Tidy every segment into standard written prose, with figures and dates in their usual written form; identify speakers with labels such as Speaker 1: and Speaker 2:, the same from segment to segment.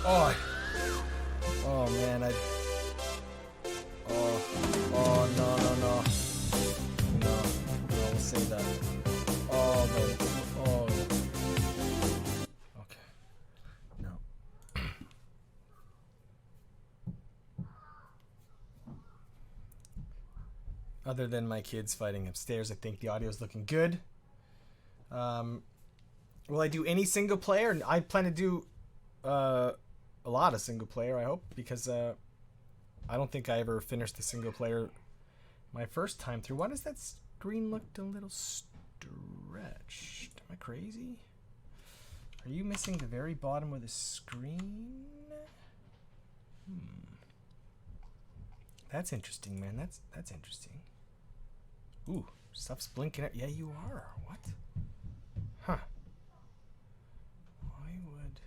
Speaker 1: Oh, oh man, oh, oh no, no, no, no, no, we'll save that. Oh, no, oh, okay, no. Other than my kids fighting upstairs, I think the audio is looking good. Will I do any single player? I plan to do a lot of single player, I hope, because I don't think I ever finished the single player my first time through. Why does that screen look a little stretched? Am I crazy? Are you missing the very bottom of the screen? That's interesting, man. That's interesting. Ooh, stuff's blinking out. Yeah, you are. What? Huh. Why would...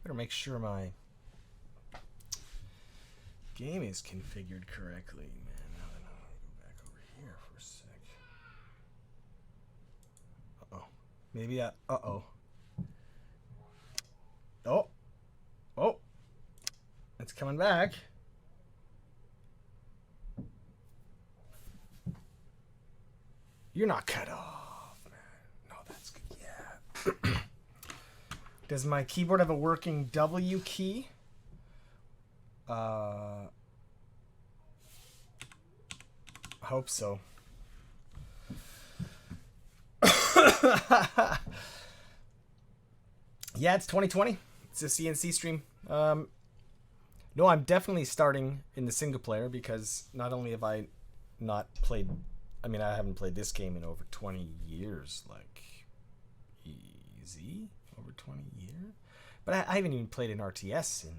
Speaker 1: Better make sure my game is configured correctly, man. Now then, I'll go back over here for a sec. Uh-oh. Maybe I... Uh-oh. Oh. Oh. It's coming back. You're not cut off, man. No, that's good. Yeah. Does my keyboard have a working W key? I hope so. Yeah, it's 2020. It's a CNC stream. No, I'm definitely starting in the single player because not only have I not played... I mean, I haven't played this game in over 20 years. Like, easy. Over 20 years? But I haven't even played an RTS in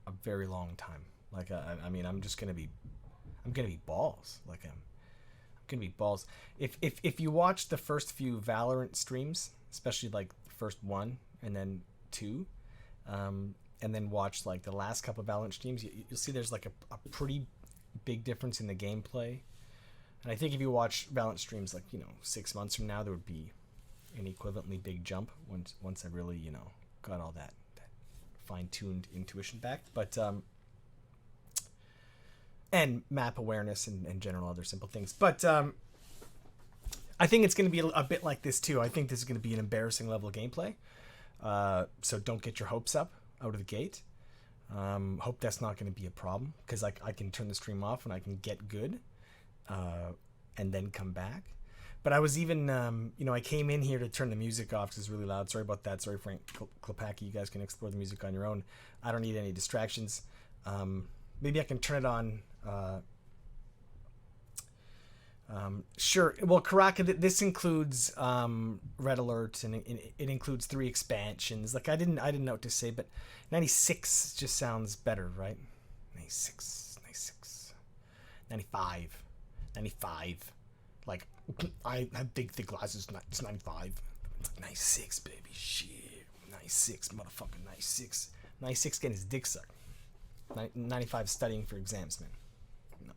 Speaker 1: a very long time. Like, I mean, I'm gonna be balls. Like, I'm gonna be balls. If you watch the first few Valorant streams, especially like the first one and then two, and then watch like the last couple of Valorant streams, you'll see there's like a pretty big difference in the gameplay. And I think if you watch Valorant streams like, 6 months from now, there would be an equivalently big jump once I really, got all that fine-tuned intuition back. But and map awareness and general other simple things. But I think it's going to be a bit like this too. I think this is going to be an embarrassing level of gameplay. So don't get your hopes up out of the gate. Hope that's not going to be a problem because I can turn the stream off and I can get good and then come back. But I was even, I came in here to turn the music off because it's really loud. Sorry about that. Sorry, Frank Klepacki. You guys can explore the music on your own. I don't need any distractions. Maybe I can turn it on. Sure. Well, Karaka, this includes Red Alert, and it includes 3 expansions. Like I didn't know what to say, but 96 just sounds better, right? 96, 95. Like I have big thick glasses. It's 95. It's like 96, baby. Shit, 96, motherfucker, 96. 96 getting his dick sucked. 95 studying for exams, man. No.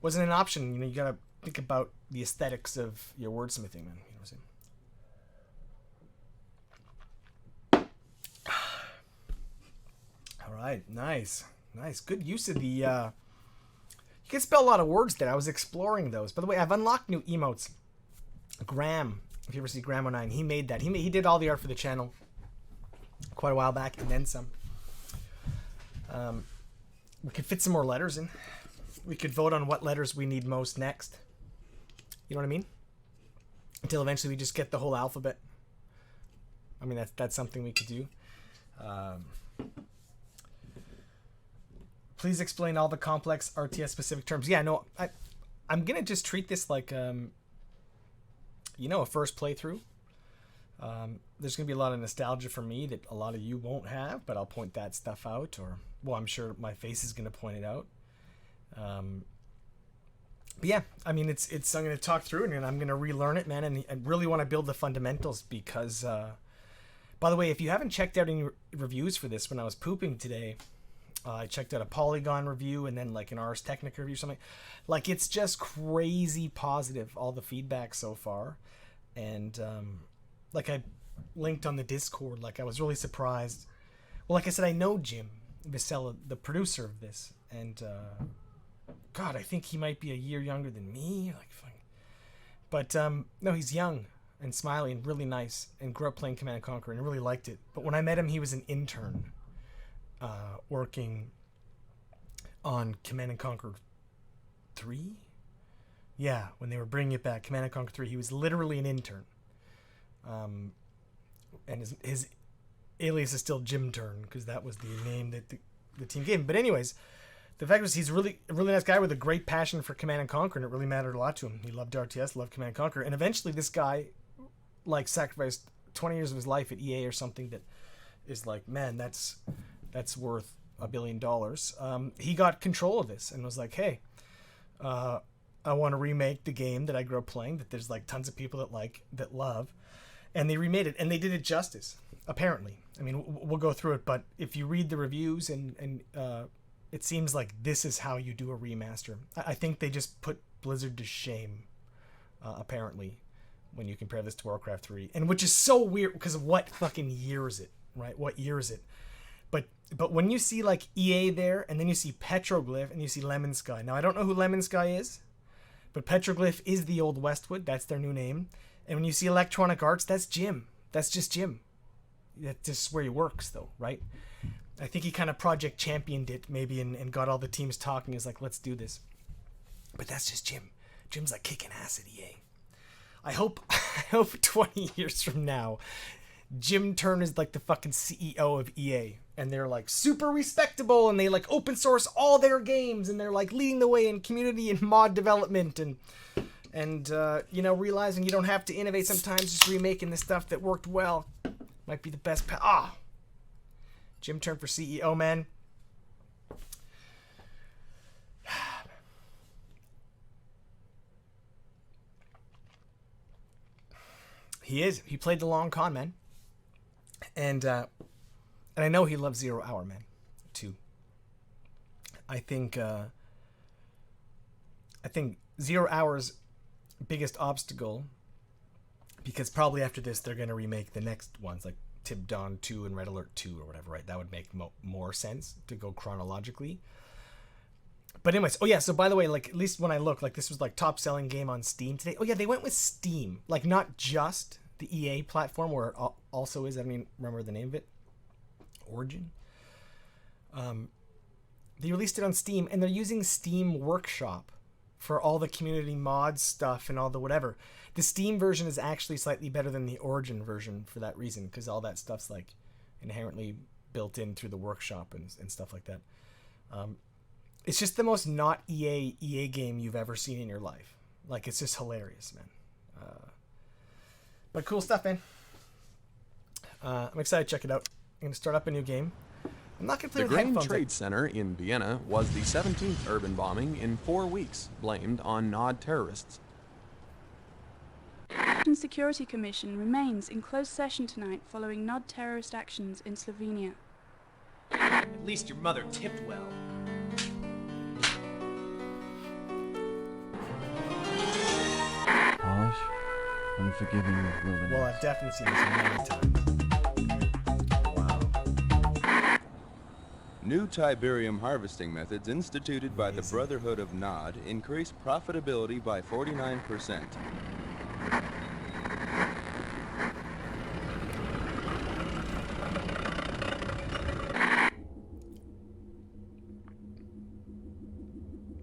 Speaker 1: Wasn't an option. You gotta think about the aesthetics of your wordsmithing, man. You know what I'm saying? All right, nice. Good use of the. You can spell a lot of words there. I was exploring those. By the way, I've unlocked new emotes. Graham, if you ever see Graham09, he made that. He did all the art for the channel quite a while back, and then some. We could fit some more letters in. We could vote on what letters we need most next. You know what I mean? Until eventually we just get the whole alphabet. I mean, that's something we could do. Please explain all the complex RTS specific terms. Yeah, no, I'm gonna just treat this like a first playthrough. There's gonna be a lot of nostalgia for me that a lot of you won't have, but I'll point that stuff out, or well, I'm sure my face is gonna point it out. But yeah, I mean, it's I'm gonna talk through it and I'm gonna relearn it, man, and I really want to build the fundamentals because. By the way, if you haven't checked out any reviews for this, when I was pooping today, I checked out a Polygon review and then like an Ars Technica review, something. Like, it's just crazy positive, all the feedback so far. and like I linked on the Discord, like I was really surprised. Well, like I said, I know Jim Vicella, the producer of this, and God, I think he might be a year younger than me. Like, but no, he's young and smiley and really nice, and grew up playing Command and Conquer and really liked it. But when I met him, he was an intern working on Command and Conquer 3. Yeah, when they were bringing it back, Command and Conquer 3, he was literally an intern. And his alias is still Jim Turn, because that was the name that the team gave him. But anyways, the fact was he's a really nice guy with a great passion for Command and Conquer, and it really mattered a lot to him. He loved RTS, loved Command and Conquer, and eventually this guy like sacrificed 20 years of his life at EA or something that is like, man, that's worth $1 billion. He got control of this and was like, hey, I want to remake the game that I grew up playing, that there's like tons of people that love, and they remade it, and they did it justice, apparently. I mean, we'll go through it, but if you read the reviews and it seems like this is how you do a remaster. I think they just put Blizzard to shame, apparently, when you compare this to Warcraft 3, and which is so weird because of what fucking year is it, right? What year is it? But when you see like EA there, and then you see Petroglyph, and you see Lemon Sky. Now I don't know who Lemon Sky is, but Petroglyph is the old Westwood. That's their new name. And when you see Electronic Arts, that's Jim. That's just Jim. That's just where he works, though, right? I think he kind of project championed it, maybe, and got all the teams talking. He's like, let's do this. But that's just Jim. Jim's like kicking ass at EA. I hope 20 years from now, Jim Turn is like the fucking CEO of EA, and they're like super respectable, and they like open source all their games, and they're like leading the way in community and mod development, and you know, realizing you don't have to innovate sometimes, just remaking the stuff that worked well might be the best Jim Turn for CEO, man. He played the long con, man. And I know he loves 0 Hour, man, too. I think 0 Hour's biggest obstacle, because probably after this they're going to remake the next ones, like Tib Dawn 2 and Red Alert 2 or whatever, right? That would make more sense to go chronologically. But anyways, oh yeah, so by the way, like, at least when I look, like, this was like top selling game on Steam today. Oh yeah, they went with Steam, like not just the EA platform where it also is. I mean, remember the name of it? Origin. They released it on Steam, and they're using Steam Workshop for all the community mod stuff and all the whatever. The Steam version is actually slightly better than the Origin version for that reason, because all that stuff's like inherently built in through the Workshop and stuff like that. It's just the most not EA game you've ever seen in your life. Like, it's just hilarious, man. But cool stuff, man. I'm excited to check it out. I'm going to start up a new game. I'm not going to play with headphones.
Speaker 2: The Grain Trade Center in Vienna was the 17th urban bombing in 4 weeks, blamed on Nod terrorists.
Speaker 3: The Security Commission remains in closed session tonight following Nod terrorist actions in Slovenia.
Speaker 4: At least your mother tipped well.
Speaker 5: Polish, unforgiving wilderness.
Speaker 1: Well, I've definitely seen this many times. Wow.
Speaker 6: New Tiberium harvesting methods instituted by the Brotherhood of Nod increase profitability by 49%.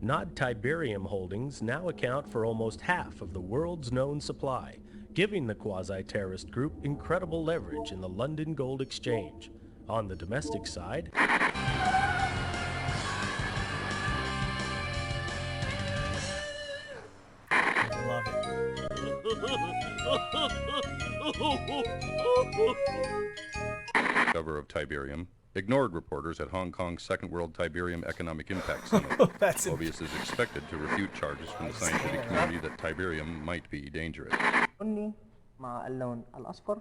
Speaker 7: Nod Tiberium holdings now account for almost half of the world's known supply, giving the quasi-terrorist group incredible leverage in the London Gold Exchange. On the domestic side,
Speaker 1: Love it.
Speaker 8: Cover of Tiberium ignored reporters at Hong Kong's Second World Tiberium Economic Impact Summit.
Speaker 1: That's
Speaker 8: Mobius is expected to refute charges from the scientific community that Tiberium might be dangerous.
Speaker 9: أني مع اللون الأصفر.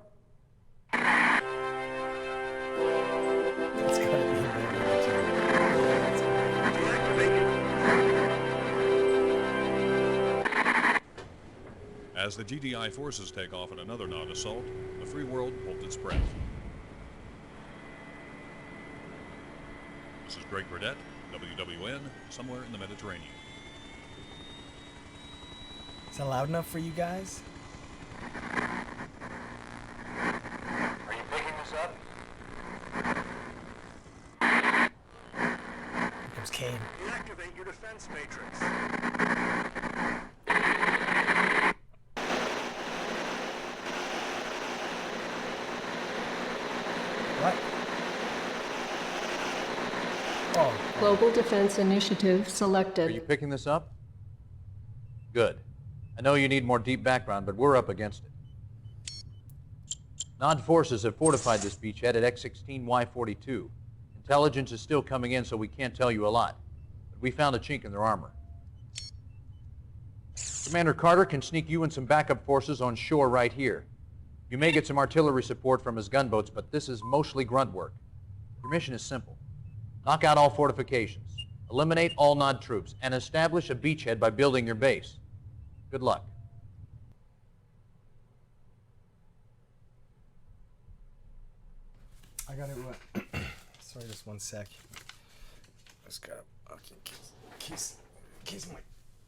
Speaker 1: It's gotta be
Speaker 10: As the GDI forces take off in another Nod assault, the free world holds its breath. This is Greg Burdett, WWN, somewhere in the Mediterranean.
Speaker 1: Is that loud enough for you guys?
Speaker 11: Are you picking this up?
Speaker 1: Here comes Kane.
Speaker 11: Deactivate your defense matrix.
Speaker 1: What? Oh.
Speaker 12: Global Defense Initiative
Speaker 13: Are
Speaker 12: selected.
Speaker 13: you picking this up? Good. I know you need more deep background, but we're up against it. Nod forces have fortified this beachhead at X-16Y42. Intelligence is still coming in, so we can't tell you a lot. But we found a chink in their armor. Commander Carter can sneak you and some backup forces on shore right here. You may get some artillery support from his gunboats, but this is mostly grunt work. Your mission is simple. Knock out all fortifications, eliminate all Nod troops, and establish a beachhead by building your base. Good luck.
Speaker 1: I got it right. Sorry, just one sec. Just got okay, in case my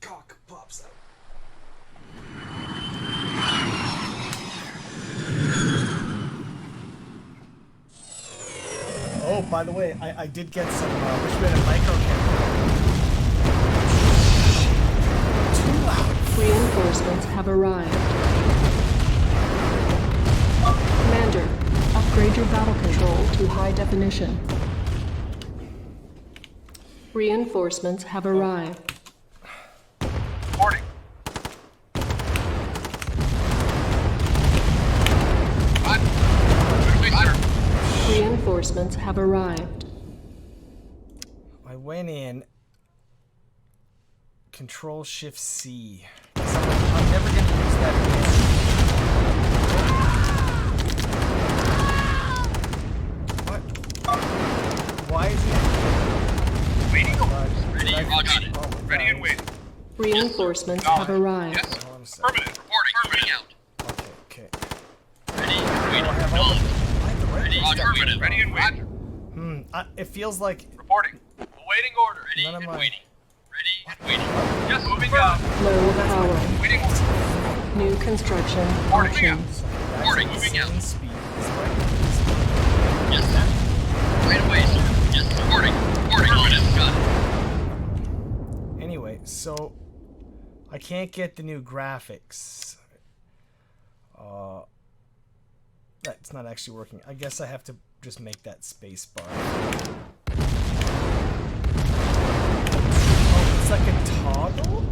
Speaker 1: cock pops out. Oh, by the way, I did get some Richmond and micro camera. Too loud.
Speaker 12: Reinforcements have arrived. Commander, upgrade your battle control to high definition. Reinforcements have arrived.
Speaker 11: Reporting.
Speaker 12: Reinforcements have arrived.
Speaker 1: I went in. Control Shift C. I'm never going to use that again. What? Why is it?
Speaker 11: Waiting orders. Ready, Roger. Ready and waiting.
Speaker 12: Reinforcements have arrived.
Speaker 11: Yes, permanent. Reporting. Moving out.
Speaker 1: Okay.
Speaker 11: Ready, waiting. Ready, Roger. Ready and waiting.
Speaker 1: It feels like
Speaker 11: Reporting. Awaiting order. Ready
Speaker 1: none of
Speaker 11: and
Speaker 1: my...
Speaker 11: waiting. Ready and waiting. Yes, moving out.
Speaker 12: Low power.
Speaker 11: Waiting order.
Speaker 12: New construction
Speaker 11: Reporting out.
Speaker 12: options.
Speaker 11: Reporting. Moving out.
Speaker 1: Speed.
Speaker 11: Yes, sir. Right away, sir. Yes, reporting. Reporting. Permanent. Got it.
Speaker 1: Anyway, so I can't get the new graphics. That's not actually working. I guess I have to just make that space bar. Oh, it's like a toggle?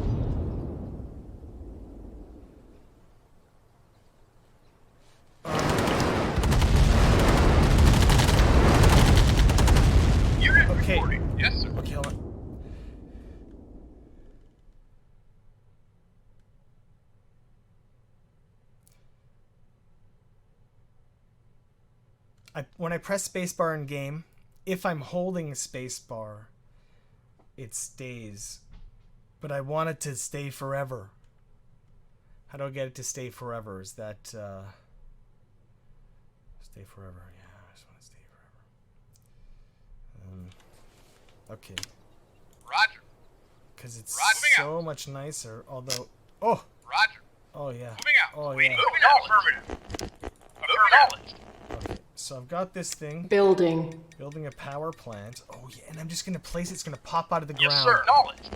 Speaker 11: Unit
Speaker 1: Okay.
Speaker 11: reporting. Yes, sir.
Speaker 1: Okay, hold on. When I press spacebar in game, if I'm holding spacebar, it stays. But I want it to stay forever. How do I get it to stay forever? Is that stay forever? Yeah, I just want to stay forever. Okay.
Speaker 11: Roger.
Speaker 1: Because it's
Speaker 11: Roger.
Speaker 1: so much nicer. Although, oh,
Speaker 11: Roger.
Speaker 1: oh yeah,
Speaker 11: Moving out.
Speaker 1: oh
Speaker 11: Waiting.
Speaker 1: yeah.
Speaker 11: Moving out. Permanent. Acknowledged.
Speaker 1: Okay, so I've got this thing.
Speaker 12: Building.
Speaker 1: Building a power plant. Oh yeah, and I'm just gonna place it. It's gonna pop out of the
Speaker 11: Yes,
Speaker 1: ground.
Speaker 11: sir. Acknowledged.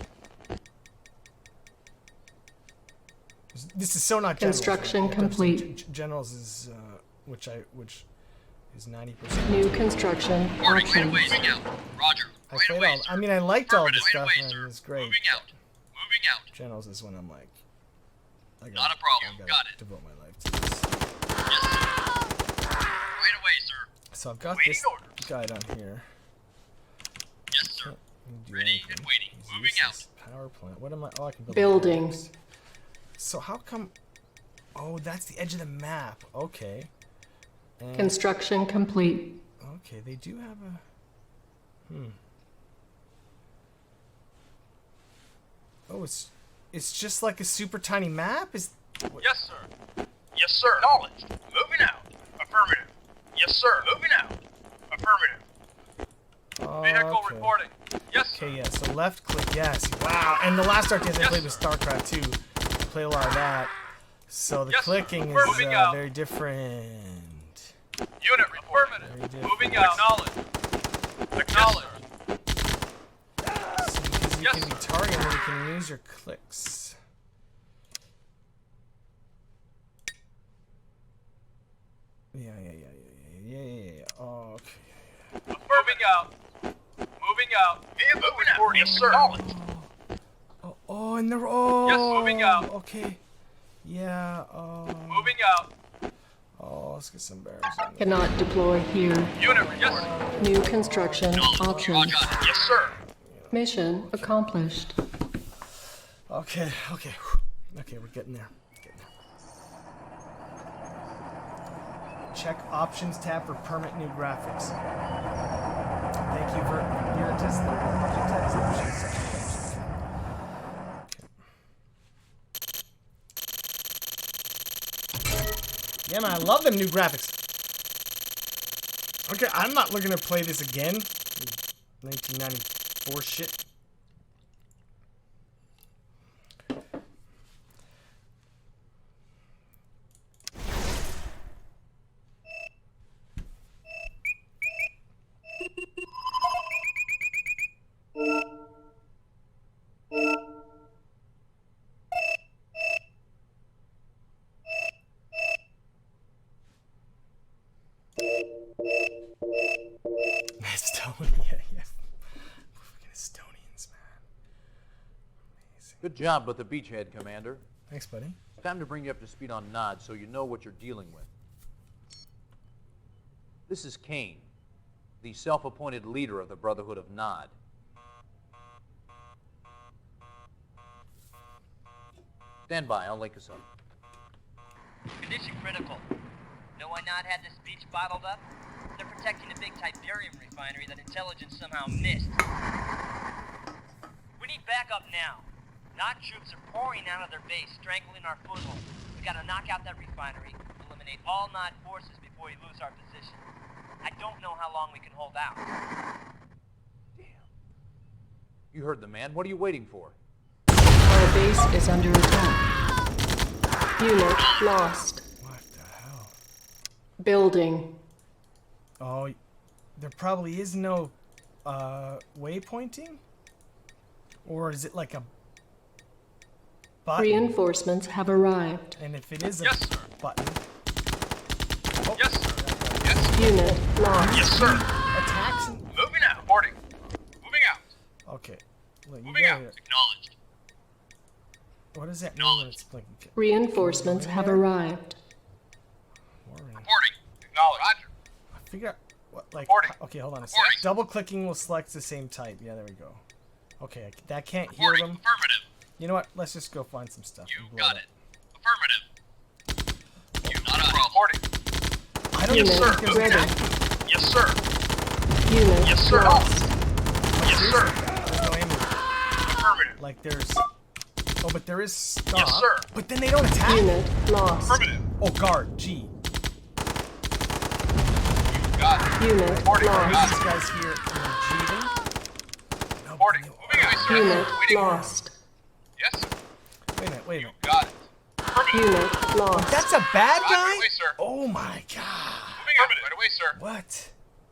Speaker 1: This is so not generals.
Speaker 12: Construction complete.
Speaker 1: Generals is which is 90%.
Speaker 12: New construction
Speaker 11: Reporting. Right away.
Speaker 12: options.
Speaker 11: Moving out. Roger.
Speaker 1: I
Speaker 11: Right
Speaker 1: played
Speaker 11: away,
Speaker 1: all.
Speaker 11: sir.
Speaker 1: I mean, I liked all the
Speaker 11: Permanent.
Speaker 1: stuff,
Speaker 11: Right away,
Speaker 1: and
Speaker 11: sir.
Speaker 1: it's great.
Speaker 11: Moving out. Moving out.
Speaker 1: Generals is when I'm like, I gotta,
Speaker 11: Not a problem.
Speaker 1: I gotta
Speaker 11: Got it.
Speaker 1: devote my life to this.
Speaker 11: Yes, sir. Right away, sir.
Speaker 1: So I've got
Speaker 11: Waiting
Speaker 1: this
Speaker 11: order.
Speaker 1: guy down here.
Speaker 11: Yes, sir.
Speaker 1: Can't do
Speaker 11: Ready
Speaker 1: anything.
Speaker 11: and waiting.
Speaker 1: He's
Speaker 11: Moving
Speaker 1: useless. Power plant. What am I? Oh, I can build
Speaker 12: Building.
Speaker 1: barracks. So how come? Oh, that's the edge of the map. Okay. And,
Speaker 12: Construction complete.
Speaker 1: okay, they do have a. Oh, it's it's just like a super tiny map?
Speaker 11: Yes, sir. Yes, sir. Acknowledged. Moving out. Affirmative. Yes, sir. Moving out. Affirmative. Vehicle
Speaker 1: Okay.
Speaker 11: reporting. Yes, sir.
Speaker 1: Okay, yeah, so left click, yes. Wow, and the last RTS I played was StarCraft 2. I played a lot of that. So the clicking is very different.
Speaker 11: Unit affirmative. Moving out. Acknowledged.
Speaker 1: So because you can be targeted, you can use your clicks. Yeah. Oh, okay.
Speaker 11: Moving out. Moving out. Moving out. Yes, sir.
Speaker 1: Oh, and they're all.
Speaker 11: Yes, moving out.
Speaker 1: Okay. Yeah.
Speaker 11: Moving out.
Speaker 1: Oh, let's get some bears.
Speaker 12: Cannot deploy here.
Speaker 11: Unit, yes.
Speaker 12: New construction options.
Speaker 11: Yes, sir.
Speaker 12: Mission accomplished.
Speaker 1: Okay. We're getting there. Check options tab for permanent new graphics. Thank you for your testing. Yeah, man, I love them new graphics. Okay, I'm not looking to play this again. 1994 shit. Estonia, yeah. Fucking Estonians, man. Amazing.
Speaker 13: Good job with the beachhead, Commander.
Speaker 1: Thanks, buddy.
Speaker 13: Time to bring you up to speed on Nod so you know what you're dealing with. This is Kane, the self-appointed leader of the Brotherhood of Nod. Stand by, I'll link us up.
Speaker 14: Condition critical. Know why Nod had this beach bottled up? They're protecting a big Tiberium refinery that intelligence somehow missed. We need backup now. Nod troops are pouring out of their base, strangling our foothold. We gotta knock out that refinery, eliminate all Nod forces before we lose our position. I don't know how long we can hold out.
Speaker 13: Damn. You heard the man. What are you waiting for?
Speaker 12: Our base is under attack. Unit lost.
Speaker 1: What the hell?
Speaker 12: Building.
Speaker 1: Oh, there probably is no waypointing? Or is it like a button?
Speaker 12: Reinforcements have arrived.
Speaker 1: And if it is a button... Oh.
Speaker 11: Yes, sir. Yes.
Speaker 12: Unit lost.
Speaker 11: Yes, sir.
Speaker 1: Attacks and...
Speaker 11: Moving out. Reporting. Moving out.
Speaker 1: Okay. Look, you
Speaker 11: Moving out.
Speaker 1: gotta-
Speaker 11: Acknowledged.
Speaker 1: What does that mean when it's blinking?
Speaker 12: Reinforcements have arrived.
Speaker 11: Reporting. Acknowledged. Roger.
Speaker 1: Figure out what, like,
Speaker 11: Reporting.
Speaker 1: okay, hold on a
Speaker 11: Reporting.
Speaker 1: second. Double clicking will select the same type. Yeah, there we go. Okay, that can't
Speaker 11: Reporting.
Speaker 1: hear them.
Speaker 11: Affirmative.
Speaker 1: You know what? Let's just go find some stuff.
Speaker 11: You
Speaker 1: and blow
Speaker 11: got
Speaker 1: it
Speaker 11: it. Affirmative. You not a problem. Reporting.
Speaker 1: I don't
Speaker 12: Unit
Speaker 1: know if there's
Speaker 12: ready.
Speaker 1: that.
Speaker 11: Yes, sir.
Speaker 12: Unit
Speaker 11: Yes, sir.
Speaker 12: lost.
Speaker 11: Yes, sir.
Speaker 1: There's no aim.
Speaker 11: Affirmative.
Speaker 1: Like there's. Oh, but there is stop.
Speaker 11: Yes, sir.
Speaker 1: But then they don't attack.
Speaker 12: Unit lost.
Speaker 11: Affirmative.
Speaker 1: Oh, guard. G.
Speaker 11: Got it.
Speaker 12: Unit
Speaker 11: Reporting.
Speaker 12: lost.
Speaker 1: These guys here can G them.
Speaker 11: Reporting. Moving out, sir.
Speaker 12: Unit
Speaker 11: Waiting.
Speaker 12: lost.
Speaker 11: Yes, sir.
Speaker 1: Wait a minute. Wait a minute.
Speaker 11: Got it. Affirmative.
Speaker 12: Unit lost.
Speaker 1: That's a bad
Speaker 11: Roger,
Speaker 1: guy.
Speaker 11: right away, sir.
Speaker 1: Oh my god.
Speaker 11: Moving out. Right away, sir.
Speaker 1: What?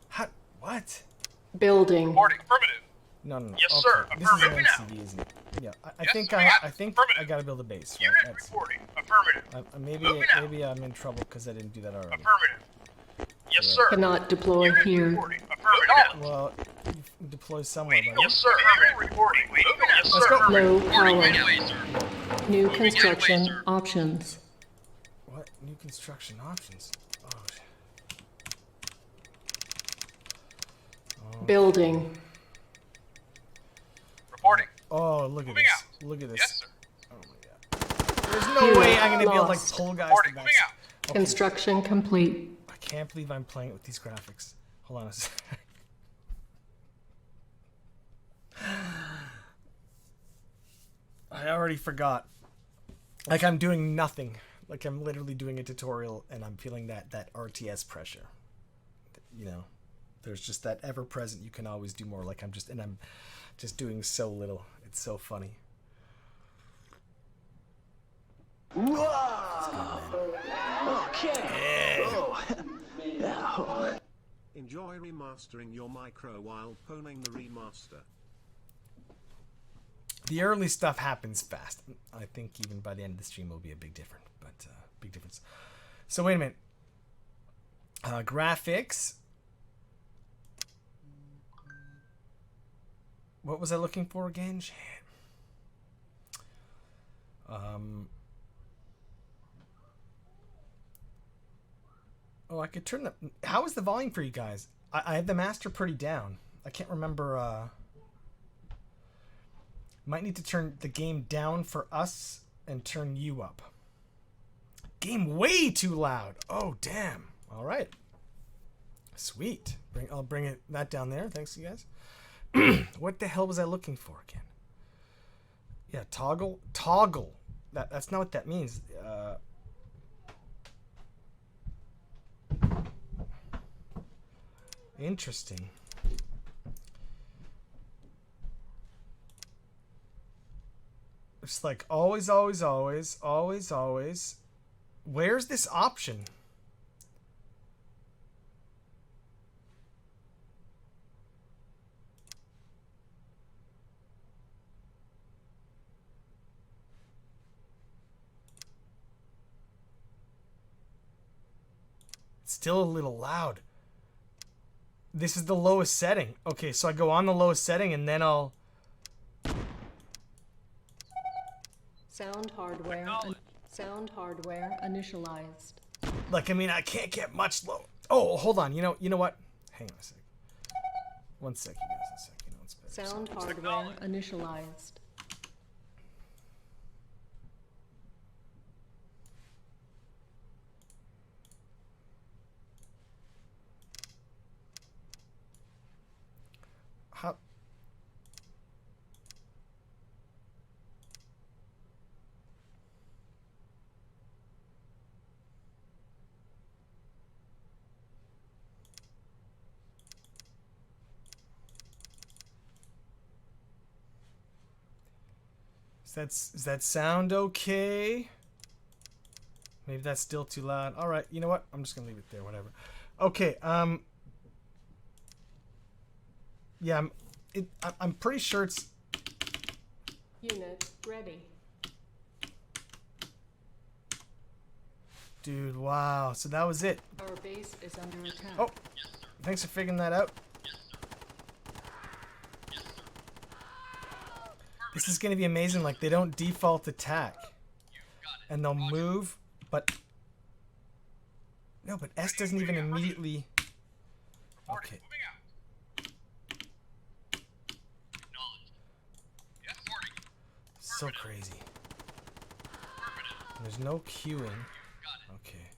Speaker 1: How? What?
Speaker 12: Building.
Speaker 11: Reporting. Affirmative.
Speaker 1: No.
Speaker 11: Yes,
Speaker 1: okay.
Speaker 11: sir.
Speaker 1: This is an
Speaker 11: Affirmative.
Speaker 1: MCD, isn't it? Yeah. I
Speaker 11: Yes,
Speaker 1: think
Speaker 11: moving out.
Speaker 1: I think
Speaker 11: Affirmative.
Speaker 1: I gotta build a base. Right?
Speaker 11: Unit
Speaker 1: That's,
Speaker 11: reporting. Affirmative. Moving out.
Speaker 1: maybe I'm in trouble because I didn't do that already.
Speaker 11: Affirmative. Yes, sir.
Speaker 12: Cannot deploy
Speaker 11: Unit
Speaker 12: here.
Speaker 11: reporting. Affirmative.
Speaker 1: Well, you deploy somewhere, buddy.
Speaker 11: Yes, sir. Unit reporting. Moving out. Yes,
Speaker 1: Let's
Speaker 11: sir.
Speaker 1: go.
Speaker 12: Low
Speaker 11: Reporting.
Speaker 12: power.
Speaker 11: Right away, sir.
Speaker 12: New
Speaker 11: Moving
Speaker 12: construction
Speaker 11: anyway, sir.
Speaker 12: options.
Speaker 1: What? New construction options? Oh.
Speaker 12: Building.
Speaker 11: Reporting.
Speaker 1: Oh, look at
Speaker 11: Moving
Speaker 1: this.
Speaker 11: out.
Speaker 1: Look at this.
Speaker 11: Yes, sir.
Speaker 1: Oh my god. There's no
Speaker 12: Unit
Speaker 1: way I'm gonna be able to like
Speaker 12: lost.
Speaker 1: pull guys
Speaker 11: Reporting.
Speaker 1: to
Speaker 11: Moving
Speaker 1: that.
Speaker 11: out.
Speaker 1: Okay.
Speaker 12: Construction complete.
Speaker 1: I can't believe I'm playing it with these graphics. Hold on a sec. I I already forgot. Like I'm doing nothing. Like I'm literally doing a tutorial and I'm feeling that RTS pressure. You know, there's just that ever present. You can always do more. Like I'm just doing so little. It's so funny.
Speaker 15: Enjoy remastering your micro while poning the remaster.
Speaker 1: The early stuff happens fast. I think even by the end of the stream will be a big difference. But big difference. So wait a minute. Graphics. What was I looking for again? Shit. Oh, I could turn the... How is the volume for you guys? I have the master pretty down. I can't remember... Might need to turn the game down for us and turn you up. Game way too loud. Oh, damn. All right. Sweet. I'll bring that down there. Thanks, you guys. What the hell was I looking for again? Yeah, toggle. Toggle. That's not what that means. Interesting. It's like always, always, always, always, always. Where's this option? It's still a little loud. This is the lowest setting. Okay, so I go on the lowest setting and then I'll...
Speaker 12: Sound hardware initialized.
Speaker 1: Like, I mean, I can't get much low. Oh, hold on. You know what? Hang on a sec. One sec, you guys. One sec. You know what's better.
Speaker 12: Sound hardware initialized.
Speaker 1: How? Is that sound okay? Maybe that's still too loud. All right, you know what? I'm just gonna leave it there. Whatever. Okay. Yeah, I'm pretty sure it's.
Speaker 12: Unit ready.
Speaker 1: Dude, wow. So that was it.
Speaker 12: Our base is under attack.
Speaker 1: Oh, thanks for figuring that out. This is gonna be amazing. Like they don't default attack, and they'll move, but no, but S doesn't even immediately. Okay. So crazy. There's no queuing. Okay.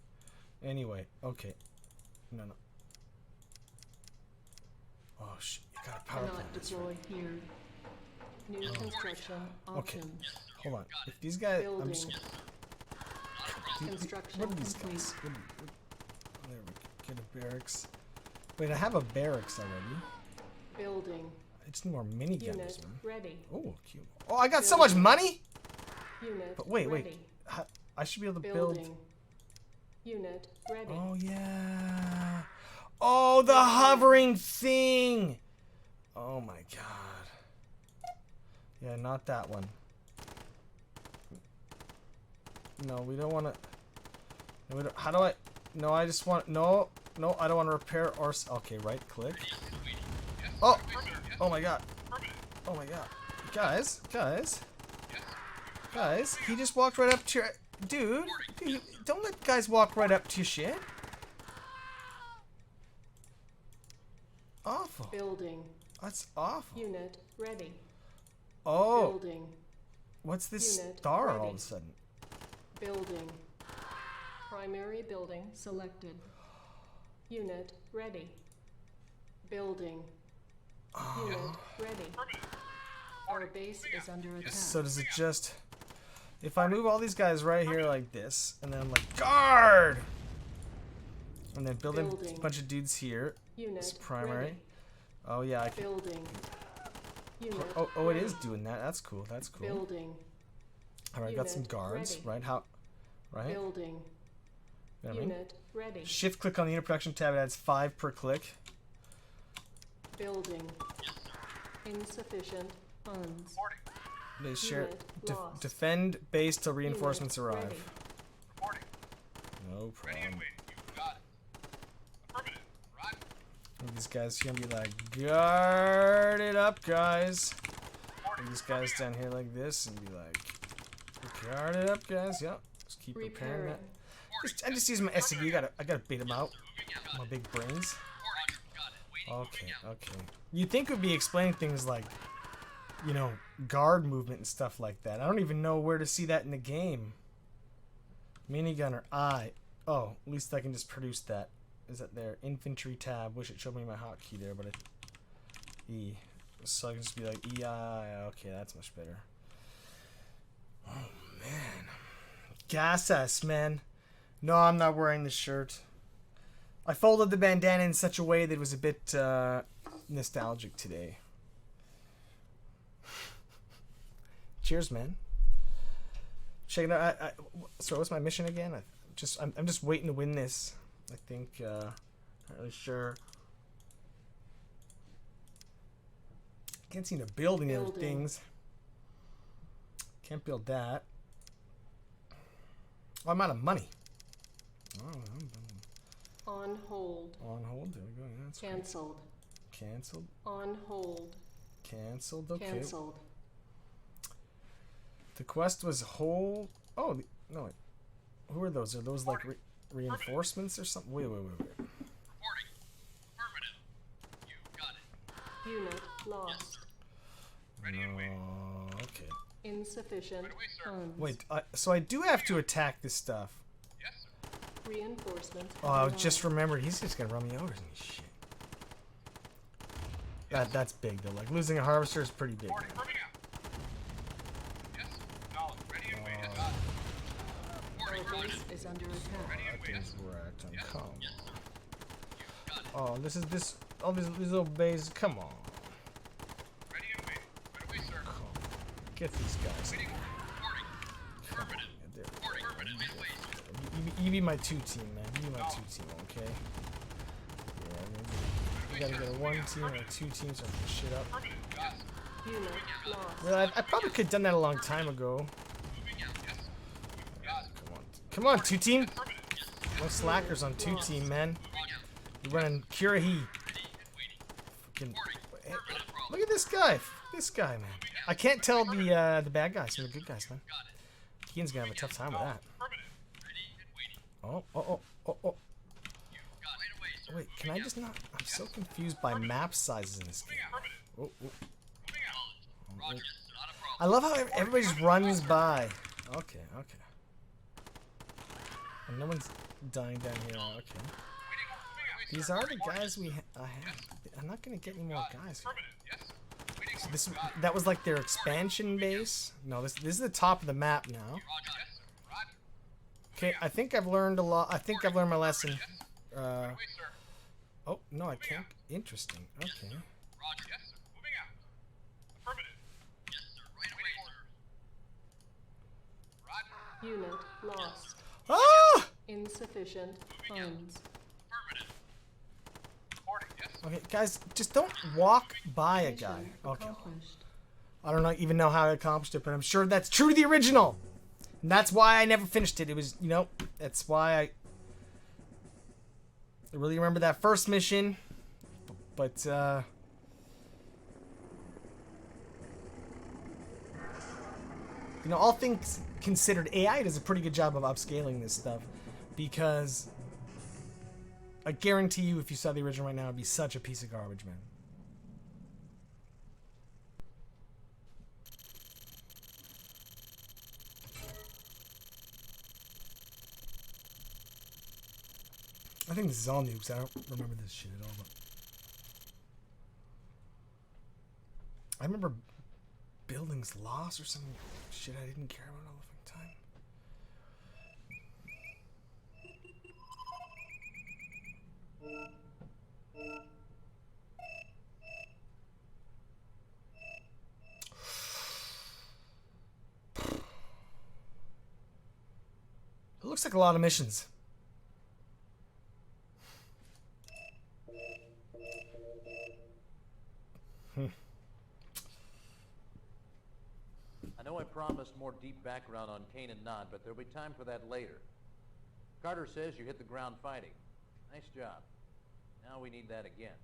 Speaker 1: Anyway, okay. No. Oh shit! You got a power plant.
Speaker 12: Deploy here. New construction
Speaker 1: Okay,
Speaker 12: options.
Speaker 1: hold on. If these guys,
Speaker 12: Building.
Speaker 1: I'm just.
Speaker 12: Construction
Speaker 1: What are these
Speaker 12: complete.
Speaker 1: guys? There we go. Get a barracks. Wait, I have a barracks already.
Speaker 12: Building.
Speaker 1: I just need more miniguns,
Speaker 12: Unit
Speaker 1: man.
Speaker 12: ready.
Speaker 1: Oh, cute. Oh, I got so much money.
Speaker 12: Unit
Speaker 1: But wait.
Speaker 12: ready.
Speaker 1: I should be able to build.
Speaker 12: Building. Unit ready.
Speaker 1: Oh yeah. Oh, the hovering thing. Oh my god. Yeah, not that one. No, we don't want to. How do I? No, I just want. No, I don't want to repair or. Okay, right click. Oh! Oh my god. Oh my god. Guys. He just walked right up to your. Dude, don't let guys walk right up to your shit. Awful.
Speaker 12: Building.
Speaker 1: That's awful.
Speaker 12: Unit ready.
Speaker 1: Oh.
Speaker 12: Building.
Speaker 1: What's this
Speaker 12: Unit
Speaker 1: star
Speaker 12: ready.
Speaker 1: all of a sudden?
Speaker 12: Building. Primary building selected. Unit ready. Building. Unit ready. Our base is under attack.
Speaker 1: So does it just... If I move all these guys right here like this, and then I'm like, guard! And then build a bunch of dudes here. This primary.
Speaker 12: Ready.
Speaker 1: Oh yeah, I can...
Speaker 12: Building. Unit
Speaker 1: Oh, it is doing that. That's cool. That's cool.
Speaker 12: Building.
Speaker 1: Alright, got some guards.
Speaker 12: Ready.
Speaker 1: Right? How... Right?
Speaker 12: Building.
Speaker 1: You know what I mean?
Speaker 12: Unit ready.
Speaker 1: Shift click on the unit production tab. It adds 5 per click.
Speaker 12: Building. Insufficient funds.
Speaker 1: They share...
Speaker 12: Unit lost.
Speaker 1: Defend base till reinforcements
Speaker 12: Unit
Speaker 1: arrive.
Speaker 12: ready.
Speaker 1: No problem. And these guys are gonna be like, guard it up, guys. And these guys down here like this and be like, guard it up, guys. Yep. Just keep repairing that. I just use my SCV. I gotta bait them out. My big brains. Okay, okay. You'd think it would be explaining things like, you know, guard movement and stuff like that. I don't even know where to see that in the game. Minigunner I. Oh, at least I can just produce that. Is that there? Infantry tab. Wish it showed me my hotkey there, but E. So I can just be like EI. Okay, that's much better. Oh man, gas us, man. No, I'm not wearing the shirt. I folded the bandana in such a way that it was a bit nostalgic today. Cheers, man. Check it out. So what's my mission again? I'm just waiting to win this. I think. Not really sure. Can't seem to build any other things. Can't build that. Oh, I'm out of money. Oh,
Speaker 12: On hold.
Speaker 1: On hold. There we go. Yeah, that's
Speaker 12: Cancelled.
Speaker 1: Great. Cancelled.
Speaker 12: On hold.
Speaker 1: Cancelled. Okay.
Speaker 12: Cancelled.
Speaker 1: The quest was hold. Oh no! Wait. Who are those? Are those like reinforcements or something? Wait.
Speaker 12: Unit lost.
Speaker 1: No. Okay.
Speaker 12: Insufficient funds.
Speaker 1: Wait. So I do have to attack this stuff.
Speaker 12: Reinforcement.
Speaker 1: Oh, I just remembered. He's just gonna run me over. Shit. That's big though. Like losing a harvester is pretty big.
Speaker 12: Our base is under attack.
Speaker 1: That is wrecked and come. Oh, all these little bases. Come on. Get these guys. You be my 2 team, man. You be my 2 team, okay? Yeah, we gotta get a 1 team or a 2 team so I can shit up.
Speaker 12: Unit lost.
Speaker 1: Well, I probably could have done that a long time ago. Come on, 2 team. No slackers on 2 team, man. You're running Kurahi. Fucking, hey, look at this guy. This guy, man. I can't tell the bad guys from the good guys, man. Keaton's gonna have a tough time with that. Oh. Wait, can I just not? I'm so confused by map sizes in this game. Oh. I love how everybody just runs by. Okay. And no one's dying down here. Okay. These are the guys I have. I'm not gonna get any more guys here. So that was like their expansion base. No, this is the top of the map now. Okay, I think I've learned a lot. I think I've learned my lesson. Oh no, I can't. Interesting. Okay.
Speaker 12: Unit lost.
Speaker 1: Ah!
Speaker 12: Insufficient funds.
Speaker 1: Okay, guys, just don't walk by a guy. Okay. I don't even know how I accomplished it, but I'm sure that's true to the original. And that's why I never finished it. It was, that's why I really remember that first mission. But, all things considered, AI does a pretty good job of upscaling this stuff. Because I guarantee you, if you saw the original right now, it'd be such a piece of garbage, man. I think this is all new because I don't remember this shit at all. But I remember buildings lost or some shit I didn't care about all the fucking time. It looks like a lot of missions.
Speaker 13: I know I promised more deep background on Kane and Nod, but there'll be time for that later. Carter says you hit the ground fighting. Nice job. Now we need that again.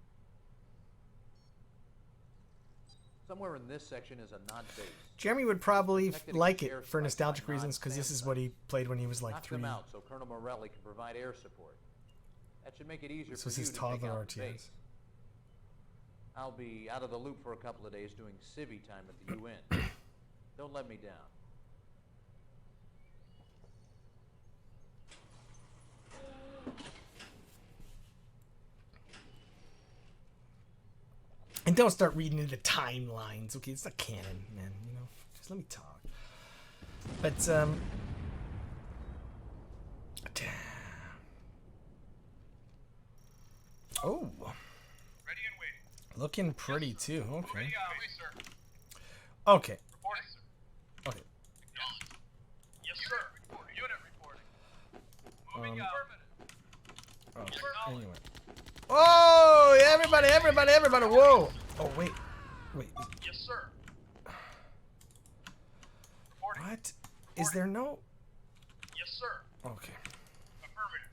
Speaker 13: Somewhere in this section is a Nod base.
Speaker 1: Jeremy would probably like it for nostalgic reasons because this is what he played when he was like 3.
Speaker 13: Knock them out so Colonel Morelli can provide air support. That should make it easier
Speaker 1: This
Speaker 13: for
Speaker 1: was
Speaker 13: you
Speaker 1: his
Speaker 13: to take
Speaker 1: toddler
Speaker 13: out the
Speaker 1: RTS.
Speaker 13: base. I'll be out of the loop for a couple of days doing civvy time at the UN. Don't let me down.
Speaker 1: And don't start reading into timelines, okay? It's not canon, man. You know, just let me talk. But damn. Oh.
Speaker 11: Ready and waiting.
Speaker 1: Looking pretty too. Okay.
Speaker 11: Ready, sir.
Speaker 1: Okay.
Speaker 11: Reporting, sir.
Speaker 1: Okay.
Speaker 11: Acknowledged. Yes, sir. Reporting. Unit reporting. Moving out.
Speaker 1: Okay.
Speaker 11: Yes,
Speaker 1: Anyway. Oh, everybody, everybody, everybody! Whoa! Oh wait, wait.
Speaker 11: Yes, sir.
Speaker 1: What? Is there no?
Speaker 11: Yes, sir.
Speaker 1: Okay.
Speaker 11: Affirmative.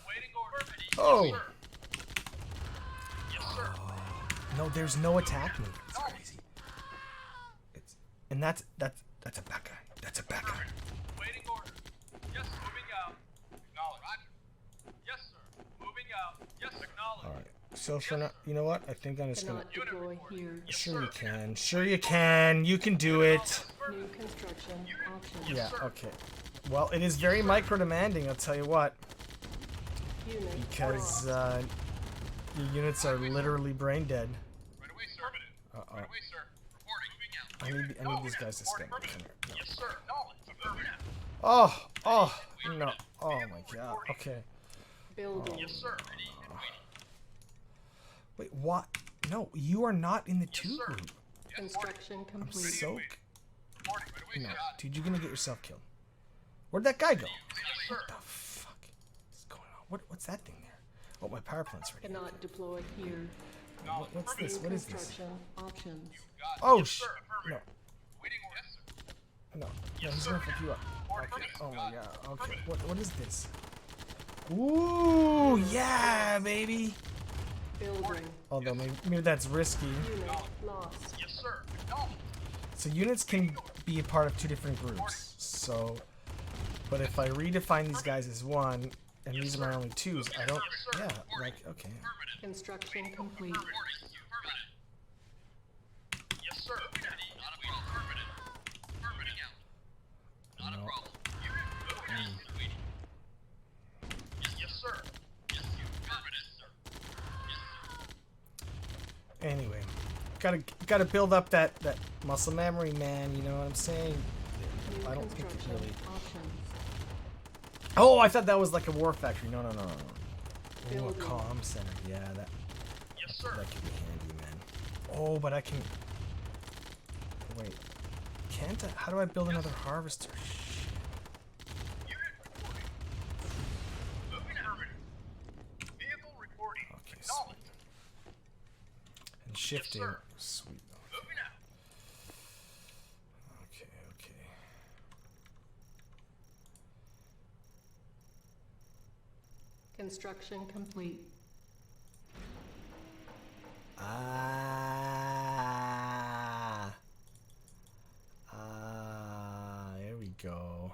Speaker 11: Waiting order.
Speaker 1: Oh.
Speaker 11: Yes, sir. Yes, sir.
Speaker 1: No, there's no attack move. It's crazy. It's and that's a bad guy. That's a bad guy.
Speaker 11: Waiting order. Yes, moving out. Acknowledge. Roger. Yes, sir. Moving out. Yes, acknowledge.
Speaker 1: All right. So for now, you know what? I think I'm just gonna.
Speaker 12: Cannot deploy here.
Speaker 1: Sure you can. Sure you can. You can do it.
Speaker 12: New construction options.
Speaker 1: Yeah. Okay. Well, it is very micro demanding. I'll tell you what.
Speaker 12: Unit
Speaker 1: Because your units are literally brain dead.
Speaker 11: Right away, sir. Affirmative. Right away, sir. Reporting. Moving out.
Speaker 1: I need these guys to stand up. Come here. No.
Speaker 11: Yes, sir. Acknowledge. Affirmative.
Speaker 1: Oh no. Oh my god. Okay.
Speaker 12: building.
Speaker 11: Yes, sir.
Speaker 1: Wait, what? No, you are not in the 2 group.
Speaker 12: Construction
Speaker 1: I'm
Speaker 12: complete.
Speaker 1: so... No, dude, you're gonna get yourself killed. Where'd that guy go? What the fuck is going on? What's that thing there? Oh, my power plant's ready.
Speaker 12: Cannot deploy here.
Speaker 1: What's this?
Speaker 12: New
Speaker 1: What is this?
Speaker 12: construction options.
Speaker 1: Oh, no. No, he's gonna fuck you up. Okay. Oh my god. Okay. What is this? Ooh, yeah, baby.
Speaker 12: Building.
Speaker 1: Although maybe that's risky.
Speaker 12: Unit lost.
Speaker 11: Yes, sir.
Speaker 1: So units can be a part of 2 different groups. So, but if I redefine these guys as 1, and these are my only 2s, I don't. Yeah, like okay.
Speaker 12: Construction complete.
Speaker 11: Yes, sir. Not a
Speaker 1: No.
Speaker 11: problem. Yes, sir. Yes, you affirmative, sir.
Speaker 1: Anyway, gotta build up that muscle memory, man. You know what I'm saying? I don't think it really. Oh, I thought that was like a war factory. No. Oh, a comm center. Yeah, that.
Speaker 11: Yes, sir.
Speaker 1: That could be handy, man. Oh, but I can. Wait, can't I? How do I build another harvester?
Speaker 11: Unit reporting. Moving affirmative. Vehicle reporting.
Speaker 1: Okay,
Speaker 11: Acknowledged.
Speaker 1: And shifting.
Speaker 11: sir.
Speaker 1: Sweet.
Speaker 11: Moving out.
Speaker 1: Okay.
Speaker 12: Construction complete.
Speaker 1: There we go.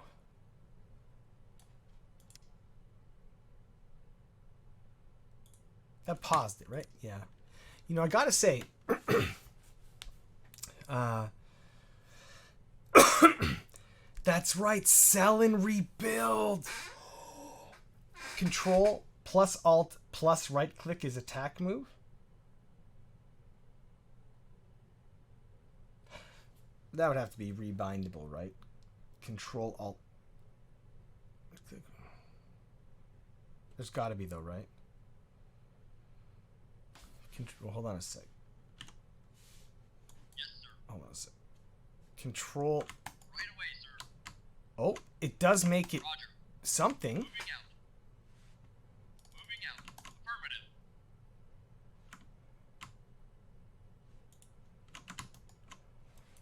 Speaker 1: That paused it, right? Yeah. You know, I gotta say, that's right, sell and rebuild. Control plus Alt plus right click is attack move. That would have to be rebindable, right? Control Alt. There's got to be though, right? Control. Hold on a sec.
Speaker 11: Yes, sir.
Speaker 1: Hold on a sec. Control.
Speaker 11: Right away, sir.
Speaker 1: Oh, it does make it
Speaker 11: Roger.
Speaker 1: something.
Speaker 11: Moving out. Moving out. Affirmative.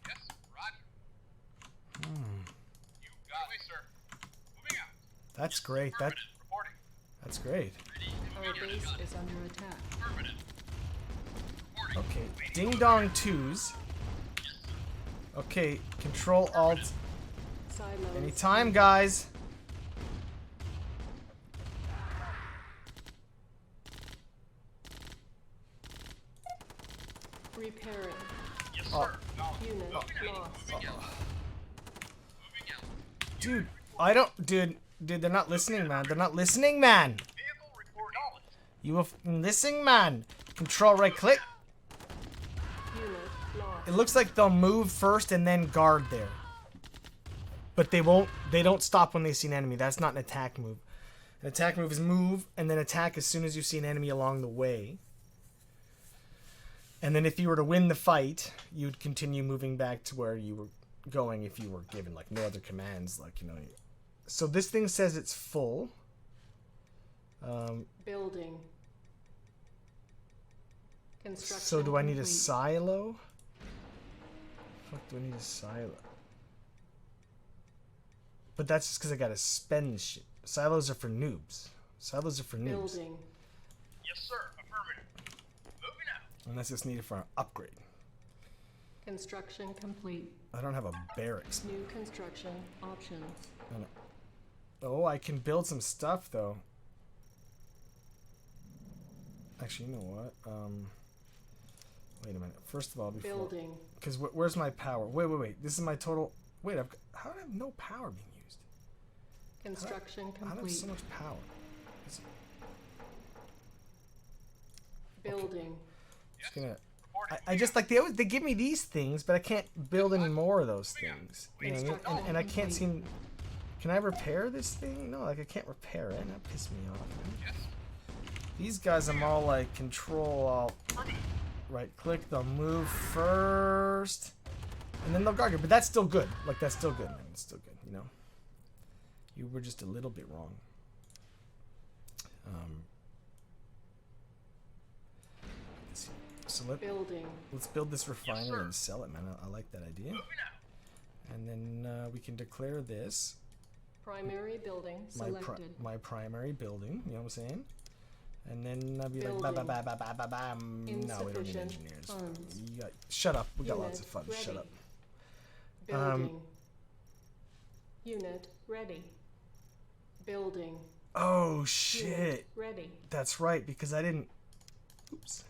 Speaker 11: Yes, Roger. You got it, sir. Moving out.
Speaker 1: That's great. That.
Speaker 11: Affirmative. Reporting.
Speaker 1: That's great.
Speaker 12: Our base is under attack.
Speaker 11: Affirmative. Reporting.
Speaker 1: Okay. Ding dong twos. Okay. Control Alt.
Speaker 12: Silos.
Speaker 1: Anytime, guys.
Speaker 12: Repairing.
Speaker 11: Yes,
Speaker 1: Oh.
Speaker 11: sir.
Speaker 12: Unit lost.
Speaker 11: Moving out. Moving out.
Speaker 1: Dude, I don't. Dude, they're not listening, man. They're not listening, man.
Speaker 11: Vehicle report knowledge.
Speaker 1: You have listening, man. Control right click.
Speaker 12: Unit lost.
Speaker 1: It looks like they'll move first and then guard there. But they won't. They don't stop when they see an enemy. That's not an attack move. An attack move is move and then attack as soon as you see an enemy along the way. And then if you were to win the fight, you'd continue moving back to where you were going if you were given like no other commands, like, you know. So this thing says it's full.
Speaker 12: Building. Construction.
Speaker 1: So do I need a
Speaker 12: complete.
Speaker 1: silo? Fuck, do I need a silo? But that's just because I gotta spend shit. Silos are for noobs. Silos are for noobs.
Speaker 12: Building.
Speaker 11: Yes, sir. Affirmative. Moving out.
Speaker 1: Unless it's needed for an upgrade.
Speaker 12: Construction complete.
Speaker 1: I don't have a barracks.
Speaker 12: New construction options.
Speaker 1: I don't- Oh, I can build some stuff though. Actually, you know what? Wait a minute. First of all, before,
Speaker 12: Building.
Speaker 1: because where's my power? Wait. This is my total. Wait, how do I have no power being used?
Speaker 12: Construction
Speaker 1: How do I have
Speaker 12: complete.
Speaker 1: so much power?
Speaker 12: Building.
Speaker 1: Just gonna. I just like they give me these things, but I can't build any more of those things. You know what I mean? And I can't seem. Can I repair this thing? No, like I can't repair it. That pissed me off, man. These guys, I'm all like control alt, right click. They'll move first, and then they'll guard you. But that's still good. Like that's still good, man. It's still good. You know. You were just a little bit wrong. So let's build this refinery and sell it, man. I like that idea. And then we can declare this
Speaker 12: Primary building selected.
Speaker 1: my primary building. You know what I'm saying? And then I'll be like,
Speaker 12: Building.
Speaker 1: no, we don't need
Speaker 12: Insufficient
Speaker 1: engineers.
Speaker 12: funds.
Speaker 1: Shut up. We got
Speaker 12: Unit
Speaker 1: lots of fun.
Speaker 12: ready.
Speaker 1: Shut up.
Speaker 12: Building. Unit ready. Building.
Speaker 1: Oh shit.
Speaker 12: Unit ready.
Speaker 1: That's right, because I didn't. Oops.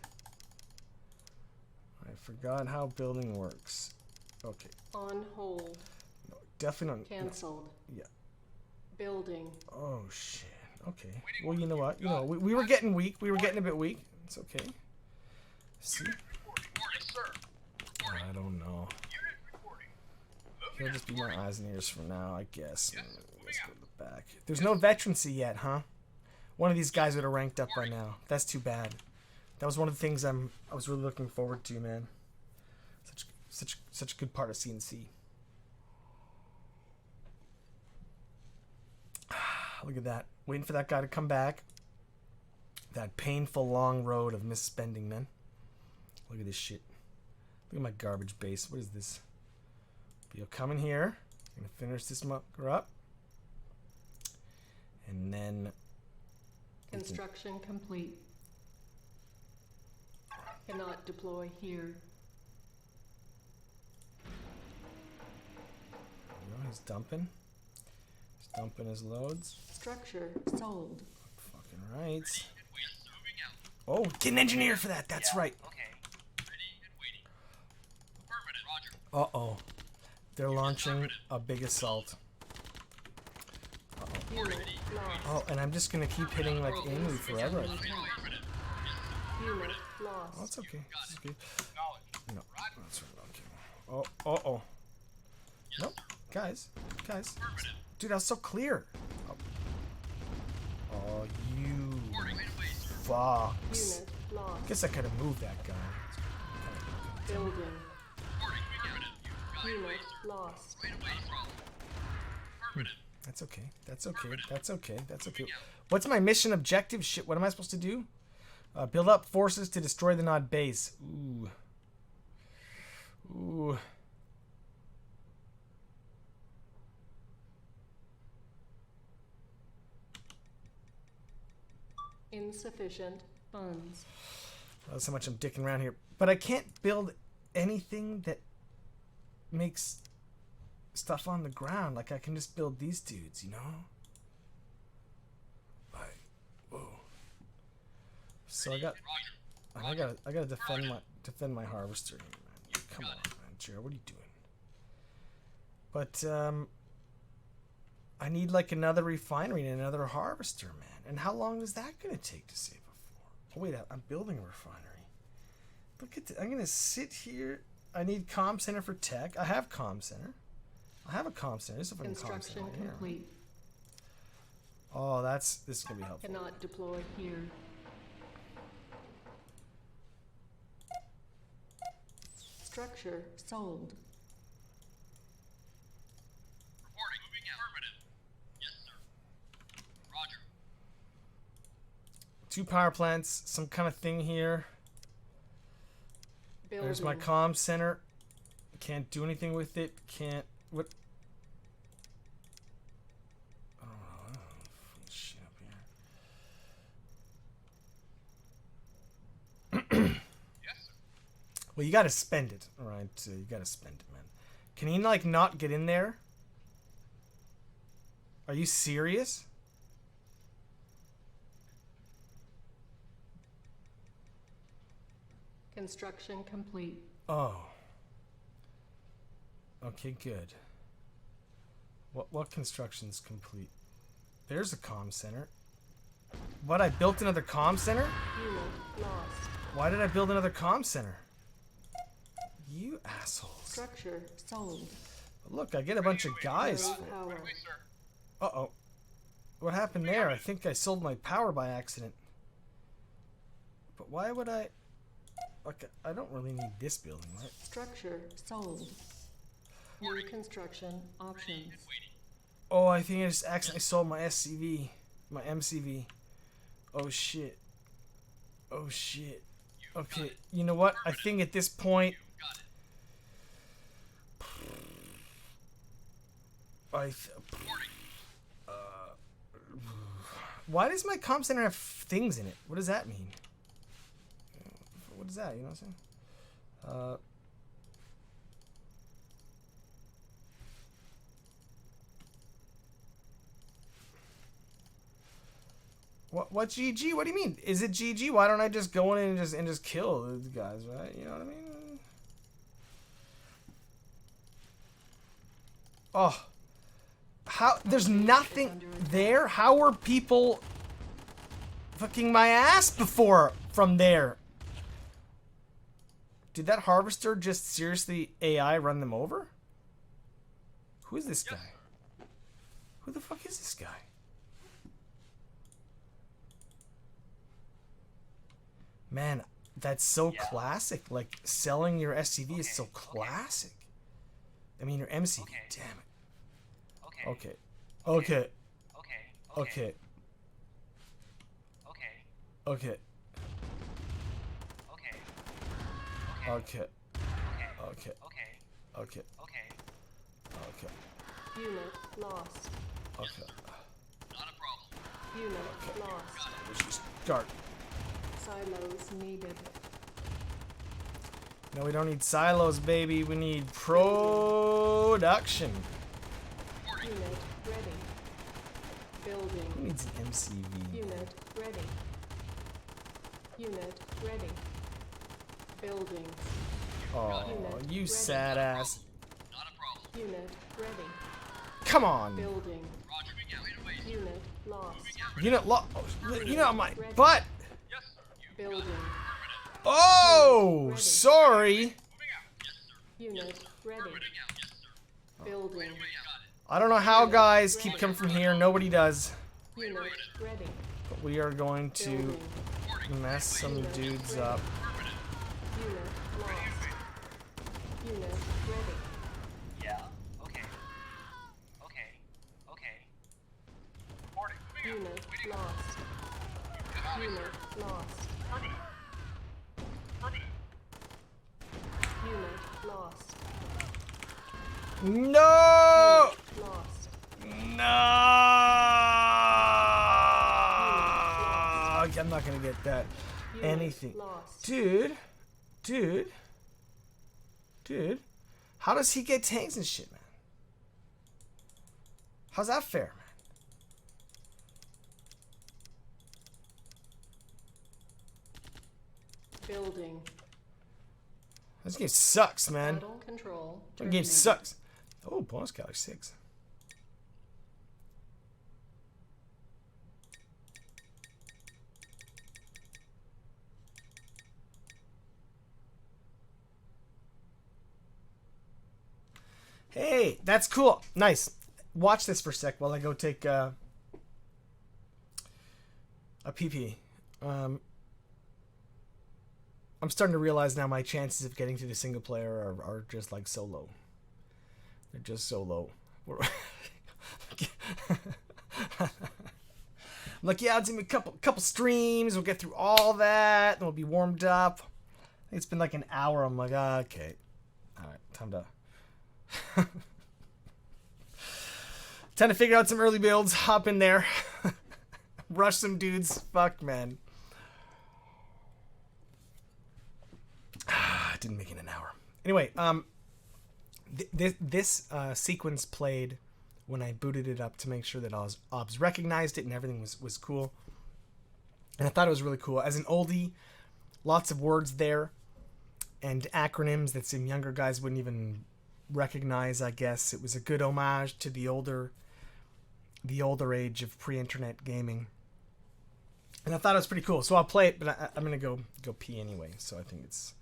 Speaker 1: I forgot how building works. Okay.
Speaker 12: On hold.
Speaker 1: No, definitely not.
Speaker 12: Cancelled.
Speaker 1: No. Yeah.
Speaker 12: Building.
Speaker 1: Oh shit. Okay. Well, you know what? You know, we were getting weak. We were getting a bit weak. It's okay. See?
Speaker 11: Yes, sir.
Speaker 1: I don't know. He'll just be my eyes and ears for now, I guess. Let's go to the back. There's no veterancy yet, huh? One of these guys would have ranked up by now. That's too bad. That was one of the things I was really looking forward to, man. Such a good part of CNC. Look at that. Waiting for that guy to come back. That painful long road of misspending, man. Look at this shit. Look at my garbage base. What is this? You'll come in here. I'm gonna finish this mucker up. And then
Speaker 12: Construction complete. Cannot deploy here.
Speaker 1: he's dumping. He's dumping his loads.
Speaker 12: Structure sold.
Speaker 1: Fucking right. Oh, get an engineer for that. That's right. Uh-oh. They're launching a big assault. Uh-oh. Oh, and I'm just gonna keep hitting like Amy forever, I think. Oh, it's okay. It's okay. No, that's right. Okay. Oh, uh-oh. Nope. Guys. Dude, that was so clear. Oh, you fucks.
Speaker 12: Unit lost.
Speaker 1: Guess I could have moved that guy.
Speaker 12: Building. Unit lost.
Speaker 1: That's okay. That's okay. That's okay. That's okay. What's my mission objective? Shit, what am I supposed to do? Build up forces to destroy the Nod base. Ooh. Ooh.
Speaker 12: Insufficient funds.
Speaker 1: That's how much I'm dicking around here. But I can't build anything that makes stuff on the ground. Like I can just build these dudes, you know? Like, whoa. So I gotta defend my harvester here, man. Come on, man. Jarett, what are you doing? But I need like another refinery and another harvester, man. And how long is that gonna take to save up for? Oh wait, I'm building a refinery. Look at I'm gonna sit here. I need comm center for tech. I have comm center. I have a comm center. This is a fucking comm center.
Speaker 12: Construction complete.
Speaker 1: Oh, this is gonna be helpful.
Speaker 12: Cannot deploy here. Structure sold.
Speaker 11: Reporting. Moving out. Affirmative. Yes, sir. Roger.
Speaker 1: 2 power plants, some kind of thing here.
Speaker 12: Building.
Speaker 1: There's my comm center. Can't do anything with it. Can't. What? Oh, shit up here.
Speaker 11: Yes, sir.
Speaker 1: Well, you gotta spend it. Alright, you gotta spend it, man. Can he, like, not get in there? Are you serious?
Speaker 12: Construction complete.
Speaker 1: Oh. Okay, good. What construction's complete? There's a comm center. What, I built another comm center?
Speaker 12: Unit lost.
Speaker 1: Why did I build another comm center? You assholes.
Speaker 12: Structure sold.
Speaker 1: Look, I get a bunch of guys for
Speaker 12: Power.
Speaker 1: Uh-oh. What happened there? I think I sold my power by accident. But why would I... Okay, I don't really need this building, right?
Speaker 12: Structure sold. New construction options.
Speaker 1: Oh, I think I just accidentally sold my SCV. My MCV. Oh, shit. Oh, shit. Okay, you know what? I think at this point... why does my comm center have things in it? What does that mean? What is that? You know what I'm saying? What GG? What do you mean? Is it GG? Why don't I just go in and just kill the guys, right? You know what I mean? Oh. How? There's nothing there? How were people fucking my ass before from there? Did that harvester just seriously AI run them over? Who is this guy? Who the fuck is this guy? Man, that's so classic. Like, selling your SCV is so classic. I mean, your MCV, damn it. Okay. Okay. Okay. Okay. Okay. Okay. Okay.
Speaker 12: Unit lost.
Speaker 1: Okay.
Speaker 11: Not a problem.
Speaker 12: Unit lost.
Speaker 1: Let's just start.
Speaker 12: Silos needed.
Speaker 1: No, we don't need silos, baby. We need production.
Speaker 12: Unit ready. Building.
Speaker 1: Who needs an MCV?
Speaker 12: Unit ready. Unit ready. Building.
Speaker 1: Oh,
Speaker 12: Unit
Speaker 1: you
Speaker 12: ready.
Speaker 1: sad ass.
Speaker 12: Unit ready.
Speaker 1: Come on.
Speaker 12: Building. Unit lost.
Speaker 1: You know my butt.
Speaker 12: Building.
Speaker 1: Oh, sorry.
Speaker 12: Unit ready. Building.
Speaker 1: I don't know how guys keep coming from here. Nobody does.
Speaker 12: Unit ready.
Speaker 1: But we are going to mess some dudes up.
Speaker 12: Unit lost. Unit ready.
Speaker 14: Yeah, okay. Okay.
Speaker 12: Unit lost. Unit lost. Unit lost.
Speaker 1: No!
Speaker 12: Lost.
Speaker 1: No! I'm not gonna get that. Anything. Dude. How does he get tanks and shit, man? How's that fair, man?
Speaker 12: Building.
Speaker 1: This game sucks, man.
Speaker 12: Battle control.
Speaker 1: This game sucks. Oh, bonus calorie 6. Hey, that's cool. Nice. Watch this for a sec while I go take a pee-pee. I'm starting to realize now my chances of getting to the single player are just like so low. They're just so low. I'm like, yeah, it's gonna be a couple streams. We'll get through all that, and we'll be warmed up. I think it's been like an hour. I'm like, okay, all right, time to figure out some early builds. Hop in there, rush some dudes. Fuck, man. Didn't make it an hour. Anyway, this sequence played when I booted it up to make sure that OBS recognized it and everything was cool. And I thought it was really cool. As an oldie, lots of words there and acronyms that some younger guys wouldn't even recognize, I guess. It was a good homage to the older age of pre-internet gaming. And I thought it was pretty cool. So I'll play it, but I'm going to go pee anyway. So I think it's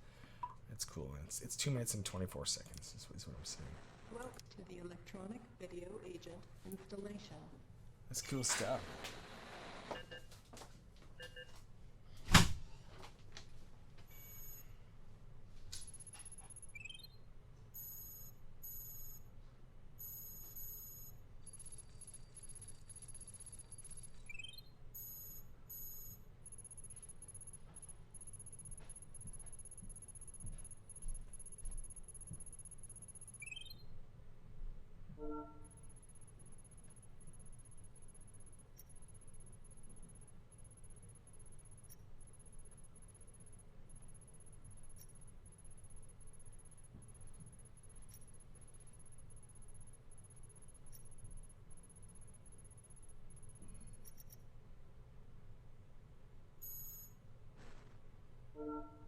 Speaker 1: cool. It's 2 minutes and 24 seconds is what I'm saying.
Speaker 12: Welcome to the electronic video agent installation.
Speaker 1: That's cool stuff.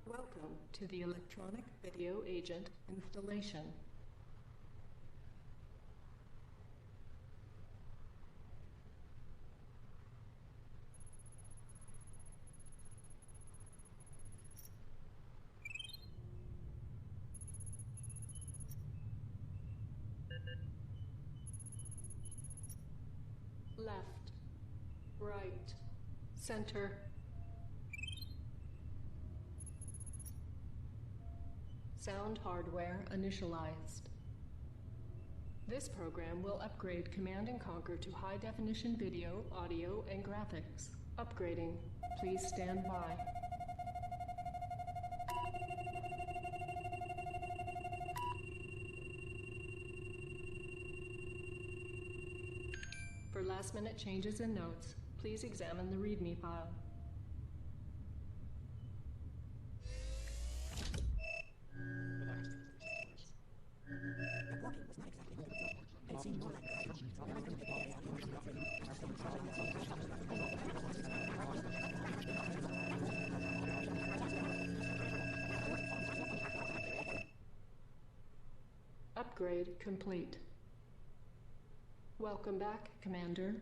Speaker 12: Welcome to the electronic video agent installation. Left, right, center. Sound hardware initialized. This program will upgrade Command & Conquer to high-definition video, audio, and graphics. Upgrading. Please stand by. For last-minute changes and notes, please examine the README file. Upgrade complete. Welcome back, Commander.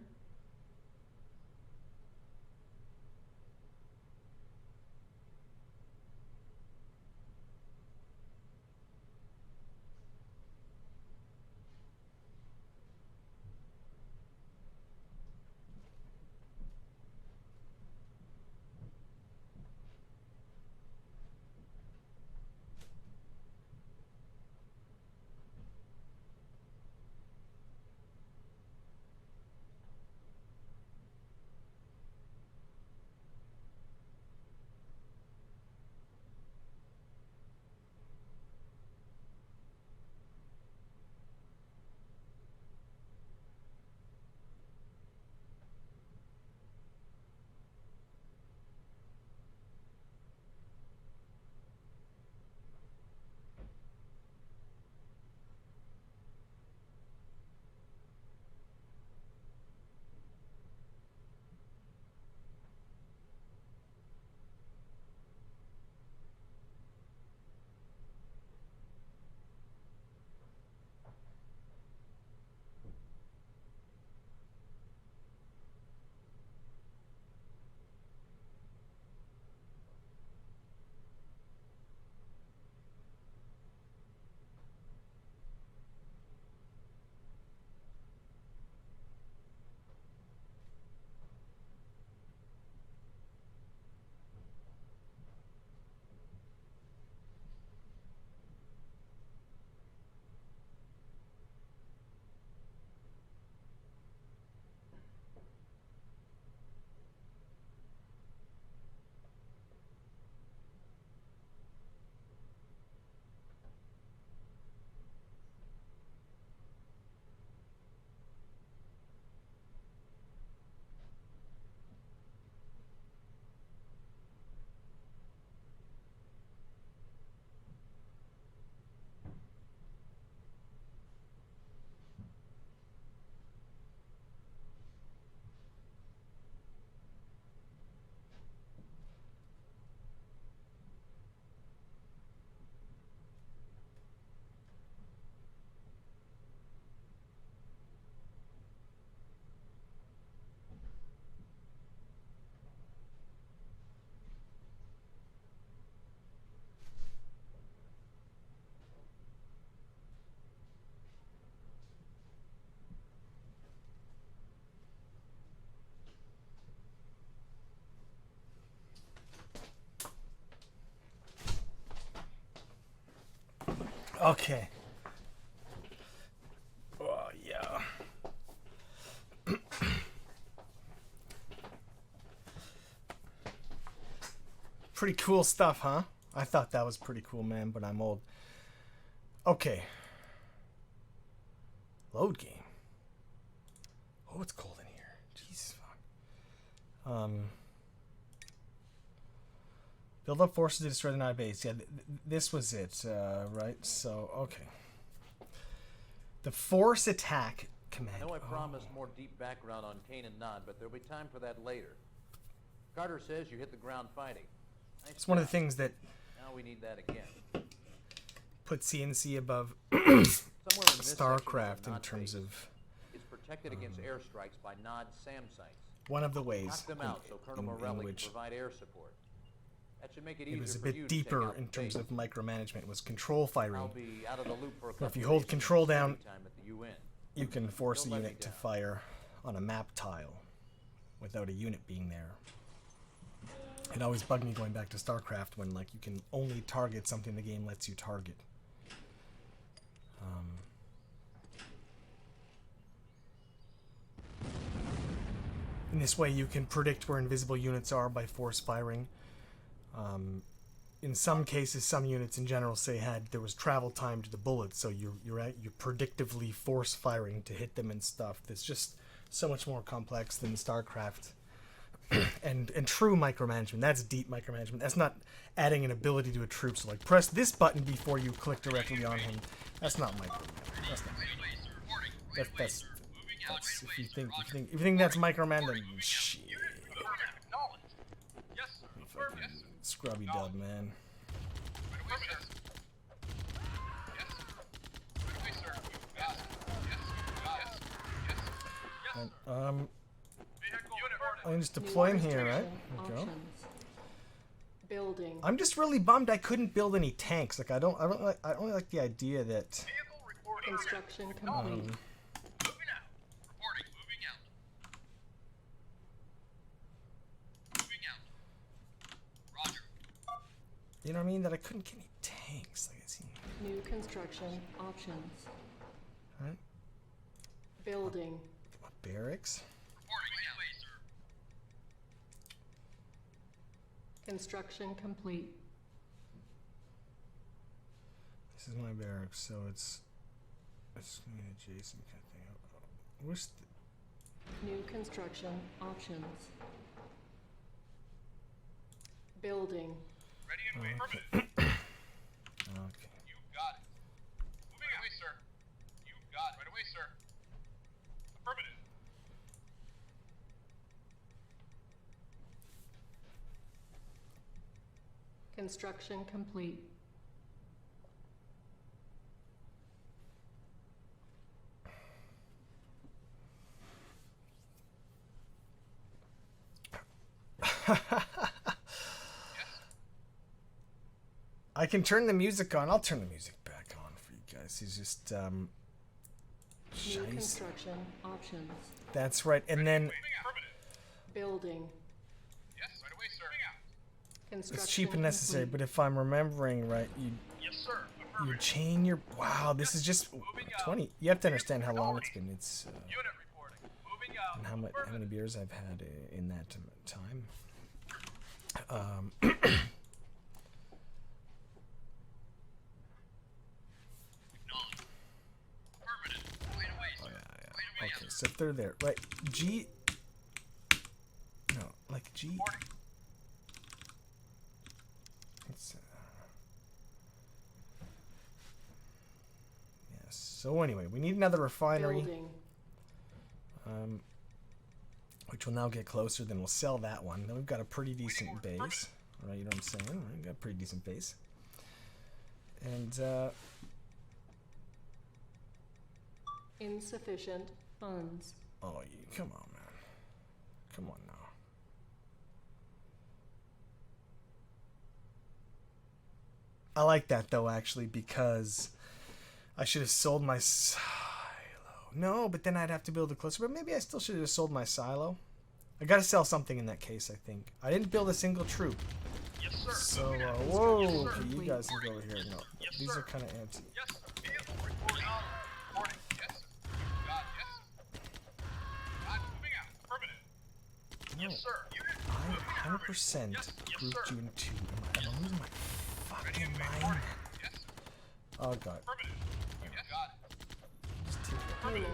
Speaker 1: Okay. Oh, yeah. Pretty cool stuff, huh? I thought that was pretty cool, man, but I'm old. Okay. Load game. Oh, it's cold in here. Jesus fuck. Build up forces to destroy the Nod base. Yeah, this was it, right? So, okay. The force attack command.
Speaker 13: I know I promised more deep background on Kane and Nod, but there'll be time for that later. Carter says you hit the ground fighting. Nice
Speaker 1: It's one of the things that
Speaker 13: now we need that again.
Speaker 1: put CNC above StarCraft in terms of
Speaker 13: It's protected against airstrikes by Nod SAM sites.
Speaker 1: one of the ways
Speaker 13: Knock them out so Colonel Morelli
Speaker 1: which
Speaker 13: can provide air support. That should make it
Speaker 1: it
Speaker 13: easier
Speaker 1: was a
Speaker 13: for you
Speaker 1: bit
Speaker 13: to take
Speaker 1: deeper
Speaker 13: out
Speaker 1: in
Speaker 13: the
Speaker 1: terms
Speaker 13: base.
Speaker 1: of micromanagement was control firing.
Speaker 13: I'll be out of the loop for a
Speaker 1: Where if
Speaker 13: couple
Speaker 1: you hold
Speaker 13: days
Speaker 1: control
Speaker 13: during
Speaker 1: down,
Speaker 13: study time at the UN.
Speaker 1: you can force a
Speaker 13: Don't let me
Speaker 1: unit to
Speaker 13: down.
Speaker 1: fire on a map tile without a unit being there. It always bugged me going back to StarCraft when like you can only target something the game lets you target. In this way, you can predict where invisible units are by force firing. In some cases, some units in general say there was travel time to the bullets, so you're predictively force firing to hit them and stuff. That's just so much more complex than StarCraft. and true micromanagement. That's deep micromanagement. That's not adding an ability to a troop. So like press this button before you click directly on him. That's not micromanagement. That's not micromanagement. That's if you think that's micromanagement, then shit. Scrubby dub, man. I can just deploy him here, right? There we go.
Speaker 12: Building.
Speaker 1: I'm just really bummed I couldn't build any tanks. Like I don't like the idea that
Speaker 12: Construction complete.
Speaker 1: You know what I mean? That I couldn't get any tanks. Like I seen.
Speaker 12: New construction options.
Speaker 1: Right?
Speaker 12: Building.
Speaker 1: Barracks.
Speaker 12: Construction complete.
Speaker 1: This is my barracks, so it's adjacent kind of thing. Where's the
Speaker 12: New construction options. Building.
Speaker 11: Ready and wait.
Speaker 1: Okay. Okay.
Speaker 11: You got it. Moving away, sir. You got it. Right away, sir. Affirmative.
Speaker 12: Construction complete.
Speaker 1: I can turn the music on. I'll turn the music back on for you guys. He's just
Speaker 12: New
Speaker 1: shice.
Speaker 12: construction options.
Speaker 1: That's right. And then
Speaker 12: Building.
Speaker 11: Yes, right away, sir.
Speaker 12: Construction
Speaker 1: it's cheap and necessary,
Speaker 12: complete.
Speaker 1: but if I'm remembering right,
Speaker 11: Yes, sir.
Speaker 1: you chain your wow, this is just 20. You have to understand how long it's been. It's
Speaker 11: Unit reporting. Moving out.
Speaker 1: and how many beers I've had in that time. Okay, so if they're there, right? G. No, like G. It's, yes. So anyway, we need another refinery.
Speaker 12: Building.
Speaker 1: Which will now get closer. Then we'll sell that one. Then we've got a pretty decent base, right? You know what I'm saying? Right? We've got a pretty decent base. And
Speaker 12: Insufficient funds.
Speaker 1: oh, come on, man. Come on now. I like that though, actually, because I should have sold my silo. No, but then I'd have to build it closer. But maybe I still should have sold my silo. I gotta sell something in that case, I think. I didn't build a single troop. So, whoa, okay, you guys can go over here. No, these are kind of anti. No, I 100% grouped you in two. Am I losing my fucking mind? Oh god. Just take it.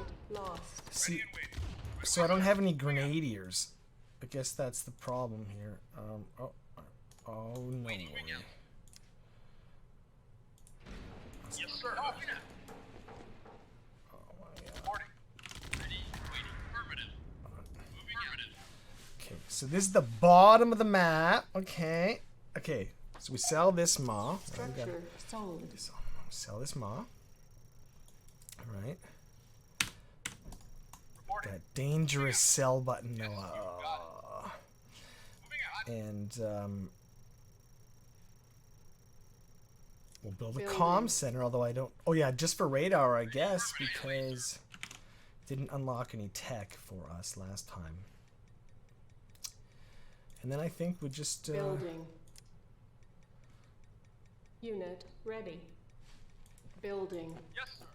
Speaker 1: See, so I don't have any grenadiers. I guess that's the problem here. Oh no way.
Speaker 11: Yes, sir.
Speaker 1: Oh my god. Okay, so this is the bottom of the map. Okay. Okay. So we sell this maw.
Speaker 12: Structure sold.
Speaker 1: Sell this maw. Alright. That dangerous sell button, Noah. And we'll build a comm center, although I don't. Oh yeah, just for radar, I guess, because it didn't unlock any tech for us last time. And then I think we just
Speaker 12: building. Unit ready. Building.
Speaker 11: Yes, sir.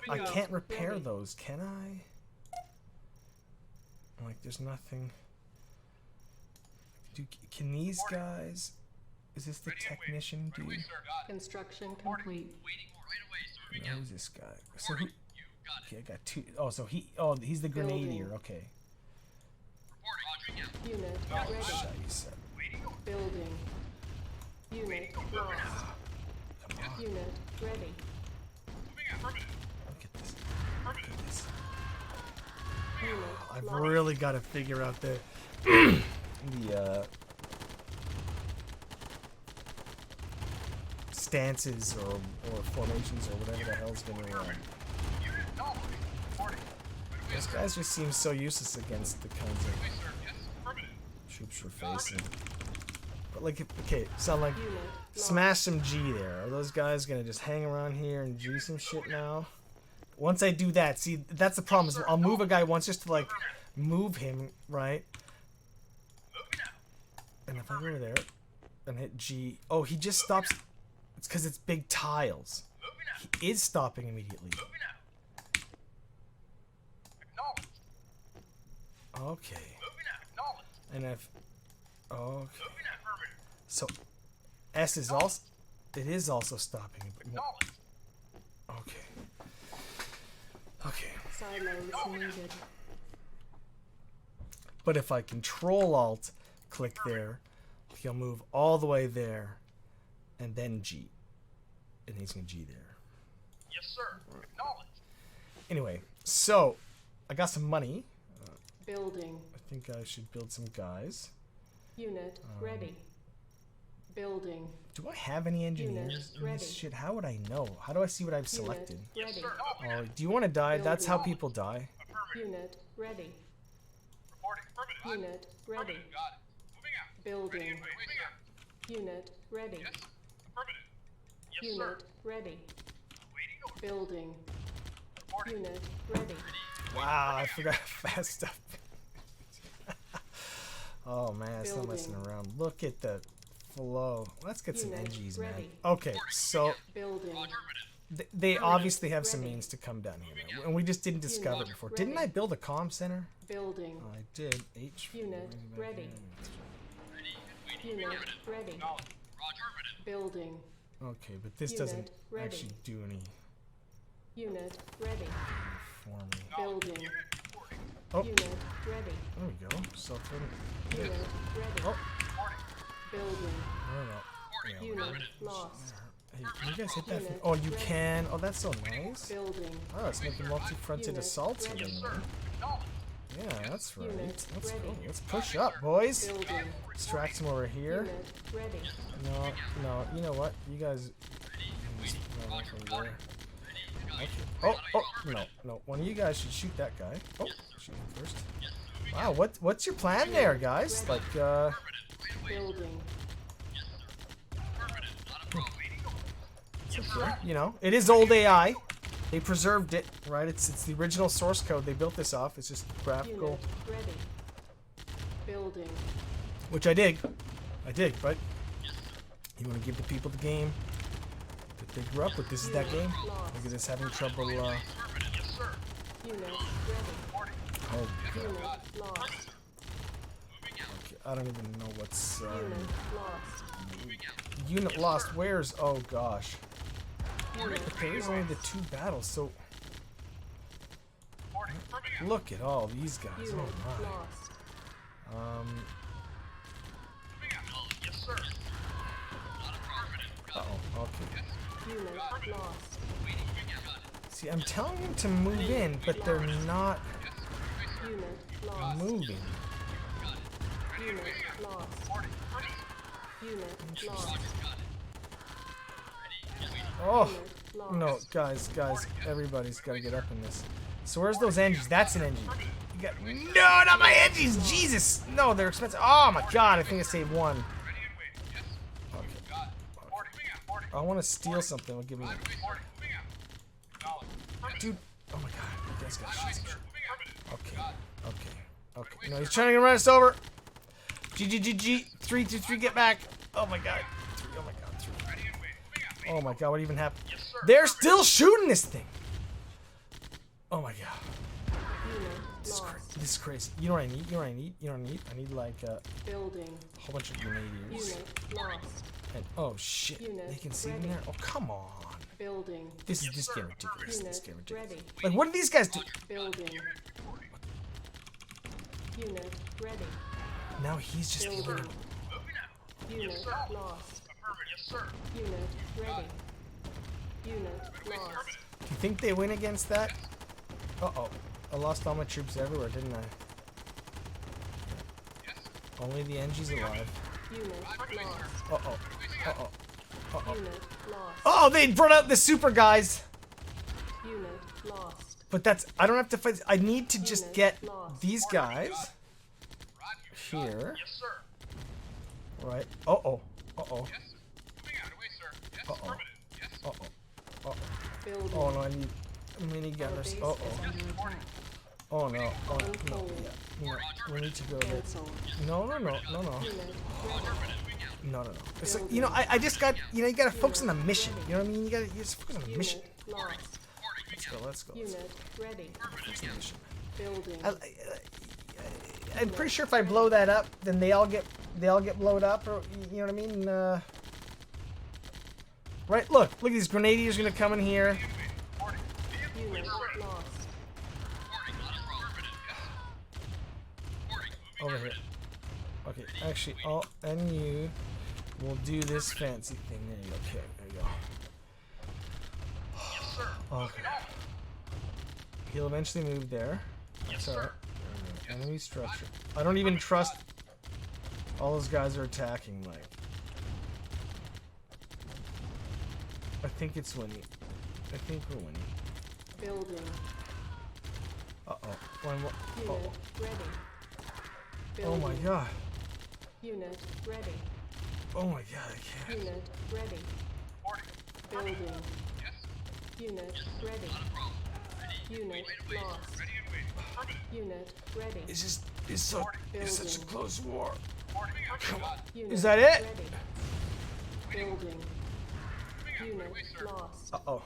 Speaker 1: I can't repair those, can I? Like, there's nothing. Can these guys? Is this the technician dude?
Speaker 12: Construction complete.
Speaker 1: Who's this guy? So who? Okay, I got two. Oh, so he. Oh, he's the grenadier. Okay.
Speaker 12: Unit ready. Building. Unit lost. Unit ready.
Speaker 1: Look at this. Look at this.
Speaker 12: Unit
Speaker 1: I've
Speaker 12: lost.
Speaker 1: really got to figure out the stances or formations or whatever the hell's going on. Those guys just seem so useless against the kinds of troops we're facing. But like, okay, sound like smash some G there. Are those guys gonna just hang around here and G some shit now? Once I do that, see, that's the problem. Is I'll move a guy once just to like move him, right? And if I go over there and hit G, oh, he just stops. It's because it's big tiles. He is stopping immediately. Okay. And if okay. So S is also it is also stopping. Okay. Okay.
Speaker 12: Silos needed.
Speaker 1: But if I Control Alt click there, he'll move all the way there, and then G, and he's gonna G there.
Speaker 11: Yes, sir. Acknowledged.
Speaker 1: Anyway, so I got some money.
Speaker 12: Building.
Speaker 1: I think I should build some guys.
Speaker 12: Unit ready. Building.
Speaker 1: Do I have any engineers in this shit? How would I know? How do I see what I've selected?
Speaker 12: Ready.
Speaker 1: Oh, do you want to die? That's how people die.
Speaker 12: Unit ready. Unit ready. Building. Unit ready. Unit ready. Building. Unit ready.
Speaker 1: Wow, I forgot how fast stuff. Oh man, it's not messing around. Look at the flow. Let's get some NGs, man. Okay, so they obviously have some means to come down here, and we just didn't discover it before. Didn't I build a comm center?
Speaker 12: Building.
Speaker 1: I did. H.
Speaker 12: Unit ready. Unit ready. Building.
Speaker 1: Okay, but this doesn't actually do any
Speaker 12: Unit ready.
Speaker 1: for me.
Speaker 12: Building.
Speaker 1: Oh.
Speaker 12: Unit ready.
Speaker 1: There we go. Self-ready.
Speaker 12: Unit ready.
Speaker 1: Oh.
Speaker 12: Building.
Speaker 1: No.
Speaker 12: Unit lost.
Speaker 1: Hey, can you guys hit that? Oh, you can. Oh, that's so nice.
Speaker 12: Building.
Speaker 1: Oh, it's making multi-fronted assaults again. Yeah, that's right. Let's go. Let's push up, boys. Distract him over here. No. You know what? You guys. Okay. Oh, no. One of you guys should shoot that guy. Oh, shoot him first. Wow, what's your plan there, guys? Like,
Speaker 12: Building.
Speaker 1: it's okay. You know, it is old AI. They preserved it, right? It's the original source code. They built this off. It's just graphical.
Speaker 12: Unit ready. Building.
Speaker 1: Which I dig, right? You want to give the people the game that they grew up with. This is that game. Look at this, having trouble.
Speaker 12: Unit ready.
Speaker 1: Oh,
Speaker 12: Unit lost.
Speaker 1: okay, I don't even know what's.
Speaker 12: Unit lost.
Speaker 1: Unit lost. Where's? Oh gosh.
Speaker 12: Unit
Speaker 1: But there is only the 2 battles, so. Look at all these guys.
Speaker 12: Unit
Speaker 1: Oh my.
Speaker 12: lost.
Speaker 1: Uh-oh, okay.
Speaker 12: Unit lost.
Speaker 1: See, I'm telling them to move in, but they're not
Speaker 12: Unit lost.
Speaker 1: moving.
Speaker 12: Unit lost. Unit lost.
Speaker 1: Oh, no, guys, everybody's got to get up in this. So where's those engines? That's an engine. You got, no, not my engines! Jesus! No, they're expensive. Oh my god, I think I saved one. I want to steal something. Will give me. Dude, oh my god, you guys gotta shoot some shit. Okay. No, he's trying to run us over. GGGG. 3, 2, 3, get back. Oh my god. 3, oh my god, 3. Oh my god, what even happened? They're still shooting this thing. Oh my god. This is crazy. You know what I need? I need like a whole bunch of grenadiers.
Speaker 12: Unit lost.
Speaker 1: And, oh shit,
Speaker 12: Unit
Speaker 1: they can see me
Speaker 12: ready.
Speaker 1: there? Oh, come on.
Speaker 12: Building.
Speaker 1: This is just getting ridiculous.
Speaker 12: Unit
Speaker 1: This is getting ridiculous.
Speaker 12: ready.
Speaker 1: Like, what do these guys do?
Speaker 12: Building. Unit ready.
Speaker 1: Now he's just
Speaker 12: Building.
Speaker 1: winning.
Speaker 12: Unit lost. Unit ready. Unit lost.
Speaker 1: Do you think they win against that? Uh-oh. I lost all my troops everywhere, didn't I? Only the NG's alive.
Speaker 12: Unit lost.
Speaker 1: Uh-oh. Uh-oh. Uh-oh.
Speaker 12: Unit lost.
Speaker 1: Oh, they brought out the super guys!
Speaker 12: Unit lost.
Speaker 1: But that's... I don't have to fight... I need to just get these guys here. Right. Uh-oh. Uh-oh. Uh-oh. Uh-oh. Uh-oh. Oh, no, I need minigunners. Uh-oh. Oh, no. Oh, no. Yeah. No. We need to go there. No. No. It's like, you know, I just got... You know, you gotta focus on the mission. You know what I mean? You just focus on the mission. Let's go.
Speaker 12: Unit ready.
Speaker 1: Focus on the mission.
Speaker 12: Building.
Speaker 1: I'm pretty sure if I blow that up, then they all get blown up, or you know what I mean? Right? Look at these grenadiers gonna come in here.
Speaker 12: Unit lost.
Speaker 1: Over here. Okay, actually, and you will do this fancy thing. There you go. Okay, there you go. Okay. He'll eventually move there. That's alright. Enemy structure. I don't even trust all those guys are attacking, like. I think it's winning. I think we're winning.
Speaker 12: Building.
Speaker 1: Uh-oh. One more.
Speaker 12: Unit ready.
Speaker 1: Oh my god.
Speaker 12: Unit ready.
Speaker 1: Oh my god, I can't.
Speaker 12: Unit ready. Building. Unit ready. Unit lost. Unit ready.
Speaker 1: It's such a close war. Come on.
Speaker 12: Unit
Speaker 1: Is that it?
Speaker 12: Ready. Building. Unit lost.
Speaker 1: Uh-oh.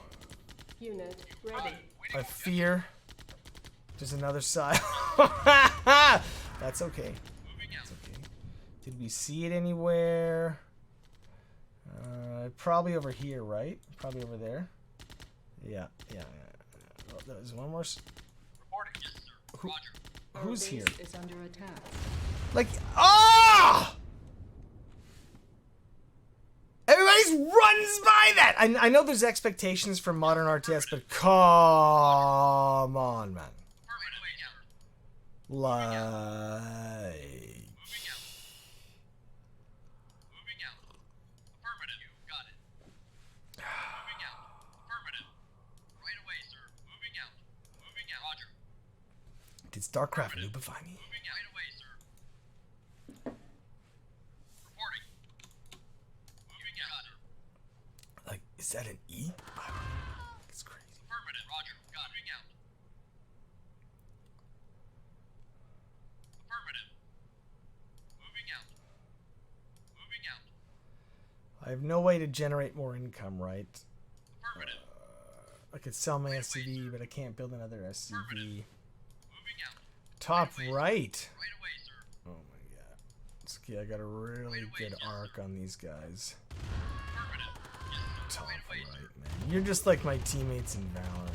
Speaker 12: Unit ready.
Speaker 1: I fear there's another side. That's okay. That's okay. Did we see it anywhere? Probably over here, right? Probably over there. Yeah. Oh, there's one more. Who's here?
Speaker 12: Is under attack.
Speaker 1: Like, ah! Everybody runs by that. I know there's expectations for modern RTS, but come on, man. Like. Did StarCraft noobify me? Like, is that an E? I don't know. It's crazy.
Speaker 11: Affirmative. Roger. Moving out. Affirmative. Moving out. Moving out.
Speaker 1: have no way to generate more income, right? I could sell my SCV, but I can't build another SCV. Top right. Oh my god. Okay, I got a really good arc on these guys. Top right, man. You're just like my teammates in Valorant.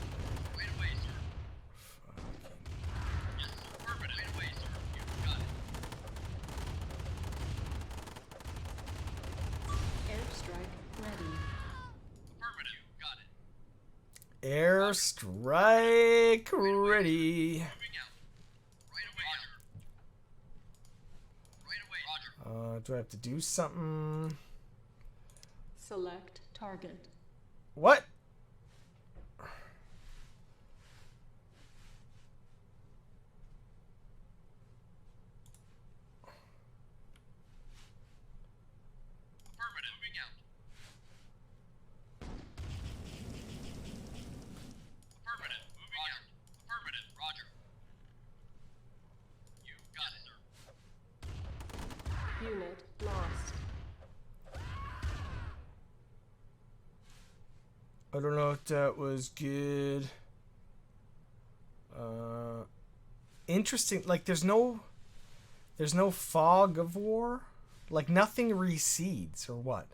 Speaker 1: Airstrike ready. Do I have to do something?
Speaker 12: Select target.
Speaker 1: What?
Speaker 12: Unit lost.
Speaker 1: I don't know if that was good. Interesting. Like, there's no fog of war. Like, nothing recedes, or what?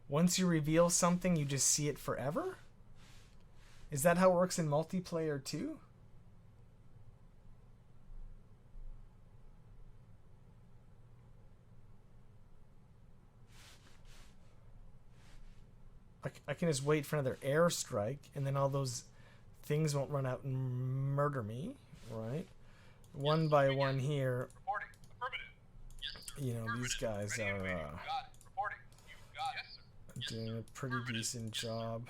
Speaker 1: Once you reveal something, you just see it forever? Is that how it works in multiplayer too? I can just wait for another airstrike, and then all those things won't run out and murder me, right? One by one here. You know, these guys are doing a pretty decent job.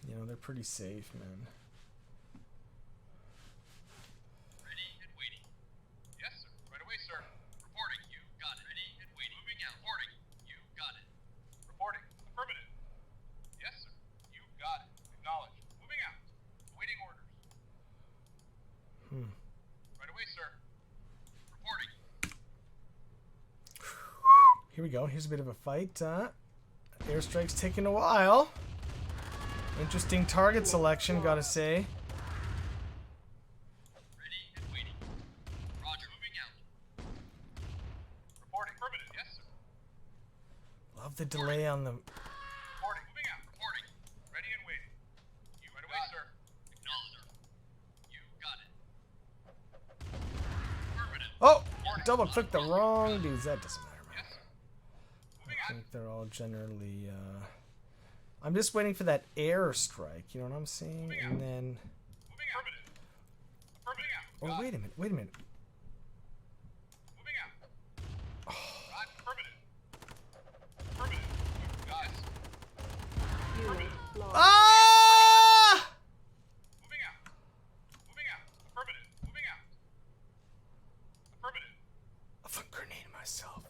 Speaker 1: You know, they're pretty safe, man. Here we go. Here's a bit of a fight. Airstrike's taking a while. Interesting target selection, gotta say. Love the delay on the... Oh! Double click the wrong dudes. That doesn't matter, man. I think they're all generally, I'm just waiting for that airstrike, you know what I'm saying? And then... Oh, wait a minute, wait a minute. Oh. Ah! I've grenaded myself.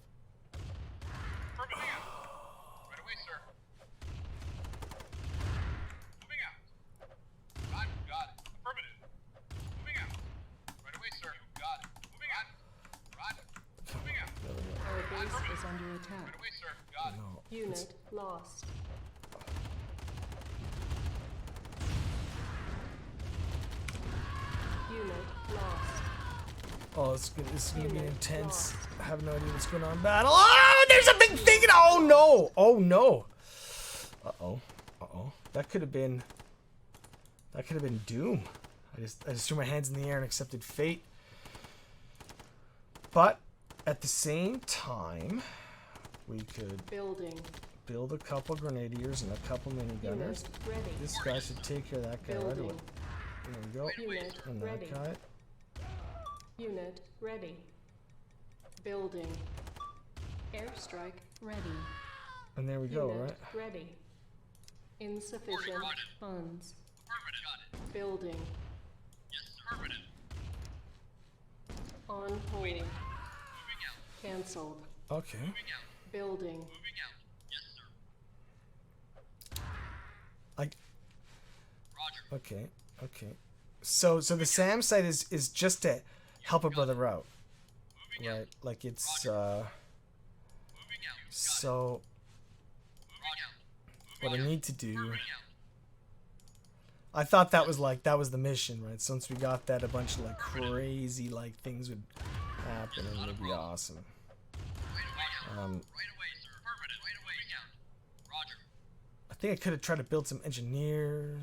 Speaker 12: Our base is under attack.
Speaker 1: No,
Speaker 12: Unit lost. Unit lost.
Speaker 1: Oh, it's gonna be intense. I have no idea what's going on in battle. Oh, there's a big thing! Oh no! Oh no! Uh-oh. Uh-oh. That could have been doom. I just threw my hands in the air and accepted fate. But at the same time, we could build a couple grenadiers and a couple minigunners. This guy should take care of that guy right away. There we go. And that guy.
Speaker 12: Unit ready. Building. Airstrike ready.
Speaker 1: And there we go,
Speaker 12: Unit
Speaker 1: right?
Speaker 12: Ready. Insufficient funds. Building. On hold. Cancelled.
Speaker 1: Okay.
Speaker 12: Building.
Speaker 1: Okay. Okay. So the SAM site is just to help a brother out, right? Like it's so what I need to do. I thought that was the mission, right? Since we got that, a bunch of like crazy like things would happen and it'd be awesome. I think I could have tried to build some engineers,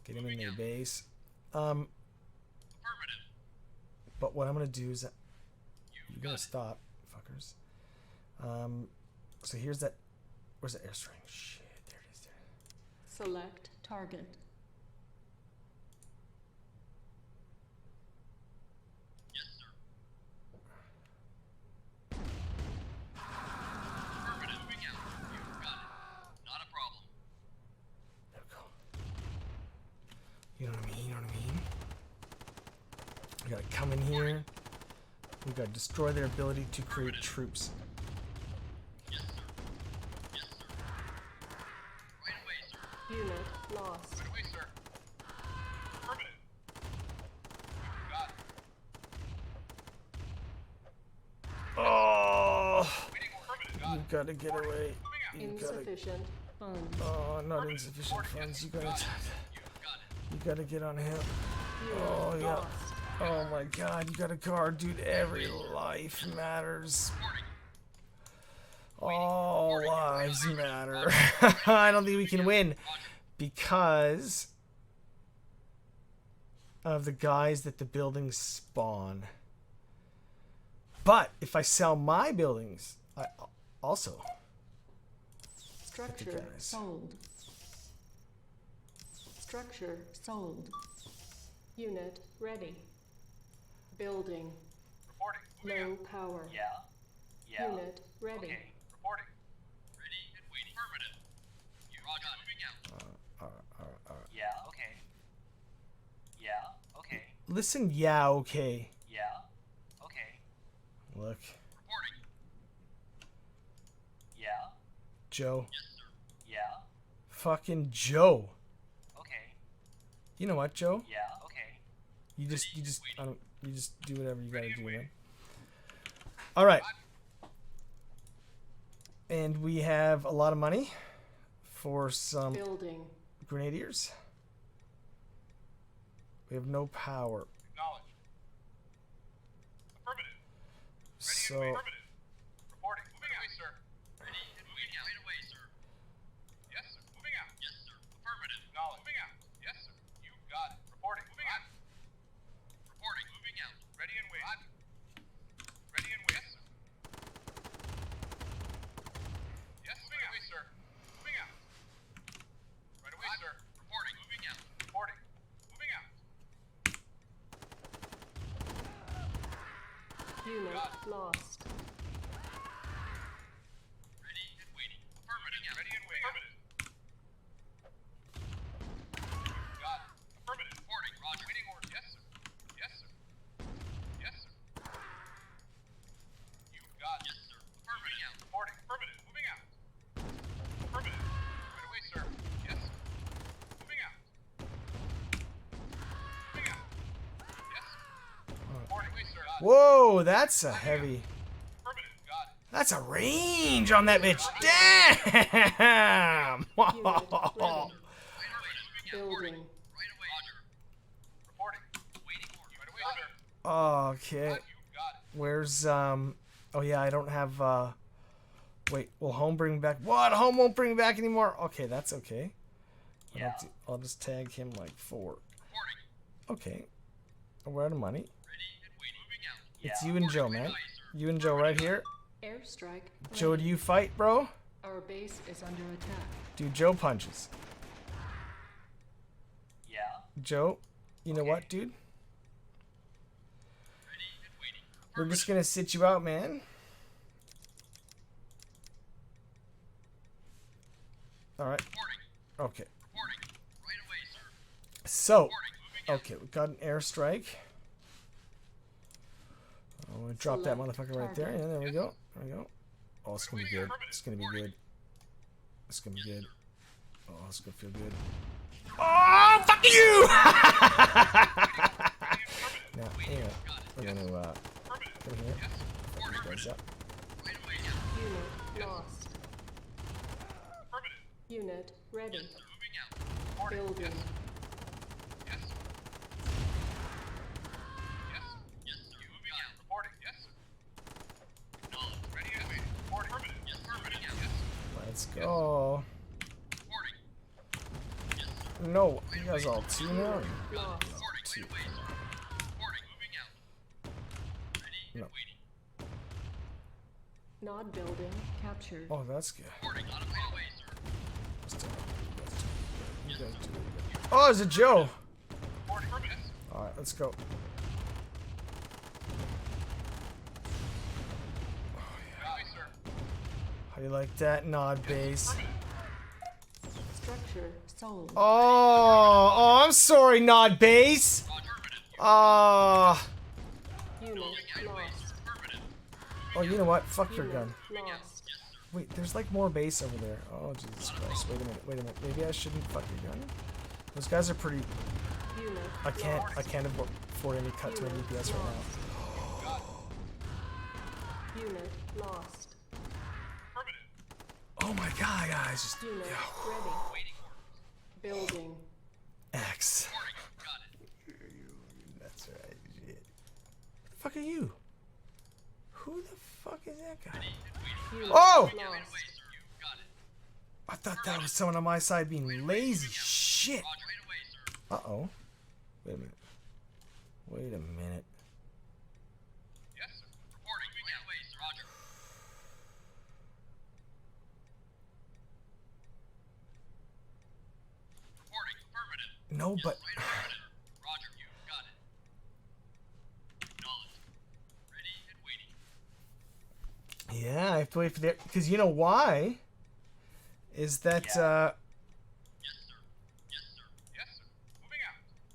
Speaker 1: get them in their base. But what I'm gonna do is you're gonna stop, fuckers. So here's that. Where's the airstream? Shit, there it is. There.
Speaker 12: Select target.
Speaker 1: You know what I mean? You know what I mean? We gotta come in here. We gotta destroy their ability to create troops.
Speaker 12: Unit lost.
Speaker 11: Right away, sir. Affirmative. Got it.
Speaker 1: Oh! You gotta get away. You gotta.
Speaker 12: Insufficient funds.
Speaker 1: Oh, not insufficient funds. You gotta get on him. Oh yeah. Oh my God! You got a guard, dude. Every life matters. All lives matter. I don't think we can win because of the guys that the buildings spawn. But if I sell my buildings, I also
Speaker 12: Structure sold. Structure sold. Unit ready. Building.
Speaker 11: Reporting.
Speaker 12: Low power.
Speaker 14: Yeah.
Speaker 12: Unit ready.
Speaker 14: Okay.
Speaker 11: Reporting. Ready and waiting. Affirmative. You Roger. Moving out.
Speaker 14: Yeah, okay. Yeah, okay.
Speaker 1: listen. Yeah, okay.
Speaker 14: Yeah, okay.
Speaker 1: Look,
Speaker 11: Reporting.
Speaker 14: Yeah,
Speaker 1: Joe.
Speaker 11: Yes, sir.
Speaker 14: yeah,
Speaker 1: Fucking Joe.
Speaker 14: okay.
Speaker 1: You know what, Joe?
Speaker 14: Yeah, okay.
Speaker 1: You just do whatever you gotta do, man. All right. And we have a lot of money for some
Speaker 12: Building.
Speaker 1: grenadiers. We have no power.
Speaker 11: Acknowledged. Affirmative.
Speaker 1: So
Speaker 11: Affirmative. Reporting. Moving away, sir. Ready and waiting out. Right away, sir. Yes, sir. Moving out. Yes, sir. Affirmative. Acknowledged. Moving out. Yes, sir. You got it. Reporting. Moving out. Reporting. Moving out. Ready and waiting. Ready and waiting. Yes, sir. Yes, moving away, sir. Moving out. Right away, sir. Reporting. Moving out. Reporting. Moving out.
Speaker 12: Unit lost.
Speaker 11: Ready and waiting. Affirmative. Ready and waiting. Affirmative. Got it. Affirmative. Reporting. Roger. Waiting order. Yes, sir. Yes, sir. Yes, sir. You got it. Yes, sir. Affirmative. Out. Reporting. Affirmative. Moving out. Affirmative. Right away, sir. Yes, sir. Moving out. Moving out. Yes, sir. Reporting. Away, sir. Got it.
Speaker 1: whoa, that's a heavy.
Speaker 11: Affirmative. Got it.
Speaker 1: That's a range on that bitch. Damn.
Speaker 12: Building.
Speaker 11: Right away. Roger. Reporting. Waiting order. Right away, sir.
Speaker 1: Okay.
Speaker 11: You got it.
Speaker 1: Where's oh yeah, I don't have wait, will home bring me back? What? Home won't bring me back anymore. Okay, that's okay.
Speaker 14: Yeah.
Speaker 1: I'll just tag him like 4.
Speaker 11: Reporting.
Speaker 1: Okay. We're out of money.
Speaker 11: Ready and waiting. Moving out.
Speaker 1: It's you and Joe, man. You and Joe right here.
Speaker 12: Airstrike.
Speaker 1: Joe, do you fight, bro?
Speaker 12: Our base is under attack.
Speaker 1: Dude, Joe punches.
Speaker 14: Yeah,
Speaker 1: Joe, you know what, dude?
Speaker 11: Ready and waiting.
Speaker 1: We're just gonna sit you out, man. Alright.
Speaker 11: Reporting.
Speaker 1: Okay.
Speaker 11: Reporting. Right away, sir.
Speaker 1: So,
Speaker 11: Reporting. Moving out.
Speaker 1: okay, we got an airstrike. I'm gonna drop that motherfucker right there. Yeah, there we go. There we go. Oh, it's gonna be good. It's gonna be good. It's gonna be good. Oh, it's gonna feel good. Oh, fuck you! Now, here, we're gonna, come here. Guys up.
Speaker 12: Unit lost. Unit ready. Building.
Speaker 1: Let's go. No, you guys all two now? Two. No.
Speaker 12: Nod building captured.
Speaker 1: Oh, that's good. Oh, it's a Joe. Alright, let's go. Oh, yeah. How do you like that nod base?
Speaker 12: Structure sold.
Speaker 1: Oh, I'm sorry, nod base.
Speaker 12: Unit lost.
Speaker 1: Oh, you know what? Fuck your gun.
Speaker 12: Lost.
Speaker 1: Wait, there's like more base over there. Oh, Jesus Christ. Wait a minute. Maybe I shouldn't fuck your gun. Those guys are pretty... I can't afford any cut to my DPS right now.
Speaker 12: Unit lost.
Speaker 1: Oh my god, guys. Just...
Speaker 12: Unit ready. Building.
Speaker 1: X. That's right. Shit. Who the fuck are you? Who the fuck is that guy? Oh! I thought that was someone on my side being lazy. Shit. Uh-oh. Wait a minute. Wait a minute. No, but... Yeah, I have to wait for the... Because you know why? Is that,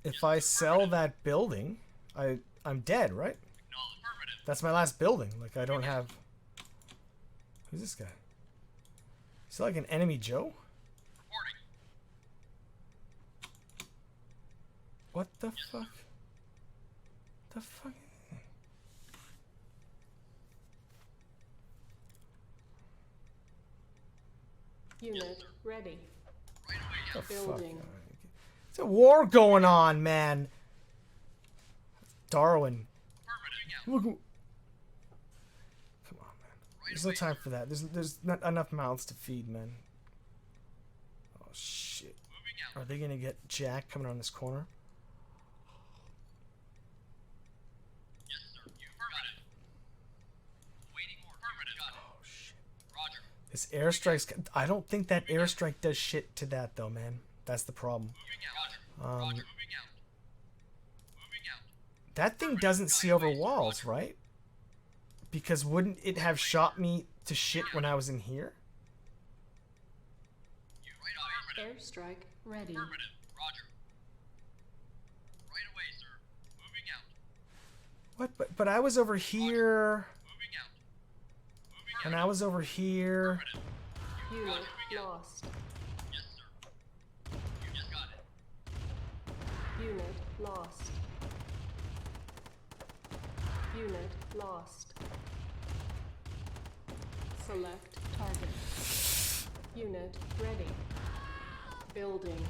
Speaker 1: if I sell that building, I'm dead, right? That's my last building. Like, I don't have... Who's this guy? Is he like an enemy Joe? What the fuck? The fuck?
Speaker 12: Unit ready.
Speaker 1: The
Speaker 12: Building.
Speaker 1: fuck? It's a war going on, man. Darwin. Look. Come on, man. There's no time for that. There's not enough mouths to feed, man. Oh shit. Are they gonna get Jack coming around this corner? This airstrike's... I don't think that airstrike does shit to that, though, man. That's the problem. That thing doesn't see over walls, right? Because wouldn't it have shot me to shit when I was in here?
Speaker 12: Airstrike ready.
Speaker 1: What? But I was over here... And I was over here.
Speaker 12: Unit lost. Unit lost. Unit lost. Select target. Unit ready. Building.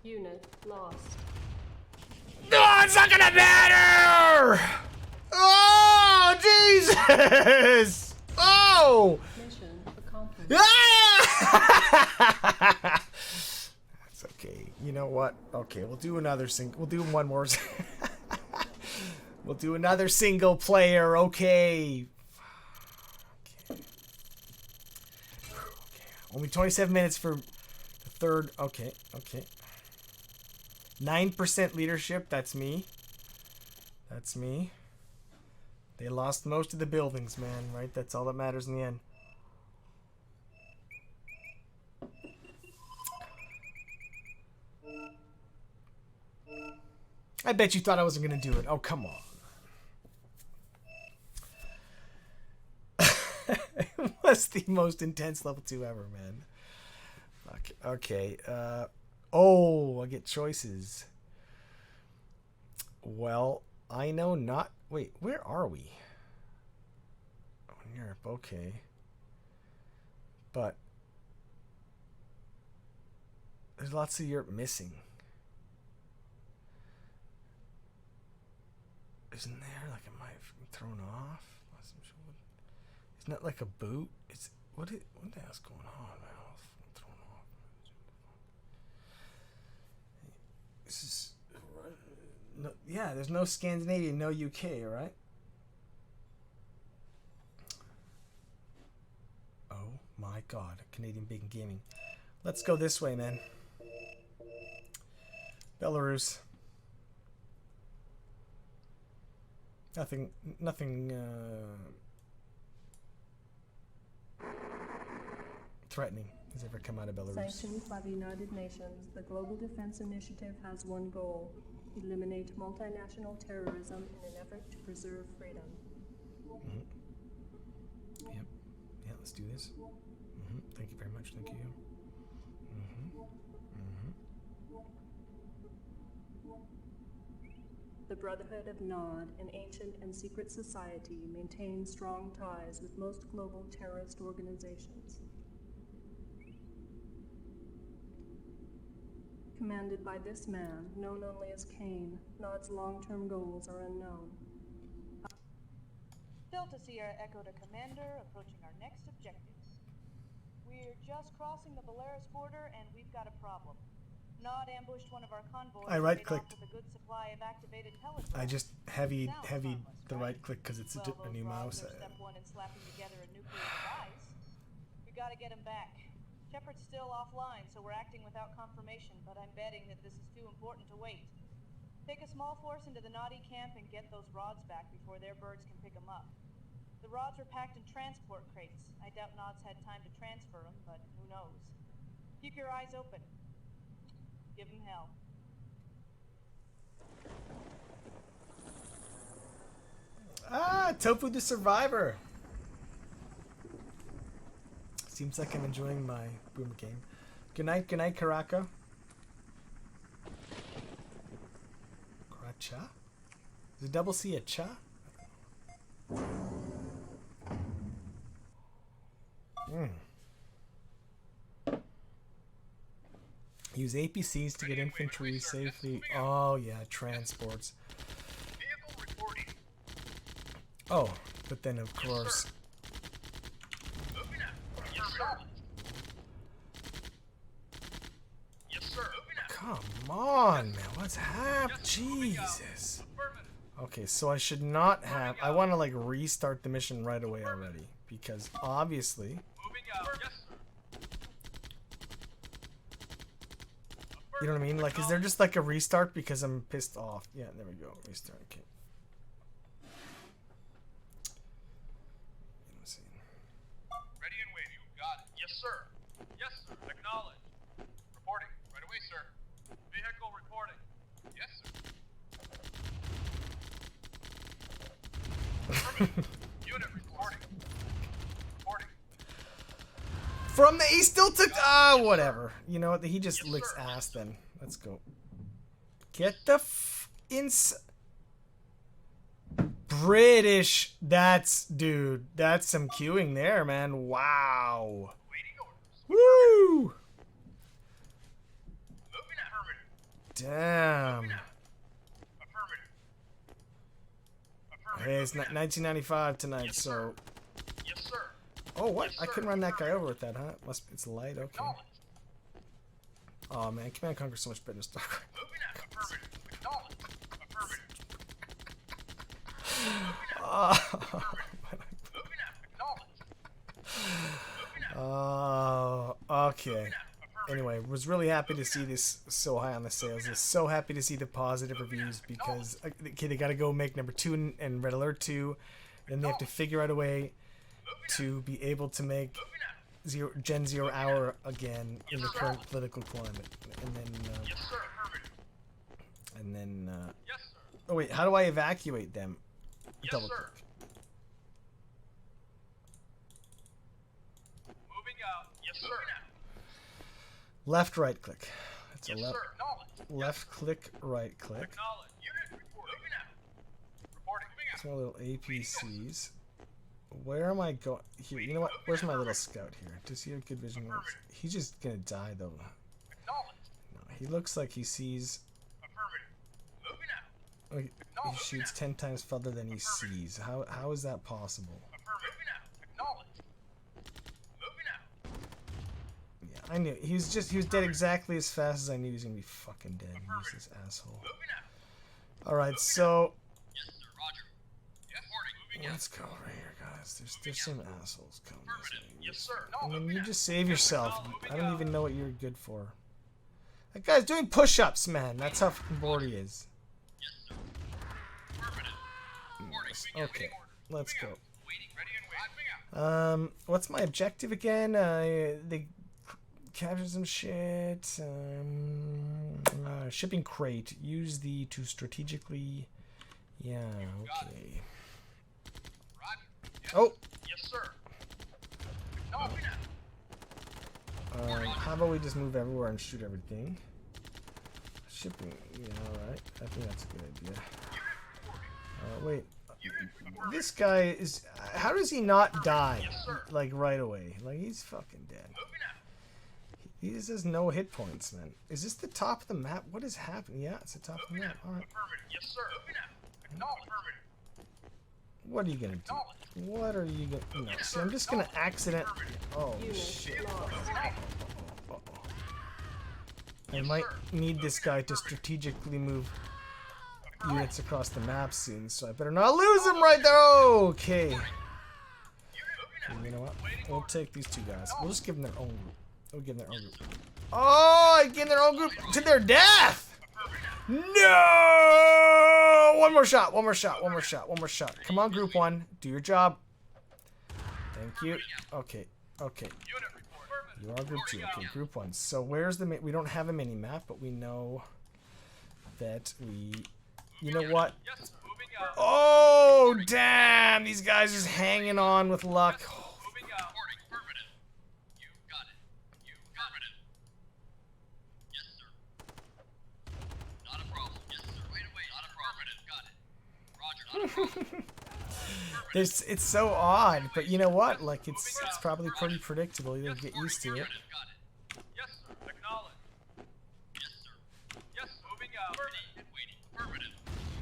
Speaker 12: Unit lost.
Speaker 1: No, it's not gonna matter! Oh, Jesus! Oh!
Speaker 12: Mission accomplished.
Speaker 1: Ah! That's okay. You know what? Okay, we'll do another We'll do one more. We'll do another single player. Okay. Okay. Only 27 minutes for the third. Okay. Okay. 9% leadership. That's me. That's me. They lost most of the buildings, man, right? That's all that matters in the end. I bet you thought I wasn't going to do it. Oh, come on. It was the most intense level 2 ever, man. Okay. Oh, I get choices. Well, I know not. Wait, where are we? Oh, in Europe. Okay. But there's lots of Europe missing. Isn't there? Like, am I thrown off? Isn't that like a boot? It's what the hell's going on, man? I'm thrown off. This is no, yeah. There's no Scandinavia, no UK, right? Oh my God, Canadian Bacon Gaming. Let's go this way, man. Belarus. Nothing threatening has ever come out of Belarus.
Speaker 12: Sanctioned by the United Nations, the Global Defense Initiative has one goal: eliminate multinational terrorism in an effort to preserve freedom.
Speaker 1: Mm-hmm. Yep. Yeah, let's do this. Mm-hmm. Thank you very much. Thank you. Mm-hmm. Mm-hmm.
Speaker 12: The Brotherhood of Nod, an ancient and secret society, maintains strong ties with most global terrorist organizations. Commanded by this man, known only as Cale, Nod's long-term goals are unknown.
Speaker 16: Delta Sierra Echo to Commander, approaching our next objectives. We're just crossing the Belarus border and we've got a problem. Nod ambushed one of our convoys.
Speaker 1: I right-clicked.
Speaker 16: With a good supply of activated pellets.
Speaker 1: I just heavied the right click because it's a new mouse.
Speaker 16: Step one in slapping together a nuclear device. We gotta get him back. Shepard's still offline, so we're acting without confirmation, but I'm betting that this is too important to wait. Take a small force into the Noddy camp and get those rods back before their birds can pick them up. The rods were packed in transport crates. I doubt Nod's had time to transfer them, but who knows. Keep your eyes open. Give him hell.
Speaker 1: Ah, Tofu the Survivor. Seems like I'm enjoying my boomer game. Good night, Karaka. Karacha? Is it double C a cha? Use APCs to get infantry safely. Oh yeah, transports. Oh, but then of course. Come on, man. What's happening? Jesus. Okay, so I should not have. I want to like restart the mission right away already because obviously. You know what I mean? Like, is there just like a restart because I'm pissed off? Yeah, there we go. Restart. Okay.
Speaker 11: Ready and waiting. You got it. Yes, sir. Yes, sir. Acknowledge. Reporting. Right away, sir. Vehicle reporting. Yes, sir. Unit reporting. Reporting.
Speaker 1: From the he still took whatever. You know what? He just licks ass then. Let's go. Get the British. Dude, that's some queuing there, man. Wow. Woo! Damn. Hey, it's 1995 tonight, so.
Speaker 11: Yes, sir.
Speaker 1: Oh, what? I couldn't run that guy over with that, huh? It's light, okay. Oh man, Command and Conquer is so much better than StarCraft. Oh, okay. Anyway, was really happy to see this so high on the sales. Was so happy to see the positive reviews because okay, they got to go make number 2 and Red Alert 2, then they have to figure out a way to be able to make Gen 0 Hour again in the current political climate, and then oh wait, how do I evacuate them? Double click.
Speaker 11: Moving out. Yes, sir.
Speaker 1: Left, right click. It's a
Speaker 11: Yes,
Speaker 1: left,
Speaker 11: sir. Acknowledged.
Speaker 1: left click, right click.
Speaker 11: Acknowledged. Unit report. Moving out. Reporting. Moving out.
Speaker 1: Some little APCs. Where am I going? Here, you know what? Where's my little scout here? Does he have good vision? He's just gonna die though.
Speaker 11: Acknowledged.
Speaker 1: No, he looks like he sees.
Speaker 11: Affirmative. Moving out.
Speaker 1: He shoots 10 times further than he sees. How is that possible?
Speaker 11: Affirmative. Moving out. Acknowledged. Moving out.
Speaker 1: Yeah, I knew he was dead exactly as fast as I knew he was gonna be fucking dead. He's this asshole. All right, so
Speaker 11: Yes, sir. Roger. Yes, reporting. Moving out.
Speaker 1: let's go right here, guys. There's some assholes coming this way.
Speaker 11: Yes, sir.
Speaker 1: I mean, you just save yourself. I don't even know what you're good for. That guy's doing push-ups, man. That's how fucking bored he is.
Speaker 11: Yes, sir. Affirmative. Reporting.
Speaker 1: Okay, let's go.
Speaker 11: Waiting. Ready and waiting.
Speaker 1: What's my objective again? They capture some shit. Shipping crate. Use the to strategically. Yeah. Okay. Oh.
Speaker 11: Yes, sir. Moving out.
Speaker 1: How about we just move everywhere and shoot everything? Shipping. Yeah. All right. I think that's a good idea. Wait. This guy is. How does he not die? Like right away? Like he's fucking dead. He just has no hit points, man. Is this the top of the map? What is happening? Yeah, it's the top of the map. All right.
Speaker 11: Yes, sir. Acknowledged.
Speaker 1: What are you gonna do? What are you gonna? No, see, I'm just gonna accidentally. Oh shit. I might need this guy to strategically move units across the map soon, so I better not lose him right there. Okay. You know what? We'll take these two guys. We'll just give them their own group. We'll give them their own group. Oh, I give them their own group to their death! No! One more shot, one more shot, one more shot, one more shot. Come on, group one. Do your job. Thank you. Okay, okay. You are group two. Okay, group one. So where's the... We don't have a mini-map, but we know that we... You know what? Oh, damn! These guys just hanging on with luck. It's so odd, but you know what? Like it's probably pretty predictable. You'll get used to it.
Speaker 11: Yes, sir. Acknowledged. Yes, sir. Yes, moving out. Affirmative.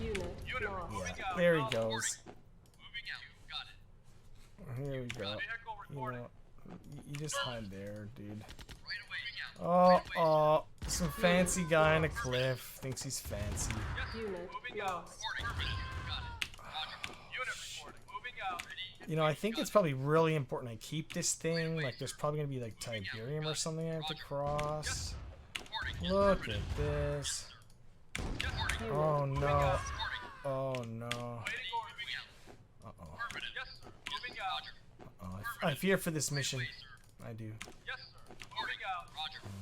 Speaker 11: Unit moving out.
Speaker 1: There he goes.
Speaker 11: Moving out. Got it.
Speaker 1: Here we go. You know, you just hide there, dude. Oh, some fancy guy on a cliff thinks he's fancy.
Speaker 11: Moving out.
Speaker 1: You know, I think it's probably really important I keep this thing. Like, there's probably gonna be like Tiberium or something I have to cross. Look at this. Oh no. Oh no. Uh-oh. Uh-oh. I fear for this mission. I do. Oh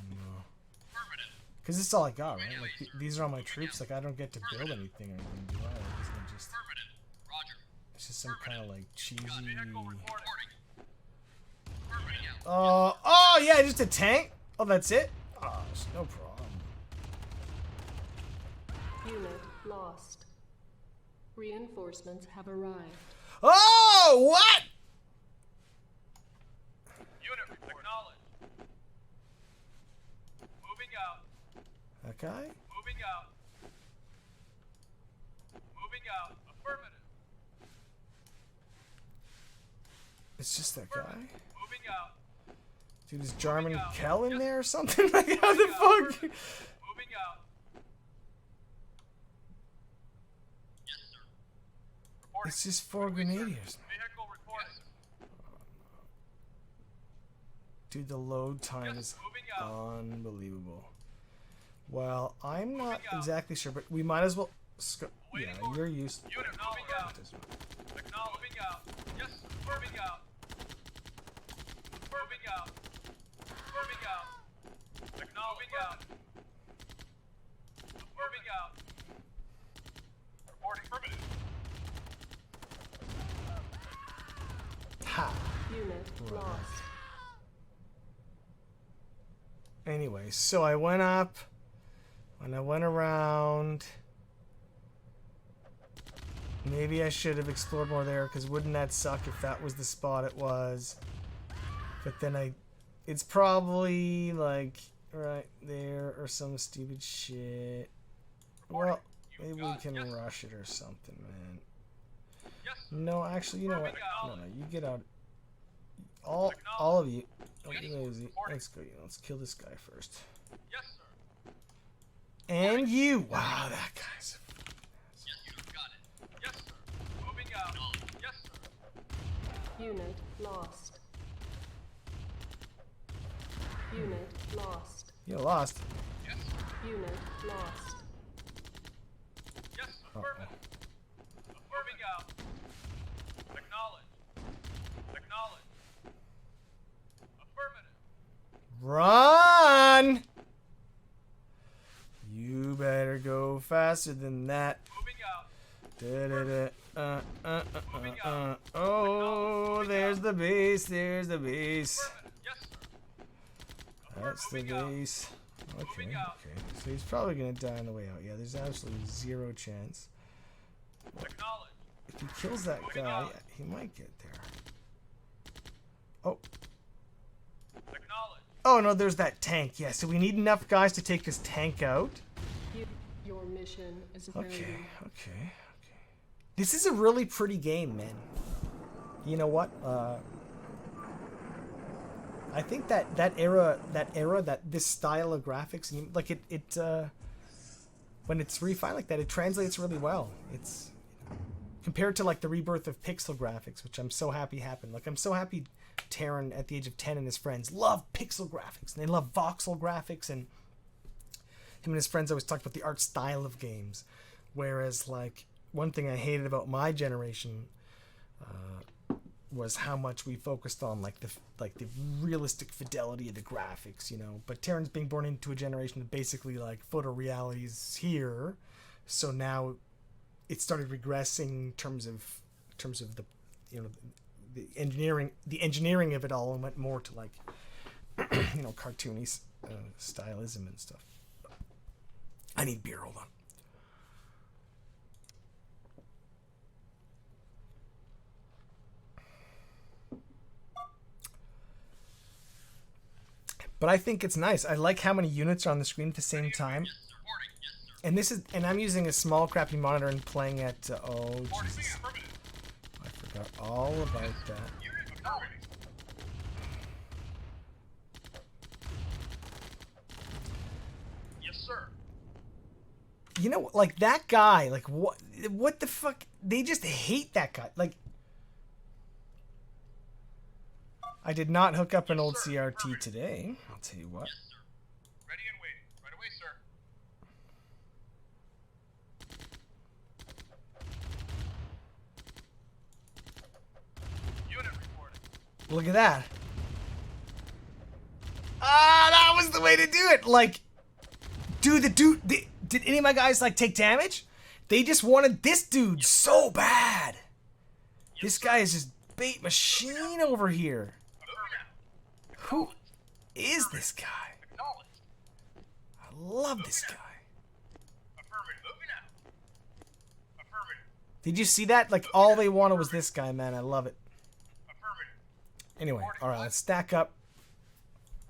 Speaker 1: no. Because this is all I got, right? Like, these are all my troops. Like, I don't get to build anything or anything, do I? Like, isn't it just... It's just some kind of like cheesy. Oh yeah, just a tank. Oh, that's it. Oh, no problem.
Speaker 12: Unit lost. Reinforcements have arrived.
Speaker 1: Oh, what?
Speaker 11: Unit acknowledged. Moving out.
Speaker 1: That guy?
Speaker 11: Moving out. Moving out. Affirmative.
Speaker 1: It's just that guy?
Speaker 11: Moving out.
Speaker 1: Dude, is Jarett Cale in there or something? Like, how the fuck?
Speaker 11: Moving out. Yes, sir. Reporting.
Speaker 1: It's just 4 grenadiers.
Speaker 11: Vehicle reporting.
Speaker 1: Dude, the load time is unbelievable. Well, I'm not exactly sure, but we might as well... Yeah, you're used...
Speaker 11: Unit moving out. Moving out. Yes, moving out. Moving out. Moving out. Moving out. Moving out. Reporting. Affirmative.
Speaker 1: Ha!
Speaker 12: Unit lost.
Speaker 1: Anyway, so I went up, and I went around. Maybe I should have explored more there, because wouldn't that suck if that was the spot it was? But then it's probably like right there or some stupid shit. Well, maybe we can rush it or something, man. No, actually, you know what? No, you get out. All of you. Don't be lazy. Let's go. Let's kill this guy first. And you. Wow, that guy's.
Speaker 12: Unit lost. Unit lost.
Speaker 1: You lost.
Speaker 12: Unit lost.
Speaker 1: Uh-oh.
Speaker 11: Moving out. Acknowledge. Acknowledge. Affirmative.
Speaker 1: Run! You better go faster than that.
Speaker 11: Moving out.
Speaker 1: Oh, there's the base. There's the base. That's the base. Okay, okay. So he's probably gonna die on the way out. Yeah, there's absolutely zero chance. If he kills that guy, he might get there. Oh. Oh no, there's that tank. Yeah, so we need enough guys to take this tank out.
Speaker 12: Your mission is
Speaker 1: Okay. This is a really pretty game, man. You know what? I think that era, this style of graphics, like it when it's refined like that, it translates really well. It's compared to like the rebirth of pixel graphics, which I'm so happy happened. Like I'm so happy Taron at the age of 10 and his friends love pixel graphics and they love voxel graphics, and him and his friends always talked about the art style of games. Whereas like one thing I hated about my generation was how much we focused on like the realistic fidelity of the graphics, you know. But Taron's being born into a generation of basically like photoreality is here, so now it started regressing in terms of the, you know, the engineering of it all, and went more to like you know, cartoony stylism and stuff. I need beer. Hold on. But I think it's nice. I like how many units are on the screen at the same time. And I'm using a small crappy monitor and playing at oh Jesus. I forgot all about that.
Speaker 11: Yes, sir.
Speaker 1: You know, like that guy, like what the fuck? They just hate that guy. Like I did not hook up an old CRT today. I'll tell you what.
Speaker 11: Yes, sir. Ready and waiting. Right away, sir. Unit reporting.
Speaker 1: Look at that. Ah, that was the way to do it. Like, did any of my guys like take damage? They just wanted this dude so bad. This guy is just bait machine over here. Who is this guy? I love this guy. Did you see that? Like, all they wanted was this guy, man. I love it. Anyway, alright, let's stack up.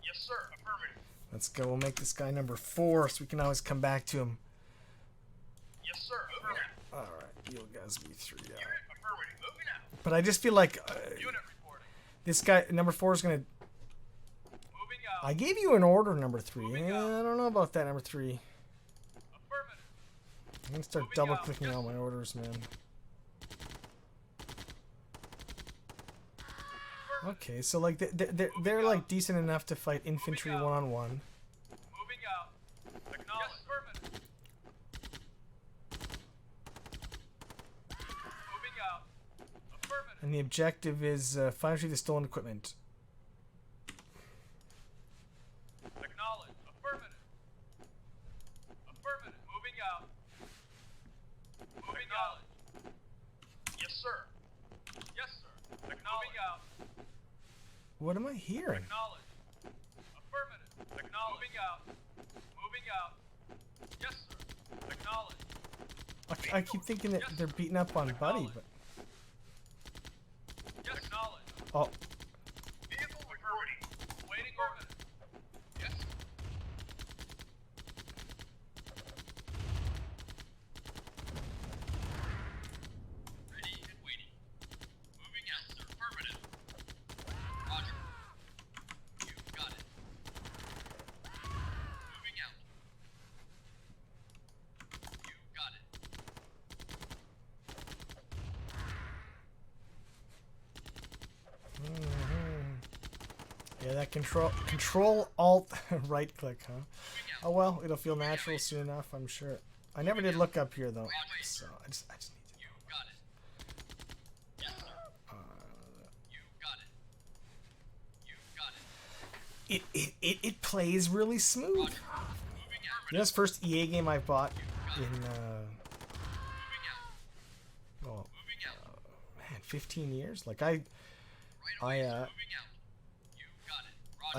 Speaker 11: Yes, sir. Affirmative.
Speaker 1: Let's go. We'll make this guy number 4 so we can always come back to him.
Speaker 11: Yes, sir. Affirmative.
Speaker 1: Alright, you'll guys be 3 out.
Speaker 11: Affirmative. Moving out.
Speaker 1: But I just feel like this guy, number 4, is going to... I gave you an order, number 3. Yeah, I don't know about that, number 3. I'm going to start double-clicking all my orders, man. Okay, so like they're like decent enough to fight infantry one-on-one.
Speaker 11: Moving out. Acknowledge. Affirmative. Moving out. Affirmative.
Speaker 1: And the objective is find and retrieve the stolen equipment.
Speaker 11: Acknowledge. Affirmative. Affirmative. Moving out. Moving out. Yes, sir. Yes, sir. Moving out.
Speaker 1: What am I hearing?
Speaker 11: Acknowledge. Affirmative. Acknowledge. Moving
Speaker 1: I keep thinking that they're beating up on Buddy, but... Oh.
Speaker 11: Vehicle reporting. Waiting order. Yes. Ready and waiting. Moving out, sir. Affirmative. Roger. You got it. Moving out. You got it.
Speaker 1: Yeah, that control alt right click, huh? Oh well, it'll feel natural soon enough, I'm sure. I never did look up here though, so I just need to.
Speaker 11: You got it. Yes, sir. You got it. You got it.
Speaker 1: It plays really smooth. You know, this first EA game I bought in well, man, 15 years. Like I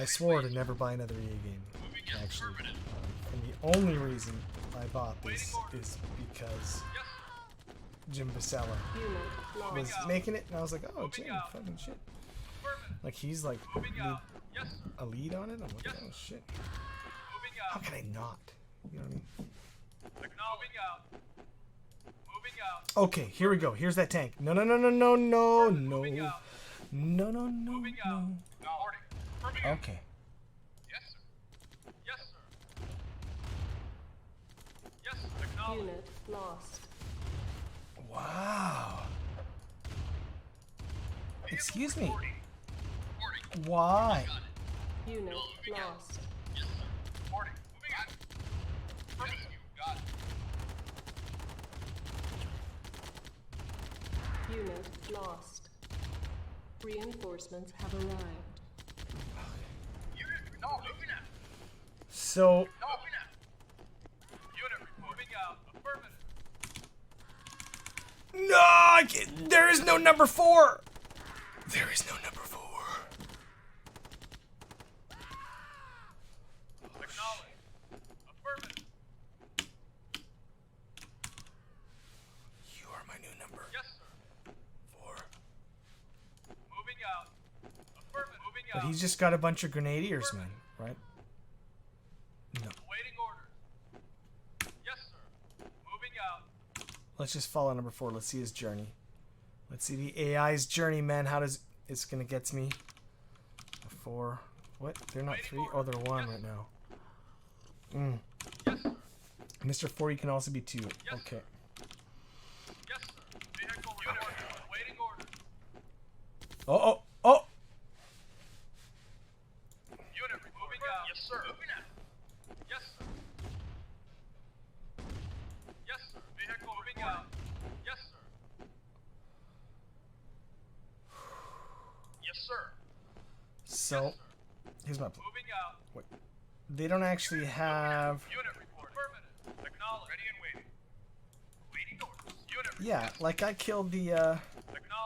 Speaker 1: swore to never buy another EA game. Actually, and the only reason I bought this is because Jim Vasella was making it, and I was like, oh, Jim, fucking shit. Like he's like a lead on it. I'm like, oh shit. How can I not? You know what I mean? Okay, here we go. Here's that tank. No, no, no, no, no, no, no, no, no, no, no. Okay.
Speaker 11: Yes, sir. Yes, sir. Yes, acknowledge.
Speaker 12: Unit lost.
Speaker 1: Wow. Excuse me. Why?
Speaker 12: Unit lost.
Speaker 11: Yes, sir. Reporting. Moving out. Yes, you got it.
Speaker 12: Unit lost. Reinforcements have arrived.
Speaker 11: No, moving out.
Speaker 1: So.
Speaker 11: No, moving out. Unit moving out. Affirmative.
Speaker 1: No, I can't, there is no number 4. There is no number 4.
Speaker 11: Acknowledge. Affirmative.
Speaker 1: You are my new number.
Speaker 11: Yes, sir.
Speaker 1: 4.
Speaker 11: Moving out. Affirmative. Moving
Speaker 1: But
Speaker 11: out.
Speaker 1: he's just got a bunch of grenadiers, man, right? No.
Speaker 11: Awaiting orders. Yes, sir. Moving out.
Speaker 1: Let's just follow number 4. Let's see his journey. Let's see the AI's journey, man. How does it's gonna get to me? 4. What? They're not 3. Oh, they're 1 right now. Mr. 4, you can also be 2. Okay.
Speaker 11: Yes, sir. Vehicle report. Awaiting orders.
Speaker 1: Oh, oh, oh!
Speaker 11: Unit moving out. Yes, sir. Moving out. Yes, sir. Yes, sir. Vehicle moving out. Yes, sir. Yes, sir.
Speaker 1: So, here's my plan.
Speaker 11: Moving out.
Speaker 1: Wait. They don't actually have.
Speaker 11: Unit report. Affirmative. Acknowledge. Ready and waiting. Waiting orders. Unit report.
Speaker 1: Yeah, like I killed the.
Speaker 11: Acknowledge.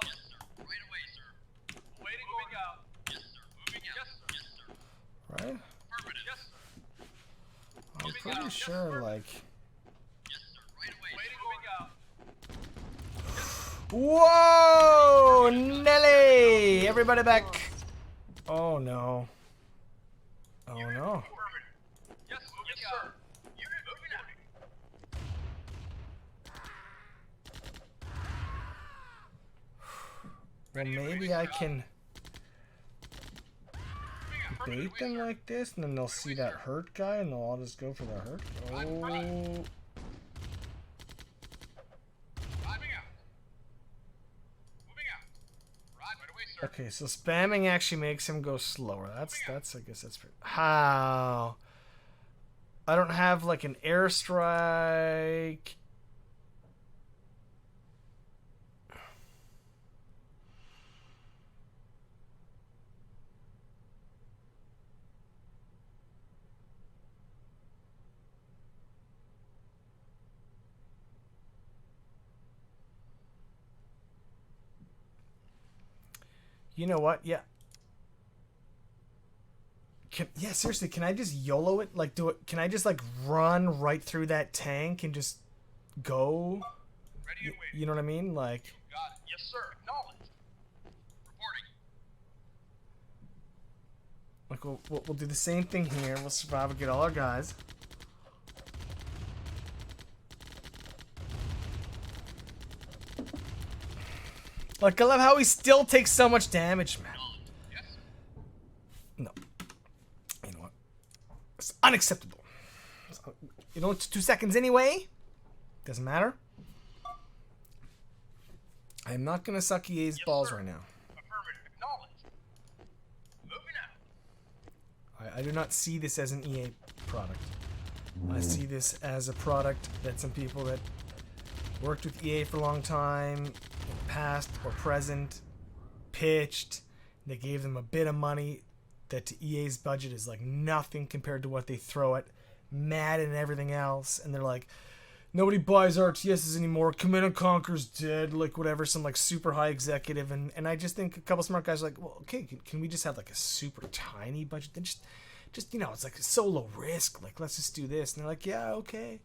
Speaker 11: Yes, sir. Right away, sir. Waiting moving out. Yes, sir. Moving out. Yes, sir. Yes, sir.
Speaker 1: Right?
Speaker 11: Affirmative. Yes, sir.
Speaker 1: I'm pretty sure, like.
Speaker 11: Yes, sir. Right away. Waiting moving out.
Speaker 1: Whoa! Nelly! Everybody back! Oh no. Oh no.
Speaker 11: Yes, sir. Unit moving out.
Speaker 1: Well, maybe I can bait them like this, and then they'll see that hurt guy, and they'll all just go for the hurt. Oh.
Speaker 11: Moving out. Moving out. Right away, sir.
Speaker 1: Okay, so spamming actually makes him go slower. That's I guess that's pretty. How? I don't have like an airstrike. You know what? Yeah. Seriously, can I just YOLO it? Like, do it? Can I just like run right through that tank and just go. You know what I mean? Like.
Speaker 11: Got it. Yes, sir. Acknowledged. Reporting.
Speaker 1: Like we'll do the same thing here. We'll survive and get all our guys. Like, I love how he still takes so much damage, man. No. You know what? It's unacceptable. You know, it's 2 seconds anyway. Doesn't matter. I am not gonna suck EA's balls right now. I do not see this as an EA product. I see this as a product that some people that worked with EA for a long time, past or present, pitched. They gave them a bit of money that to EA's budget is like nothing compared to what they throw at Madden and everything else. And they're like, nobody buys RTSs anymore. Command & Conquer's dead. Like whatever, some like super high executive. And I just think a couple smart guys are like, well, okay, can we just have like a super tiny budget? Then just you know, it's like so low risk. Like let's just do this. And they're like, yeah, okay.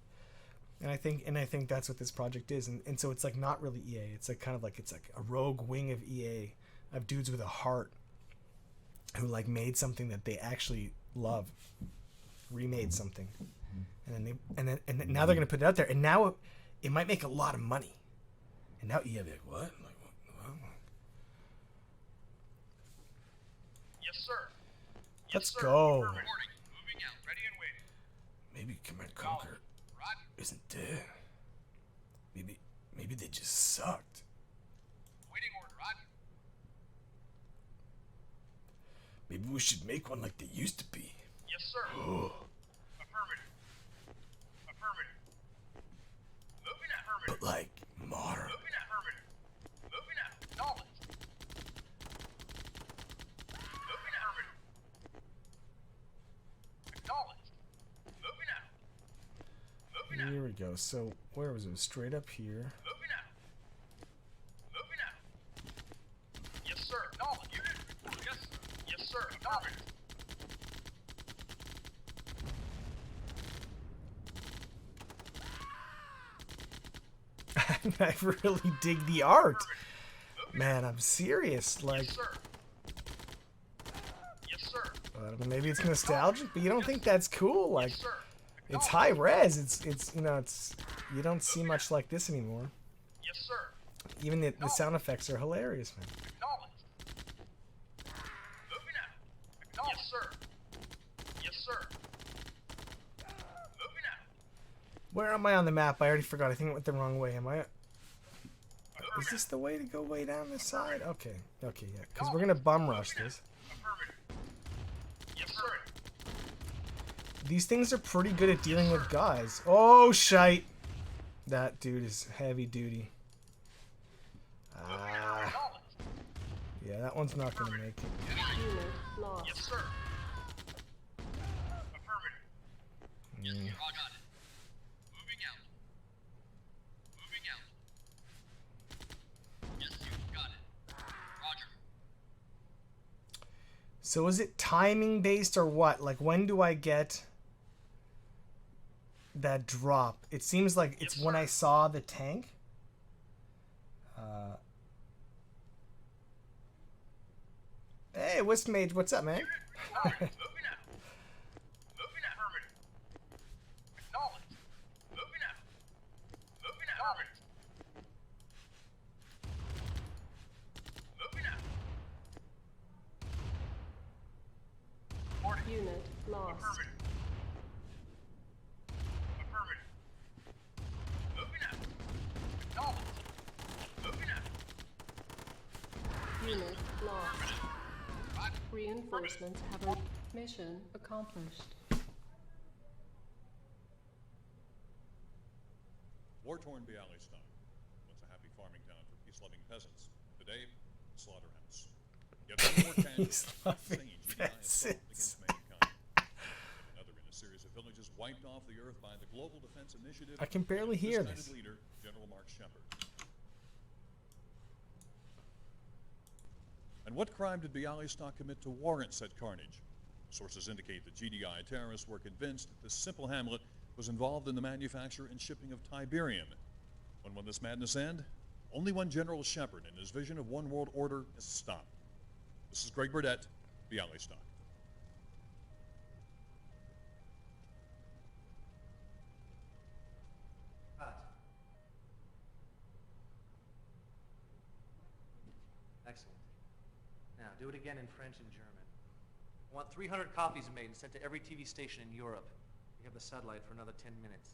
Speaker 1: And I think that's what this project is. And so it's like not really EA. It's like kind of like it's like a rogue wing of EA, of dudes with a heart who like made something that they actually love, remade something, and then now they're gonna put it out there, and now it might make a lot of money. And now EA be like, what? Like, what?
Speaker 11: Yes, sir.
Speaker 1: Let's go.
Speaker 11: Moving out. Ready and waiting.
Speaker 1: Maybe Command & Conquer isn't dead. Maybe they just sucked.
Speaker 11: Waiting order, Roger.
Speaker 1: Maybe we should make one like they used to be.
Speaker 11: Yes, sir.
Speaker 1: Oh.
Speaker 11: Affirmative. Affirmative. Moving out. Affirmative.
Speaker 1: But like modern.
Speaker 11: Moving out. Affirmative. Moving out. Acknowledged. Moving out. Affirmative. Acknowledged. Moving out. Moving out.
Speaker 1: Here we go. So where was it? Straight up here.
Speaker 11: Moving out. Moving out. Yes, sir. Acknowledged. Unit report. Yes, sir. Yes, sir. Affirmative.
Speaker 1: I really dig the art. Man, I'm serious. Like,
Speaker 11: Yes, sir. Yes, sir.
Speaker 1: I don't know, maybe it's nostalgic, but you don't think that's cool? Like,
Speaker 11: Yes, sir.
Speaker 1: it's high res. It's you know, it's you don't see much like this anymore.
Speaker 11: Yes, sir.
Speaker 1: Even the sound effects are hilarious, man.
Speaker 11: Acknowledged. Moving out. Acknowledged. Yes, sir. Yes, sir. Moving out.
Speaker 1: Where am I on the map? I already forgot. I think I went the wrong way. Am I? Is this the way to go way down this side? Okay. Okay, yeah. Because we're going to bum rush this.
Speaker 11: Affirmative. Yes, sir.
Speaker 1: These things are pretty good at dealing with guys. Oh, shite. That dude is heavy duty. Yeah, that one's not going to make it.
Speaker 12: Unit lost.
Speaker 11: Yes, sir. Affirmative. Yes, sir. I got it. Moving out. Moving out. Yes, you got it. Roger.
Speaker 1: So is it timing based or what? Like, when do I get that drop? It seems like it's when I saw the tank. Hey, Wisp Mage, what's up, man?
Speaker 11: Moving out. Moving out. Affirmative. Acknowledged. Moving out. Moving out. Affirmative. Moving out. Reporting.
Speaker 12: Unit lost.
Speaker 11: Affirmative. Affirmative. Moving out. Acknowledged. Moving out.
Speaker 12: Unit lost. Reinforcements have a mission accomplished.
Speaker 10: War-torn Bialystok. Once a happy farming town for peace-loving peasants. Today, slaughterhouse. Yet the war can
Speaker 1: Peace-loving peasants.
Speaker 10: Another in a series of villages wiped off the earth by the Global Defense Initiative.
Speaker 1: I can barely hear
Speaker 10: misguided
Speaker 1: this.
Speaker 10: leader, General Mark Shepard. And what crime did Bialystok commit to warrant said carnage? Sources indicate that GDI terrorists were convinced that this simple hamlet was involved in the manufacture and shipping of Tiberium, When will this madness end? Only one General Shepard and his vision of one world order is stopped. This is Greg Burdett, Bialystok.
Speaker 13: Excellent. Now, do it again in French and German. I want 300 copies made and sent to every TV station in Europe. We have the satellite for another 10 minutes.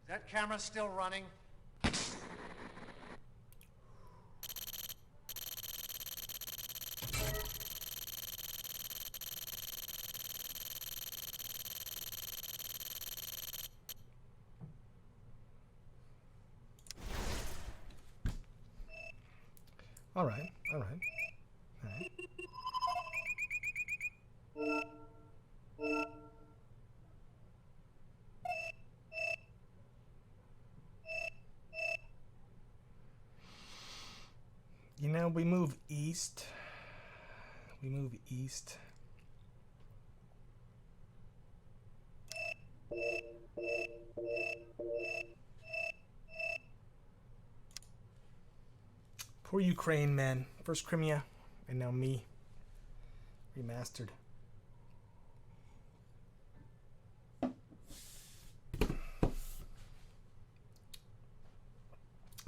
Speaker 13: Is that camera still running?
Speaker 1: All right. You know, we move east. Poor Ukraine, man. First Crimea, and now me. Remastered.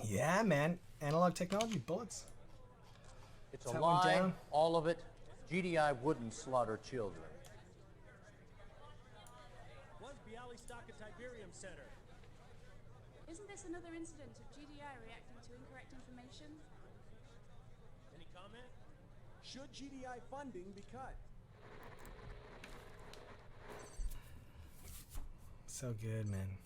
Speaker 1: Yeah, man. Analog technology, bullets.
Speaker 13: It's
Speaker 1: That's
Speaker 13: a
Speaker 1: how it went
Speaker 13: lie,
Speaker 1: down.
Speaker 13: all of it. GDI wouldn't slaughter children.
Speaker 7: Was Bialystok a Tiberium Center?
Speaker 3: Isn't this another incident of GDI reacting to incorrect information?
Speaker 7: Any comment?
Speaker 17: Should GDI funding be cut?
Speaker 1: So good, man.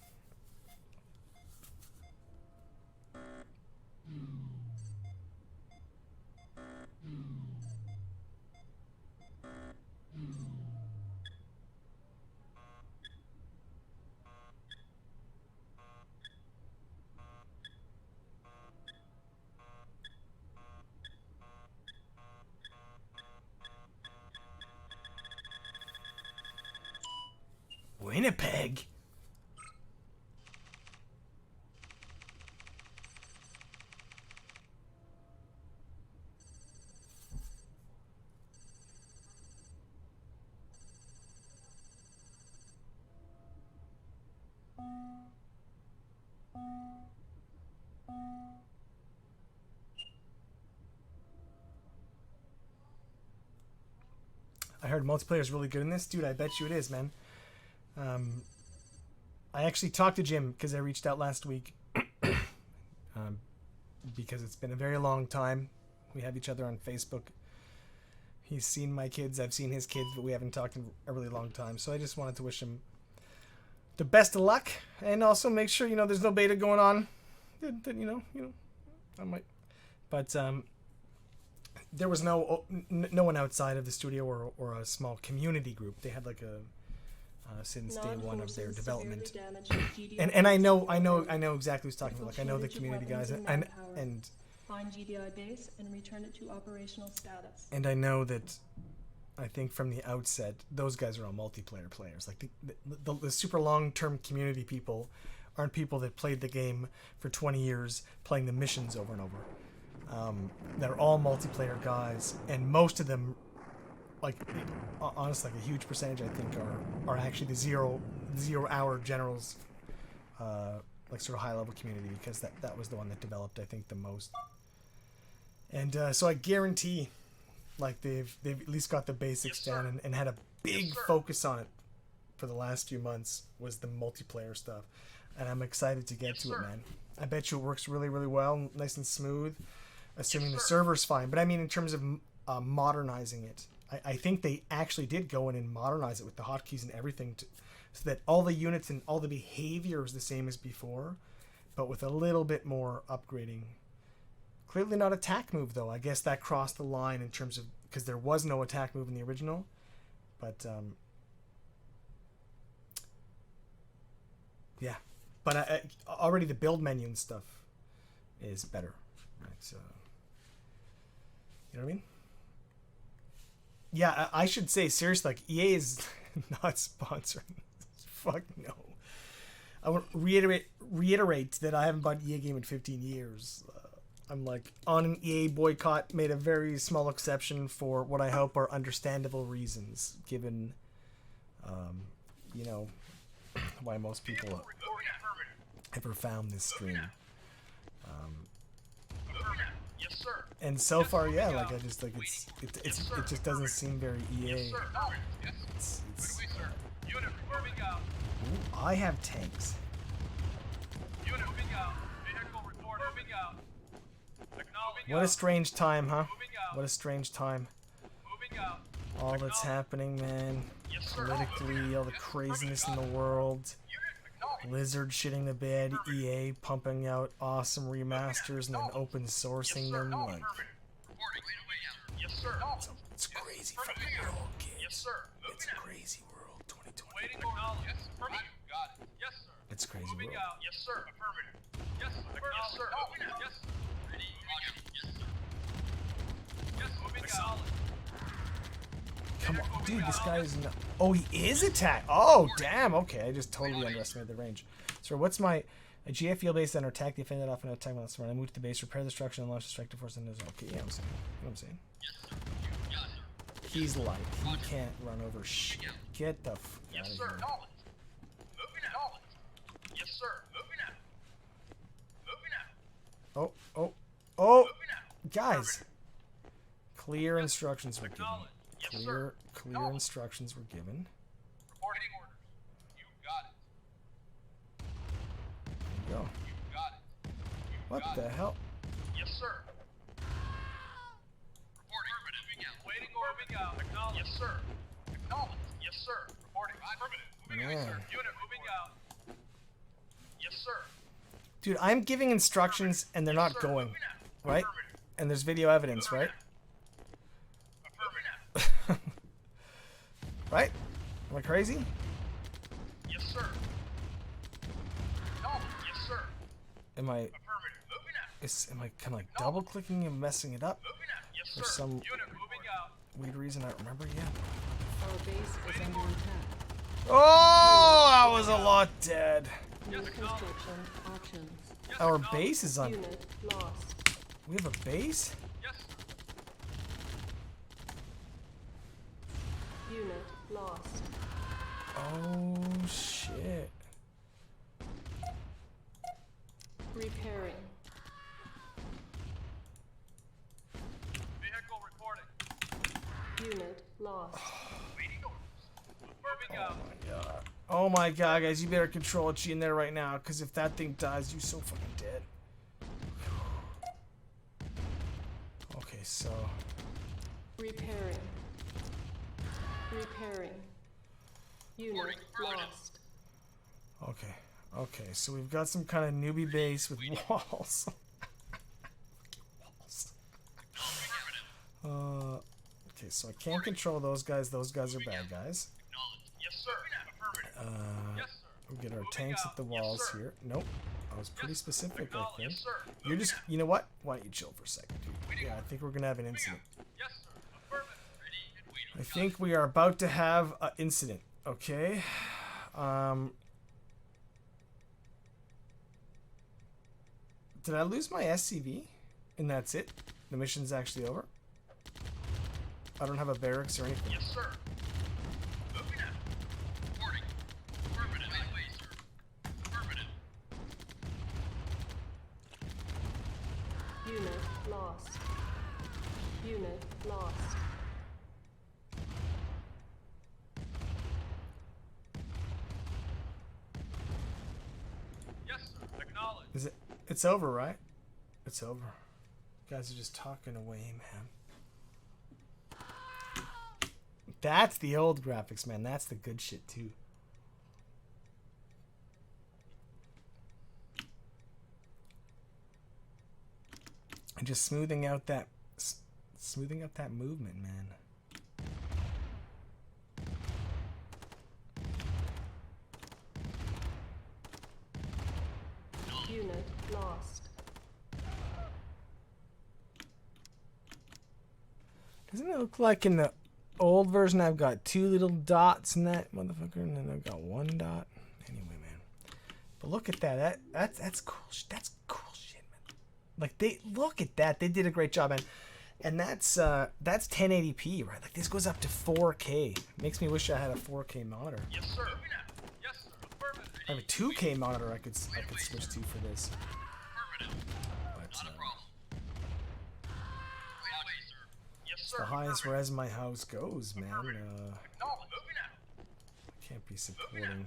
Speaker 1: Winnipeg? I heard multiplayer is really good in this. Dude, I bet you it is, man. I actually talked to Jim because I reached out last week because it's been a very long time. We have each other on Facebook. He's seen my kids. I've seen his kids, but we haven't talked in a really long time. So I just wanted to wish him the best of luck and also make sure, there's no beta going on. That I might. But there was no one outside of the studio or a small community group. They had like a since day one of their development, and I know exactly who's talking about. Like I know the community guys, and
Speaker 12: find GDI base and return it to operational status.
Speaker 1: And I know that, I think from the outset, those guys are all multiplayer players. Like the super long-term community people aren't people that played the game for 20 years playing the missions over and over. They're all multiplayer guys, and most of them, like honestly, like a huge percentage, I think, are actually the zero hour generals, like sort of high level community, because that was the one that developed, I think, the most. And so I guarantee, like they've at least got the basics down and had a big focus on it for the last few months, was the multiplayer stuff, and I'm excited to get to it, man. I bet you it works really, really well, nice and smooth, assuming the server's fine. But I mean, in terms of modernizing it, I think they actually did go in and modernize it with the hotkeys and everything, so that all the units and all the behavior is the same as before, but with a little bit more upgrading. Clearly not attack move, though. I guess that crossed the line in terms of, because there was no attack move in the original. But yeah, but already the build menu and stuff is better, right? So you know what I mean? Yeah, I should say seriously, like EA is not sponsoring this. Fuck no. I want to reiterate that I haven't bought an EA game in 15 years. I'm like on an EA boycott, made a very small exception for what I hope are understandable reasons, given, you know, why most people ever found this stream.
Speaker 11: Yes, sir.
Speaker 1: And so far, yeah, like I just like it just doesn't seem very EA. It's
Speaker 11: Unit moving out.
Speaker 1: Ooh, I have tanks.
Speaker 11: Unit moving out. Vehicle report moving out. Acknowledging
Speaker 1: What a strange time, huh? What a strange time.
Speaker 11: moving out.
Speaker 1: All that's happening, man. Politically, all the craziness in the world. Blizzard shitting the bed, EA pumping out awesome remasters and then open sourcing them. Like,
Speaker 11: Yes, sir.
Speaker 1: it's crazy fucking world, kids.
Speaker 11: Yes, sir.
Speaker 1: It's a crazy world, 2020.
Speaker 11: Waiting acknowledge. Yes, affirmative. Got it. Yes, sir.
Speaker 1: It's a crazy
Speaker 11: Moving
Speaker 1: world.
Speaker 11: out. Yes, sir. Affirmative. Yes, sir. Yes, sir. Moving out. Yes. Ready. Yes, sir. Yes, moving out.
Speaker 1: Come on, dude, this guy is not... Oh, he is attack. Oh, damn. Okay, I just totally underestimated the range. So what's my... A GF field base, then attack the offended off an attack on the smart. I move to the base, repair the structure, and launch the strike to force. Okay, yeah, I'm saying. You know what I'm saying? He's light. He can't run over shit. Get the f out of here.
Speaker 11: Moving out. Yes, sir. Moving out. Moving out.
Speaker 1: Oh, oh, oh! Guys! Clear instructions were given. Clear instructions were given.
Speaker 11: Reporting orders. You got it.
Speaker 1: There you go.
Speaker 11: You got it.
Speaker 1: What the hell?
Speaker 11: Yes, sir. Reporting. Moving out. Waiting order. Moving out. Acknowledge. Yes, sir. Acknowledge. Yes, sir. Reporting. Affirmative. Moving out, sir. Unit moving out. Yes, sir.
Speaker 1: Dude, I'm giving instructions and they're not going. Right? And there's video evidence, right? Right? Am I crazy?
Speaker 11: Yes, sir. Yes, sir.
Speaker 1: Am I...
Speaker 11: Affirmative. Moving out.
Speaker 1: Am I kind of like double clicking and messing it up?
Speaker 11: Yes,
Speaker 1: For
Speaker 11: sir.
Speaker 1: some
Speaker 11: Unit moving out.
Speaker 1: weird reason I don't remember yet.
Speaker 12: Our base is under attack.
Speaker 1: Oh, I was a lot dead.
Speaker 12: New construction options.
Speaker 1: Our base is on...
Speaker 12: Unit lost.
Speaker 1: We have a base?
Speaker 11: Yes.
Speaker 12: Unit lost.
Speaker 1: Oh, shit.
Speaker 12: Repairing.
Speaker 11: Vehicle reporting.
Speaker 12: Unit lost.
Speaker 11: Moving out.
Speaker 1: Oh my god, guys, you better control a G in there right now, because if that thing dies, you're so fucking dead. Okay, so...
Speaker 12: Repairing. Repairing. Unit lost.
Speaker 1: Okay, okay, so we've got some kind of newbie base with walls. Okay, so I can't control those guys. Those guys are bad guys.
Speaker 11: Yes, sir. Affirmative. Yes, sir.
Speaker 1: We'll get our tanks at the walls here. Nope. I was pretty specific, I think.
Speaker 11: Yes, sir.
Speaker 1: You're just... You know what? Why don't you chill for a second, dude? Yeah, I think we're going to have an incident.
Speaker 11: Yes, sir. Affirmative. Ready and waiting.
Speaker 1: I think we are about to have an incident. Okay. Did I lose my SCV? And that's it? The mission's actually over? I don't have a barracks or anything.
Speaker 11: Yes, sir. Moving out. Reporting. Affirmative. Right away, sir. Affirmative.
Speaker 12: Unit lost. Unit lost.
Speaker 11: Yes, sir. Acknowledge.
Speaker 1: Is it? It's over, right? It's over. You guys are just talking away, man. That's the old graphics, man. That's the good shit, too. And just smoothing out that movement, man.
Speaker 12: Unit lost.
Speaker 1: Doesn't it look like in the old version I've got two little dots in that motherfucker, and then I've got one dot? Anyway, man. look at that. That's cool. That's cool shit, man. Like they look at that. They did a great job, and that's 1080p, right? Like this goes up to 4K. Makes me wish I had a 4K monitor.
Speaker 11: Yes, sir. Yes, sir. Affirmative.
Speaker 1: I have a 2K monitor I could switch to for this.
Speaker 11: Affirmative.
Speaker 1: But,
Speaker 11: Not a problem. Right away, sir. Yes,
Speaker 1: it's
Speaker 11: sir.
Speaker 1: the highest res my house goes, man.
Speaker 11: Acknowledge. Moving out.
Speaker 1: Can't be supporting.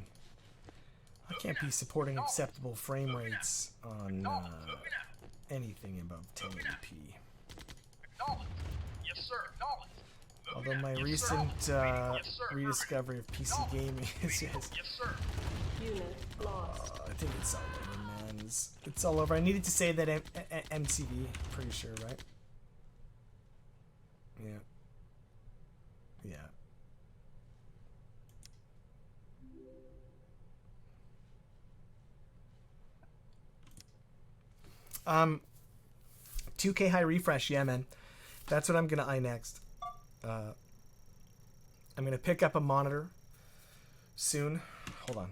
Speaker 1: I can't be supporting acceptable frame rates on anything above 1080p.
Speaker 11: Acknowledge. Yes, sir. Acknowledge.
Speaker 1: Although my recent rediscovery of PC gaming is just,
Speaker 11: Yes, sir.
Speaker 12: Unit lost.
Speaker 1: I think it's all over, man. It's all over. I needed to say that MCV, pretty sure, right? Yeah. Yeah. 2K high refresh, yeah, man. That's what I'm gonna eye next. I'm gonna pick up a monitor soon. Hold on.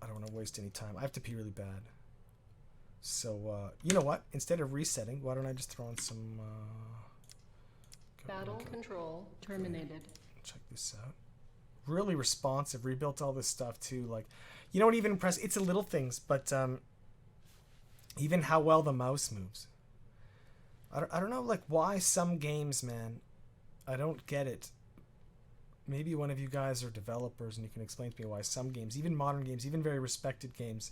Speaker 1: I don't want to waste any time. I have to pee really bad. So, you know what? Instead of resetting, why don't I just throw in some...
Speaker 12: Battle control terminated.
Speaker 1: Check this out. Really responsive. Rebuilt all this stuff, too. Like, you know what even impressed? It's the little things, but even how well the mouse moves. I don't know, like, why some games, man. I don't get it. Maybe one of you guys are developers and you can explain to me why some games, even modern games, even very respected games,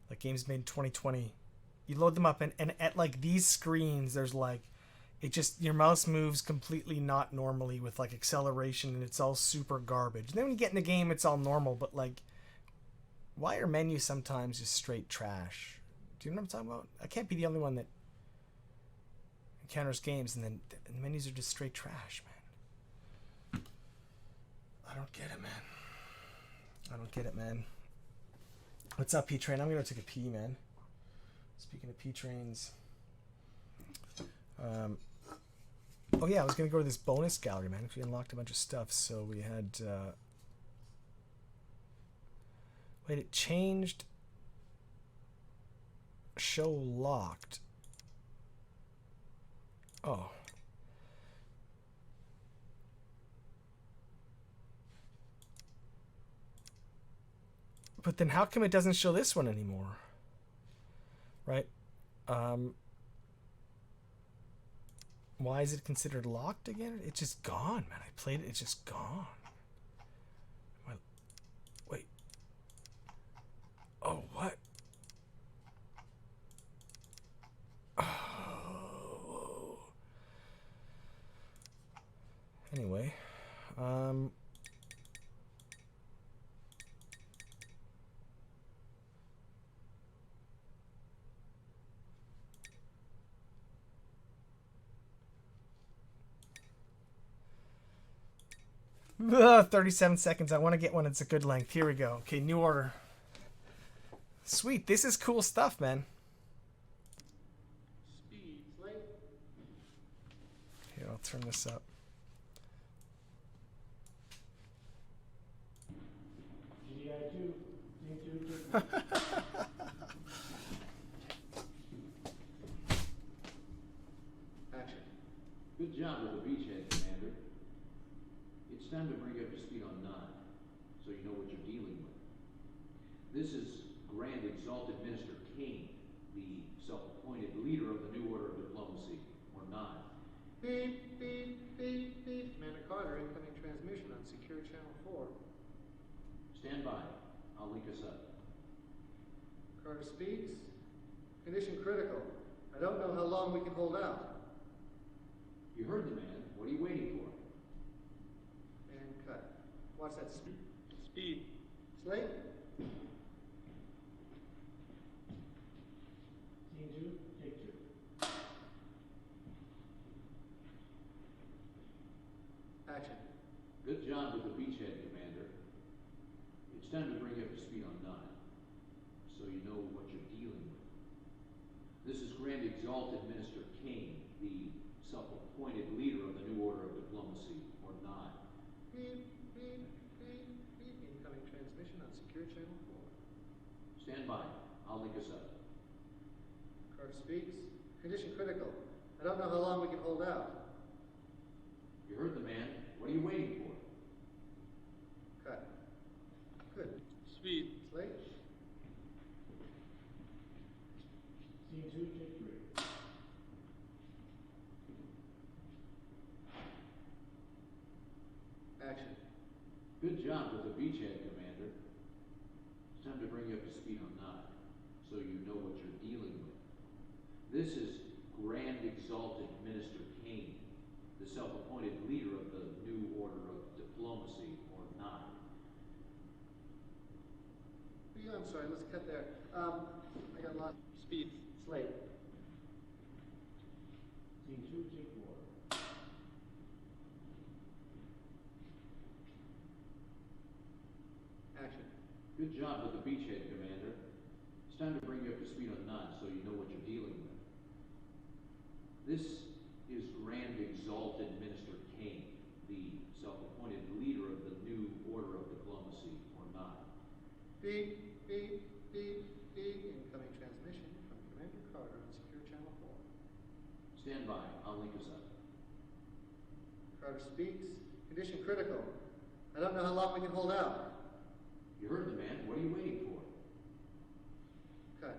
Speaker 1: like games made in 2020, you load them up and at like these screens, there's like, it just, your mouse moves completely not normally with like acceleration and it's all super garbage. And then when you get in the game, it's all normal, but like, why are menus sometimes just straight trash? Do you know what I'm talking about? I can't be the only one that encounters games and then the menus are just straight trash, man. I don't get it, man. I don't get it, man. What's up, P-Train? I'm gonna take a pee, man. Speaking of P-Trains. Oh yeah, I was gonna go to this bonus gallery, man. We unlocked a bunch of stuff, so we had... Wait, it changed... Show locked. Oh. But then how come it doesn't show this one anymore? Right? Why is it considered locked again? It's just gone, man. I played it, it's just gone. Wait. Oh, what? Oh. Anyway, Ugh, 37 seconds. I want to get one. It's a good length. Here we go. Okay, new order. Sweet. This is cool stuff, man. Here, I'll turn this up.
Speaker 13: Action. Good job with the beachhead, Commander. It's time to bring you up to speed on 9, so you know what you're dealing with. This is Grand Exalted Minister Kane, the self-appointed leader of the New Order of Diplomacy, or 9.
Speaker 18: Beep, beep, beep, beep. Commander Carter, incoming transmission on Secure Channel 4.
Speaker 13: Stand by. I'll link us up.
Speaker 18: Carter speaks. Condition critical. I don't know how long we can hold out.
Speaker 13: You heard the man. What are you waiting for?
Speaker 18: And cut. Watch that speed.
Speaker 11: Speed.
Speaker 18: Slate?
Speaker 19: Scene 2, take 2.
Speaker 18: Action.
Speaker 13: Good job with the beachhead, Commander. It's time to bring you up to speed on 9, so you know what you're dealing with. This is Grand Exalted Minister Kane, the self-appointed leader of the New Order of Diplomacy, or 9.
Speaker 18: Beep, beep, beep, beep. Incoming transmission on Secure Channel 4.
Speaker 13: Stand by. I'll link us up.
Speaker 18: Carter speaks. Condition critical. I don't know how long we can hold out.
Speaker 13: You heard the man. What are you waiting for?
Speaker 18: Cut. Good.
Speaker 11: Speed.
Speaker 18: Slate.
Speaker 19: Scene 2, take 3.
Speaker 18: Action.
Speaker 13: Good job with the beachhead, Commander. It's time to bring you up to speed on Nod, so you know what you're dealing with. This is Grand Exalted Minister Kane, the self-appointed leader of the New Order of Diplomacy, or Nod.
Speaker 18: I'm sorry, let's cut there. I got lost.
Speaker 11: Speed.
Speaker 18: Slate.
Speaker 19: Scene 2, take 4.
Speaker 18: Action.
Speaker 13: Good job with the beachhead, Commander. It's time to bring you up to speed on Nod, so you know what you're dealing with. This is Grand Exalted Minister Kane, the self-appointed leader of the New Order of Diplomacy, or Nod.
Speaker 18: Beep, beep, beep, beep. Incoming transmission from Commander Carter on Secure Channel 4.
Speaker 13: Stand by. I'll link us up.
Speaker 18: Carter speaks. Condition critical. I don't know how long we can hold out.
Speaker 13: You heard the man. What are you waiting for?
Speaker 18: Cut.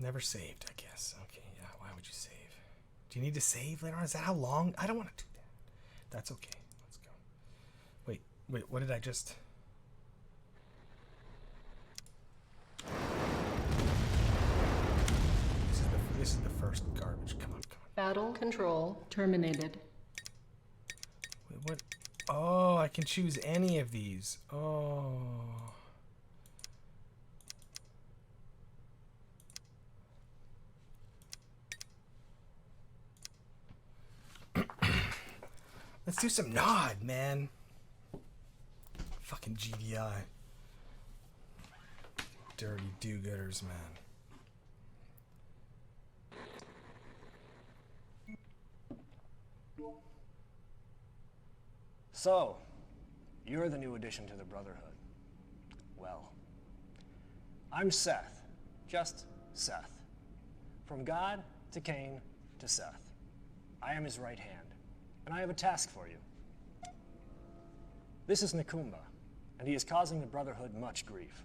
Speaker 1: Never saved, I guess. Okay, yeah, why would you save? Do you need to save later on? Is that how long? I don't want to do that. That's okay. Let's go. Wait, what did I just... This is the first garbage. Come on.
Speaker 12: Battle control terminated.
Speaker 1: Wait, what? Oh, I can choose any of these. Oh. Let's do some Nod, man. Fucking GDI. Dirty do-gooders, man.
Speaker 20: So, you're the new addition to the Brotherhood. Well, I'm Seth. Just Seth. From God to Cain to Seth. I am his right hand, and I have a task for you. This is Nakumba, and he is causing the Brotherhood much grief.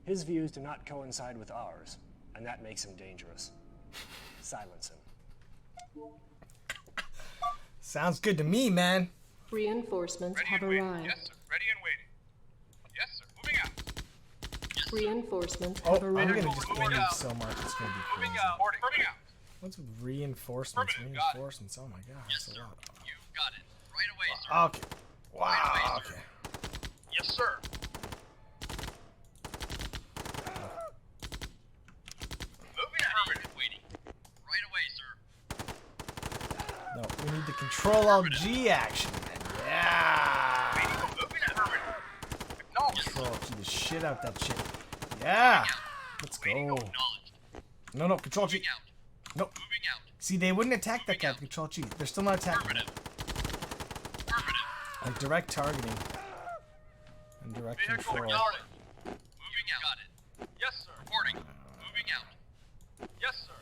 Speaker 20: His views do not coincide with ours, and that makes him dangerous. Silence him.
Speaker 1: Sounds good to me, man.
Speaker 12: Reinforcements have arrived.
Speaker 11: Yes, sir. Ready and waiting. Yes, sir. Moving out.
Speaker 12: Reinforcements
Speaker 1: Oh,
Speaker 12: have
Speaker 1: I'm
Speaker 12: arrived.
Speaker 1: gonna just leave so much. It's gonna be crazy.
Speaker 11: Moving out. Moving out.
Speaker 1: What's with reinforcements? Reinforcements. Oh my god, that's a lot.
Speaker 11: You got it. Right away, sir.
Speaker 1: Okay. Wow. Okay.
Speaker 11: Yes, sir. Moving out. Affirmative. Waiting. Right away, sir.
Speaker 1: No, we need the Control-Alt-G action. Yeah. Control-Alt-G the shit out that shit. Yeah. Let's go. No, Control-G. No. See, they wouldn't attack that guy with Control-G. They're still not attacking him. Like direct targeting. And direct control.
Speaker 11: Moving out. Got it. Yes, sir. Reporting. Moving out. Yes, sir.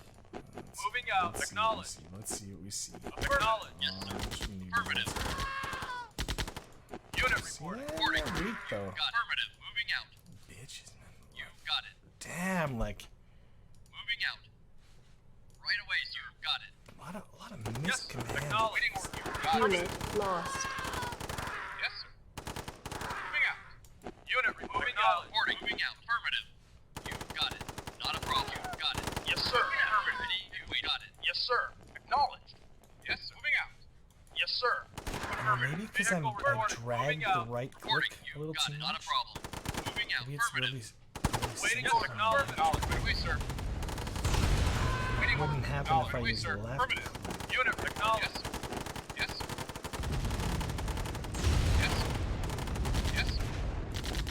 Speaker 11: Moving out. Acknowledge.
Speaker 1: Let's see what we see.
Speaker 11: Acknowledge. Yes, sir. Affirmative. Unit report. Reporting.
Speaker 1: Weak, though.
Speaker 11: Affirmative. Moving out.
Speaker 1: Bitches, man.
Speaker 11: You got it.
Speaker 1: Damn, like
Speaker 11: Moving out. Right away, sir. Got it.
Speaker 1: a lot of missed commands.
Speaker 11: Acknowledging order. You got it.
Speaker 12: Unit lost.
Speaker 11: Yes, sir. Moving out. Unit report. Moving out. Reporting. Moving out. Affirmative. You got it. Not a problem. You got it. Yes, sir. Affirmative. Ready. We got it. Yes, sir. Acknowledged. Yes, sir. Moving out. Yes, sir.
Speaker 1: Maybe because I dragged the right click a little too much.
Speaker 11: Not a problem. Moving out.
Speaker 1: Maybe it's really
Speaker 11: Waiting to acknowledge. Right away, sir.
Speaker 1: It wouldn't happen if I used the left.
Speaker 11: Affirmative. Unit acknowledged. Yes, sir. Yes, sir. Yes, sir.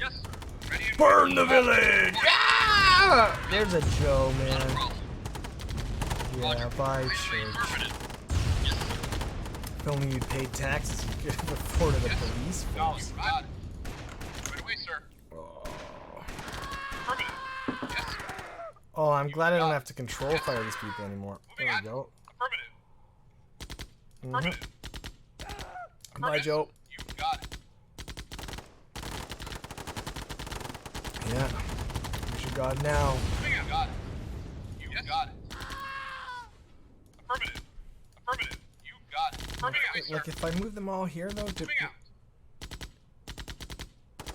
Speaker 11: Yes, sir. Ready and
Speaker 1: Burn the village! Yeah! There's a Joe, man. Yeah, bye, church. If only you'd paid taxes, you could have afforded a police force.
Speaker 11: Got it. Right away, sir. Affirmative. Yes, sir.
Speaker 1: Oh, I'm glad I don't have to control fire these people anymore. There we go.
Speaker 11: Affirmative.
Speaker 1: Bye, Joe.
Speaker 11: You got it.
Speaker 1: Yeah. Where's your god now?
Speaker 11: You got it. You got it. Affirmative. Affirmative. You got it. Affirmative,
Speaker 1: Like, if I move them all here, though,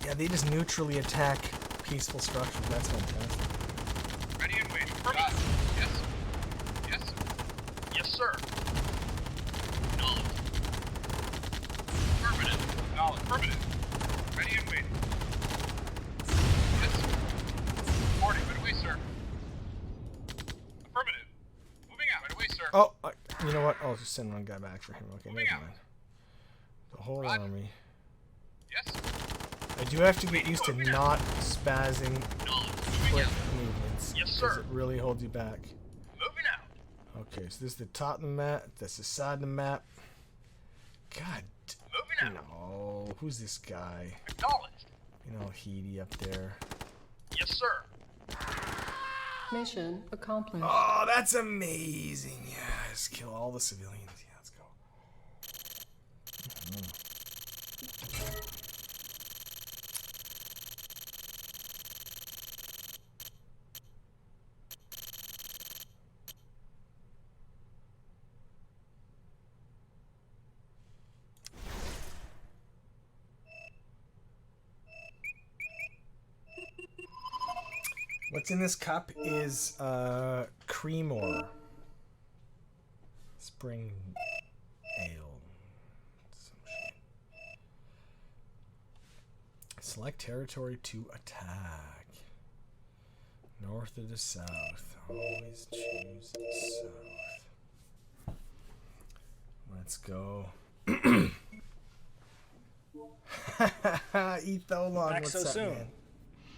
Speaker 1: yeah, they just neutrally attack peaceful structures. That's fantastic.
Speaker 11: Ready and waiting. Affirmative. Yes, sir. Yes, sir. Yes, sir. Acknowledge. Affirmative. Acknowledge. Affirmative. Ready and waiting. Yes, sir. Reporting. Right away, sir. Affirmative. Moving out. Right away, sir.
Speaker 1: Oh, you know what? I'll just send one guy back for him. Okay, never mind. The whole army.
Speaker 11: Yes, sir.
Speaker 1: I do have to get used to not spazzing quick movements.
Speaker 11: Yes,
Speaker 1: because
Speaker 11: sir.
Speaker 1: it really holds you back.
Speaker 11: Moving out.
Speaker 1: Okay, so this is the top of the map. That's the side of the map. God.
Speaker 11: Moving out.
Speaker 1: No. Who's this guy?
Speaker 11: Acknowledged.
Speaker 1: You know, Heedy up there.
Speaker 11: Yes, sir.
Speaker 12: Mission accomplished.
Speaker 1: Oh, that's amazing. Yeah, just kill all the civilians. Yeah, let's go. What's in this cup is Creamore. Spring ale. Some shit. Select territory to attack. North or the south. Always choose the south. Let's go. Etholon,
Speaker 20: Back
Speaker 1: what's
Speaker 20: so
Speaker 1: up,
Speaker 20: soon.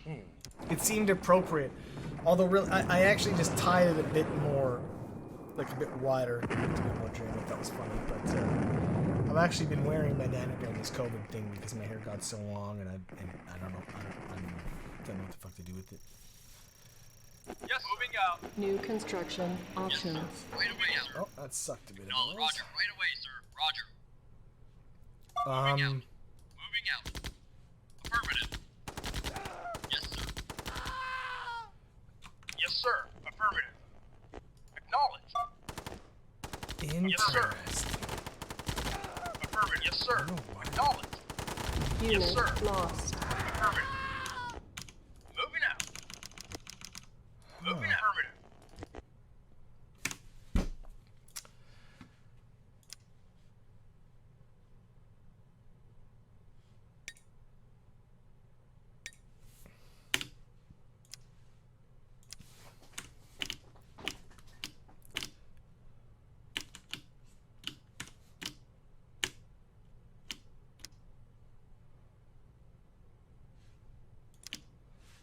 Speaker 1: man? It seemed appropriate. Although, really, I actually just tied it a bit more, like a bit wider. To be more dramatic. That was funny. But I've actually been wearing bandana during this COVID thing because my hair got so long, and I don't know. I don't know what the fuck to do with it.
Speaker 11: Yes, moving out.
Speaker 12: New construction options.
Speaker 11: Yes, right away out.
Speaker 1: Oh, that sucked a bit.
Speaker 11: No, Roger, right away, sir. Roger. Moving out. Moving out. Affirmative. Yes, sir. Yes, sir. Affirmative. Acknowledge.
Speaker 1: Interesting.
Speaker 11: Yes, sir. Affirmative. Yes, sir. Acknowledge.
Speaker 12: Unit
Speaker 11: Yes, sir.
Speaker 12: lost.
Speaker 11: Affirmative. Moving out. Moving out. Affirmative.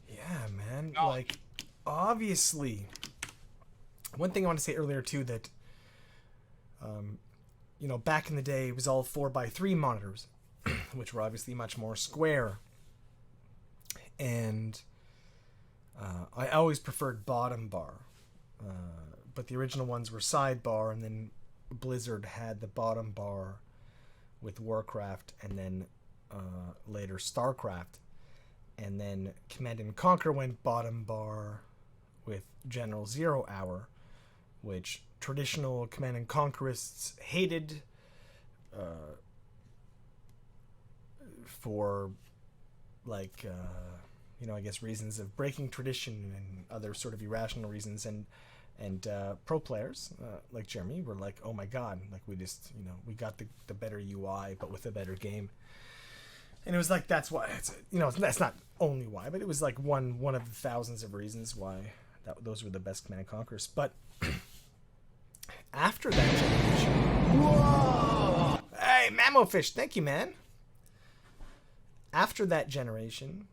Speaker 1: Yeah, man. Like, obviously. One thing I want to say earlier, too, that, you know, back in the day, it was all 4x3 monitors, which were obviously much more square. And I always preferred bottom bar. But the original ones were sidebar, and then Blizzard had the bottom bar with Warcraft, and then later StarCraft. And then Command and Conquer went bottom bar with General Zero Hour, which traditional Command and Conquerists hated for, like, you know, I guess reasons of breaking tradition and other sort of irrational reasons. And pro players like Jeremy were like, oh my god, like we just, you know, we got the better UI but with a better game. And it was like, that's why, it's, you know, that's not only why, but it was like one of the thousands of reasons why those were the best Command and Conquers. But after that generation, whoa! Hey, Mammofish, thank you, man. After that generation,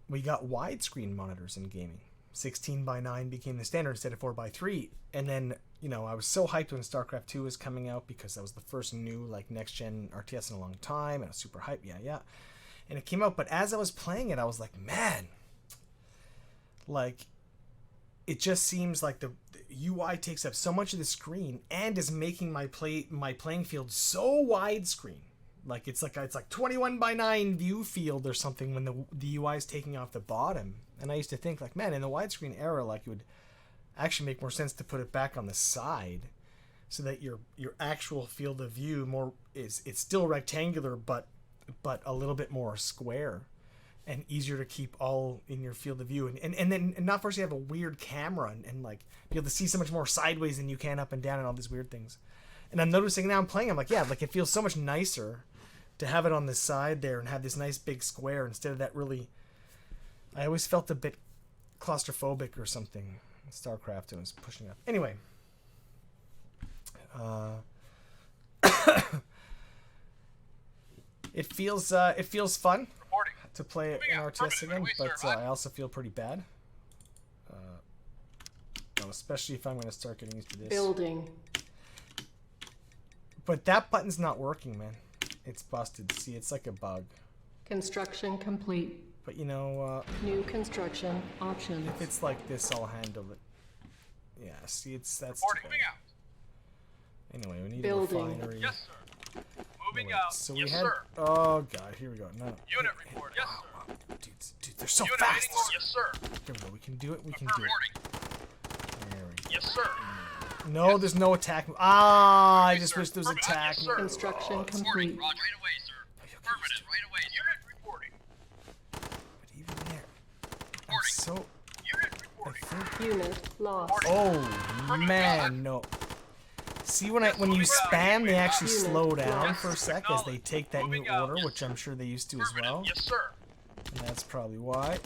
Speaker 1: we got widescreen monitors in gaming. 16:9 became the standard instead of 4:3. And then, you know, I was so hyped when StarCraft 2 was coming out because that was the first new, like, next-gen RTS in a long time. And I was super hyped, yeah. And it came out, but as I was playing it, I was like, man, like, it just seems like the UI takes up so much of the screen and is making my playing field so widescreen. Like, it's like 21:9 view field or something when the UI is taking off the bottom. And I used to think, like, man, in the widescreen era, like, it would actually make more sense to put it back on the side so that your actual field of view it's still rectangular but a little bit more square and easier to keep all in your field of view, and then not first you have a weird camera and like be able to see so much more sideways than you can up and down and all these weird things. And I'm noticing now I'm playing, I'm like, yeah, like it feels so much nicer to have it on the side there and have this nice big square instead of that really, I always felt a bit claustrophobic or something. StarCraft, and was pushing up. Anyway, it feels fun to play it in RTS again, but I also feel pretty bad. Especially if I'm going to start getting used to this.
Speaker 12: Building.
Speaker 1: But that button's not working, man. It's busted. See, it's like a bug.
Speaker 12: Construction complete.
Speaker 1: But you know,
Speaker 12: new construction options.
Speaker 1: If it's like this, I'll handle it. Yeah, see, that's
Speaker 11: Moving out.
Speaker 1: Anyway, we need
Speaker 12: Building.
Speaker 1: a refinery.
Speaker 11: Yes, sir. Moving out.
Speaker 1: So
Speaker 11: yes,
Speaker 1: we had.
Speaker 11: Sir.
Speaker 1: Oh god, here we go. No.
Speaker 11: Unit report. Yes, sir.
Speaker 1: Dude, they're so
Speaker 11: Unit
Speaker 1: fast.
Speaker 11: Yes, sir.
Speaker 1: There we go. We can do it. We can do it. There we go.
Speaker 11: Yes, sir.
Speaker 1: No, there's no attack. Ah, I just wish there was attack.
Speaker 11: Yes, sir.
Speaker 12: Construction complete.
Speaker 11: Roger. Right away, sir. Affirmative. Right away. Unit reporting.
Speaker 1: But even there, I'm so think.
Speaker 12: Unit lost.
Speaker 1: Oh man, no. See when you spam, they actually slow down for a sec as they take that new order, which I'm sure they used to as well.
Speaker 11: Yes, sir.
Speaker 1: And that's probably why.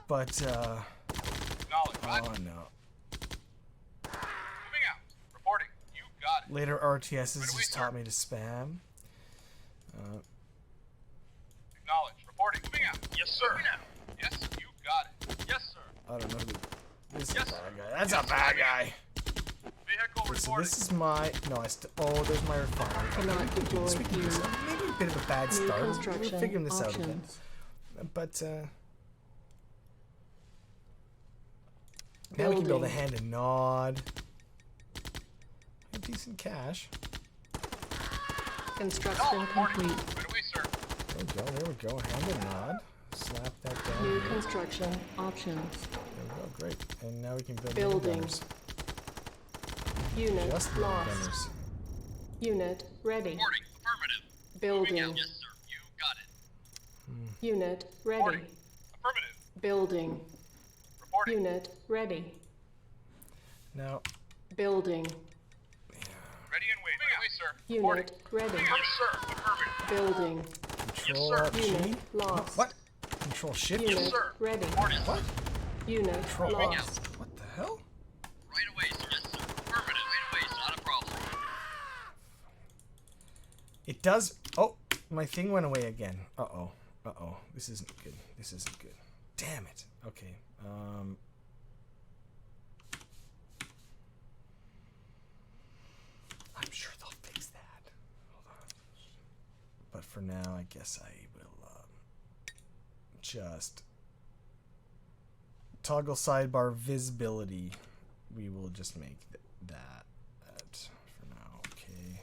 Speaker 1: But oh no.
Speaker 11: Moving out. Reporting. You got it.
Speaker 1: Later RTSs just taught me to spam.
Speaker 11: Acknowledge. Reporting. Moving out. Yes, sir. Yes, you got it. Yes, sir.
Speaker 1: I don't know who this is a bad guy. That's a bad guy.
Speaker 11: Vehicle
Speaker 1: Okay, so
Speaker 11: reporting.
Speaker 1: this is my oh, there's my refinery.
Speaker 12: Cannot deploy here.
Speaker 1: Maybe a bit of a bad
Speaker 12: New
Speaker 1: start. We're
Speaker 12: construction
Speaker 1: figuring this out again.
Speaker 12: options.
Speaker 1: But now we can build a hand and nod. Decent cash.
Speaker 12: Construction complete.
Speaker 11: Right away, sir.
Speaker 1: There we go. Hand and nod. Slap that down.
Speaker 12: New
Speaker 1: here.
Speaker 12: construction options.
Speaker 1: There we go. Great. And now we can build
Speaker 12: Building.
Speaker 1: gunners.
Speaker 12: Unit
Speaker 1: Just
Speaker 12: lost.
Speaker 1: gunners.
Speaker 12: Unit ready.
Speaker 11: Reporting. Affirmative.
Speaker 12: Building.
Speaker 11: Yes, sir. You got it.
Speaker 12: Unit ready.
Speaker 11: Affirmative.
Speaker 12: Building.
Speaker 11: Reporting.
Speaker 12: Unit ready.
Speaker 1: Now.
Speaker 12: Building.
Speaker 11: Ready and waiting. Right away, sir.
Speaker 12: Unit ready.
Speaker 11: Yes, sir. Affirmative.
Speaker 12: Building.
Speaker 1: Control Alt G.
Speaker 12: Unit lost.
Speaker 1: What? Control Shift.
Speaker 12: Unit ready.
Speaker 1: What?
Speaker 12: Unit
Speaker 1: Control
Speaker 12: lost.
Speaker 1: What the hell?
Speaker 11: Right away, sir. Yes, sir. Affirmative. Right away. Not a problem.
Speaker 1: It does. Oh, my thing went away again. Uh-oh. Uh-oh. This isn't good. This isn't good. Damn it. Okay. I'm sure they'll fix that. Hold on. But for now, I guess I will just toggle sidebar visibility. We will just make that for now. Okay. And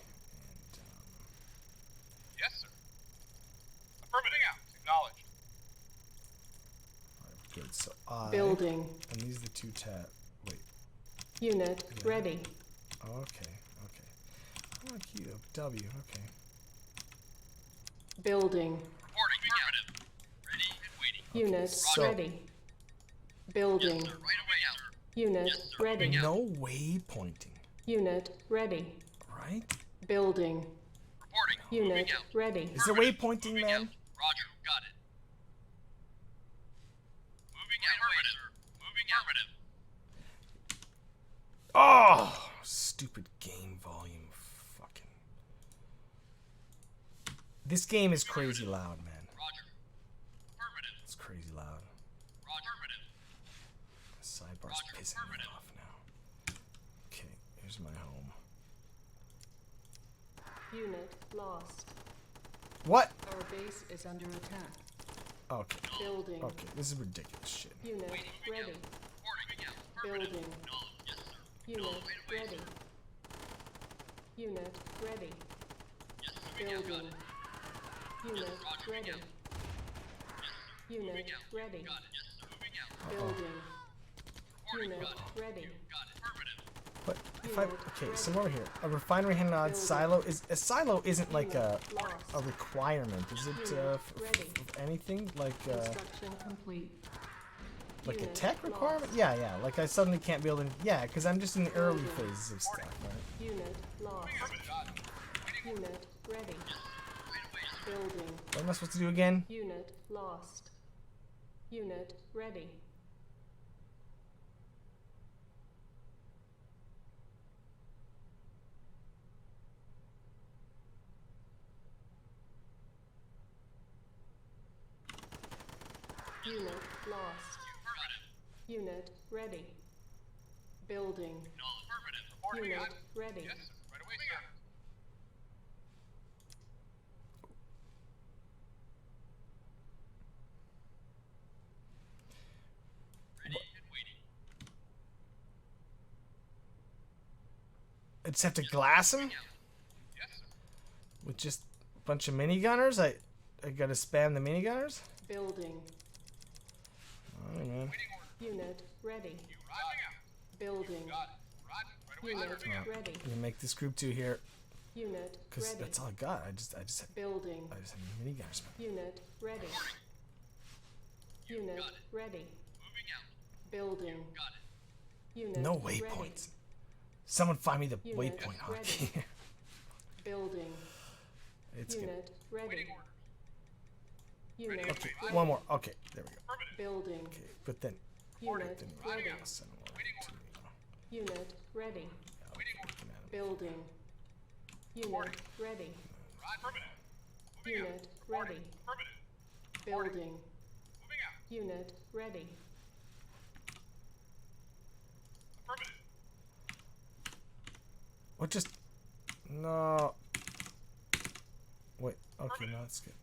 Speaker 11: Yes, sir. Affirmative. Out. Acknowledged.
Speaker 1: good. So I
Speaker 12: Building.
Speaker 1: And these are the two Wait.
Speaker 12: Unit ready.
Speaker 1: Oh, okay. Okay. I like you. W. Okay.
Speaker 12: Building.
Speaker 11: Reporting. Affirmative. Ready and waiting.
Speaker 12: Unit
Speaker 1: so-
Speaker 12: ready. Building.
Speaker 11: Right away, sir.
Speaker 12: Unit ready.
Speaker 1: No waypointing.
Speaker 12: Unit ready.
Speaker 1: Right?
Speaker 12: Building.
Speaker 11: Reporting.
Speaker 12: Unit ready.
Speaker 1: Is there waypointing, man?
Speaker 11: Roger. Got it. Moving out. Affirmative. Moving out.
Speaker 1: Oh, stupid game volume. Fucking. This game is crazy loud, man.
Speaker 11: Roger. Affirmative.
Speaker 1: It's crazy loud.
Speaker 11: Roger.
Speaker 1: The sidebar's pissing me off now. Okay, here's my home.
Speaker 12: Unit lost.
Speaker 1: What?
Speaker 12: Our base is under attack.
Speaker 1: Okay.
Speaker 12: Building.
Speaker 1: Okay, this is ridiculous shit.
Speaker 12: Unit ready. Building. Unit ready. Unit ready. Building. Unit ready. Unit ready. Building. Unit ready.
Speaker 1: But if okay, so over here, a refinery hand nod silo is a silo isn't like a requirement, is it? Anything like
Speaker 12: Construction complete.
Speaker 1: like a tech requirement? Yeah, yeah. Like I suddenly can't build any. Yeah, because I'm just in the early phases of stuff, right?
Speaker 12: Unit lost. Unit ready. Building.
Speaker 1: What am I supposed to do again?
Speaker 12: Unit lost. Unit ready. Unit lost. Unit ready. Building. Unit ready.
Speaker 11: Right away, sir.
Speaker 1: I just have to glass him? With just a bunch of minigunners? I gotta spam the minigunners?
Speaker 12: Building.
Speaker 1: Alright, man.
Speaker 12: Unit ready. Building. Unit ready.
Speaker 1: I'm gonna make this group 2 here.
Speaker 12: Unit
Speaker 1: Because
Speaker 12: ready.
Speaker 1: that's all I got. I just have
Speaker 12: Building.
Speaker 1: minigunners.
Speaker 12: Unit ready. Unit ready. Building. Unit
Speaker 1: No
Speaker 12: ready.
Speaker 1: waypoints. Someone find me the
Speaker 12: Unit
Speaker 1: waypoint hotkey.
Speaker 12: ready. Building.
Speaker 1: It's
Speaker 12: Unit ready. Unit
Speaker 1: Okay,
Speaker 12: ready.
Speaker 1: one more. Okay, there we go.
Speaker 12: Building.
Speaker 1: Okay, but then.
Speaker 12: Unit ready.
Speaker 1: Send more to me.
Speaker 12: Unit ready. Building. Unit ready. Unit ready. Building. Unit ready.
Speaker 1: What just? No. Wait. Okay, no, that's good.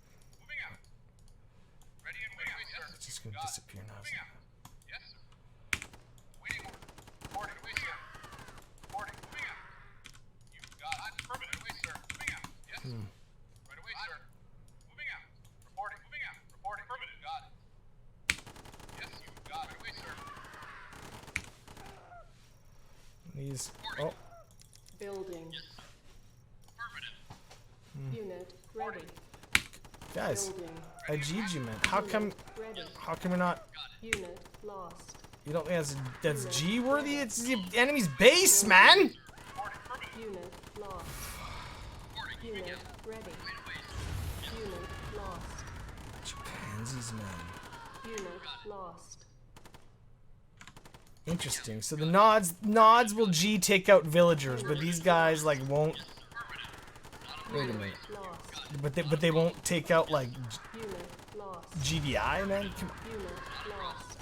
Speaker 1: It's just gonna disappear now. Isn't it? Hmm. These. Oh.
Speaker 12: Building. Unit ready.
Speaker 1: Guys,
Speaker 12: Building.
Speaker 1: I G'd you, man. How come?
Speaker 12: Ready.
Speaker 1: How come you're not?
Speaker 12: Unit lost.
Speaker 1: You don't think that's G worthy? It's the enemy's base, man.
Speaker 12: Unit lost. Unit ready. Unit lost.
Speaker 1: Pansies, man.
Speaker 12: Unit lost.
Speaker 1: Interesting. So the nods will G take out villagers, but these guys like won't. Wait a minute. But they won't take out like GDI, man. Come on.
Speaker 12: Unit lost.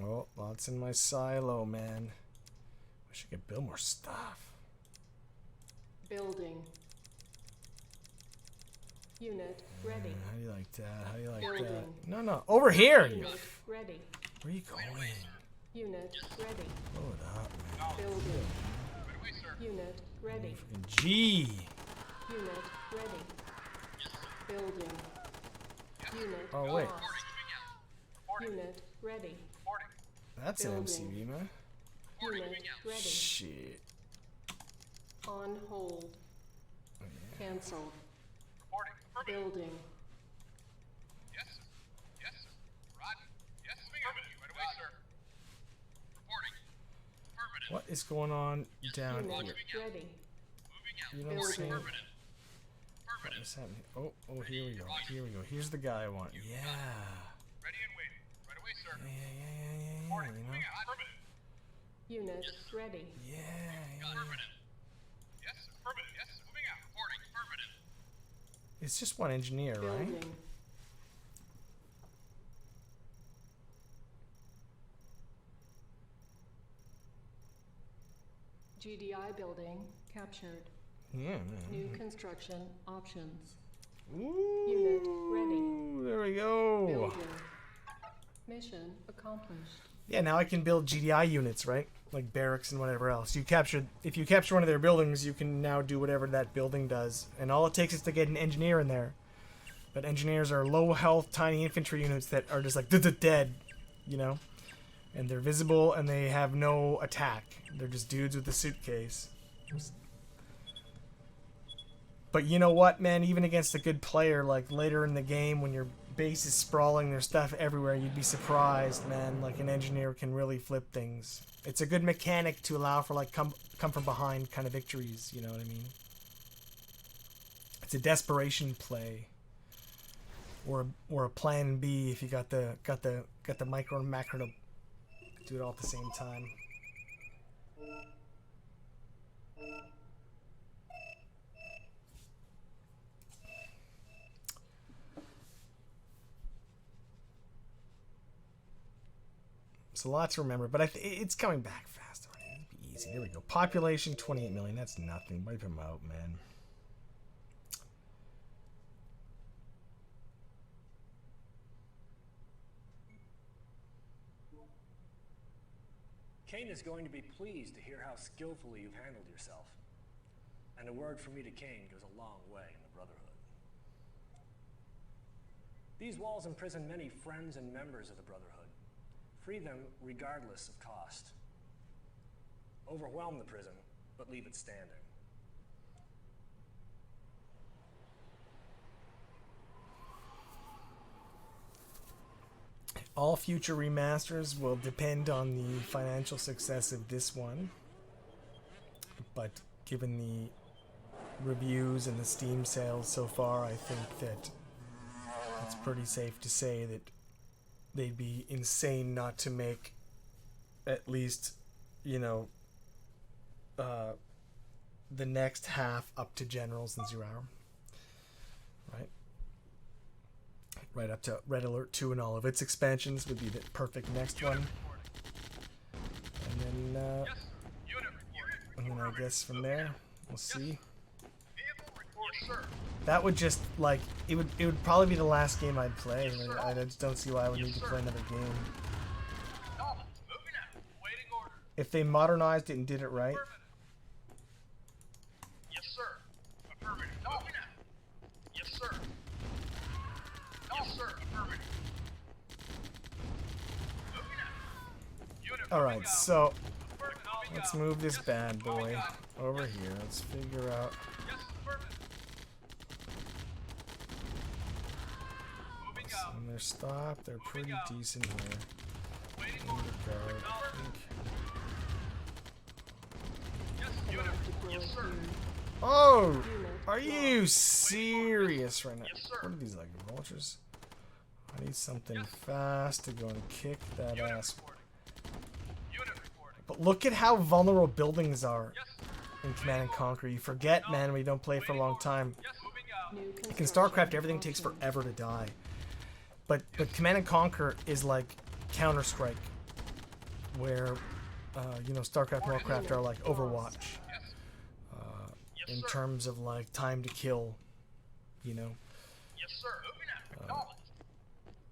Speaker 1: Oh, lots in my silo, man. Wish I could build more stuff.
Speaker 12: Building. Unit ready.
Speaker 1: How do you like that? How do you like
Speaker 12: Building.
Speaker 1: that? No, no. Over here! You.
Speaker 12: Unit ready.
Speaker 1: Where are you going?
Speaker 12: Unit ready.
Speaker 1: Blow it up, man.
Speaker 12: Building. Unit ready.
Speaker 1: G!
Speaker 12: Unit ready. Building. Unit
Speaker 1: Oh, wait.
Speaker 12: lost. Unit ready.
Speaker 1: That's an
Speaker 12: Building.
Speaker 1: MCV, man.
Speaker 12: Unit ready.
Speaker 1: Shit.
Speaker 12: On hold. Cancelled. Building.
Speaker 1: What is going on down
Speaker 12: Unit
Speaker 1: here?
Speaker 12: ready.
Speaker 1: You know what I'm saying?
Speaker 12: Building.
Speaker 1: What is happening? Oh, here we go. Here we go. Here's the guy I want. Yeah. Yeah, you know?
Speaker 12: Unit ready.
Speaker 1: Yeah. It's just one engineer, right?
Speaker 12: Building. GDI building captured.
Speaker 1: Yeah, man.
Speaker 12: New construction options.
Speaker 1: Ooh,
Speaker 12: Unit ready.
Speaker 1: there we go.
Speaker 12: Building. Mission accomplished.
Speaker 1: Yeah, now I can build GDI units, right? Like barracks and whatever else. If you capture one of their buildings, you can now do whatever that building does. And all it takes is to get an engineer in there. But engineers are low health, tiny infantry units that are just like dead, you know? And they're visible and they have no attack. They're just dudes with a suitcase. But you know what, man? Even against a good player, like later in the game when your base is sprawling, there's stuff everywhere, you'd be surprised, man. Like an engineer can really flip things. It's a good mechanic to allow for like come from behind kind of victories, you know what I mean? It's a desperation play. Or a plan B if you got the micro and macro to do it all at the same time. So lots to remember, but it's coming back fast already. It'll be easy. There we go. Population 28 million. That's nothing. Wipe him out, man.
Speaker 20: Kane is going to be pleased to hear how skillfully you've handled yourself. And a word from me to Kane goes a long way in the Brotherhood. These walls imprison many friends and members of the Brotherhood. Free them regardless of cost. Overwhelm the prison, but leave it standing.
Speaker 1: All future remasters will depend on the financial success of this one. But given the reviews and the Steam sales so far, I think that it's pretty safe to say that they'd be insane not to make at least, you know, the next half up to Generals and Zero Hour. Right? Right up to Red Alert 2 and all of its expansions would be the perfect next one. And then I guess from there, we'll see. That would just, like, it would probably be the last game I'd play. I just don't see why I would need to play another game. If they modernized it and did it right.
Speaker 11: Yes, sir. Affirmative. Moving out. Yes, sir. Yes, sir. Affirmative. Moving out. Unit.
Speaker 1: Alright, so let's move this bad boy over here. Let's figure out. And they're stopped. They're pretty decent here. Oh! Are you serious right now? What are these, like, vultures? I need something fast to go and kick that ass. But look at how vulnerable buildings are in Command & Conquer. You forget, man, when you don't play for a long time. Like in StarCraft, everything takes forever to die. But Command & Conquer is like Counter-Strike, where, you know, StarCraft and Warcraft are like Overwatch. In terms of, like, time to kill, you know.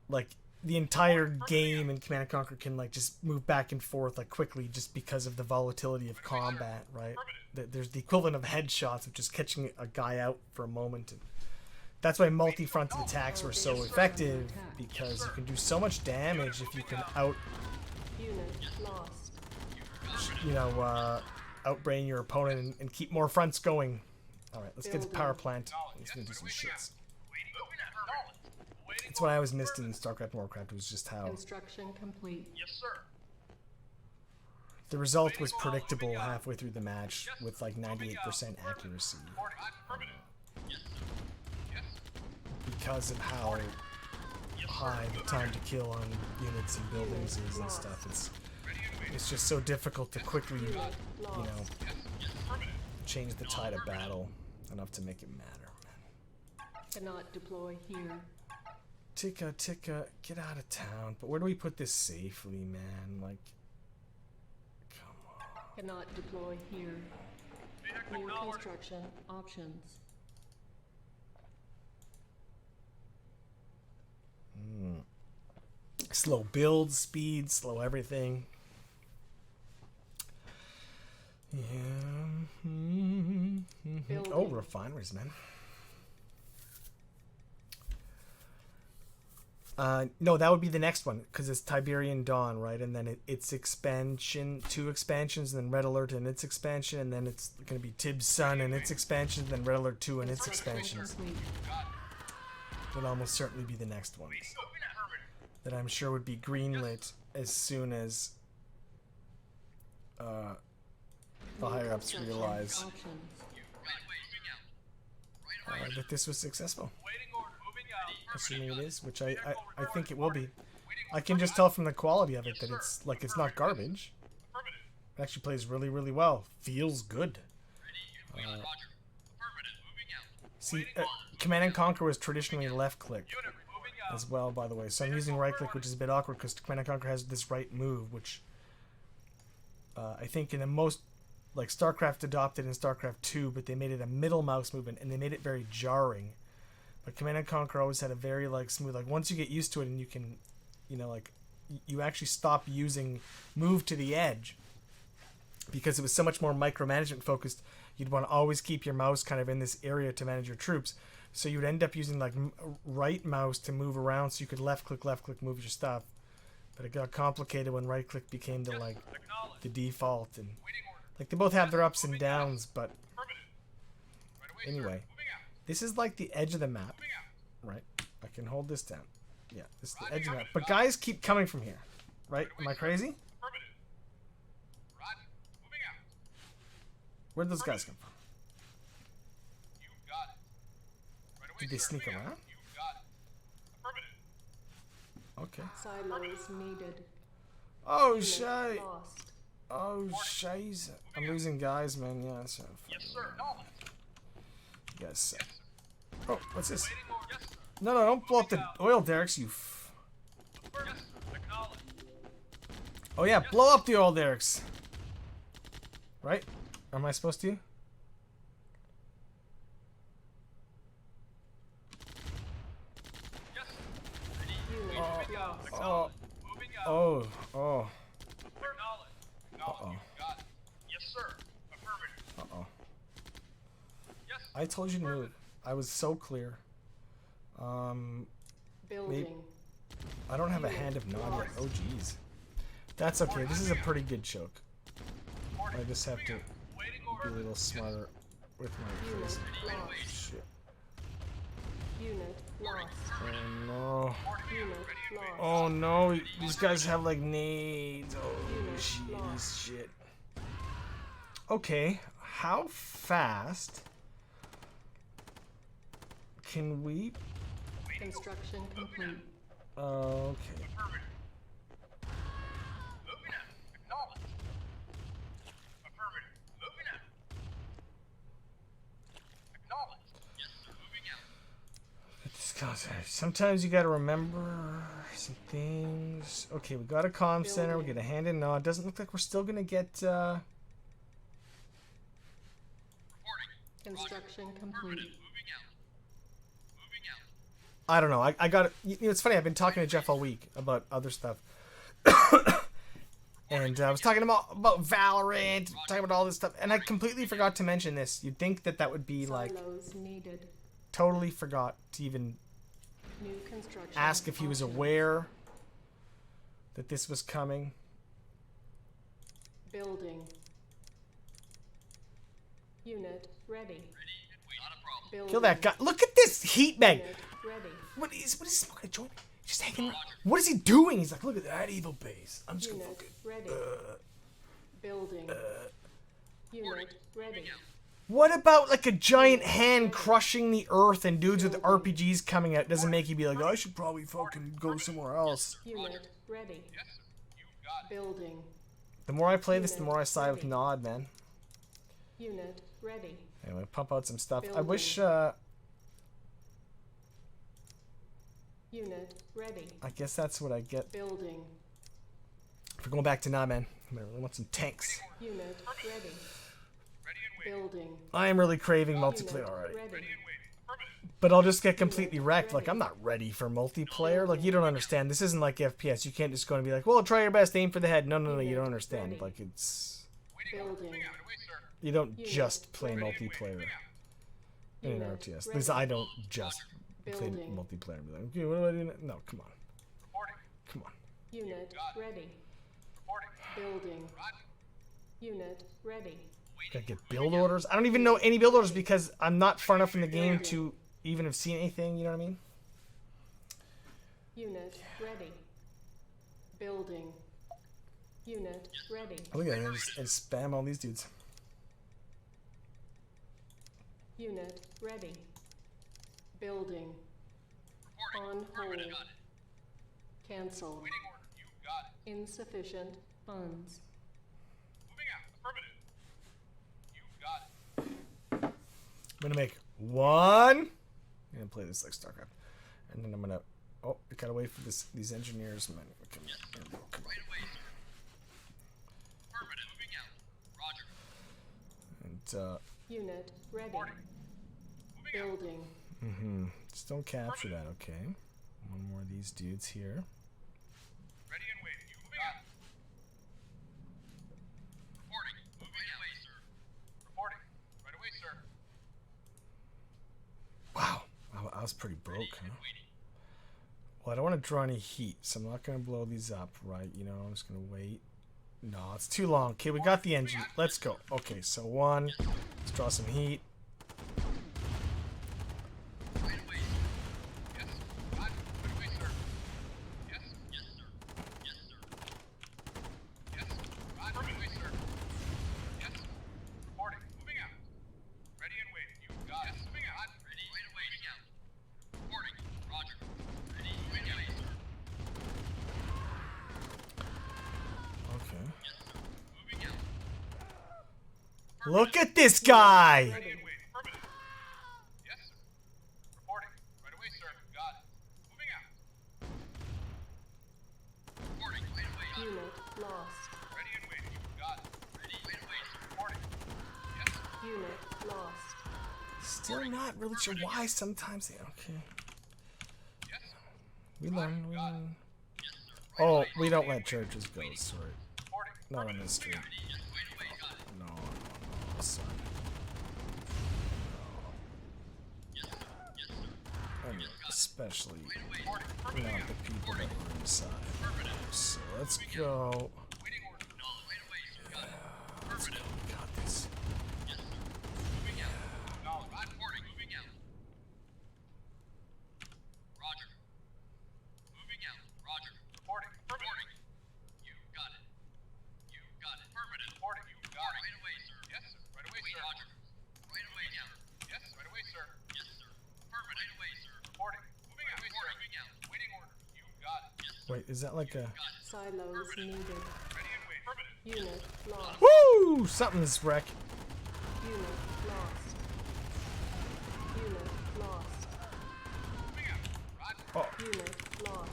Speaker 1: Like, the entire game in Command & Conquer can, like, just move back and forth, like, quickly just because of the volatility of combat, right? There's the equivalent of headshots, which is catching a guy out for a moment. And that's why multi-fronted attacks were so effective, because you can do so much damage if you can outbrain your opponent and keep more fronts going. Alright, let's get to power plant. Let's do some shits. That's what I always missed in StarCraft and Warcraft, was just how
Speaker 12: Construction complete.
Speaker 11: Yes, sir.
Speaker 1: the result was predictable halfway through the match with like 98% accuracy. Because of how high the time to kill on units and buildings is and stuff. It's just so difficult to quickly, you know, change the tide of battle enough to make it matter.
Speaker 12: Cannot deploy here.
Speaker 1: Tika, get out of town. But where do we put this safely, man? Like, come on.
Speaker 12: Cannot deploy here. New construction options.
Speaker 1: Slow build speed, slow everything. Yeah. Oh, refineries, man. No, that would be the next one, because it's Tiberian Dawn, right? And then it's expansion, 2 expansions, and then Red Alert and its expansion, and then it's going to be Tib's Sun and its expansion, and then Red Alert 2 and its expansions. Would almost certainly be the next ones. That I'm sure would be greenlit as soon as the higher-ups realize that this was successul. Assuming it is, which I think it will be. I can just tell from the quality of it that it's not garbage. It actually plays really, really well. Feels good. See, Command & Conquer was traditionally left-click as well, by the way. So I'm using right-click, which is a bit awkward because Command & Conquer has this right move, which I think in the most, like, StarCraft adopted in StarCraft 2, but they made it a middle mouse movement, and they made it very jarring. But Command & Conquer always had a very, like, smooth, like, once you get used to it and you can, you know, like, you actually stop using move to the edge because it was so much more micromanagement focused. you'd want to always keep your mouse kind of in this area to manage your troops. So you'd end up using like right mouse to move around, so you could left click, move your stuff. But it got complicated when right click became the like the default, and like they both have their ups and downs. But anyway, this is like the edge of the map, right? I can hold this down. Yeah, this is the edge of the map. But guys keep coming from here, right? Am I crazy? Where'd those guys come from? Did they sneak around? Okay.
Speaker 12: Silos needed.
Speaker 1: Oh, shit. Oh, shit. I'm losing guys, man. Yeah, that's right.
Speaker 11: Yes, sir.
Speaker 1: You guys suck. Oh, what's this? No, don't blow up the oil derricks, you Oh, yeah, blow up the oil derricks. Right? Am I supposed to? Oh. Uh-oh.
Speaker 11: Yes, sir. Affirmative.
Speaker 1: Uh-oh. I told you to move. I was so clear. Maybe, I don't have a hand of nod yet. Oh, jeez. That's okay. This is a pretty good choke. I just have to be a little smarter with my face. Oh, shit.
Speaker 12: Unit lost.
Speaker 1: Oh, no.
Speaker 12: Unit lost.
Speaker 1: Oh, no. These guys have, like, nades. Oh, jeez. Shit. Okay. How fast can we...
Speaker 12: Construction complete.
Speaker 1: Okay. Sometimes you gotta remember some things. Okay, we got a comm center. We get a hand in nod. Doesn't look like we're still gonna get.
Speaker 12: Construction complete.
Speaker 1: I don't know. I got. You know, it's funny. I've been talking to Jeff all week about other stuff, and I was talking about Valorant, talking about all this stuff, and I completely forgot to mention this. You'd think that would be like.
Speaker 12: Needed.
Speaker 1: Totally forgot to even ask if he was aware that this was coming.
Speaker 12: Building. Unit ready. Building.
Speaker 1: Kill that guy. Look at this heat bag.
Speaker 12: Ready.
Speaker 1: What is smoking a joint? Just hanging around. What is he doing? He's like, look at that evil base. I'm just gonna fucking.
Speaker 12: Ready. Building. Unit ready.
Speaker 1: What about like a giant hand crushing the earth and dudes with RPGs coming out? Doesn't make you be like, oh, I should probably fucking go somewhere else.
Speaker 12: Unit ready. Building.
Speaker 1: The more I play this, the more I side with Nod, man.
Speaker 12: Unit ready.
Speaker 1: Anyway, pump out some stuff.
Speaker 12: Building.
Speaker 1: I wish.
Speaker 12: Unit ready.
Speaker 1: I guess that's what I get.
Speaker 12: Building.
Speaker 1: For going back to Nod, man. I really want some tanks.
Speaker 12: Unit ready. Building.
Speaker 1: I am really craving multiplayer already. But I'll just get completely wrecked. Like, I'm not ready for multiplayer. Like, you don't understand. This isn't like FPS. You can't just go and be like, well, try your best, aim for the head. No, you don't understand. Like, it's...
Speaker 12: Building.
Speaker 1: You don't just play multiplayer in an RTS. At least I don't just play multiplayer and be like, okay, what do I do now? No, come on. Come on.
Speaker 12: Unit ready. Building. Unit ready.
Speaker 1: Gotta get build orders. I don't even know any build orders because I'm not far enough in the game to even have seen anything, you know what I mean?
Speaker 12: Unit ready. Building. Unit ready.
Speaker 1: Oh, look at that. I just spam all these dudes.
Speaker 12: Unit ready. Building. On hold. Cancel. Insufficient funds.
Speaker 1: I'm gonna make one. I'm gonna play this like StarCraft, and then I'm gonna. Oh, we gotta wait for these engineers. Man, come on. And
Speaker 12: unit ready. Building.
Speaker 1: Just don't capture that, okay? One more of these dudes here.
Speaker 11: Ready and waiting. You moving out. Reporting. Moving away, sir. Reporting. Right
Speaker 1: was pretty broke, huh? Well, I don't want to draw any heat, so I'm not going to blow these up, right? You know, I'm just going to wait. No, it's too long. Okay, we got the engine. Let's go. Okay, so one. Let's draw some heat. Look at this guy!
Speaker 12: Unit lost. Unit lost.
Speaker 1: Still not really sure why sometimes they... Okay. We learn. Oh, we don't let churches go, sorry. Not on this street. No, son. No. And especially not the people that were inside. So let's go. Yeah, let's go. We got this. Wait, is that like a...
Speaker 12: Silos needed. Unit lost.
Speaker 1: Woo! Something's wreck.
Speaker 12: Unit lost. Unit lost.
Speaker 1: Oh.
Speaker 12: Unit lost.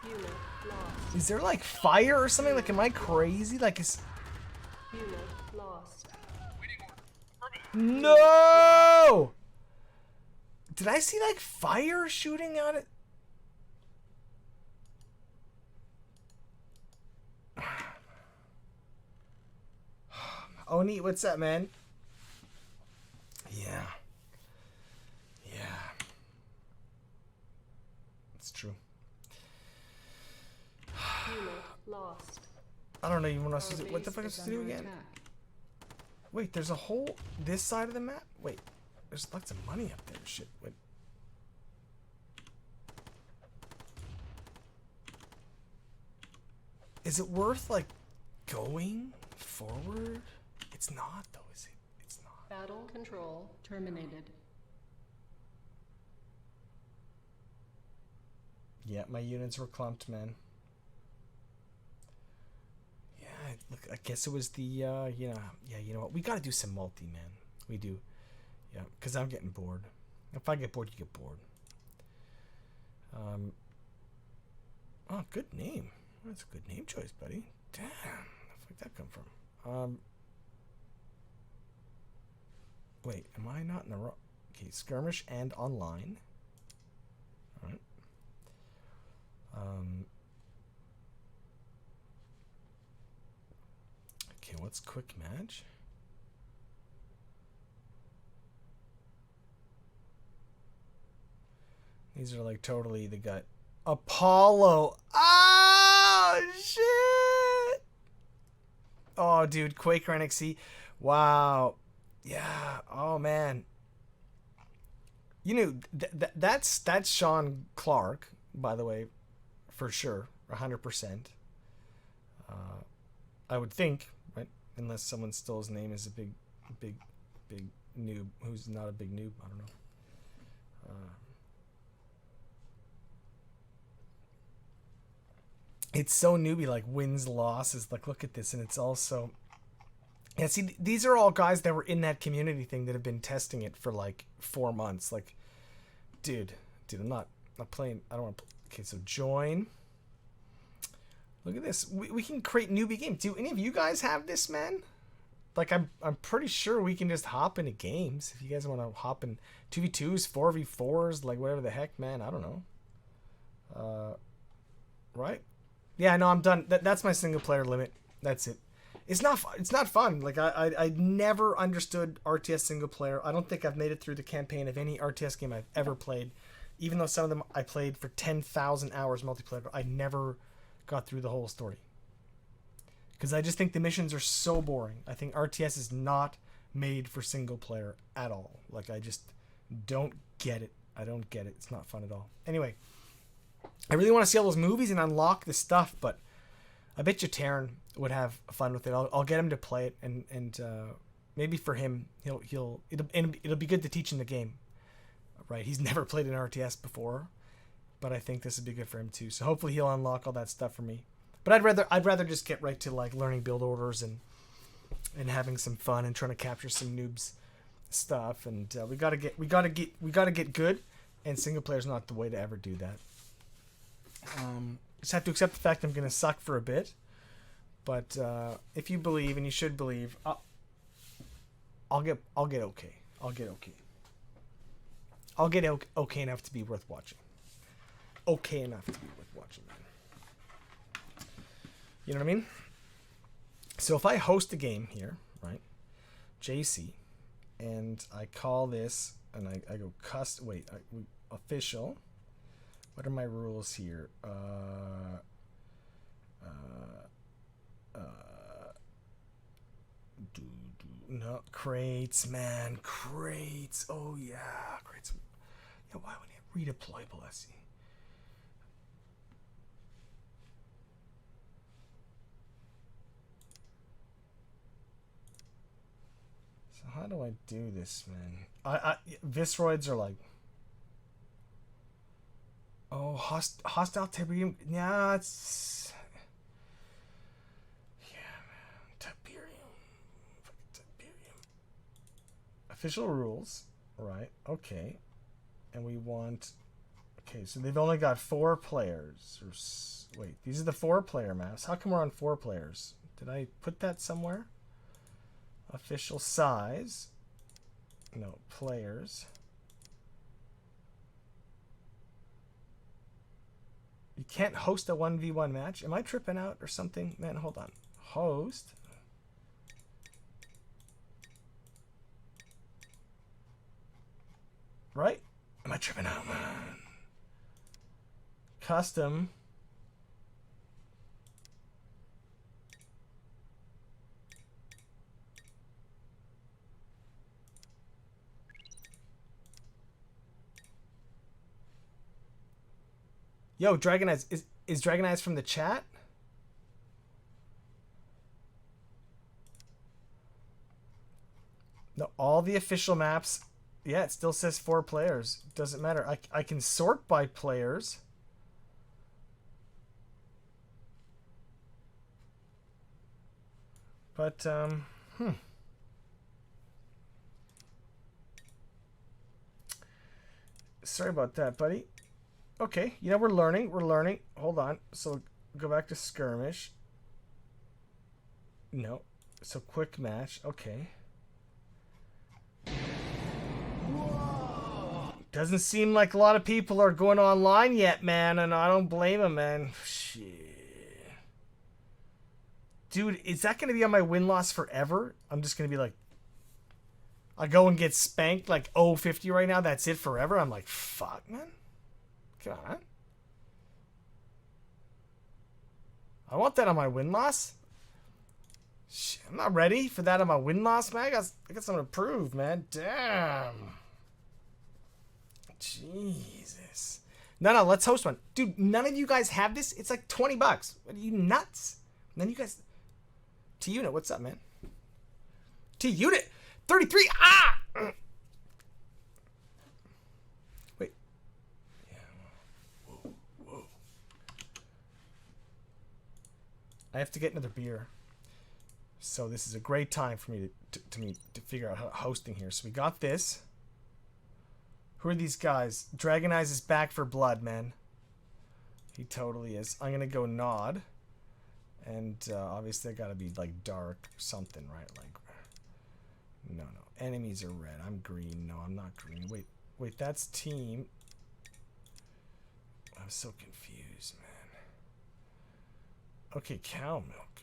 Speaker 12: Unit lost.
Speaker 1: Is there like fire or something? Like, am I crazy? Like, is...
Speaker 12: Unit lost.
Speaker 1: No! Did I see like fire shooting out it? Oni, what's up, man? Yeah. Yeah. It's true.
Speaker 12: Unit lost.
Speaker 1: I don't know even what else to do. What the fuck is to do again? Wait, there's a whole... This side of the map? Wait. There's lots of money up there. Shit. Wait. Is it worth, like, going forward? It's not, though, is it? It's not.
Speaker 12: Battle control terminated.
Speaker 1: Yeah, my units were clumped, man. Yeah, look, I guess it was the, you know, yeah, you know what? We gotta do some multi, man. We do. Yeah, because I'm getting bored. If I get bored, you get bored. Oh, good name. That's a good name choice, buddy. Damn, where did that come from? Wait, am I not in the wrong... Okay, skirmish and online. Alright. Okay, what's quick match? These are like totally the gut. Apollo. Oh, shit. Oh, dude. Quaker NXC. Wow. Yeah. Oh, man. You know, that's Sean Clark, by the way, for sure. 100%. I would think, right? Unless someone stole his name as a big noob who's not a big noob. I don't know. It's so newbie, like wins, losses. Like, look at this, and it's also... Yeah, see, these are all guys that were in that community thing that have been testing it for like 4 months. Like, dude, I'm not playing. I don't want to. Okay, so join. Look at this. We can create newbie games. Do any of you guys have this, man? Like, I'm pretty sure we can just hop into games if you guys want to hop in 2v2s, 4v4s, like whatever the heck, man. I don't know. Right? Yeah, no, I'm done. That's my single player limit. That's it. It's not fun. Like I never understood RTS single player. I don't think I've made it through the campaign of any RTS game I've ever played. Even though some of them I played for 10,000 hours multiplayer, I never got through the whole story. Because I just think the missions are so boring. I think RTS is not made for single player at all. Like, I just don't get it. I don't get it. It's not fun at all. Anyway, I really want to see all those movies and unlock the stuff, but I bet you Taryn would have fun with it. I'll get him to play it, and maybe for him, it'll be good to teach him the game. Right? He's never played an RTS before, but I think this would be good for him too. So hopefully he'll unlock all that stuff for me. But I'd rather just get right to like learning build orders and having some fun and trying to capture some noobs stuff. And we gotta get good. And single player's not the way to ever do that. Just have to accept the fact I'm gonna suck for a bit. But if you believe, and you should believe, I'll get okay. I'll get okay. I'll get okay enough to be worth watching. Okay enough to be worth watching, man. You know what I mean? So if I host a game here, right, JC, and I call this, and I go official. What are my rules here? No, crates, man, crates. Oh yeah, crates. Yeah, why would you have redeployable SE? So how do I do this, man? Visceroids are like, oh, hostile Tiberium. Yeah, it's official rules, right? Okay, and we want. Okay, so they've only got 4 players. Wait, these are the 4-player maps. How come we're on 4 players? Did I put that somewhere? Official size. No, players. You can't host a 1v1 match. Am I tripping out or something? Man, hold on. Host. Right? Am I tripping out, man? Custom. Yo, Dragon Eyes, is Dragon Eyes from the chat? No, all the official maps. Yeah, it still says 4 players. Doesn't matter. I can sort by players. But, sorry about that, buddy. Okay, you know, we're learning. Hold on. So, go back to skirmish. No. So, quick match. Okay. Doesn't seem like a lot of people are going online yet, man, and I don't blame them, man. Shit. Dude, is that going to be on my win-loss forever? I'm just going to be like, I go and get spanked like 0-50 right now, that's it forever? I'm like, fuck, man. Come on. I want that on my win-loss. Shit, I'm not ready for that on my win-loss, man. I got something to prove, man. Damn. Jesus. No, let's host one. Dude, none of you guys have this? It's like $20. What are you nuts? And then you guys... T-Unit, what's up, man? T-Unit! 33! Ah! Wait. Yeah. Whoa. I have to get another beer. So this is a great time for me to figure out how hosting here. So we got this. Who are these guys? Dragon Eyes is back for blood, man. He totally is. I'm gonna go Nod. And obviously I gotta be like dark something, right? Like, no. Enemies are red. I'm green. No, I'm not green. Wait, that's team. I'm so confused, man. Okay, cow milk.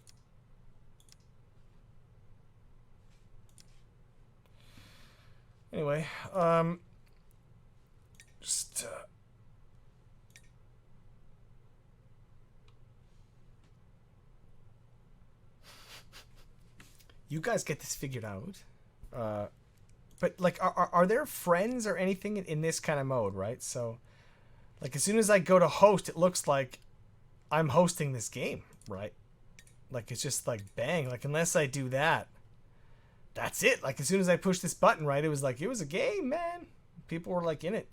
Speaker 1: Anyway, just you guys get this figured out. But like, are there friends or anything in this kind of mode, right? So, like, as soon as I go to host, it looks like I'm hosting this game, right? Like, it's just like bang. Like, unless I do that, that's it. Like, as soon as I push this button, right, it was like, it was a game, man. People were like in it.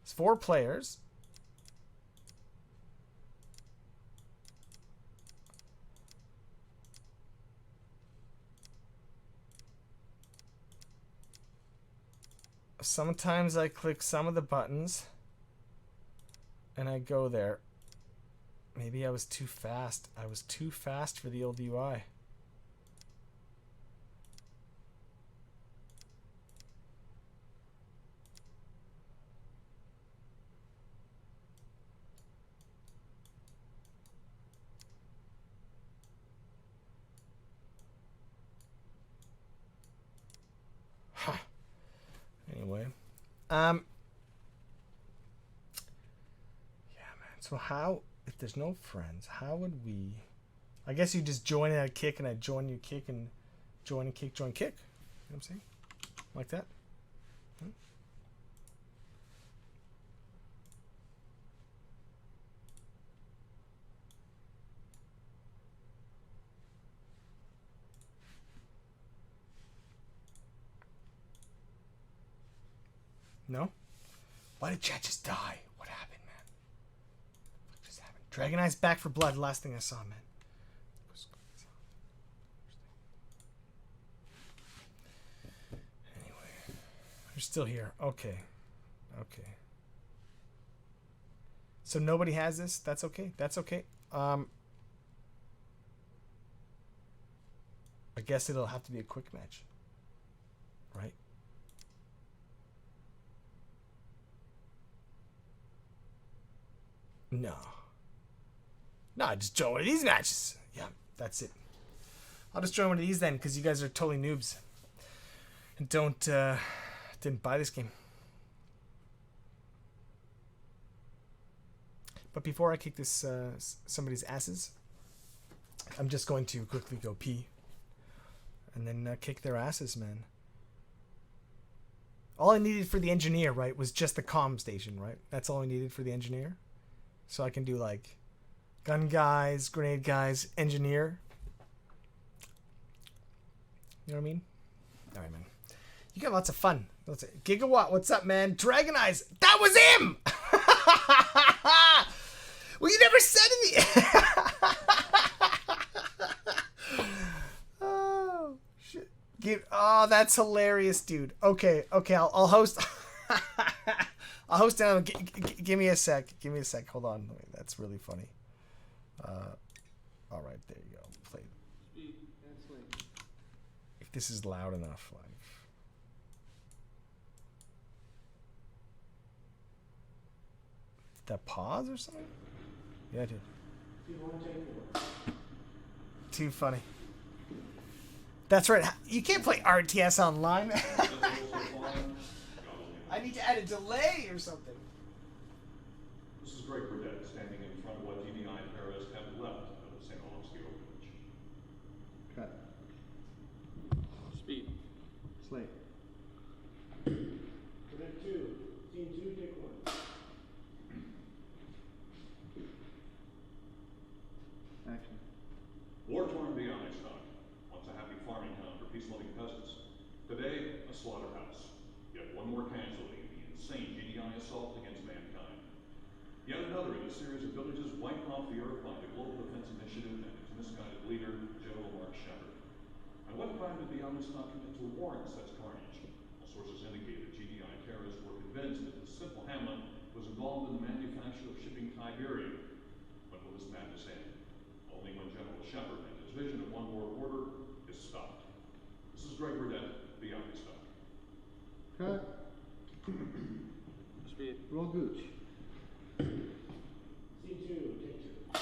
Speaker 1: It's 4 players. Sometimes I click some of the buttons and I go there. Maybe I was too fast. I was too fast for the old UI. Huh. Anyway. Yeah, man. So how, if there's no friends, how would we... I guess you just join and I kick and I join, you kick and join and kick, join, kick. You know what I'm saying? Like that. Hmm? No? Why did chat just die? What happened, man? What just happened? Dragon Eyes back for blood. Last thing I saw, man. Anyway. You're still here. Okay. Okay. So nobody has this? That's okay. That's okay. I guess it'll have to be a quick match. Right? No. No, I just join one of these matches. Yeah, that's it. I'll just join one of these then, because you guys are totally noobs. And didn't buy this game. But before I kick this somebody's asses, I'm just going to quickly go pee. And then kick their asses, man. All I needed for the engineer, right, was just the comm station, right? That's all I needed for the engineer. So I can do like gun guys, grenade guys, engineer. You know what I mean? All right, man. You got lots of fun. Gigawatt, what's up, man? Dragon Eyes, that was him! Well, you never said anything. Oh, shit. Oh, that's hilarious, dude. Okay, I'll host. I'll host down. Give me a sec. Give me a sec. Hold on. Wait, that's really funny. All right, there you go. Play. If this is loud enough, like. Did that pause or something? Yeah, I did. Too funny. That's right. You can't play RTS online. I need to add a delay or something.
Speaker 10: This is Greg Burdett standing in front of what GDI terrorists have left of the St. Olaf's orphanage.
Speaker 18: Cut. Speed. Slate.
Speaker 19: Connect 2. Scene 2, take 1.
Speaker 18: Action.
Speaker 10: War-torn Bialystok, once a happy farming town for peace-loving peasants. Today, a slaughterhouse. Yet one more casualty in the insane GDI assault against mankind. Yet another in a series of villages wiped off the earth by the Global Defense Initiative and its misguided leader, General Mark Shepard. And what crime did Bialystok commit to warrant such carnage? Well, sources indicate that GDI terrorists were convinced that this simple hamlet was involved in the manufacture of shipping Tiberium. When will this madness end? Only when General Shepard and his vision of one world order is stopped. This is Greg Burdett, Bialystok.
Speaker 18: Cut. Speed. Roll Gooch.
Speaker 19: Scene 2, take 2.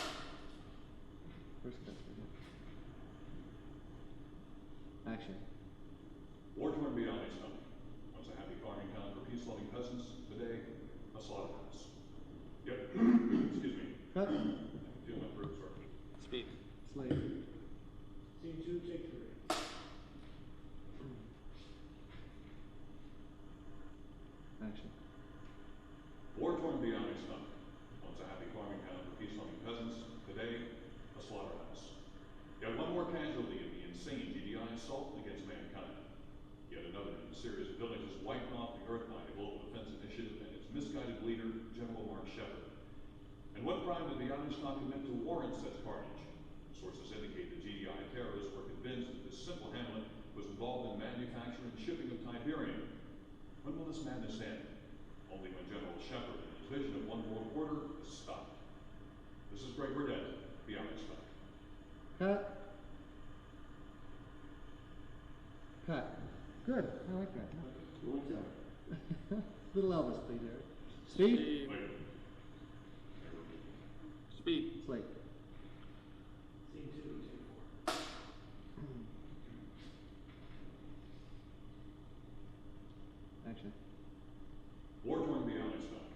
Speaker 18: First cut. Action.
Speaker 10: War-torn Bialystok, once a happy farming peace-loving peasants. Today, a slaughterhouse. Yep. Excuse me.
Speaker 18: Cut.
Speaker 10: I can feel my throat starting.
Speaker 4: Speak.
Speaker 18: Slave.
Speaker 19: Scene 2, take 3.
Speaker 18: Action.
Speaker 10: War-torn beyond stock. Once a happy farming town for peace-loving peasants. Today, a slaughterhouse. Yet one more casualty in the insane GDI assault against mankind. Yet another in the series of villages wiped off the earth by the Global Defense Initiative and its misguided leader, General Mark Shepard. And what crime did the Onustan commit to warrant such carnage? Sources indicate the GDI terrorists were convinced that this simple hamlet was involved in manufacture and shipping of Tiberium. When will this madness end? Only when General Shepard and his vision of one world order is stopped. This is Greg Burdett, the Onustan.
Speaker 18: Cut. Cut. Good. I like that. Little Elvis, please, Eric. Speed.
Speaker 4: Speed.
Speaker 18: Slate.
Speaker 19: Scene 2, take 4.
Speaker 18: Action.
Speaker 10: War-torn beyond stock.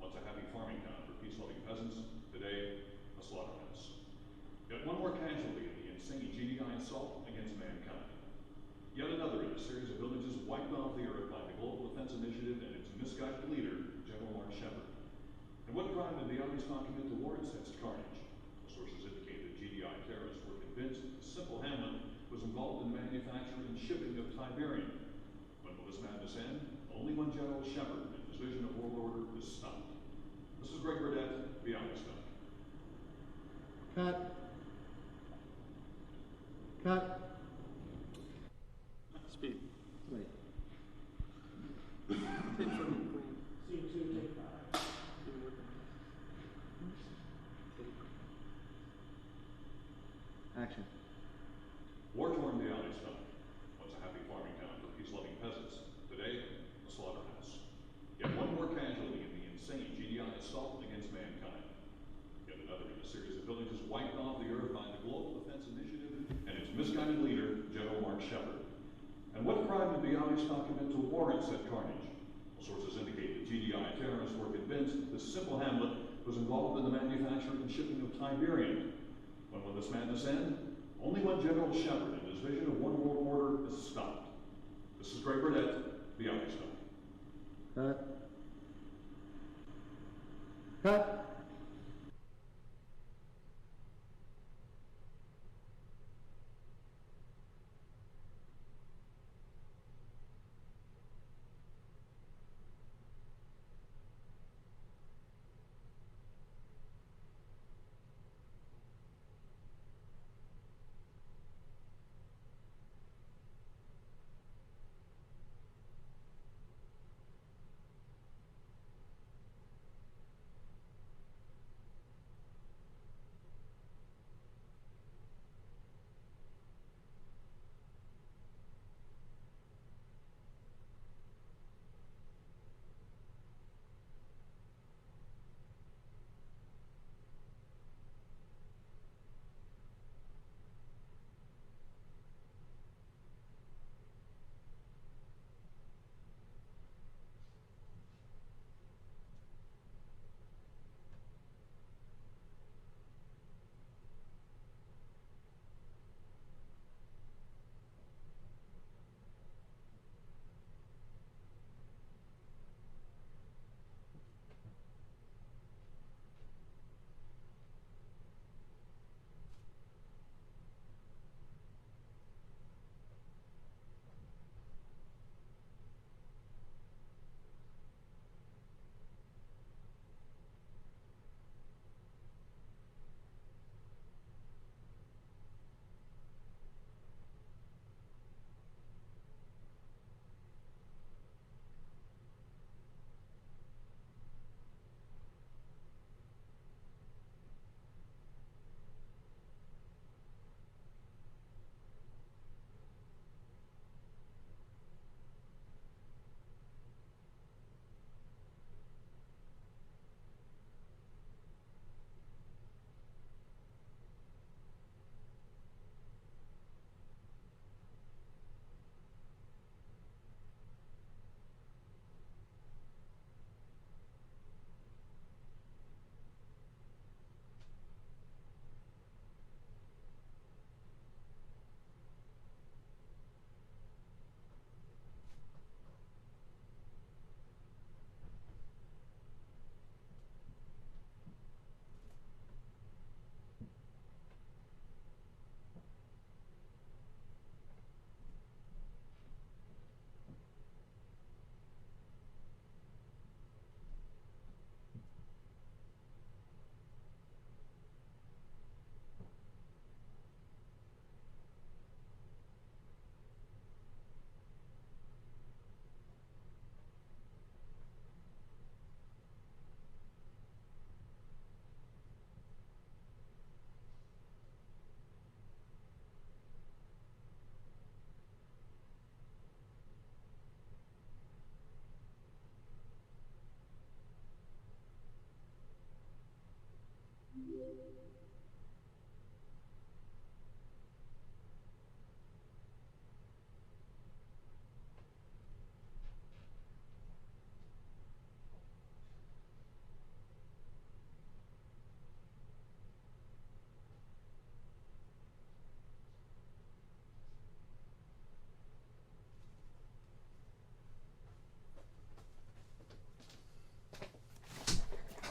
Speaker 10: Once a happy farming town for peace-loving peasants. Today, a slaughterhouse. Yet one more casualty in the insane GDI assault against mankind. Yet another in a series of villages wiped off the earth by the Global Defense Initiative and its misguided leader, General Mark Shepard. And what crime did the Onustan commit to warrant such carnage? Sources indicate that GDI terrorists were convinced that the simple hamlet was involved in the manufacture and shipping of Tiberium. When will this madness end? Only when General Shepard and his vision of world order is stopped. This is Greg Burdett, the Onustan.
Speaker 18: Cut. Cut.
Speaker 4: Speed.
Speaker 18: Slate.
Speaker 19: Scene 2, take 5.
Speaker 18: Action.
Speaker 10: War-torn beyond stock. Once a happy farming town for peace-loving peasants. Today, a slaughterhouse. Yet one more casualty in the insane GDI assault against mankind. Yet another in a series of villages wiped off the earth by the Global Defense Initiative and its misguided leader, General Mark Shepard. And what crime did the Onustan commit to warrant such carnage? Sources indicate that GDI terrorists were convinced that this simple hamlet was involved in the manufacture and shipping of Tiberium. When will this madness end? Only when General Shepard and his vision of one world order is stopped. This is Greg Burdett, the Onustan.
Speaker 18: Cut. Cut.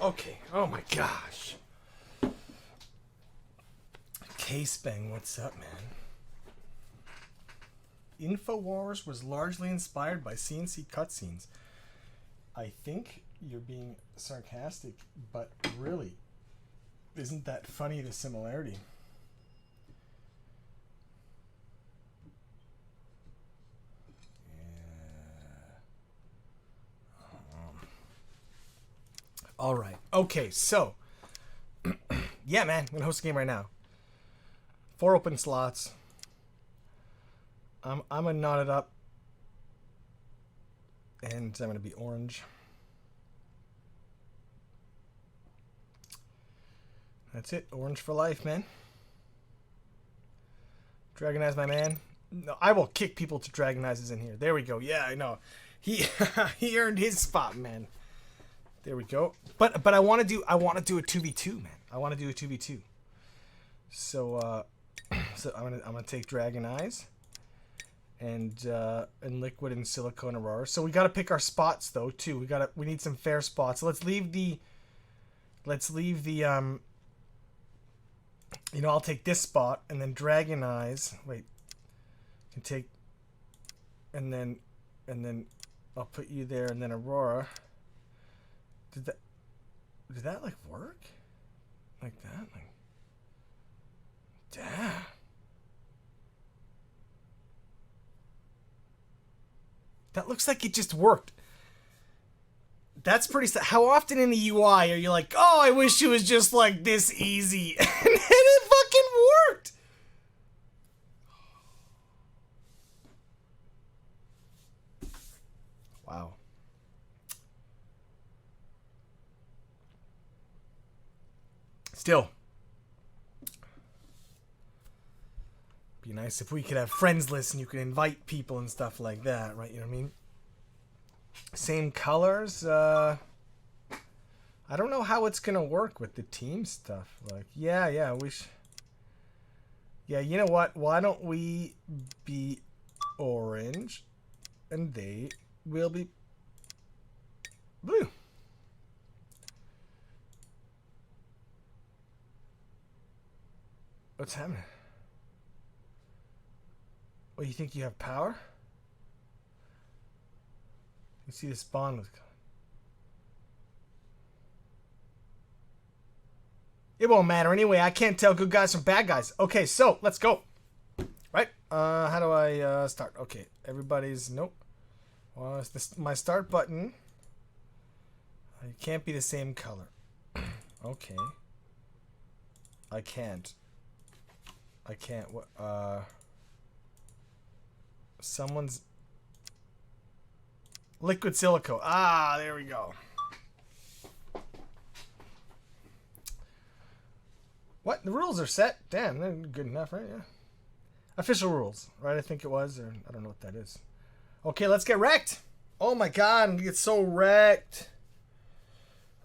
Speaker 1: Okay. Oh my gosh. K-Spang, what's up, man? InfoWars was largely inspired by CNC cutscenes. I think you're being sarcastic, but really, isn't that funny, the similarity? All right. Okay, so yeah, man, I'm gonna host a game right now. 4 open slots. I'm gonna knot it up, and I'm gonna be orange. That's it. Orange for life, man. Dragonize, my man. No, I will kick people to Dragonizes in here. There we go. Yeah, I know. He he earned his spot, man. There we go. But I want to do a 2v2, man. I want to do a 2v2. So so I'm gonna take Dragon Eyes and Liquid and Silicone Aurora. So we got to pick our spots though too. We need some fair spots. So let's leave the you know, I'll take this spot and then Dragon Eyes. Wait, can take and then I'll put you there and then Aurora. Did that like work? Like that? Like, damn. That looks like it just worked. That's pretty. How often in the UI are you like, oh, I wish it was just like this easy, and then it fucking worked. Wow. Still, be nice if we could have friends list and you could invite people and stuff like that, right? You know what I mean? Same colors. I don't know how it's gonna work with the team stuff. Like, yeah, yeah, you know what? Why don't we be orange, and they will be blue? What's happening? What, you think you have power? You see the spawn was coming. It won't matter anyway. I can't tell good guys from bad guys. Okay, so let's go. Right? How do I start? Okay, everybody's nope. Well, it's this, my start button. It can't be the same color. Okay. I can't. What? Someone's liquid silico. Ah, there we go. What? The rules are set. Damn, they're good enough, right? Yeah. Official rules, right? I think it was, or I don't know what that is. Okay, let's get wrecked. Oh my god, I'm gonna get so wrecked.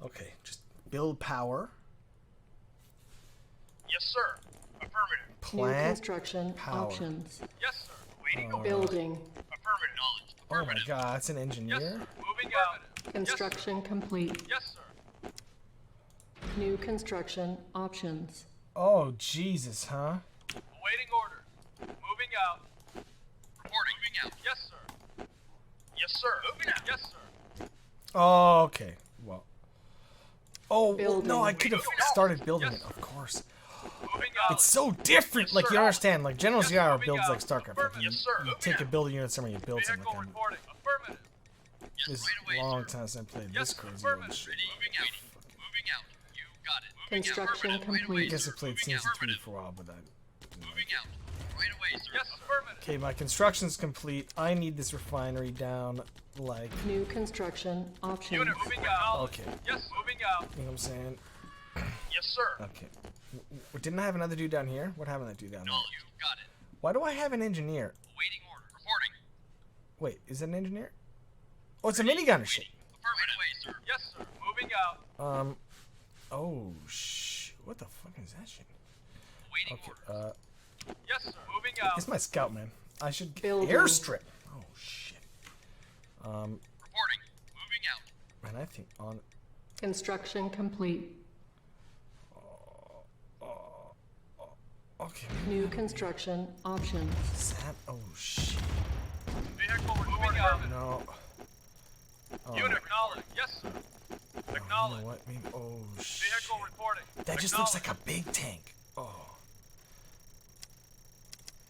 Speaker 1: Okay, just build power.
Speaker 11: Yes, sir. Affirmative.
Speaker 1: Plant
Speaker 12: New construction
Speaker 1: power.
Speaker 12: options.
Speaker 11: Yes, sir. Waiting.
Speaker 12: Building.
Speaker 11: Affirmative. Knowledge.
Speaker 1: Oh my god, that's an engineer.
Speaker 11: Yes, sir. Moving out.
Speaker 12: Construction complete.
Speaker 11: Yes, sir.
Speaker 12: New construction options.
Speaker 1: Oh Jesus, huh?
Speaker 11: Awaiting order. Moving out. Reporting. Moving out. Yes, sir. Yes, sir. Moving out. Yes, sir.
Speaker 1: Oh, okay. Well. Oh well,
Speaker 12: Building.
Speaker 1: no, I could have started building it, of course.
Speaker 11: Moving out.
Speaker 1: It's so different. Like, you understand? Like, General ZR builds like StarCraft. Like, you,
Speaker 11: Yes, sir.
Speaker 1: you take a building unit somewhere, you build something.
Speaker 11: Vehicle
Speaker 1: Like,
Speaker 11: reporting. Affirmative.
Speaker 1: this is a long time since I played this crazy old shit.
Speaker 11: Moving out. Moving out. You got it.
Speaker 12: Construction complete.
Speaker 1: I guess I played CNC3 for a while, but that.
Speaker 11: Moving out. Right away, sir. Yes, affirmative.
Speaker 1: Okay, my construction's complete. I need this refinery down, like.
Speaker 12: New construction options.
Speaker 11: Unit moving out.
Speaker 1: Okay.
Speaker 11: Yes, moving out.
Speaker 1: You know what I'm saying?
Speaker 11: Yes, sir.
Speaker 1: Okay. Didn't I have another dude down here? What happened to that dude down there?
Speaker 11: No, you got it.
Speaker 1: Why do I have an engineer?
Speaker 11: Awaiting order. Reporting.
Speaker 1: Wait, is it an engineer? Oh, it's a minigunner shit.
Speaker 11: Affirmative. Way, sir. Yes, sir. Moving out.
Speaker 1: Oh, what the fuck is that shit?
Speaker 11: Awaiting
Speaker 1: Okay,
Speaker 11: order. Yes, sir. Moving out.
Speaker 1: It's my scout, man. I should get
Speaker 12: Building.
Speaker 1: airstrip. Oh, shit.
Speaker 11: Reporting. Moving out.
Speaker 1: Man, I think on...
Speaker 12: Construction complete.
Speaker 1: Okay.
Speaker 12: New construction options.
Speaker 1: Sam, oh shit.
Speaker 11: Vehicle reporting out.
Speaker 1: No. Oh.
Speaker 11: Unit acknowledged. Yes, sir. Acknowledged.
Speaker 1: You know what? Maybe, oh shit.
Speaker 11: Vehicle reporting.
Speaker 1: That just looks like a big tank. Oh.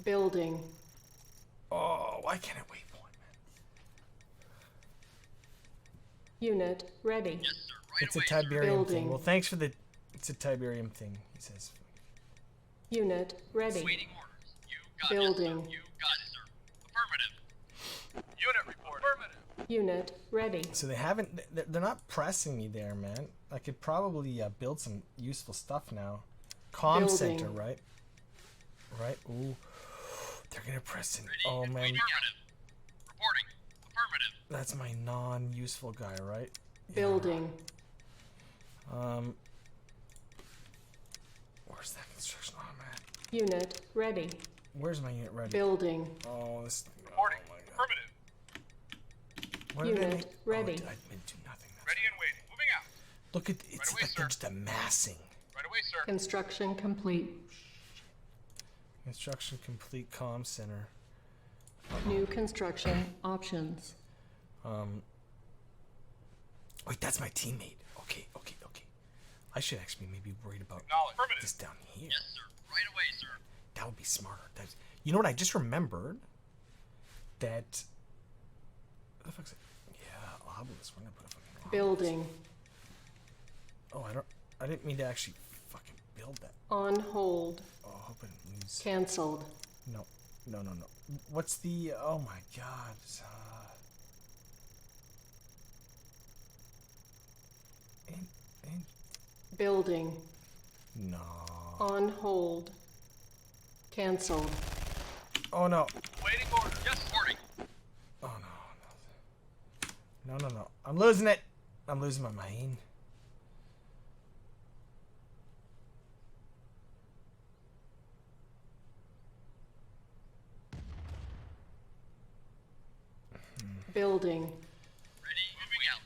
Speaker 12: Building.
Speaker 1: Oh, why can't it waypoint, man?
Speaker 12: Unit ready.
Speaker 11: Yes, sir. Right
Speaker 1: It's a
Speaker 11: away,
Speaker 1: Tiberium thing.
Speaker 12: Building.
Speaker 1: Well, thanks for the. It's a Tiberium thing. He says.
Speaker 12: Unit ready.
Speaker 11: Waiting orders. You got
Speaker 12: Building.
Speaker 11: it, sir. You got it, sir. Affirmative. Unit report. Affirmative.
Speaker 12: Unit ready.
Speaker 1: So they haven't. They're not pressing me there, man. I could probably build some useful stuff now. Comm
Speaker 12: Building.
Speaker 1: center, right? Right. Ooh. They're gonna press in. Oh man.
Speaker 11: Reporting. Affirmative.
Speaker 1: That's my non-useful guy, right?
Speaker 12: Building.
Speaker 1: Where's that construction on, man?
Speaker 12: Unit ready.
Speaker 1: Where's my unit ready?
Speaker 12: Building.
Speaker 1: Oh, this.
Speaker 11: Reporting.
Speaker 1: Oh my God.
Speaker 11: Affirmative.
Speaker 1: What did I
Speaker 12: Unit
Speaker 1: make?
Speaker 12: ready.
Speaker 1: Oh, I didn't do nothing.
Speaker 11: Ready and waiting. Moving out.
Speaker 1: Look at it's
Speaker 11: away,
Speaker 1: like
Speaker 11: sir.
Speaker 1: they're just amassing.
Speaker 11: Right away, sir.
Speaker 12: Construction complete.
Speaker 1: Construction complete. Comm center.
Speaker 12: New construction options.
Speaker 1: Wait, that's my teammate. Okay. I should actually maybe be worried about
Speaker 11: Affirmative.
Speaker 1: this down here.
Speaker 11: Yes, sir. Right away, sir.
Speaker 1: That would be smarter. That's, you know what? I just remembered that. What the fuck's it? Yeah, obelisk. We're gonna put a fucking obelisk.
Speaker 12: Building.
Speaker 1: Oh, I didn't mean to actually fucking build that.
Speaker 12: On hold.
Speaker 1: Oh, I hope I didn't lose.
Speaker 12: Cancelled.
Speaker 1: No. What's the? Oh my God.
Speaker 12: Building.
Speaker 1: No.
Speaker 12: On hold. Cancelled.
Speaker 1: Oh no.
Speaker 11: Waiting order. Yes, reporting.
Speaker 1: Oh no. No. I'm losing it. I'm losing my mind.
Speaker 12: Building.
Speaker 11: Ready. Moving out.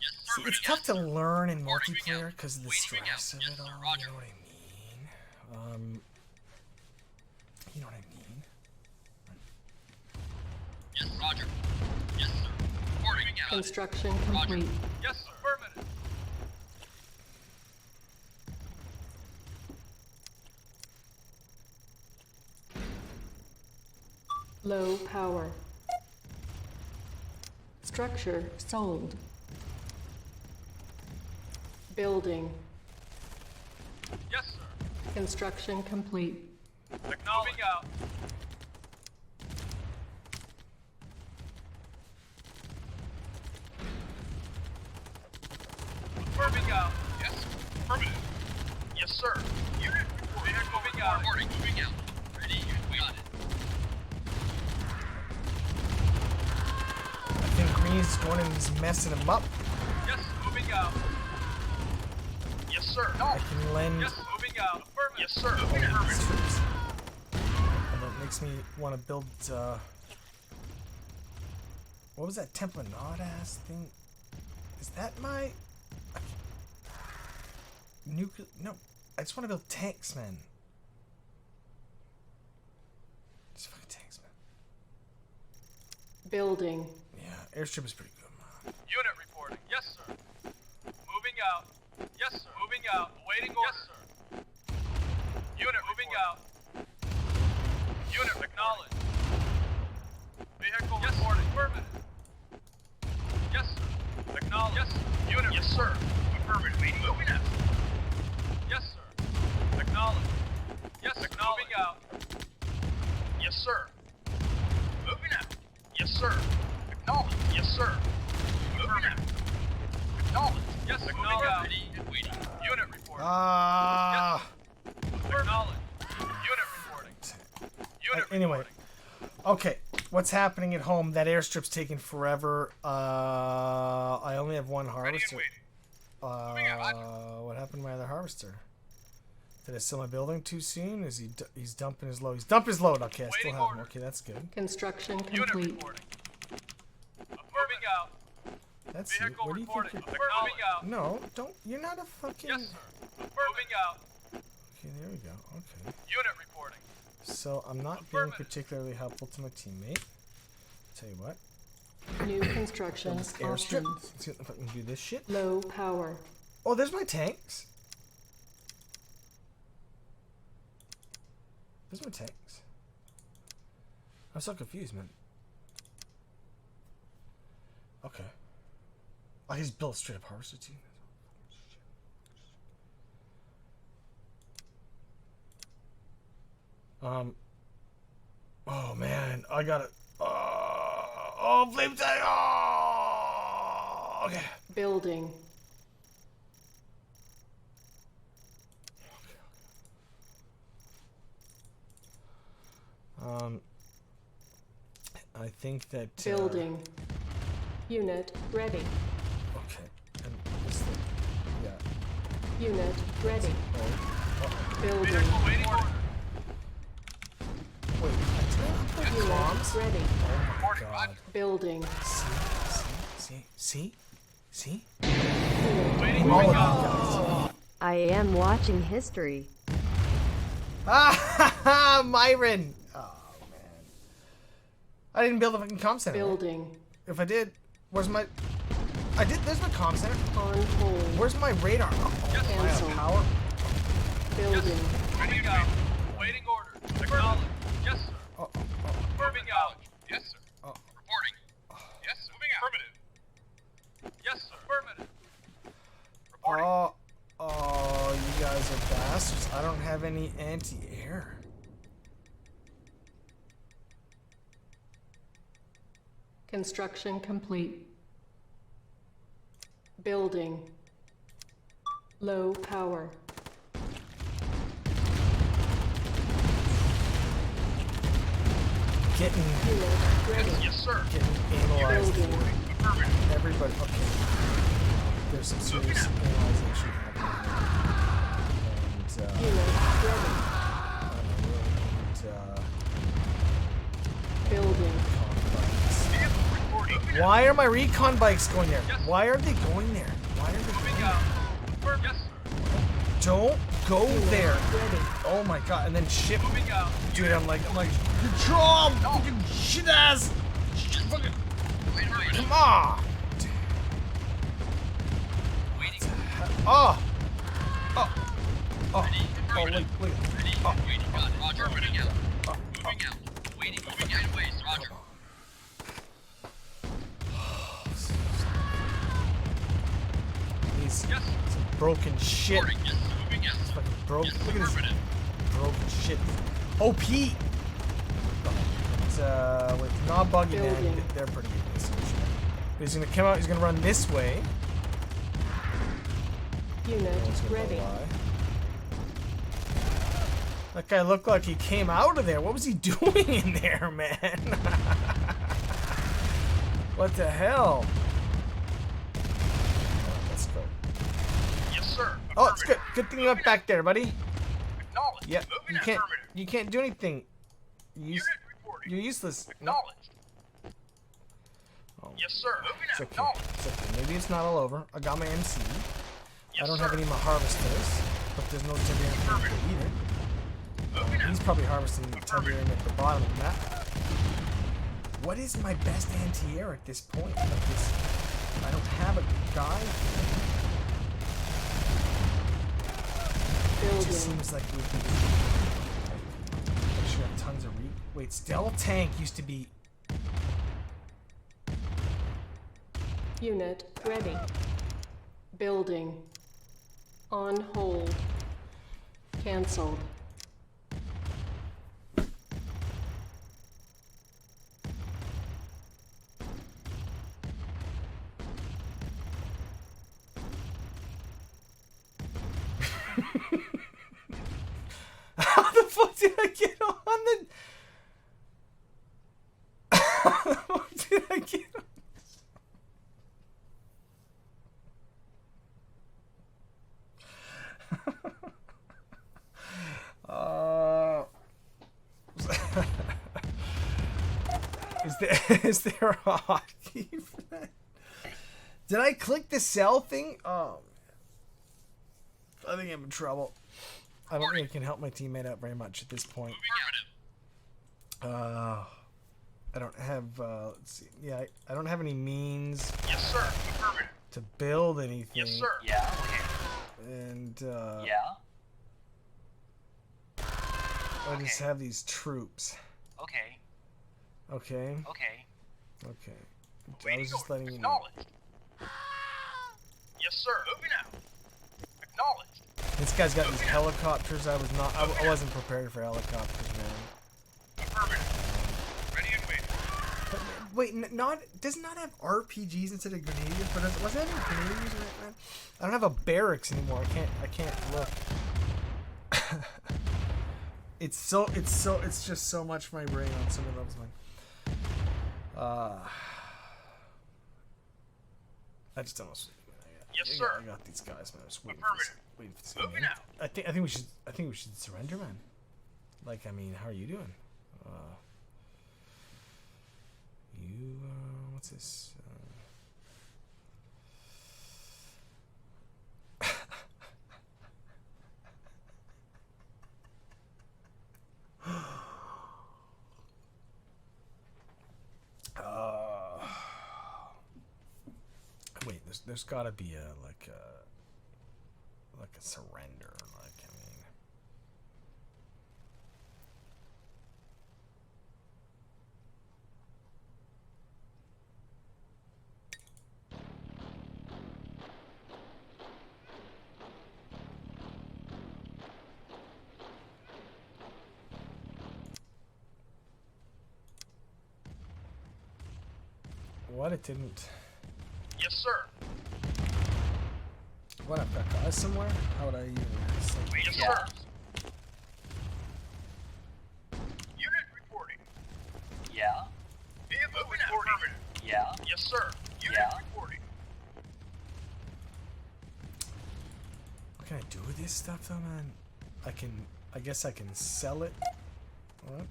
Speaker 11: Yes,
Speaker 1: See,
Speaker 11: affirmative.
Speaker 1: it's tough to learn in
Speaker 11: Reporting, moving
Speaker 1: multiplayer
Speaker 11: out.
Speaker 1: because of the
Speaker 11: Waiting, moving out.
Speaker 1: stress of
Speaker 11: Yes,
Speaker 1: it
Speaker 11: sir.
Speaker 1: all.
Speaker 11: Roger.
Speaker 1: You know what I mean? You know what I mean?
Speaker 11: Yes, Roger. Yes, sir. Reporting out.
Speaker 12: Construction
Speaker 11: Roger.
Speaker 12: complete.
Speaker 11: Yes, sir. Affirmative.
Speaker 12: Low power. Structure sold. Building.
Speaker 11: Yes, sir.
Speaker 12: Construction complete.
Speaker 11: Moving out. Moving out. Yes. Affirmative. Yes, sir. Unit reporting. Moving out. Reporting. Moving out. Ready. We got it.
Speaker 1: I think Green's going and he's messing him up.
Speaker 11: Yes. Moving out. Yes, sir. No.
Speaker 1: I can lend.
Speaker 11: Yes. Moving out. Affirmative. Yes, sir.
Speaker 1: Moving out. Troops. And that makes me want to build. What was that Temple Nod ass thing? Is that my nuclear? No, I just want to build tanks, man. Just fucking tanks, man.
Speaker 12: Building.
Speaker 1: Yeah, airstrip is pretty good, man.
Speaker 11: Unit reporting. Yes, sir. Moving out. Yes, sir. Moving out. Awaiting order. Yes, sir. Unit moving out. Unit acknowledged. Vehicle reporting. Affirmative. Yes, sir. Acknowledged. Yes, sir. Unit. Yes, sir. Affirmative. Waiting. Moving out. Yes, sir. Acknowledged. Yes, acknowledged. Moving out. Yes, sir. Moving out. Yes, sir. Acknowledged. Yes, sir. Moving out. Acknowledged. Yes, acknowledged. Ready and waiting. Unit reporting.
Speaker 1: Ah.
Speaker 11: Yes. Acknowledged. Unit reporting. Unit
Speaker 1: Anyway, okay. What's happening at home? That airstrip's taking forever. I only have one harvester. What happened to my other harvester? Did I sell my building too soon? Is he? He's dumping his load. He's dumping his load. Okay, I still have him. Okay, that's good.
Speaker 12: Construction
Speaker 11: Unit
Speaker 12: complete.
Speaker 11: reporting. Moving out.
Speaker 1: That's it.
Speaker 11: Vehicle
Speaker 1: Where do you
Speaker 11: reporting.
Speaker 1: think you're...
Speaker 11: Moving out.
Speaker 1: No, don't. You're not a fucking...
Speaker 11: Yes, sir. Moving out.
Speaker 1: Okay, there we go. Okay.
Speaker 11: Unit reporting.
Speaker 1: So I'm not being particularly helpful to my teammate. Tell you what.
Speaker 12: New construction
Speaker 1: This airstrip.
Speaker 12: options.
Speaker 1: Let's see if I can do this shit.
Speaker 12: Low power.
Speaker 1: Oh, there's my tanks. There's my tanks. I'm so confused, man. Okay. I just built a straight up harvester team. Oh man, I got it. Oh, flame tank. Oh, okay.
Speaker 12: Building.
Speaker 1: I think that
Speaker 12: Building. Unit ready.
Speaker 1: Okay. And this thing. Yeah.
Speaker 12: Unit ready. Building.
Speaker 1: Wait,
Speaker 12: Unit ready.
Speaker 1: Oh my god.
Speaker 12: Building.
Speaker 1: See?
Speaker 12: All
Speaker 1: of you guys.
Speaker 21: I am watching history.
Speaker 1: Ah, Myron. Oh man. I didn't build a fucking comm center.
Speaker 12: Building.
Speaker 1: Right? If I did, where's my? I did. There's my comm center.
Speaker 12: On hold.
Speaker 1: Where's my radar? Oh, I have power.
Speaker 12: Building.
Speaker 11: Ready out. Waiting order. Acknowledge. Yes, sir. Moving out. Yes, sir. Reporting. Yes, sir. Moving out. Affirmative. Yes, sir. Affirmative.
Speaker 1: Oh, you guys are bastards. I don't have any anti-air.
Speaker 12: Construction complete. Building. Low power.
Speaker 1: Getting
Speaker 12: ready.
Speaker 11: Yes, sir.
Speaker 1: Getting analyzed.
Speaker 12: Building.
Speaker 1: Everybody, okay. There's some serious analyzation happening.
Speaker 12: Building.
Speaker 1: Why are my recon bikes going there? Why are they going there? Why are they going there? Don't go there. Oh my god, and then ship. Dude, I'm like, control, fucking shit ass. Fucking, come on. Oh, look. Oh. These broken shit. It's fucking broken. Look at this broken shit. OP. It's with not buggy man. They're pretty good. But he's gonna come out. He's gonna run this way.
Speaker 12: Unit ready.
Speaker 1: That guy looked like he came out of there. What was he doing in there, man? What the hell? Let's go.
Speaker 11: Yes, sir.
Speaker 1: Oh, it's good. Good thing you went back there, buddy.
Speaker 11: Acknowledge.
Speaker 1: Yep. You can't do anything. You're useless.
Speaker 11: Acknowledged.
Speaker 1: Oh.
Speaker 11: Yes, sir.
Speaker 1: It's okay. It's okay. Maybe it's not all over. I got my MC. I don't have any of my harvesters, but there's no Tiberium either. He's probably harvesting Tiberium at the bottom of the map. What is my best anti-air at this point? Like this, I don't have a guy. It just seems like we could. I should have tons of wait, stealth tank used to be.
Speaker 12: Unit ready. Building. On hold. Cancelled.
Speaker 1: How the fuck did I get on the... How the fuck did I get on... is there a hotkey for that? Did I click the sell thing? Oh, I think I'm in trouble. I don't think I can help my teammate out very much at this point. I don't have, let's see. Yeah, I don't have any means.
Speaker 11: Yes, sir. Affirmative.
Speaker 1: To build anything.
Speaker 11: Yes, sir.
Speaker 14: Yeah, okay.
Speaker 1: And,
Speaker 14: Yeah?
Speaker 1: I just have these troops.
Speaker 14: Okay.
Speaker 1: Okay.
Speaker 14: Okay.
Speaker 1: Okay. I was just letting you know.
Speaker 11: Acknowledged. Yes, sir. Moving out. Acknowledged.
Speaker 1: This guy's got these helicopters. I wasn't prepared for helicopters, man.
Speaker 11: Affirmative. Ready and waiting.
Speaker 1: But, wait, does not have RPGs instead of grenadiers? But was that any grenadiers in it, man? I don't have a barracks anymore. I can't look. It's just so much for my brain on some of those, man. I just almost.
Speaker 11: Yes, sir.
Speaker 1: I got these guys, man. I was waiting
Speaker 11: Affirmative.
Speaker 1: for this
Speaker 11: Moving
Speaker 1: game.
Speaker 11: out.
Speaker 1: I think we should surrender, man. Like, I mean, how are you doing? What's this? Wait, there's got to be a surrender. Like, I mean, what, it didn't.
Speaker 11: Yes, sir.
Speaker 1: What, I've got guys somewhere? How would I even
Speaker 11: Yes, sir. Unit reporting.
Speaker 14: Yeah?
Speaker 11: Vehicle reporting.
Speaker 14: Yeah?
Speaker 11: Yes, sir. Unit reporting.
Speaker 1: What can I do with this stuff, though, man? I guess I can sell it. What?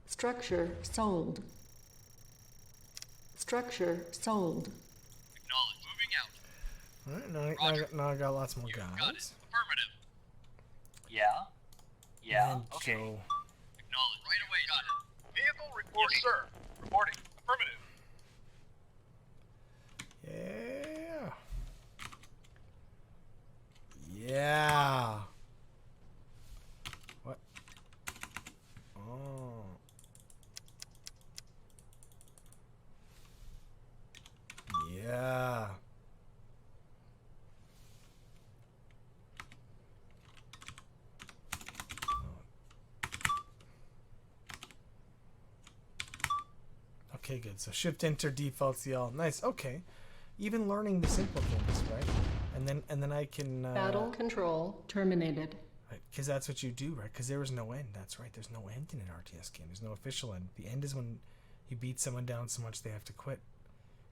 Speaker 12: Structure sold.
Speaker 11: Acknowledge.
Speaker 12: Structure sold.
Speaker 11: Moving out.
Speaker 1: Alright, now I got lots more guys.
Speaker 11: Got it. Affirmative.
Speaker 14: Yeah? Yeah?
Speaker 1: And
Speaker 14: Okay.
Speaker 1: Joe.
Speaker 11: Acknowledge. Right away. Got it. Vehicle reporting. Yes, sir. Reporting. Affirmative.
Speaker 1: Yeah. Yeah. What? Oh. Yeah. Okay, good. So shift enter defaults the all. Nice. Okay. Even learning the simple things, right? And then I can
Speaker 12: Battle control terminated.
Speaker 1: right, because that's what you do, right? Because there is no end. That's right. There's no end in an RTS game. There's no official end. The end is when you beat someone down so much they have to quit.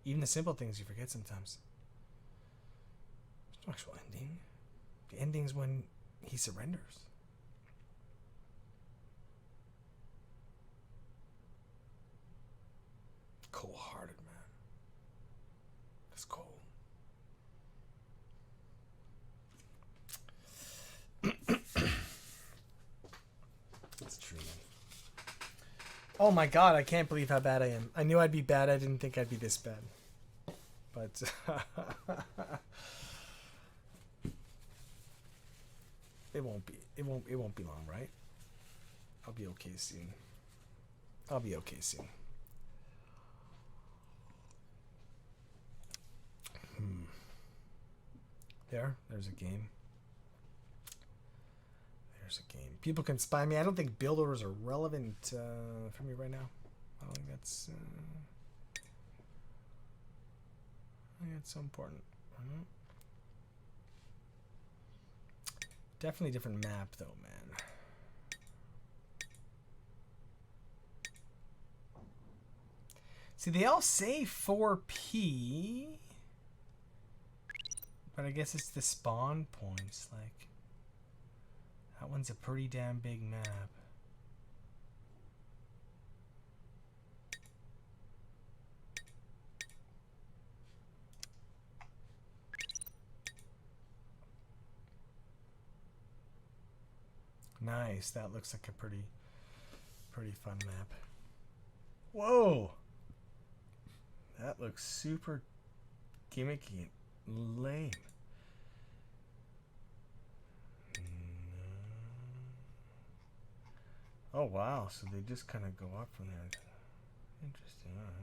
Speaker 1: Even the simple things you forget sometimes. There's no actual ending. The ending's when he surrenders. Cold-hearted, man. That's cold. That's true, man. Oh my god, I can't believe how bad I am. I knew I'd be bad. I didn't think I'd be this bad. But it won't be long, right? I'll be okay soon. I'll be okay soon. There's a game. There's a game. People can spy me. I don't think build orders are relevant for me right now. I don't think that's so important. Definitely different map though, man. See, they all say 4P. But I guess it's the spawn points, like. That one's a pretty damn big map. Nice. That looks like a pretty fun map. Whoa! That looks super gimmicky and lame. Oh wow, so they just kind of go up from there. Interesting, alright.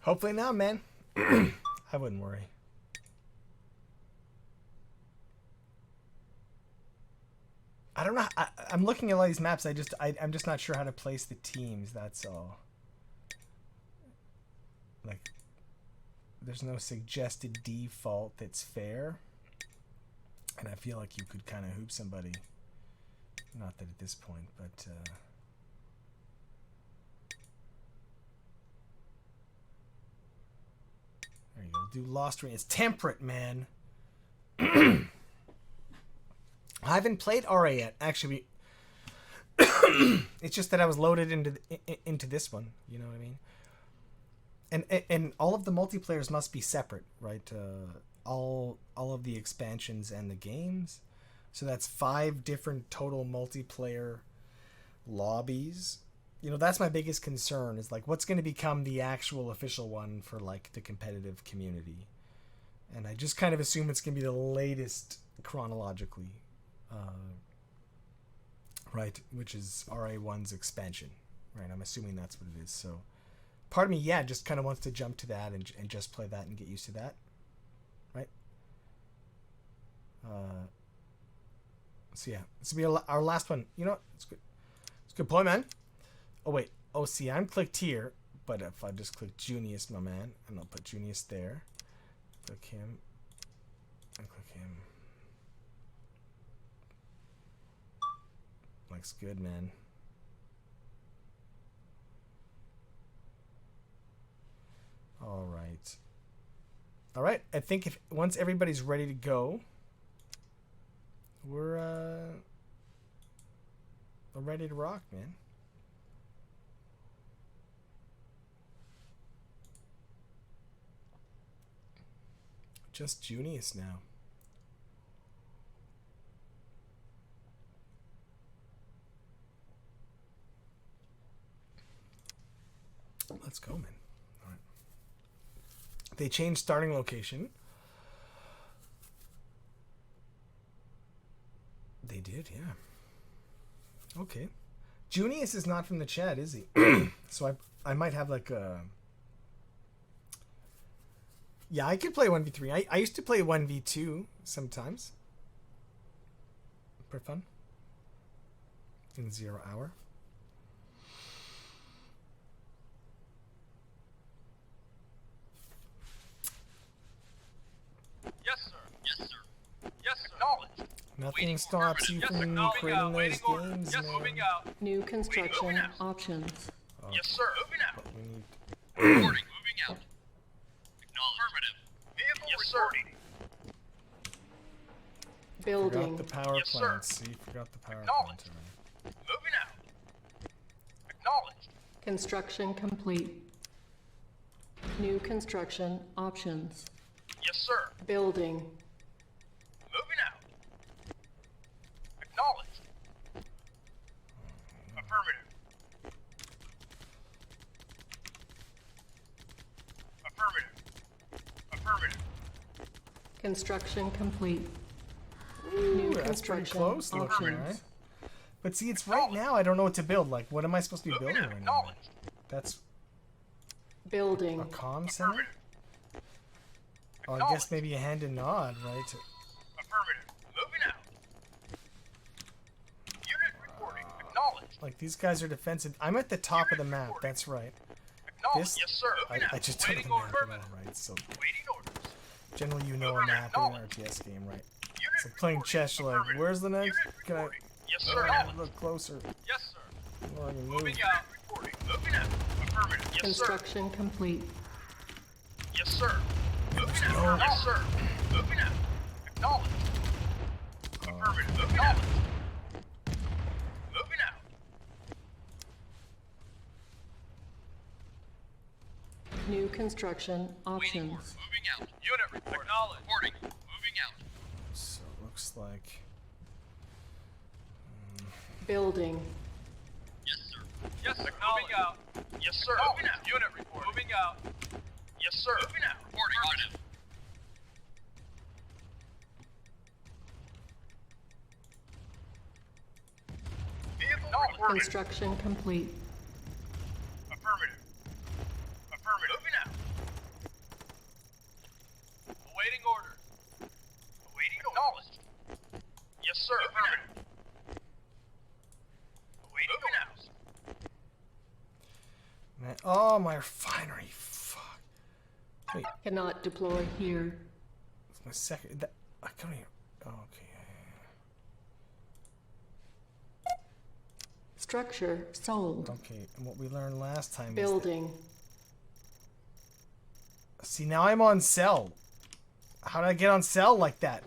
Speaker 1: Hopefully now, man. I wouldn't worry. I don't know. I'm looking at all these maps. I'm just not sure how to place the teams. That's all. Like, there's no suggested default that's fair, and I feel like you could kind of hoop somebody. Not that at this point, but. There you go. Do Lost Ring. It's temperate, man. I haven't played RA yet. Actually, it's just that I was loaded into this one. You know what I mean? And all of the multiplayers must be separate, right? All of the expansions and the games. So that's 5 different total multiplayer lobbies. You know, that's my biggest concern is like what's going to become the actual official one for like the competitive community. And I just kind of assume it's going to be the latest chronologically, right? Which is RA1's expansion, right? I'm assuming that's what it is. So part of me, yeah, just kind of wants to jump to that and just play that and get used to that, right? So yeah, this will be our last one. You know what? It's good. It's a good point, man. Oh, wait. Oh, see, I'm clicked here. But if I just click Junius, my man, and I'll put Junius there. Click him. And click him. Looks good, man. All right. All right. I think if once everybody's ready to go, we're ready to rock, man. Just Junius now. Let's go, man. All right. They changed starting location. They did, yeah. Okay. Junius is not from the chat, is he? So I might have like a... Yeah, I could play 1v3. I used to play 1v2 sometimes. For fun. In 0 hour.
Speaker 11: Yes, sir. Yes, sir. Yes, sir. Acknowledged.
Speaker 1: Nothing stops you from creating those games,
Speaker 11: yes,
Speaker 1: man.
Speaker 11: moving out.
Speaker 12: New construction options.
Speaker 11: Yes, sir. Moving out.
Speaker 1: But we need...
Speaker 11: Reporting. Moving out. Affirmative. Vehicle yes, reporting.
Speaker 12: Building.
Speaker 1: Forgot the power
Speaker 11: yes,
Speaker 1: plant.
Speaker 11: Sir.
Speaker 1: See, forgot the power
Speaker 11: Acknowledged.
Speaker 1: plant.
Speaker 11: Moving out. Acknowledged.
Speaker 12: Construction complete. New construction options.
Speaker 11: Yes, sir.
Speaker 12: Building.
Speaker 11: Moving out. Acknowledged. Affirmative. Affirmative.
Speaker 12: Construction complete.
Speaker 1: Ooh,
Speaker 12: New
Speaker 1: that's pretty
Speaker 12: construction
Speaker 1: close looking,
Speaker 12: options.
Speaker 1: right? But see, it's right now. I don't know what to build. Like, what am I supposed to be building right now? That's
Speaker 12: Building.
Speaker 1: a comm center? Oh, I guess maybe a hand and nod, right?
Speaker 11: Affirmative. Moving out. Unit reporting. Acknowledged.
Speaker 1: Like, these guys are defensive. I'm at the top of the map. That's right.
Speaker 11: Acknowledged. Yes, sir.
Speaker 1: I just don't know the map at all, right? So generally, you know a map in an RTS game, right? It's like playing chess. You're like, where's the next? Can I?
Speaker 11: Yes, sir.
Speaker 1: Look closer.
Speaker 11: Yes, sir.
Speaker 1: Well, I can move.
Speaker 11: Moving out. Reporting. Moving out. Affirmative. Yes, sir.
Speaker 12: Construction complete.
Speaker 11: Yes, sir. Moving out. Yes, sir. Moving out. Acknowledged. Affirmative. Moving out. Moving out.
Speaker 12: New construction options.
Speaker 11: Moving out. Unit report. Acknowledged. Reporting. Moving out.
Speaker 1: So it looks like.
Speaker 12: Building.
Speaker 11: Yes, sir. Yes, sir. Moving out. Yes, sir. Moving out. Unit report. Moving out. Yes, sir. Moving out. Reporting. Affirmative. Vehicle reporting.
Speaker 12: Construction complete.
Speaker 11: Affirmative. Affirmative. Moving out. Awaiting orders. Awaiting orders. Yes, sir. Affirmative. Awaiting orders.
Speaker 1: Man, oh, my refinery. Fuck. Wait,
Speaker 12: Cannot deploy here.
Speaker 1: it's my second. I can't even. Oh, okay.
Speaker 12: Structure sold.
Speaker 1: Okay, and what we learned last time
Speaker 12: Building.
Speaker 1: is. See, now I'm on cell. How did I get on cell like that?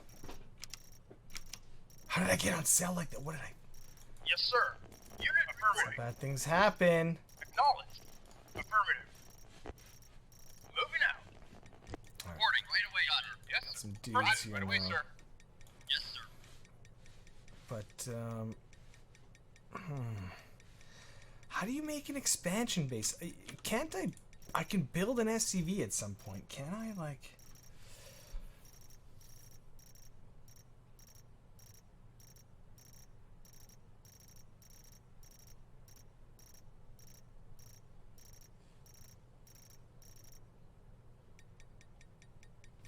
Speaker 1: How did I get on cell like that? What did I.
Speaker 11: Yes, sir. Unit affirmative.
Speaker 1: Bad things happen.
Speaker 11: Acknowledged. Affirmative. Moving out. Reporting right away, sir. Yes, sir.
Speaker 1: Some dudes
Speaker 11: Affirmative.
Speaker 1: here
Speaker 11: Right away,
Speaker 1: now.
Speaker 11: sir. Yes, sir.
Speaker 1: But, how do you make an expansion base? Can't I can build an SCV at some point, can I? Like...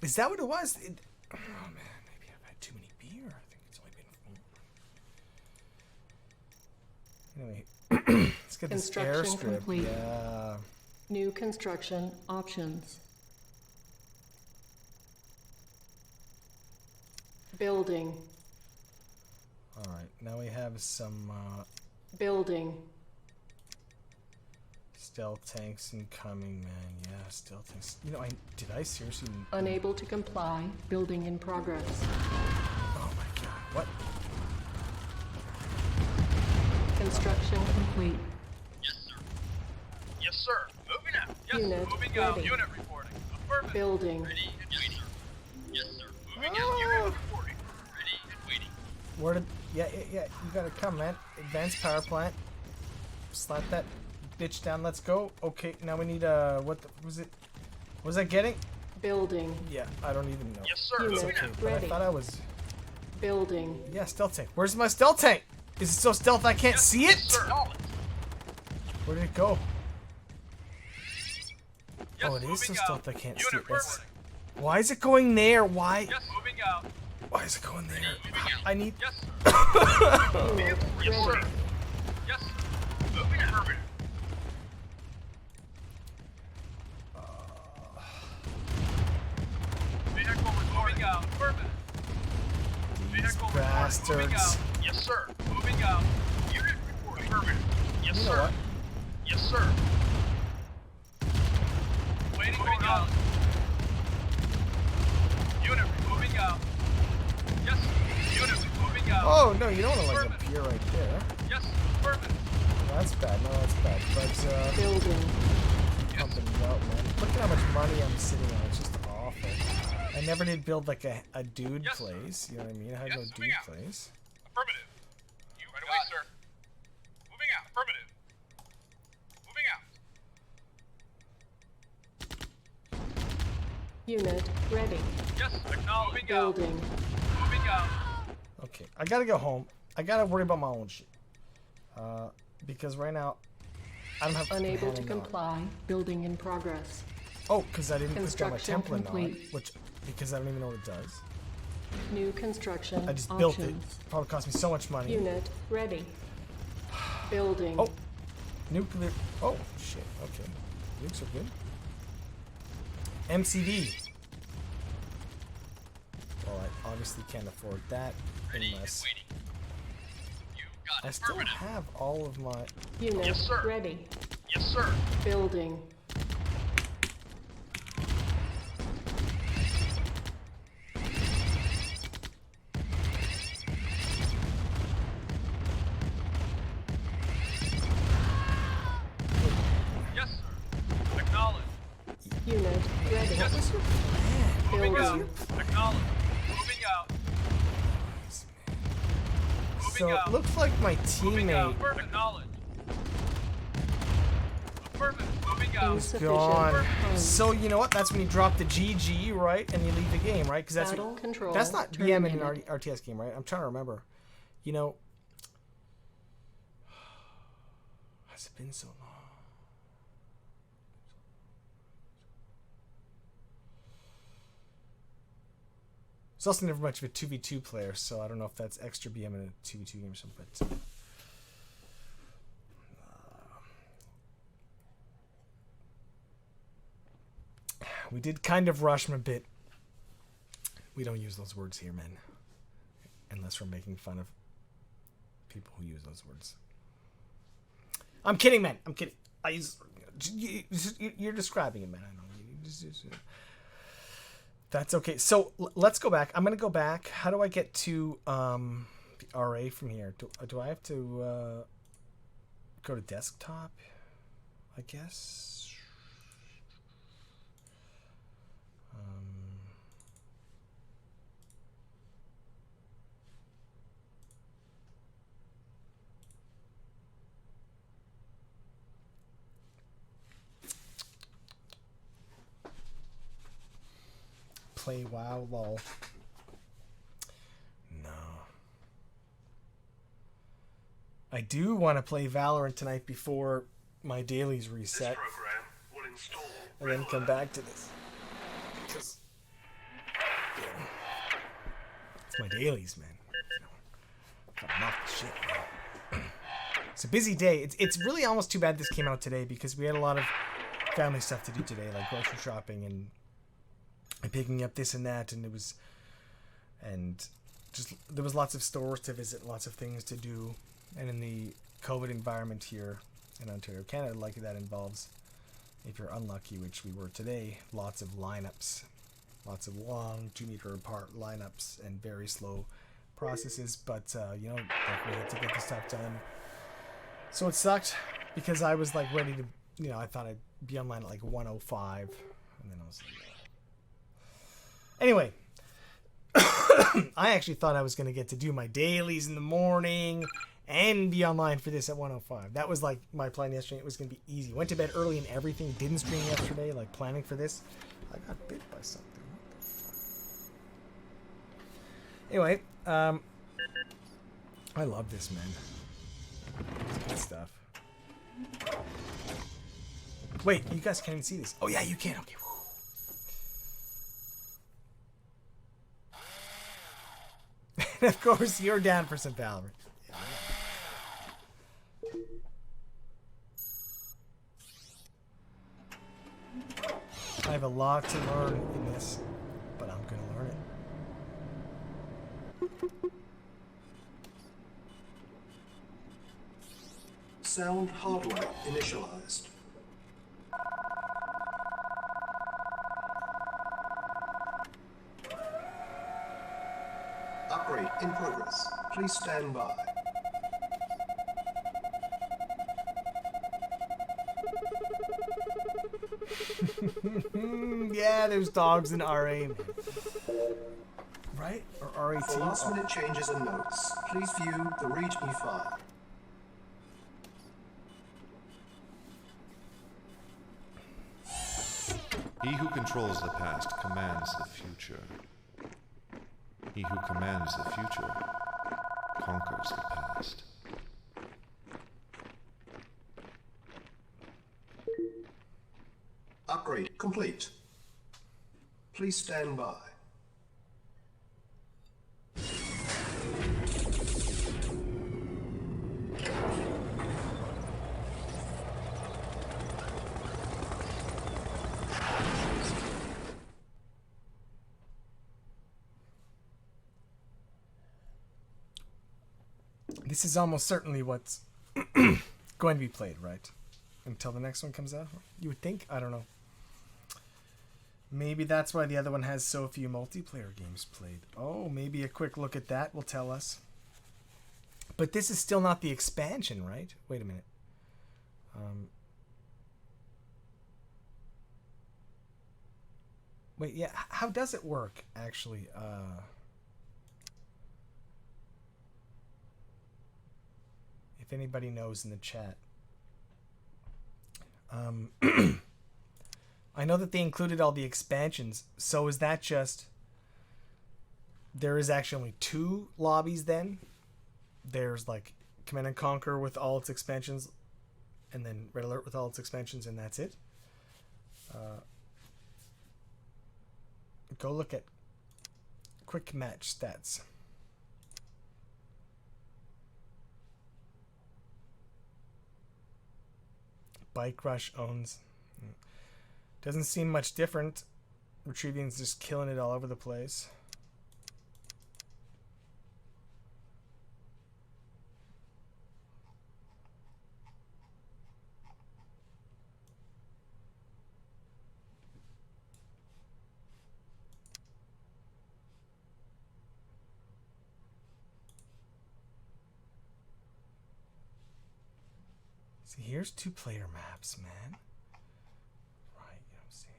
Speaker 1: Is that what it was? Oh man, maybe I've had too many beer. I think it's only been 4. Anyway, let's get this
Speaker 12: Construction
Speaker 1: airstrip.
Speaker 12: complete.
Speaker 1: Yeah.
Speaker 12: New construction options. Building.
Speaker 1: All right, now we have some
Speaker 12: Building.
Speaker 1: stealth tanks incoming, man. Yeah, stealth tanks. You know, did I seriously?
Speaker 12: Unable to comply. Building in progress.
Speaker 1: Oh my god! What?
Speaker 12: Construction complete.
Speaker 11: Yes, sir. Yes, sir. Moving out. Yes,
Speaker 12: Unit
Speaker 11: moving out.
Speaker 12: ready.
Speaker 11: Unit reporting. Affirmative.
Speaker 12: Building.
Speaker 11: Ready and waiting. Yes, sir. Moving out. Unit reporting. Ready and waiting.
Speaker 1: Where did? Yeah. You gotta come, man. Advanced power plant. Slap that bitch down. Let's go. Okay, now we need what was it? What was I getting?
Speaker 12: Building.
Speaker 1: Yeah, I don't even know.
Speaker 11: Yes, sir.
Speaker 1: It's
Speaker 11: Moving
Speaker 1: okay,
Speaker 11: out.
Speaker 1: but I
Speaker 12: Ready.
Speaker 1: thought I was.
Speaker 12: Building.
Speaker 1: Yeah, stealth tank. Where's my stealth tank? Is it so stealth I can't see it?
Speaker 11: Yes, sir. Knowledge.
Speaker 1: Where did it go?
Speaker 11: Yes,
Speaker 1: Oh, it is so
Speaker 11: moving
Speaker 1: stealth
Speaker 11: out.
Speaker 1: I can't see
Speaker 11: Unit
Speaker 1: it. That's...
Speaker 11: reporting.
Speaker 1: Why is it going there? Why?
Speaker 11: Yes, moving out.
Speaker 1: Why is it going there?
Speaker 11: Moving out.
Speaker 1: I need.
Speaker 11: Yes, sir. Vehicle yes, sir.
Speaker 12: Ready.
Speaker 11: Yes, sir. Moving out. Affirmative. Vehicle moving out. Affirmative.
Speaker 1: These
Speaker 11: Vehicle reporting. Moving
Speaker 1: bastards.
Speaker 11: out. Yes, sir. Moving out. Unit reporting. Affirmative. Yes,
Speaker 1: You know
Speaker 11: sir.
Speaker 1: what?
Speaker 11: Yes, sir. Waiting. Moving out. Unit moving out. Yes. Unit moving out.
Speaker 1: Oh no, you don't want to like appear right there.
Speaker 11: Yes. Affirmative.
Speaker 1: That's bad. No, that's bad. But
Speaker 12: Building.
Speaker 1: pumping it out, man. Look at how much money I'm sitting on. It's just awful. I never did build like a dude
Speaker 11: Yes,
Speaker 1: place. You know what I mean? I had
Speaker 11: Yes,
Speaker 1: no
Speaker 11: moving
Speaker 1: dude
Speaker 11: out.
Speaker 1: place.
Speaker 11: Affirmative. You right away, sir. Moving out. Affirmative. Moving out.
Speaker 12: Unit ready.
Speaker 11: Yes, acknowledged.
Speaker 12: Building.
Speaker 11: Moving out.
Speaker 1: Okay, I gotta go home. I gotta worry about my own shit. Because right now, I don't have
Speaker 12: Unable to comply. Building in progress.
Speaker 1: Oh, because I didn't put down my
Speaker 12: Construction
Speaker 1: template on it,
Speaker 12: complete.
Speaker 1: which because I don't even know what it does.
Speaker 12: New construction
Speaker 1: I just
Speaker 12: options.
Speaker 1: built it. Probably cost me so much money.
Speaker 12: Unit ready. Building.
Speaker 1: Oh, nuclear. Oh shit. Okay, nukes are good. MCV. Well, I obviously can't afford that unless I still have all of my.
Speaker 12: Unit
Speaker 11: Yes, sir.
Speaker 12: ready.
Speaker 11: Yes, sir.
Speaker 12: Building.
Speaker 11: Yes, sir. Acknowledged.
Speaker 12: Unit ready.
Speaker 11: Yes, sir. Moving out.
Speaker 12: Building.
Speaker 11: Acknowledged. Moving out.
Speaker 1: So it looks like my teammate
Speaker 11: Affirmative. Acknowledged. Affirmative. Moving out.
Speaker 1: is gone. So you know what? That's when you drop the GG, right, and you leave the game, right? Because that's
Speaker 12: Battle control
Speaker 1: that's not BM in an
Speaker 12: terminated.
Speaker 1: RTS game, right? I'm trying to remember. You know, has it been so long? It's also never much of a 2v2 player, so I don't know if that's extra BM in a 2v2 game or something. But we did kind of rush him a bit. We don't use those words here, man. Unless we're making fun of people who use those words. I'm kidding, man. I'm kidding. You're describing it, man. I know. That's okay. So let's go back. I'm going to go back. How do I get to the RA from here? Do I have to go to desktop? I guess. Play WoW lol. No. I do want to play Valorant tonight before my dailies reset. And then come back to this. Because it's my dailies, man. I'm off the shit, man. It's a busy day. It's really almost too bad this came out today because we had a lot of family stuff to do today, like grocery shopping and picking up this and that, and there was lots of stores to visit, lots of things to do, and in the COVID environment here in Ontario, Canada, like that involves, if you're unlucky, which we were today, lots of lineups, lots of long 2 meter apart lineups and very slow processes, but you know, like we had to get the stuff done. So it sucked because I was like ready to, you know, I thought I'd be online at like 1:05, and then I was like, anyway, I actually thought I was going to get to do my dailies in the morning and be online for this at 1:05. That was like my plan yesterday. It was going to be easy. Went to bed early and everything. Didn't stream yesterday, like planning for this. I got bit by something. What the fuck? Anyway, I love this, man. It's good stuff. Wait, you guys can't even see this. Oh yeah, you can. Okay. And of course, you're down for some Valorant. I have a lot to learn in this, but I'm going to learn it.
Speaker 2: Sound hardware initialized. Upgrade in progress. Please stand by.
Speaker 1: Yeah, there's dogs in RA, man. Right? Or RAT?
Speaker 2: For last-minute changes and notes, please view the README file.
Speaker 5: He who controls the past commands the future. He who commands the future conquers the past.
Speaker 2: Upgrade complete. Please stand by.
Speaker 1: This is almost certainly what's going to be played, right? Until the next one comes out? You would think? I don't know. Maybe that's why the other one has so few multiplayer games played. Oh, maybe a quick look at that will tell us. But this is still not the expansion, right? Wait a minute. Wait, yeah. How does it work, actually? If anybody knows in the chat. I know that they included all the expansions, so is that just... There is actually only 2 lobbies then? There's like Command & Conquer with all its expansions, and then Red Alert with all its expansions, and that's it? Go look at quick match stats. Bike Rush owns. Doesn't seem much different. Retrieving's just killing it all over the place. See, here's 2-player maps, man. Right, you know what I'm saying?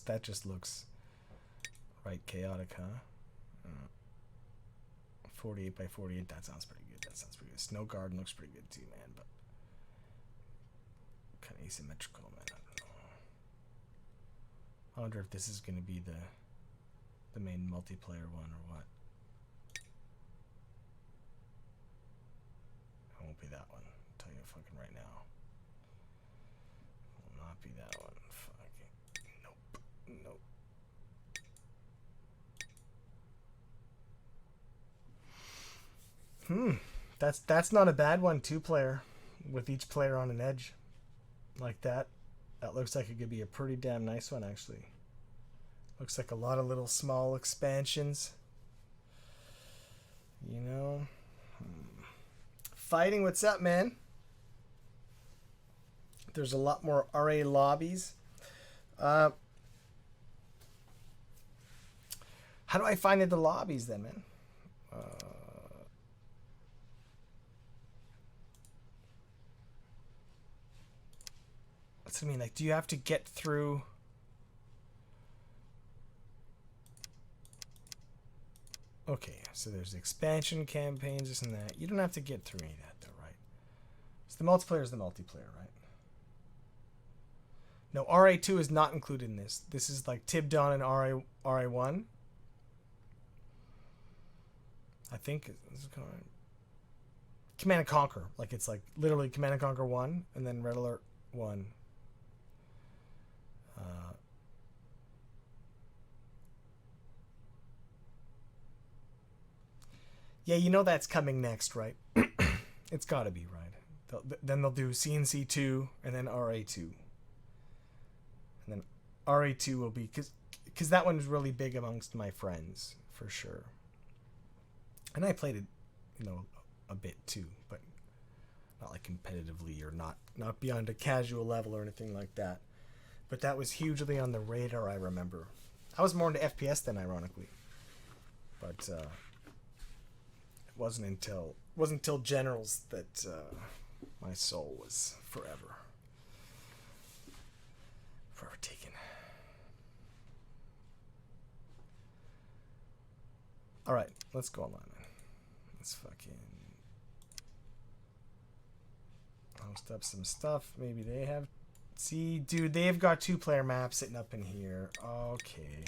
Speaker 1: That just looks right chaotic, huh? 48 by 48, that sounds pretty good. That sounds pretty good. Snow Garden looks pretty good too, man, but kind of asymmetrical, man. I don't know. I wonder if this is going to be the main multiplayer one or what. It won't be that one. I'll tell you fucking right now. It will not be that one. Fucking nope. Nope. That's not a bad one, 2-player, with each player on an edge like that. That looks like it could be a pretty damn nice one, actually. Looks like a lot of little small expansions. You know? Fighting, what's up, man? There's a lot more RA lobbies. How do I find the lobbies then, man? What's it mean? Like, do you have to get through... Okay, so there's expansion campaigns, this and that. You don't have to get through any of that, though, right? So the multiplayer is the multiplayer, right? No, RA2 is not included in this. This is like Tibdon and RA1. I think this is kind of... Command & Conquer. Like, it's like literally Command & Conquer 1 and then Red Alert 1. Yeah, you know that's coming next, right? It's got to be, right? Then they'll do CNC 2 and then RA2. And then RA2 will be... Because that one's really big amongst my friends, for sure. And I played it, you know, a bit too, but not like competitively or not beyond a casual level or anything like that. But that was hugely on the radar, I remember. I was more into FPS then, ironically. But it wasn't until Generals that my soul was forever. Alright, let's go online, man. Let's fucking host up some stuff. Maybe they have... See, dude, they've got 2-player maps sitting up in here. Okay.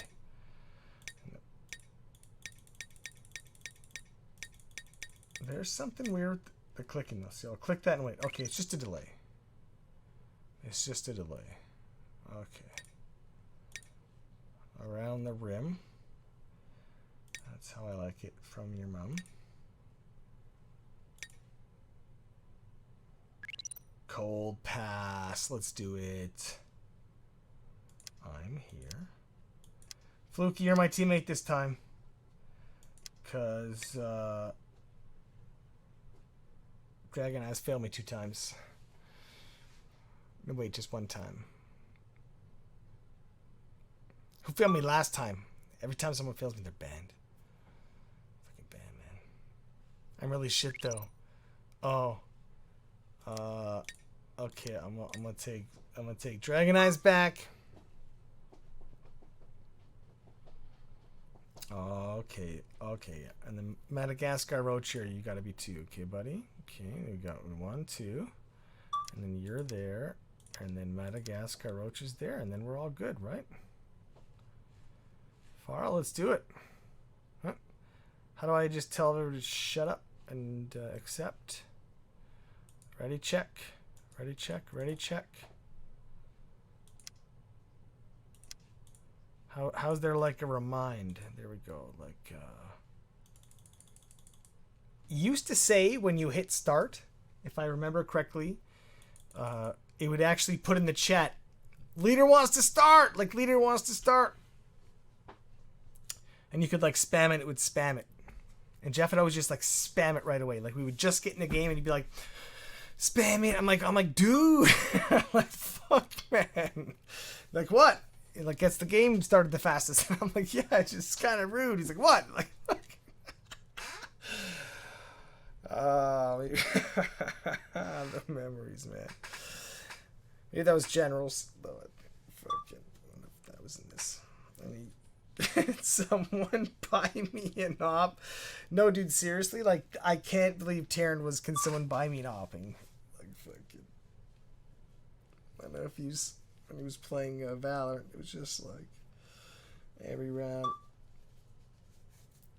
Speaker 1: There's something weird with the clicking though. See, I'll click that and wait. Okay, it's just a delay. It's just a delay. Okay. Around the rim. That's how I like it from your mom. Cold pass. Let's do it. I'm here. Fluky, you're my teammate this time. Because, Dragon has failed me 2 times. No, wait, just 1 time. Who failed me last time? Every time someone fails me, they're banned. Fucking banned, man. I'm really shit though. Oh. Okay, I'm gonna take Dragon Eyes back. Okay, and then Madagascar Roacher, you gotta be 2, okay, buddy? Okay, we got 1, 2, and then you're there, and then Madagascar Roach is there, and then we're all good, right? Farah, let's do it. Huh? How do I just tell everybody to shut up and accept? Ready, check. Ready, check. Ready, check. How's there like a remind? There we go. Like, used to say when you hit start, if I remember correctly, it would actually put in the chat, leader wants to start! Like, leader wants to start! And you could like spam it, it would spam it. And Jeff would always just like spam it right away. Like, we would just get in a game and he'd be like, spam it! I'm like, dude! I'm like, fuck, man. Like, what? Like, gets the game started the fastest. And I'm like, yeah, it's just kind of rude. He's like, what? Like, the memories, man. Maybe that was Generals. Though, fucking, that was in this. I mean, someone buy me an op? No, dude, seriously? Like, I can't believe Taryn was, can someone buy me an opping? Like, fucking. I don't know if he's... When he was playing Valorant, it was just like every round.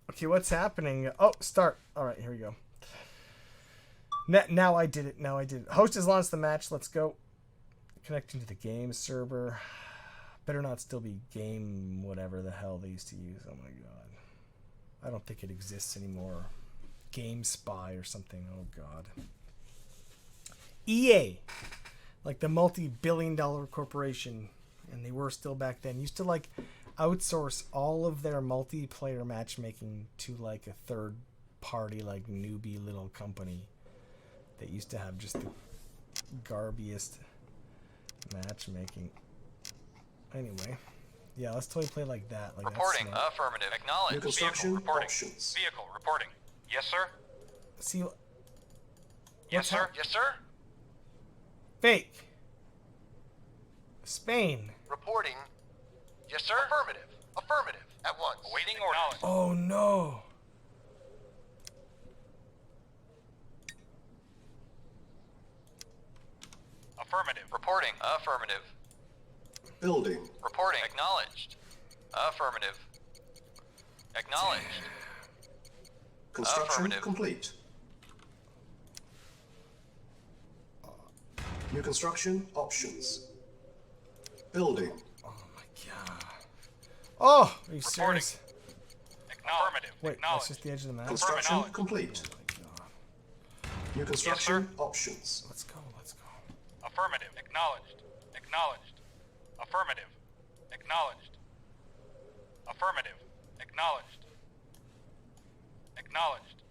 Speaker 1: Okay, what's happening? Oh, start. All right, here we go. Now I did it. Now I did it. Host has launched the match. Let's go. Connecting to the game server. Better not still be game whatever the hell they used to use. Oh my god. I don't think it exists anymore. Game Spy or something. Oh god. EA. Like the multi-billion-dollar corporation, and they were still back then, used to like outsource all of their multiplayer matchmaking to like a third party, like newbie little company that used to have just the garbiest matchmaking. Anyway, yeah, let's totally play like that. Like
Speaker 6: reporting, affirmative, acknowledge, vehicle reporting,
Speaker 2: options.
Speaker 6: Vehicle reporting. Yes, sir.
Speaker 1: See,
Speaker 6: yes, sir. Yes, sir.
Speaker 1: Fake. Spain.
Speaker 6: Reporting. Yes, sir. Affirmative. Affirmative. At once. Awaiting orders.
Speaker 1: Oh no.
Speaker 6: Affirmative. Reporting. Affirmative.
Speaker 2: Building.
Speaker 6: Reporting. Acknowledged. Affirmative. Acknowledged.
Speaker 2: Construction complete. New construction options. Building.
Speaker 1: Oh my god. Oh, are you
Speaker 6: reporting.
Speaker 1: Serious?
Speaker 6: Affirmative.
Speaker 1: Wait, that's just the edge of the map.
Speaker 2: Construction complete.
Speaker 1: Oh
Speaker 2: New construction options.
Speaker 1: Let's go. Let's go.
Speaker 6: Affirmative. Acknowledged. Acknowledged. Affirmative. Acknowledged. Affirmative. Acknowledged. Acknowledged.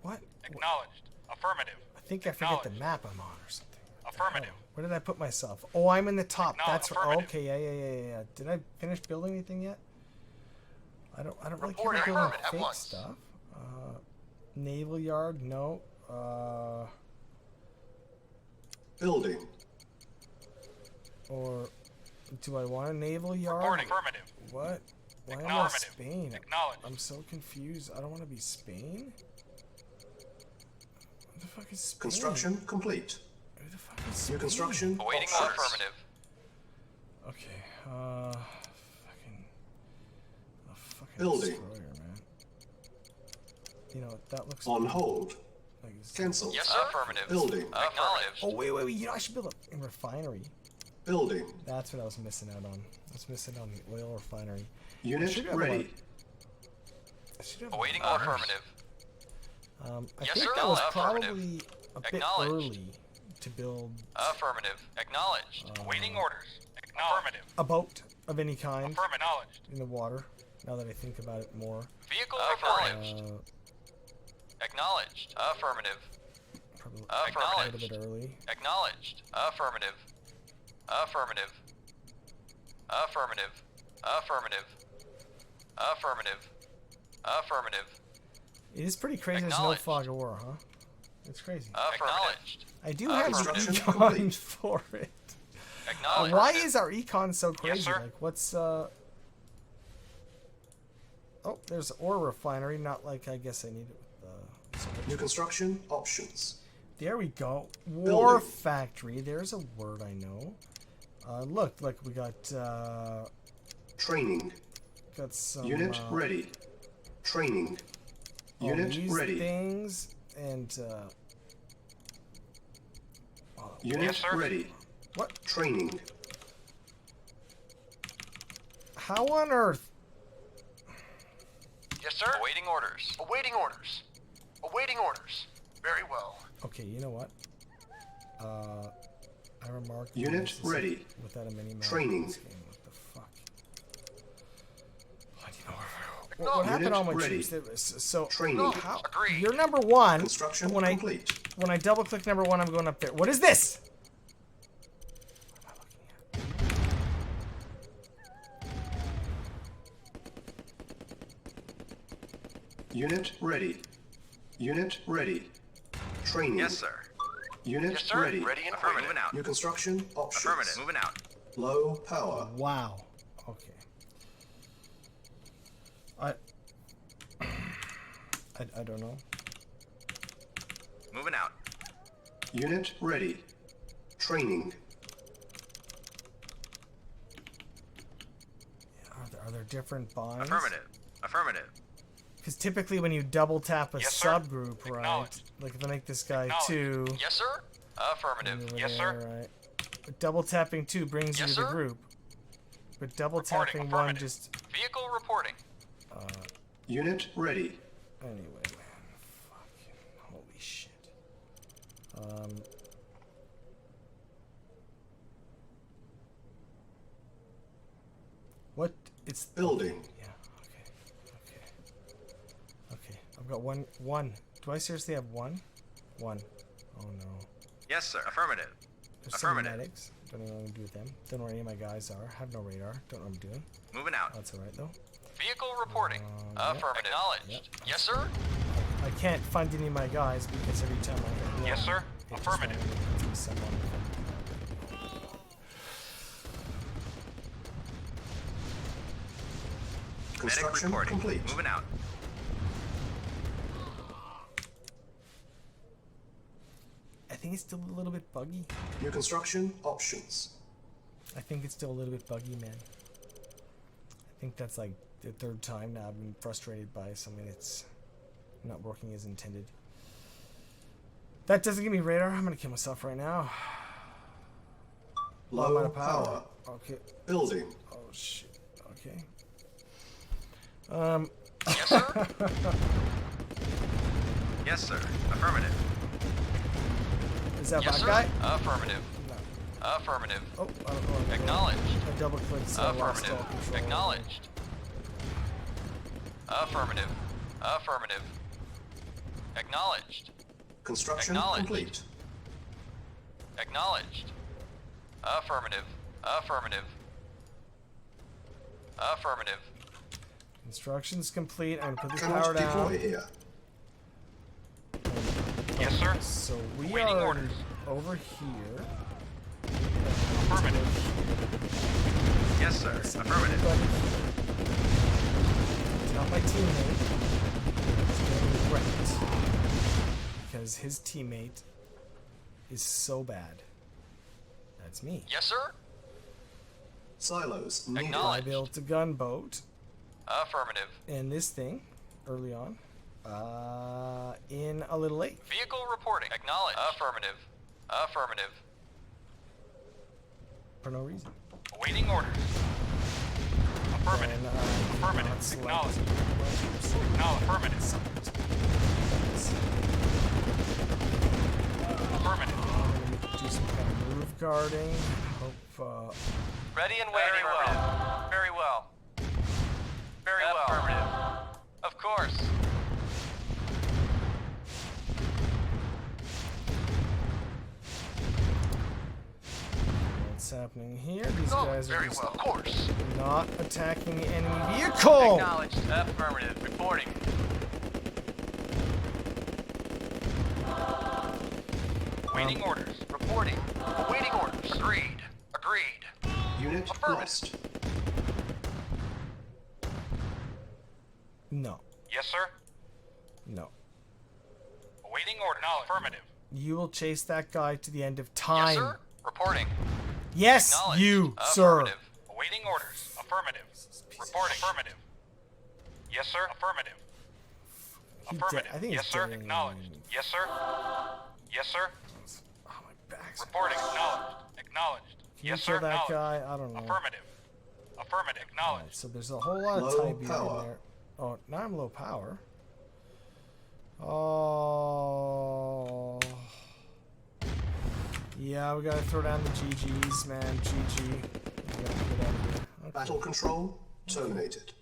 Speaker 1: What?
Speaker 6: Acknowledged. Affirmative.
Speaker 1: I think I forget the map I'm on or something.
Speaker 6: Affirmative.
Speaker 1: Where did I put myself? Oh, I'm in the top. That's
Speaker 6: affirmative.
Speaker 1: okay. Yeah. Did I finish building anything yet? I don't really care
Speaker 6: Reporting.
Speaker 1: about building
Speaker 6: At
Speaker 1: fake
Speaker 6: once.
Speaker 1: stuff. Naval yard, no.
Speaker 2: Building.
Speaker 1: Or do I want a naval yard?
Speaker 6: Reporting. Affirmative.
Speaker 1: What? Why am I Spain? I'm so confused. I don't want to be Spain. What the fuck is Spain?
Speaker 2: Construction complete.
Speaker 1: Who the fuck is Spain?
Speaker 2: New construction
Speaker 6: Awaiting
Speaker 2: options.
Speaker 6: affirmative.
Speaker 1: Okay, fucking
Speaker 2: Building.
Speaker 1: destroyer, man. You know, that looks
Speaker 2: On hold.
Speaker 1: like it's-
Speaker 2: Cancel.
Speaker 6: Yes, sir. Affirmative.
Speaker 2: Building.
Speaker 6: Acknowledged.
Speaker 1: Oh, wait, you know, I should build a refinery.
Speaker 2: Building.
Speaker 1: That's what I was missing out on. I was missing on the oil refinery. I
Speaker 2: Unit
Speaker 1: should have
Speaker 2: ready.
Speaker 1: I should have
Speaker 6: Awaiting
Speaker 1: orders.
Speaker 6: affirmative.
Speaker 1: I
Speaker 6: Yes,
Speaker 1: think
Speaker 6: sir.
Speaker 1: that was
Speaker 6: Affirmative.
Speaker 1: probably a bit
Speaker 6: Acknowledged.
Speaker 1: early to build
Speaker 6: Affirmative. Acknowledged.
Speaker 11: Awaiting orders. Affirmative.
Speaker 1: a boat of any kind
Speaker 11: Acknowledged.
Speaker 1: in the water. Now that I think about it more,
Speaker 6: Vehicle reporting. Acknowledged. Affirmative.
Speaker 1: probably
Speaker 6: Affirmative.
Speaker 1: a little bit early.
Speaker 6: Acknowledged. Affirmative. Affirmative. Affirmative. Affirmative. Affirmative. Affirmative.
Speaker 1: It is pretty crazy. There's no
Speaker 6: Acknowledged.
Speaker 1: fog of war, huh? It's crazy.
Speaker 6: Acknowledged.
Speaker 1: I do have
Speaker 6: Affirmative.
Speaker 1: econ for it.
Speaker 6: Acknowledged.
Speaker 1: Why is our econ so crazy?
Speaker 11: sir.
Speaker 1: Like, what's Oh, there's ore refinery. Not like I guess I need it with
Speaker 2: New construction options.
Speaker 1: There we go. War
Speaker 2: Building.
Speaker 1: factory. There's a word I know. Look, like we got
Speaker 2: Training.
Speaker 1: some
Speaker 2: Unit ready. Training.
Speaker 1: all
Speaker 2: Unit
Speaker 1: these
Speaker 2: ready.
Speaker 1: things and
Speaker 2: Unit ready.
Speaker 1: What?
Speaker 2: Training.
Speaker 1: How on earth?
Speaker 6: Yes, sir. Awaiting orders. Awaiting orders. Awaiting orders. Very well.
Speaker 1: Okay, you know what? I remarked.
Speaker 2: Unit
Speaker 1: this is
Speaker 2: ready.
Speaker 1: Without a mini map.
Speaker 2: Training.
Speaker 1: What the fuck? What happened to all my
Speaker 2: ready.
Speaker 1: troops? So
Speaker 2: Training.
Speaker 1: how,
Speaker 6: Agreed.
Speaker 1: you're number one.
Speaker 2: Construction
Speaker 1: when
Speaker 2: complete.
Speaker 1: When I double click number one, I'm going up there. What is this?
Speaker 2: Unit ready. Unit ready. Training.
Speaker 6: Yes, sir.
Speaker 2: Unit
Speaker 6: Yes, sir.
Speaker 2: ready.
Speaker 6: Ready and affirmative. Moving out.
Speaker 2: New construction options.
Speaker 6: Affirmative. Moving out.
Speaker 2: Low power.
Speaker 1: Wow. Okay. I don't know.
Speaker 6: Moving out.
Speaker 2: Unit ready. Training.
Speaker 1: Are there different binds?
Speaker 6: Affirmative. Affirmative.
Speaker 1: Because typically when you double tap a
Speaker 6: Yes, sir.
Speaker 1: subgroup, right? Like if I make this guy 2.
Speaker 6: Yes, sir. Affirmative.
Speaker 1: over
Speaker 6: Yes,
Speaker 1: there,
Speaker 6: sir.
Speaker 1: Right. But double tapping 2 brings
Speaker 6: Yes,
Speaker 1: you to the
Speaker 6: sir.
Speaker 1: group. But double
Speaker 6: Reporting.
Speaker 1: tapping 1
Speaker 6: Affirmative.
Speaker 1: just.
Speaker 6: Vehicle reporting.
Speaker 2: Unit ready.
Speaker 1: Anyway, man. Fucking holy shit. What? It's
Speaker 2: Building.
Speaker 1: Yeah. Okay. I've got one. Do I seriously have one? One. Oh no.
Speaker 6: Yes, sir. Affirmative.
Speaker 1: There's some
Speaker 6: Affirmative.
Speaker 1: medics. Don't know what I'm gonna do with them. Don't know where any of my guys are. Have no radar. Don't know what I'm doing.
Speaker 6: Moving out.
Speaker 1: That's alright though.
Speaker 6: Vehicle reporting.
Speaker 1: Yep.
Speaker 6: Affirmative. Acknowledged. Yes, sir.
Speaker 1: I can't find any of my guys because every time I hit one,
Speaker 11: Yes, sir.
Speaker 1: it just
Speaker 11: Affirmative.
Speaker 1: randomly someone.
Speaker 6: Medic
Speaker 2: Construction
Speaker 6: reporting.
Speaker 2: complete.
Speaker 6: Moving out.
Speaker 1: I think it's still a little bit buggy.
Speaker 2: New construction options.
Speaker 1: I think it's still a little bit buggy, man. I think that's like the 3rd time now I've been frustrated by something that's not working as intended. That doesn't give me radar. I'm gonna kill myself right now. I'm
Speaker 2: Low
Speaker 1: out of
Speaker 2: power.
Speaker 1: Okay.
Speaker 2: Building.
Speaker 1: Oh shit. Okay.
Speaker 6: Yes, sir. Yes, sir. Affirmative.
Speaker 1: Is that
Speaker 6: Yes,
Speaker 1: bad
Speaker 6: sir.
Speaker 1: guy?
Speaker 6: Affirmative.
Speaker 1: No.
Speaker 6: Affirmative.
Speaker 1: Oh, I don't know.
Speaker 6: Acknowledged.
Speaker 1: I double clicked so I lost all
Speaker 6: Affirmative.
Speaker 1: control.
Speaker 6: Acknowledged. Affirmative. Affirmative. Acknowledged.
Speaker 2: Construction
Speaker 6: Acknowledged.
Speaker 2: complete.
Speaker 6: Acknowledged. Affirmative. Affirmative. Affirmative.
Speaker 1: Instructions complete. I'm gonna put this
Speaker 2: Cannot
Speaker 1: power
Speaker 2: deploy
Speaker 1: down.
Speaker 2: here.
Speaker 11: Yes, sir.
Speaker 1: So we
Speaker 11: Awaiting
Speaker 1: are
Speaker 11: orders.
Speaker 1: over here.
Speaker 11: Affirmative.
Speaker 6: Yes, sir. Affirmative.
Speaker 1: not my teammate. He's getting wrecked. Because his teammate is so bad. That's me.
Speaker 6: Yes, sir?
Speaker 2: Silos
Speaker 1: I
Speaker 6: Acknowledged.
Speaker 1: built a gunboat.
Speaker 6: Affirmative.
Speaker 1: And this thing, early on, in a little lake.
Speaker 6: Vehicle reporting. Acknowledged. Affirmative. Affirmative.
Speaker 1: For no reason.
Speaker 6: Awaiting orders. Affirmative.
Speaker 1: And,
Speaker 6: Affirmative. Acknowledged. Acknowledged. Affirmative. Affirmative.
Speaker 1: Do some kind of move guarding. Hope,
Speaker 6: Ready and waiting. Very well. Very well. Affirmative. Of course.
Speaker 1: what's happening here? These guys are
Speaker 6: very
Speaker 1: just
Speaker 6: well. Of course.
Speaker 1: not attacking the enemy vehicle.
Speaker 6: Acknowledged. Affirmative. Reporting. Awaiting orders. Reporting. Awaiting orders. Agreed. Agreed.
Speaker 2: Unit lost.
Speaker 1: No.
Speaker 6: Yes, sir.
Speaker 1: No.
Speaker 6: Awaiting orders. Affirmative.
Speaker 1: You will chase that guy to the end of time.
Speaker 6: Yes, sir. Reporting.
Speaker 1: Yes,
Speaker 6: Acknowledged.
Speaker 1: you, sir.
Speaker 6: Affirmative. Awaiting orders. Affirmative. Reporting. Affirmative. Yes, sir. Affirmative. Affirmative.
Speaker 1: I think
Speaker 6: yes,
Speaker 1: he's
Speaker 6: sir.
Speaker 1: dead.
Speaker 6: Acknowledged. Yes, sir. Yes, sir.
Speaker 1: Oh, my back's
Speaker 6: Reporting. Acknowledged. Acknowledged.
Speaker 1: Can
Speaker 6: Yes,
Speaker 1: you
Speaker 6: sir.
Speaker 1: kill that
Speaker 6: Acknowledged.
Speaker 1: guy? I don't know.
Speaker 6: Affirmative. Affirmative. Acknowledged.
Speaker 1: Alright, so there's a whole lot of
Speaker 2: Low
Speaker 1: Tiberium
Speaker 2: power.
Speaker 1: there. Oh, now I'm low power. Oh. Yeah, we gotta throw down the GGs, man. GG. We gotta get out of here. Okay.
Speaker 2: Battle control terminated.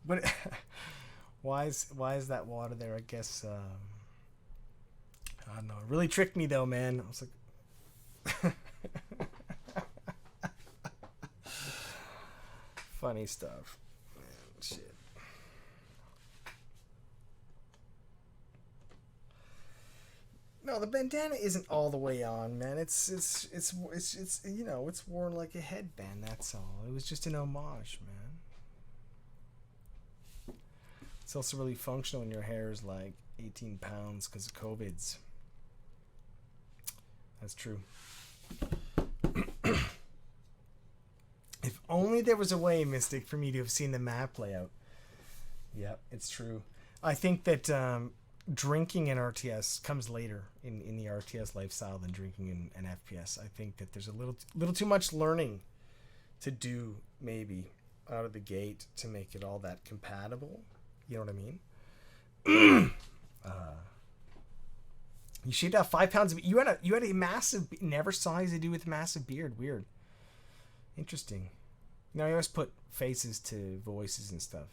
Speaker 1: But why is that water there? I guess I don't know. It really tricked me though, man. I was like funny stuff. Man, shit. No, the bandana isn't all the way on, man. It's you know, it's worn like a headband, that's all. It was just an homage, man. It's also really functional when your hair is like 18 pounds because of COVIDs. That's true. If only there was a way, Mystic, for me to have seen the map layout. Yep, it's true. I think that drinking in RTS comes later in the RTS lifestyle than drinking in an FPS. I think that there's a little too much learning to do, maybe, out of the gate to make it all that compatible. You know what I mean? You shaved out 5 pounds of. You had a massive. Never saw you to do with massive beard. Weird. Interesting. You know, I always put faces to voices and stuff.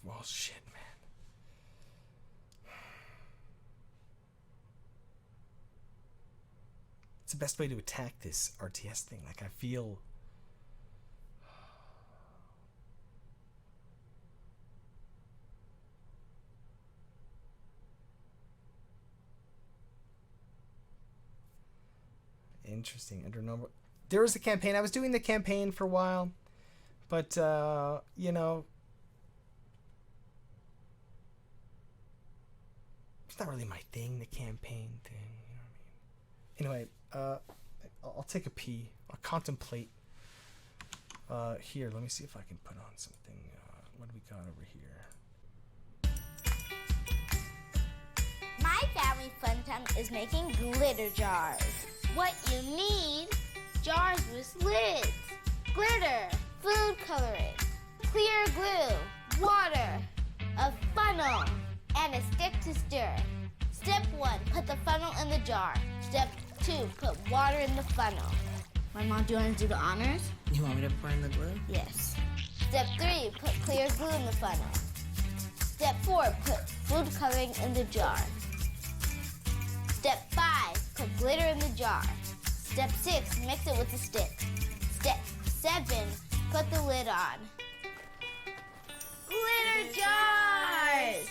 Speaker 1: Well, shit, man. It's the best way to attack this RTS thing. Like, I feel... Interesting. Under normal... There was a campaign. I was doing the campaign for a while. But, you know... It's not really my thing, the campaign thing. You know what I mean? Anyway, I'll take a pee. I'll contemplate. Here, let me see if I can put on something. What do we got over here?
Speaker 8: My family fun time is making glitter jars. What you need? Jars with lids. glitter, food coloring, clear glue, water, a funnel, and a stick to stir. Step 1, put the funnel in the jar. Step 2, put water in the funnel. My mom, do you want to do the honors?
Speaker 9: You want me to pour in the glue?
Speaker 8: Yes. Step 3, put clear glue in the funnel. Step 4, put food coloring in the jar. Step 5, put glitter in the jar. Step 6, mix it with a stick. Step 7, put the lid on. Glitter jars!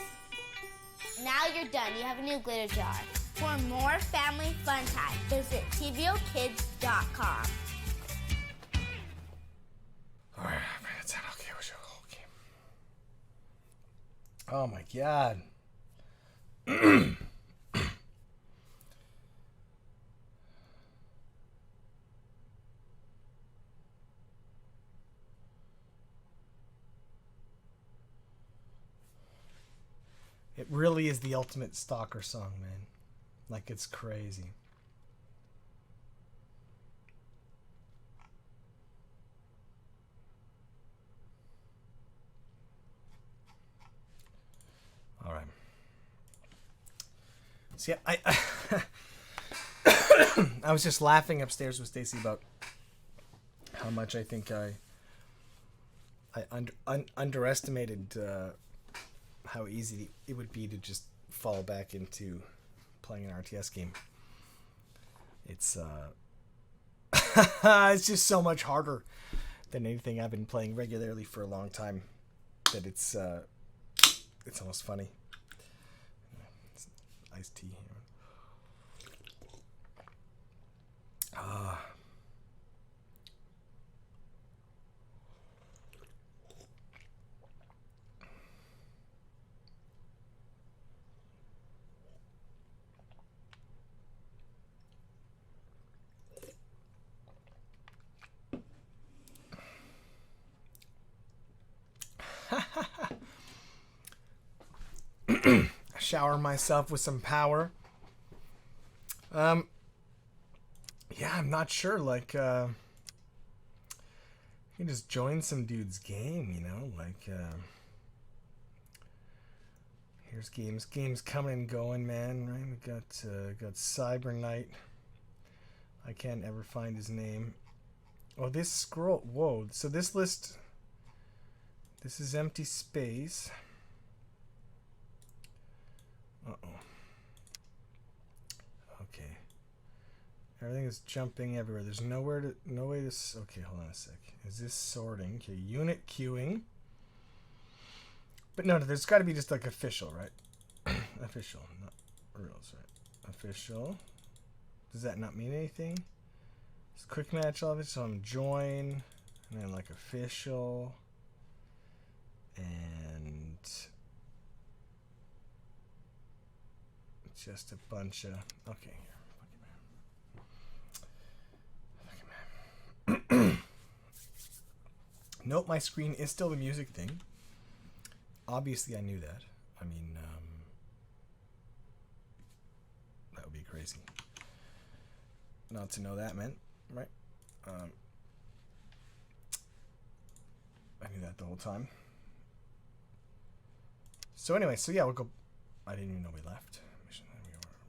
Speaker 8: Now you're done. You have a new glitter jar. For more family fun time, visit tvokids.com.
Speaker 1: Alright, that's it. Okay, okay. Oh my god. It really is the ultimate stalker song, man. Like, it's crazy. All right. See, I I was just laughing upstairs with Stacy about how much I think I underestimated how easy it would be to just fall back into playing an RTS game. It's it's just so much harder than anything I've been playing regularly for a long time that it's almost funny. It's iced tea here. Shower myself with some power. Yeah, I'm not sure. Like, you can just join some dude's game, you know? Like, here's games coming and going, man. Right? We got Cyber Knight. I can't ever find his name. Oh, this scroll. Whoa. So this list. This is empty space. Uh-oh. Okay. Everything is jumping everywhere. There's no way to... Okay, hold on a sec. Is this sorting? Okay, unit queuing. But no, there's got to be just like official, right? Official, not rules, right? Official. Does that not mean anything? It's quick match all of it, so I'm join, and then like official, and just a bunch of... Okay, here. Nope, my screen is still the music thing. Obviously, I knew that. I mean, that would be crazy not to know that, man. Right? I knew that the whole time. So anyway, so yeah, we'll go... I didn't even know we left.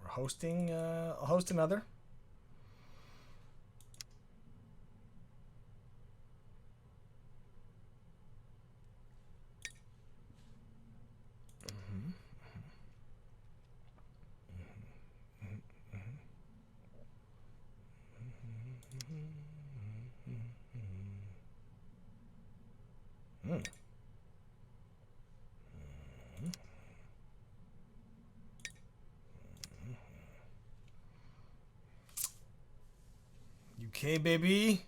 Speaker 1: We're hosting... I'll host another. UK, baby.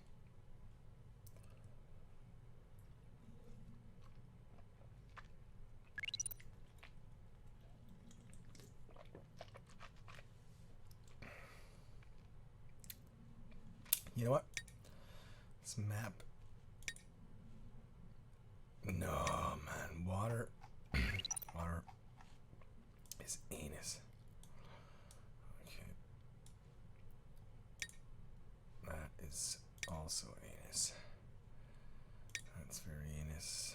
Speaker 1: You know what? This map. No, man. Water. Water is anus. Okay. That is also anus. That's very heinous.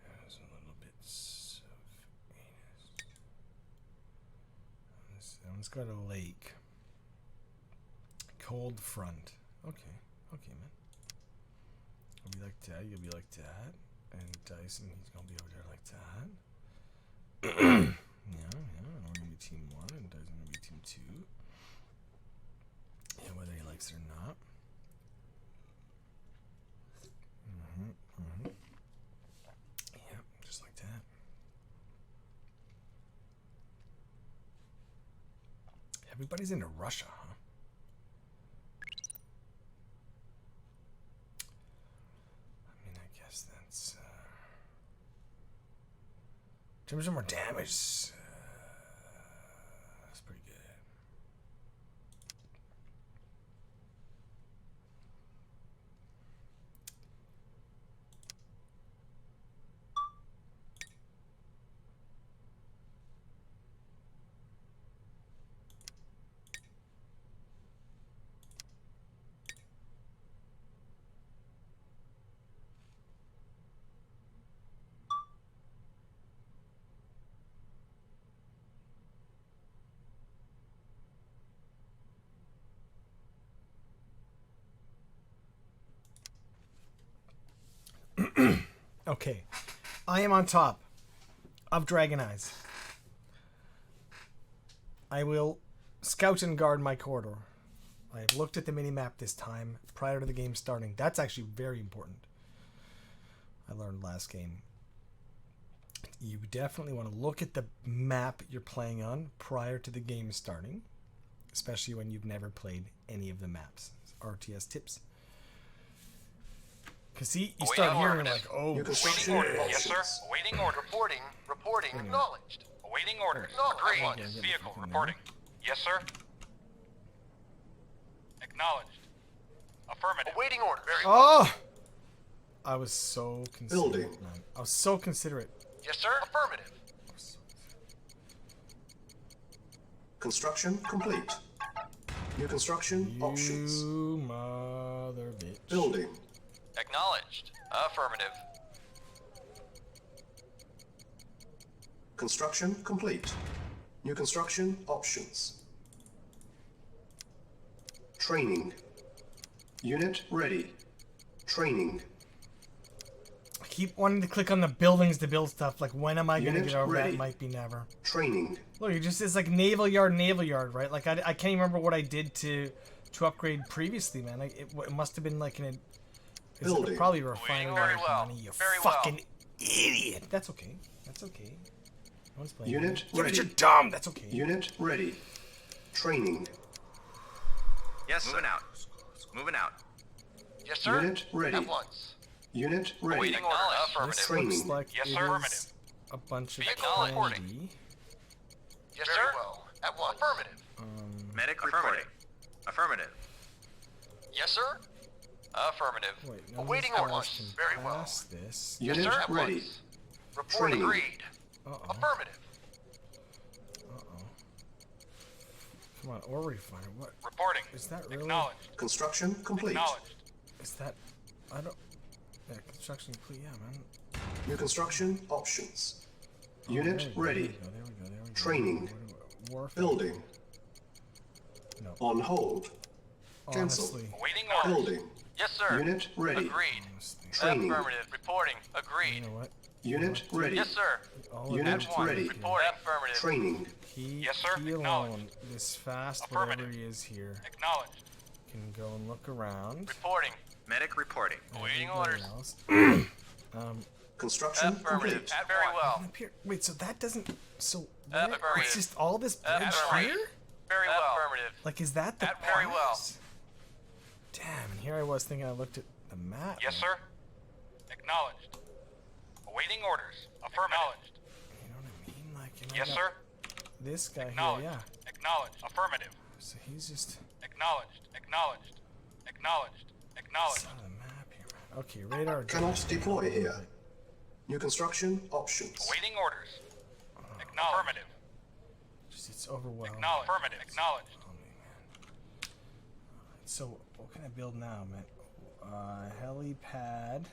Speaker 1: There's a little bit of heinous. Let's go to lake. Cold front. Okay. Okay, man. You'll be like that. You'll be like that. And Dyson, he's gonna be over there like that. Yeah. I'm gonna be team 1, and Dyson gonna be team 2. Yeah, whether he likes it or not. Yeah, just like that. Everybody's into Russia, huh? I mean, I guess that's... in terms of more damage, that's pretty good. Okay, I am on top of Dragon Eyes. I will scout and guard my corridor. I have looked at the mini-map this time prior to the game starting. That's actually very important. I learned last game. You definitely want to look at the map you're playing on prior to the game starting, especially when you've never played any of the maps. RTS tips. Because see, you start hearing like, oh,
Speaker 6: Awaiting order. Yes, sir. Awaiting order. Reporting. Acknowledged. Awaiting order. Agreed. Vehicle reporting. Yes, sir. Acknowledged. Affirmative. Awaiting order.
Speaker 1: Oh! I was so considerate.
Speaker 2: Building.
Speaker 1: Man. I was so considerate.
Speaker 6: Yes, sir. Affirmative.
Speaker 2: Construction complete. New construction options.
Speaker 1: You mother bitch.
Speaker 2: Building.
Speaker 6: Acknowledged. Affirmative.
Speaker 2: Construction complete. New construction options. Training. Unit ready. Training.
Speaker 1: I keep wanting to click on the buildings to build stuff. Like, when am I going to
Speaker 2: Unit
Speaker 1: get over
Speaker 2: ready.
Speaker 1: that? Might be never.
Speaker 2: Training.
Speaker 1: Look, it's like naval yard, right? Like, I can't even remember what I did to upgrade previously, man. It must have been like an... It's
Speaker 2: Building.
Speaker 1: probably refining
Speaker 6: Very well.
Speaker 1: money, you
Speaker 6: Very
Speaker 1: fucking idiot. That's okay. That's okay. No one's playing.
Speaker 2: Unit
Speaker 1: Yeah,
Speaker 2: ready.
Speaker 1: but you're dumb. That's okay.
Speaker 2: Unit ready. Training.
Speaker 6: Yes, moving out. Moving out. Yes, sir.
Speaker 2: Unit ready.
Speaker 6: At once.
Speaker 2: Unit ready.
Speaker 6: Awaiting order. Affirmative.
Speaker 1: This
Speaker 2: Training.
Speaker 1: looks like
Speaker 6: Yes,
Speaker 1: it
Speaker 6: sir.
Speaker 1: is
Speaker 6: Affirmative.
Speaker 1: a bunch of
Speaker 6: Vehicle reporting.
Speaker 1: candy.
Speaker 6: Yes, sir. Well. At once. Affirmative.
Speaker 9: Medic reporting. Affirmative.
Speaker 6: Yes, sir. Affirmative.
Speaker 1: Wait,
Speaker 6: Awaiting orders. Very well.
Speaker 1: Pass this.
Speaker 6: Yes,
Speaker 2: Unit
Speaker 6: sir. At
Speaker 2: ready.
Speaker 6: once. Reporting.
Speaker 2: Training.
Speaker 6: Agreed.
Speaker 1: Uh-oh.
Speaker 6: Affirmative.
Speaker 1: Uh-oh. Come on, ore refiner. What?
Speaker 6: Reporting.
Speaker 1: Is that really?
Speaker 6: Acknowledged.
Speaker 2: Construction complete.
Speaker 6: Acknowledged.
Speaker 1: Is that... I don't... Yeah, construction complete. Yeah, man.
Speaker 2: New construction options. Unit
Speaker 1: There we go,
Speaker 2: ready.
Speaker 1: There we go.
Speaker 2: Training.
Speaker 1: Warfare.
Speaker 2: Building.
Speaker 1: No.
Speaker 2: On hold. Cancel.
Speaker 1: Honestly.
Speaker 6: Awaiting orders.
Speaker 2: Building.
Speaker 6: Yes, sir.
Speaker 2: Unit ready.
Speaker 6: Agreed.
Speaker 1: Honestly.
Speaker 2: Training.
Speaker 6: Affirmative. Reporting. Agreed.
Speaker 1: You know what?
Speaker 2: Unit ready.
Speaker 6: Yes, sir.
Speaker 1: All of
Speaker 2: Unit
Speaker 1: that
Speaker 6: At once.
Speaker 2: ready.
Speaker 6: Reporting. Affirmative.
Speaker 2: Training.
Speaker 6: Yes, sir.
Speaker 1: He alone,
Speaker 6: Acknowledged.
Speaker 1: this fast, whatever
Speaker 6: Affirmative.
Speaker 1: he is here,
Speaker 6: Acknowledged.
Speaker 1: can go and look around.
Speaker 6: Reporting.
Speaker 9: Medic reporting.
Speaker 6: Awaiting
Speaker 1: Everybody
Speaker 6: orders.
Speaker 1: else.
Speaker 2: Construction
Speaker 6: Affirmative.
Speaker 2: complete.
Speaker 6: At very well.
Speaker 1: Up here. Wait, so that doesn't... So,
Speaker 6: Affirmative.
Speaker 1: it's just all this bridge
Speaker 6: Affirmative.
Speaker 1: here?
Speaker 6: Very well. Affirmative.
Speaker 1: Like, is that the
Speaker 6: At very well.
Speaker 1: pass? Damn, and here I was thinking I looked at the map.
Speaker 6: Yes, sir. Acknowledged. Awaiting orders. Affirmative.
Speaker 1: You know what I mean? Like, and I
Speaker 6: Yes,
Speaker 1: got
Speaker 6: sir.
Speaker 1: This guy
Speaker 6: Acknowledged.
Speaker 1: here, yeah.
Speaker 6: Acknowledged. Affirmative.
Speaker 1: So he's just...
Speaker 6: Acknowledged. Acknowledged. Acknowledged. Acknowledged.
Speaker 1: It's on the map here, man. Okay, radar.
Speaker 2: Cannot deploy here. New construction options.
Speaker 6: Awaiting orders. Acknowledged. Affirmative.
Speaker 1: Just, it's overwhelming.
Speaker 6: Acknowledged. Affirmative. Acknowledged.
Speaker 1: Oh, man. So, what can I build now, man? Helipad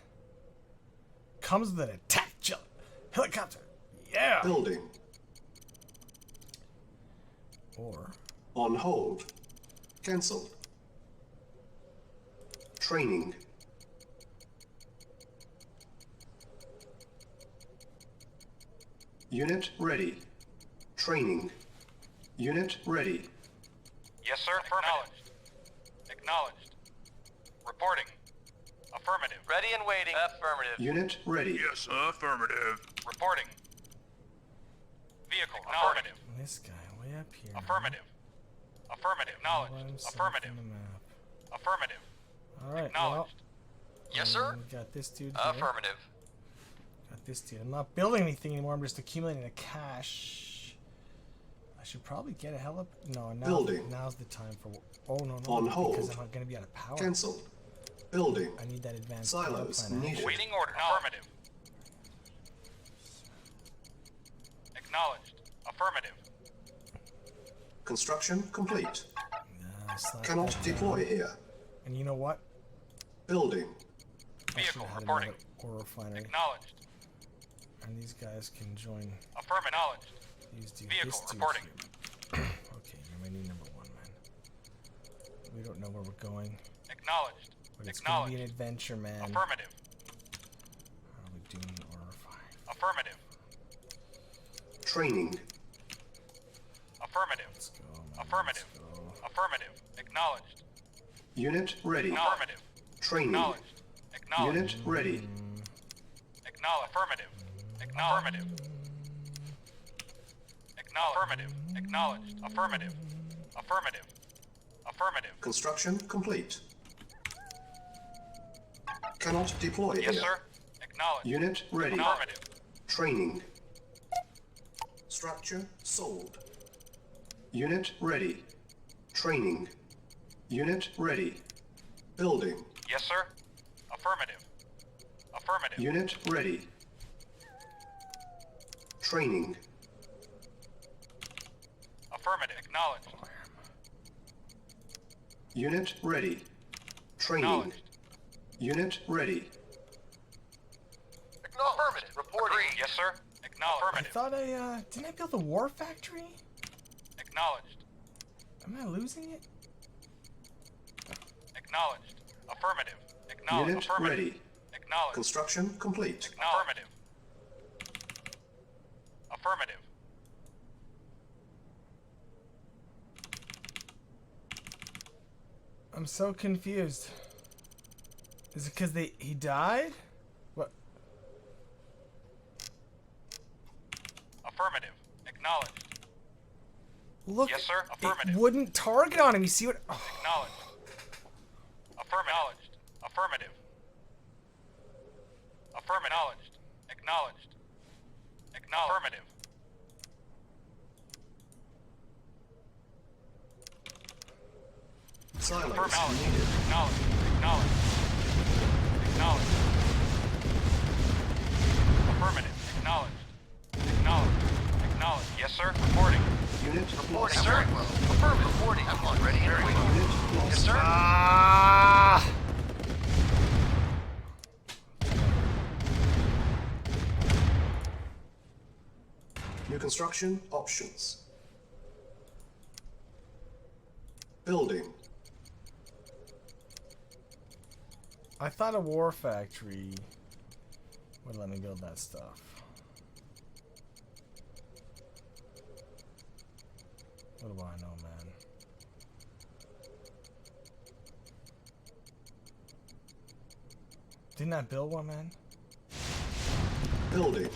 Speaker 1: comes with an attack helicopter. Yeah.
Speaker 2: Building.
Speaker 1: Or
Speaker 2: On hold. Cancel. Training. Unit ready. Training. Unit ready.
Speaker 6: Yes, sir. Acknowledged. Acknowledged. Reporting. Affirmative.
Speaker 9: Ready and waiting. Affirmative.
Speaker 2: Unit ready.
Speaker 6: Yes, affirmative. Reporting. Vehicle. Affirmative.
Speaker 1: this guy way up here.
Speaker 6: Affirmative. Affirmative. Acknowledged. Affirmative. Affirmative.
Speaker 1: All right.
Speaker 6: Acknowledged.
Speaker 9: Yes, sir.
Speaker 1: We got this dude.
Speaker 9: Affirmative.
Speaker 1: Got this dude. I'm not building anything anymore. I'm just accumulating the cash. I should probably get a no. Now,
Speaker 2: Building.
Speaker 1: Now's the time for. Oh no.
Speaker 2: On hold.
Speaker 1: Because I'm not going to be out of power.
Speaker 2: Cancel. Building.
Speaker 1: I need that advanced
Speaker 2: Silos
Speaker 1: power plant.
Speaker 2: needed.
Speaker 6: Waiting order. Affirmative. Acknowledged. Affirmative.
Speaker 2: Construction complete.
Speaker 1: Slap
Speaker 2: Cannot
Speaker 1: that
Speaker 2: deploy
Speaker 1: down.
Speaker 2: here.
Speaker 1: And you know what?
Speaker 2: Building.
Speaker 6: Vehicle reporting.
Speaker 1: Ore refinery.
Speaker 6: Acknowledged.
Speaker 1: And these guys can join.
Speaker 6: Affirmative. Acknowledged.
Speaker 1: These dudes.
Speaker 6: Vehicle
Speaker 1: This dude's
Speaker 6: reporting.
Speaker 1: here. Okay, you're my new number one, man. We don't know where we're going,
Speaker 6: Acknowledged.
Speaker 1: but it's gonna
Speaker 6: Acknowledged.
Speaker 1: be an adventure, man.
Speaker 6: Affirmative.
Speaker 1: How are we doing ore refinery?
Speaker 6: Affirmative.
Speaker 2: Training.
Speaker 6: Affirmative.
Speaker 1: Let's go, man.
Speaker 6: Affirmative.
Speaker 1: Let's go.
Speaker 6: Affirmative. Acknowledged.
Speaker 2: Unit ready.
Speaker 6: Affirmative.
Speaker 2: Training.
Speaker 6: Acknowledged. Acknowledged.
Speaker 2: Unit ready.
Speaker 6: Acknowledge. Affirmative. Affirmative. Acknowledge. Affirmative. Acknowledged. Affirmative. Affirmative. Affirmative.
Speaker 2: Construction complete. Cannot deploy
Speaker 6: Yes,
Speaker 2: here.
Speaker 6: sir. Acknowledged.
Speaker 2: Unit ready.
Speaker 6: Affirmative.
Speaker 2: Training. Structure sold. Unit ready. Training. Unit ready. Building.
Speaker 6: Yes, sir. Affirmative. Affirmative.
Speaker 2: Unit ready. Training.
Speaker 6: Affirmative. Acknowledged.
Speaker 2: Unit ready. Training.
Speaker 6: Acknowledged.
Speaker 2: Unit ready.
Speaker 6: Affirmative. Reporting. Agreed. Yes, sir. Acknowledged.
Speaker 1: I
Speaker 6: Affirmative.
Speaker 1: thought didn't I build a war factory?
Speaker 6: Acknowledged.
Speaker 1: Am I losing it?
Speaker 6: Acknowledged. Affirmative. Acknowledged.
Speaker 2: Unit
Speaker 6: Affirmative.
Speaker 2: ready.
Speaker 6: Acknowledged.
Speaker 2: Construction complete.
Speaker 6: Affirmative. Affirmative.
Speaker 1: I'm so confused. Is it because he died? What?
Speaker 6: Affirmative. Acknowledged.
Speaker 1: Look,
Speaker 6: Yes, sir.
Speaker 1: it
Speaker 6: Affirmative.
Speaker 1: wouldn't target on him. You see what? Oh.
Speaker 6: Acknowledged. Affirmative. Affirmative. Affirmative. Acknowledged. Acknowledged. Affirmative.
Speaker 2: Silence
Speaker 6: Affirmative.
Speaker 2: needed.
Speaker 6: Acknowledged. Acknowledged. Acknowledged. Affirmative. Acknowledged. Acknowledged. Acknowledged. Yes, sir. Reporting.
Speaker 2: Unit
Speaker 6: Reporting,
Speaker 2: lost.
Speaker 6: sir. Affirmative. Reporting. I'm on ready and waiting.
Speaker 2: Unit lost.
Speaker 6: Yes, sir.
Speaker 1: Ah!
Speaker 2: New construction options. Building.
Speaker 1: I thought a war factory would let me build that stuff. What do I know, man? Didn't I build one, man?
Speaker 2: Building.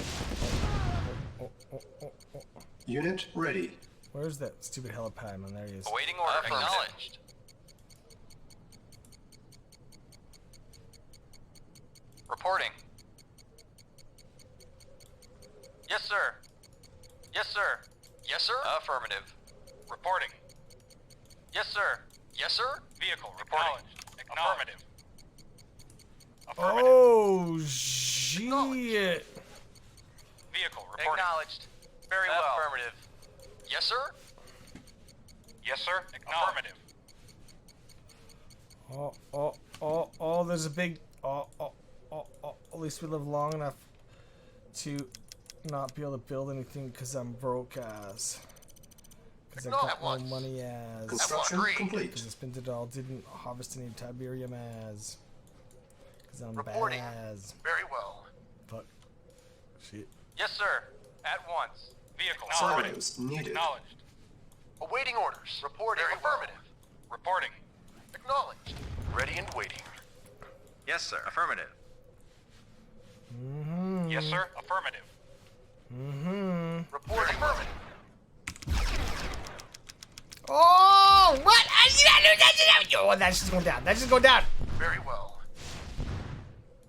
Speaker 1: Oh.
Speaker 2: Unit ready.
Speaker 1: Where's that stupid helipad, man? There he is.
Speaker 6: Awaiting order. Acknowledged. Reporting. Yes, sir. Yes, sir. Yes, sir. Affirmative. Reporting. Yes, sir. Yes, sir. Vehicle reporting. Affirmative. Affirmative.
Speaker 1: Oh, shit.
Speaker 6: Vehicle reporting. Acknowledged. Very well. Affirmative. Yes, sir. Yes, sir. Affirmative.
Speaker 1: Oh, there's a big... Oh, at least we live long enough to not be able to build anything because I'm broke ass. Because I got no money as.
Speaker 2: Construction complete.
Speaker 1: Because I spent it all, didn't harvest any Tiberium as. Because I'm
Speaker 6: Reporting.
Speaker 1: baz.
Speaker 6: Very well.
Speaker 1: Fuck. Shit.
Speaker 9: Yes, sir. At once. Vehicle.
Speaker 2: Silos needed.
Speaker 9: Acknowledged.
Speaker 6: Awaiting orders. Reporting. Very affirmative.
Speaker 9: Reporting.
Speaker 6: Acknowledged. Ready and waiting.
Speaker 9: Yes, sir. Affirmative.
Speaker 1: Mm-hmm.
Speaker 9: Yes, sir. Affirmative.
Speaker 1: Mm-hmm.
Speaker 6: Reporting. Affirmative.
Speaker 1: Oh, what? Oh, that's just going down. That's just going down.
Speaker 6: Very well.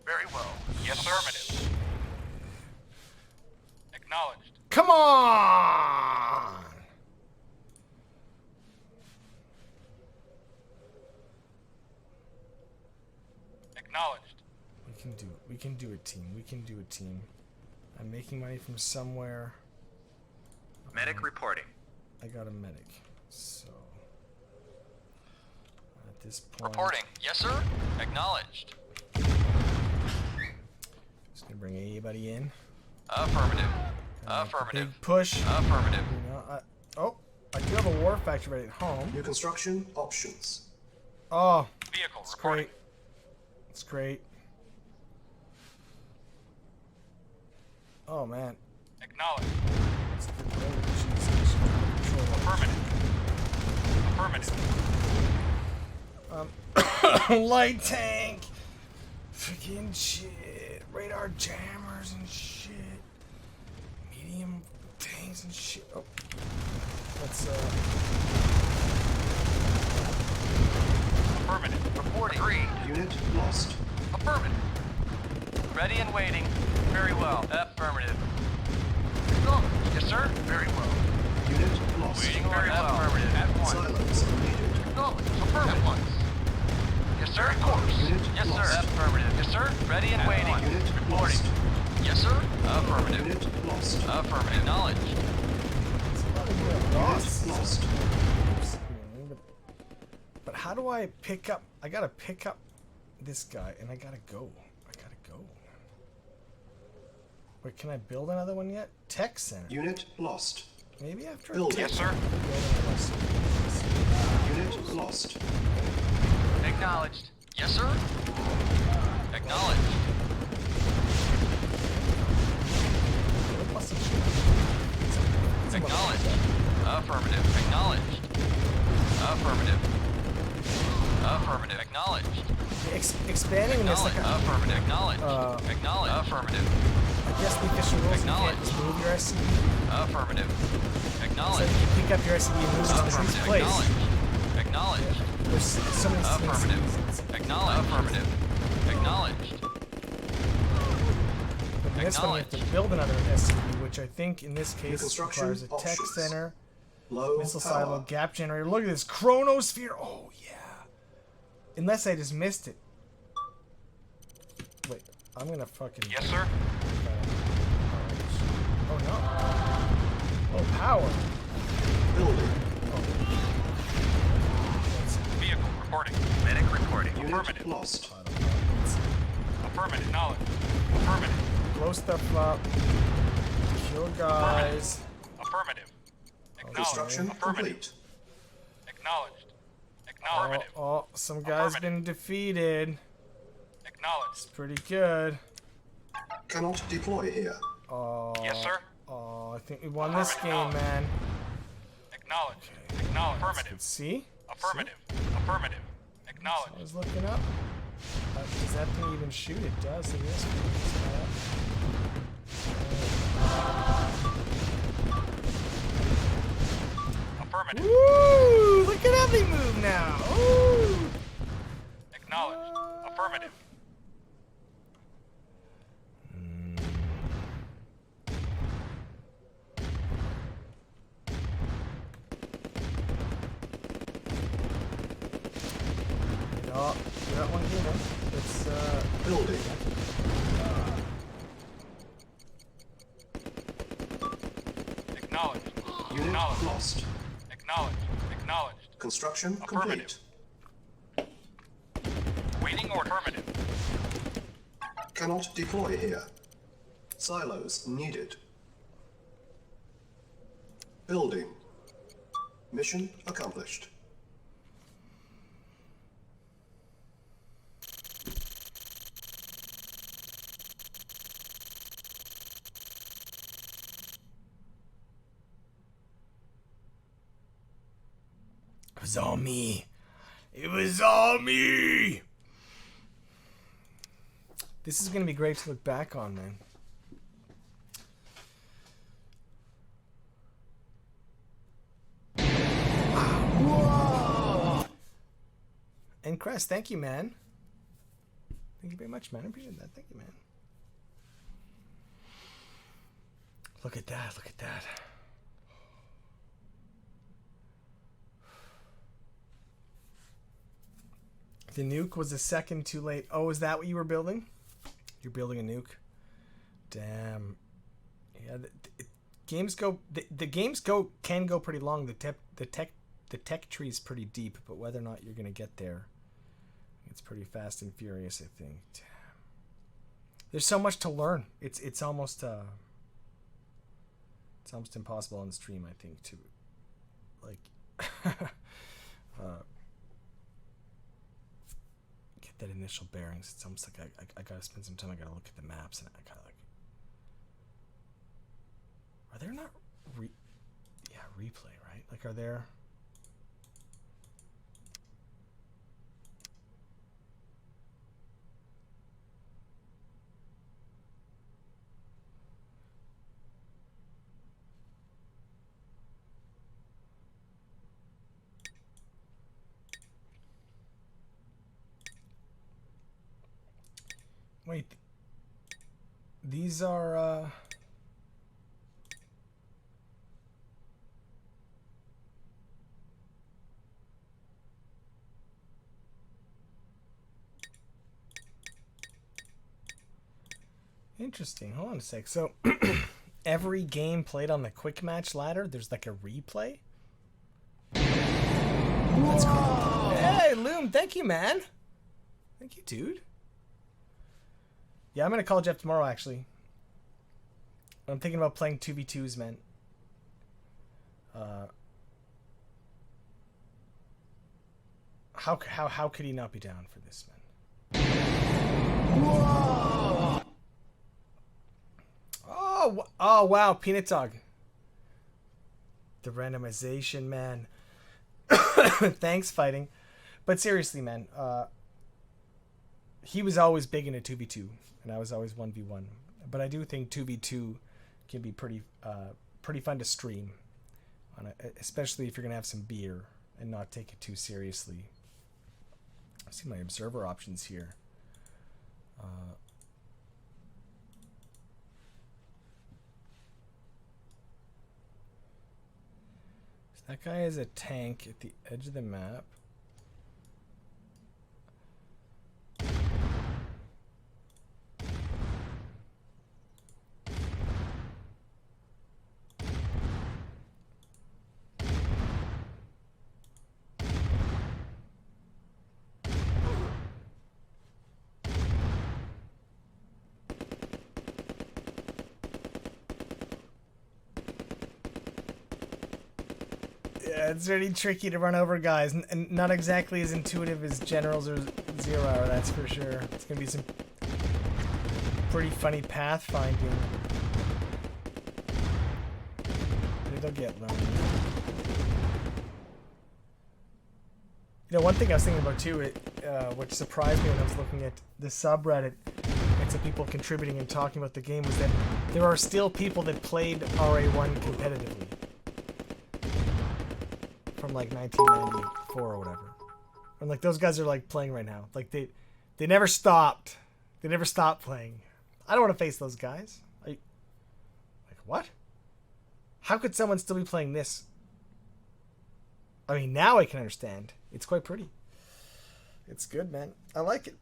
Speaker 6: Very well.
Speaker 9: Yes, sir. Affirmative. Acknowledged.
Speaker 1: Come on.
Speaker 9: Acknowledged.
Speaker 1: We can do it. We can do a team. We can do a team. I'm making money from somewhere.
Speaker 9: Medic reporting.
Speaker 1: I got a medic. So at this point,
Speaker 9: Reporting. Yes, sir. Acknowledged.
Speaker 1: just gonna bring anybody in.
Speaker 9: Affirmative.
Speaker 1: Gonna make a
Speaker 9: Affirmative.
Speaker 1: big push.
Speaker 9: Affirmative.
Speaker 1: You know, I do have a war factory right at home.
Speaker 2: New construction options.
Speaker 1: Oh,
Speaker 9: Vehicle
Speaker 1: it's
Speaker 9: reporting.
Speaker 1: great. It's great. Oh man.
Speaker 9: Acknowledged.
Speaker 1: It's the control.
Speaker 9: Affirmative.
Speaker 1: Light tank. Freaking shit. Radar jammers and shit. Medium tanks and shit. Oh. Let's
Speaker 9: Affirmative. Reporting.
Speaker 6: Agreed.
Speaker 2: Unit lost.
Speaker 6: Affirmative.
Speaker 9: Ready and waiting. Very well. Affirmative.
Speaker 6: Acknowledged.
Speaker 9: Yes, sir.
Speaker 6: Very well.
Speaker 2: Unit lost.
Speaker 9: Waiting very well. Affirmative. At once.
Speaker 2: Silos needed.
Speaker 6: Acknowledged. Affirmative. At once. Yes, sir. Of course.
Speaker 2: Unit
Speaker 9: Yes, sir.
Speaker 2: lost.
Speaker 9: Affirmative. Yes, sir. Ready and waiting.
Speaker 2: Unit
Speaker 9: Reporting.
Speaker 2: lost.
Speaker 6: Yes, sir.
Speaker 9: Affirmative.
Speaker 2: Unit lost.
Speaker 9: Affirmative. Acknowledged.
Speaker 2: Unit lost.
Speaker 1: But how do I pick up? I gotta pick up this guy, and I gotta go. Wait, can I build another one yet? Tech center.
Speaker 2: Unit lost.
Speaker 1: Maybe after.
Speaker 2: Building.
Speaker 9: Yes, sir.
Speaker 2: Unit lost.
Speaker 9: Acknowledged.
Speaker 6: Yes, sir.
Speaker 9: Acknowledged. Acknowledged. Affirmative. Acknowledged. Affirmative. Affirmative. Acknowledged.
Speaker 1: Expanding this like
Speaker 9: Affirmative. Acknowledged. Acknowledged. Affirmative.
Speaker 1: I guess the official rules you can't just move your SCV.
Speaker 9: Affirmative.
Speaker 1: So
Speaker 9: Acknowledged.
Speaker 1: you pick up your SCV and move it to the next
Speaker 9: Affirmative.
Speaker 1: place.
Speaker 9: Acknowledged. Acknowledged.
Speaker 1: There's so many
Speaker 9: Affirmative.
Speaker 1: things.
Speaker 9: Acknowledged. Affirmative. Acknowledged.
Speaker 1: But in this one, you have to build another SCV, which I think in this case
Speaker 2: construction
Speaker 1: requires a tech
Speaker 2: options.
Speaker 1: center,
Speaker 2: Low
Speaker 1: missile
Speaker 2: power.
Speaker 1: silo, gap generator. Look at this chronosphere. Oh yeah. Unless I just missed it. Wait, I'm gonna fucking.
Speaker 9: Yes, sir.
Speaker 1: Oh no. Oh, power.
Speaker 2: Building.
Speaker 9: Vehicle reporting. Medic reporting.
Speaker 2: Unit
Speaker 9: Affirmative.
Speaker 2: lost.
Speaker 9: Affirmative. Knowledge. Affirmative.
Speaker 1: Blow stuff up. Kill guys.
Speaker 9: Affirmative. Acknowledged.
Speaker 2: Construction
Speaker 9: Affirmative.
Speaker 2: complete.
Speaker 9: Acknowledged.
Speaker 1: Oh,
Speaker 9: Affirmative.
Speaker 1: oh, some guy's been defeated.
Speaker 9: Acknowledged.
Speaker 1: It's pretty good.
Speaker 2: Cannot deploy here.
Speaker 1: Oh.
Speaker 9: Yes, sir.
Speaker 1: Oh, I think we won this game, man.
Speaker 9: Acknowledged. Acknowledged. Affirmative.
Speaker 1: See?
Speaker 9: Affirmative. Affirmative. Acknowledged.
Speaker 1: I was looking up. Does that thing even shoot? It does. It is.
Speaker 9: Affirmative.
Speaker 1: Woo! Look at how they move now. Ooh!
Speaker 9: Acknowledged. Affirmative.
Speaker 1: Oh, you got one here. It's
Speaker 2: Building.
Speaker 9: Acknowledged.
Speaker 2: Unit
Speaker 9: Acknowledged.
Speaker 2: lost.
Speaker 9: Acknowledged. Acknowledged.
Speaker 2: Construction
Speaker 9: Affirmative.
Speaker 2: complete.
Speaker 6: Awaiting order. Affirmative.
Speaker 2: Cannot deploy here. Silos needed. Building. Mission accomplished.
Speaker 1: It was all me. It was all me. This is going to be great to look back on, man. Wow. And Crest, thank you, man. Thank you very much, man. I appreciate that. Thank you, man. Look at that. Look at that. The nuke was a second too late. Oh, is that what you were building? You're building a nuke. Damn. Yeah, games go. The games can go pretty long. The tech tree is pretty deep, but whether or not you're gonna get there, it's pretty fast and furious. I think. Damn. There's so much to learn. It's almost impossible on the stream. I think to like. Get that initial bearings. It's almost like I gotta spend some time. I gotta look at the maps and I gotta like. Are there not replay, right? Like, are there? Wait, these are, interesting. Hold on a sec. So, every game played on the quick match ladder, there's like a replay? That's cool. Hey, Loom, thank you, man. Thank you, dude. Yeah, I'm going to call Jeff tomorrow, actually. I'm thinking about playing 2v2s, man. How could he not be down for this, man? Whoa! Oh, wow, Peanut Dog. The randomization, man. Thanks, Fighting. But seriously, man, he was always big into 2v2. And I was always 1v1, but I do think 2v2 can be pretty fun to stream, especially if you're gonna have some beer and not take it too seriously. I see my observer options here. So that guy is a tank at the edge of the map. It's really tricky to run over guys, and not exactly as intuitive as Generals or Zero Hour, that's for sure. It's gonna be some pretty funny pathfinding. It'll get lonely. You know, one thing I was thinking about too, which surprised me when I was looking at the subreddit and some people contributing and talking about the game, was that there are still people that played RA1 competitively. From like 1994 or whatever, and like those guys are like playing right now. Like they never stopped. They never stopped playing. I don't want to face those guys. Like what? How could someone still be playing this? I mean, now I can understand. It's quite pretty. It's good, man. I like it.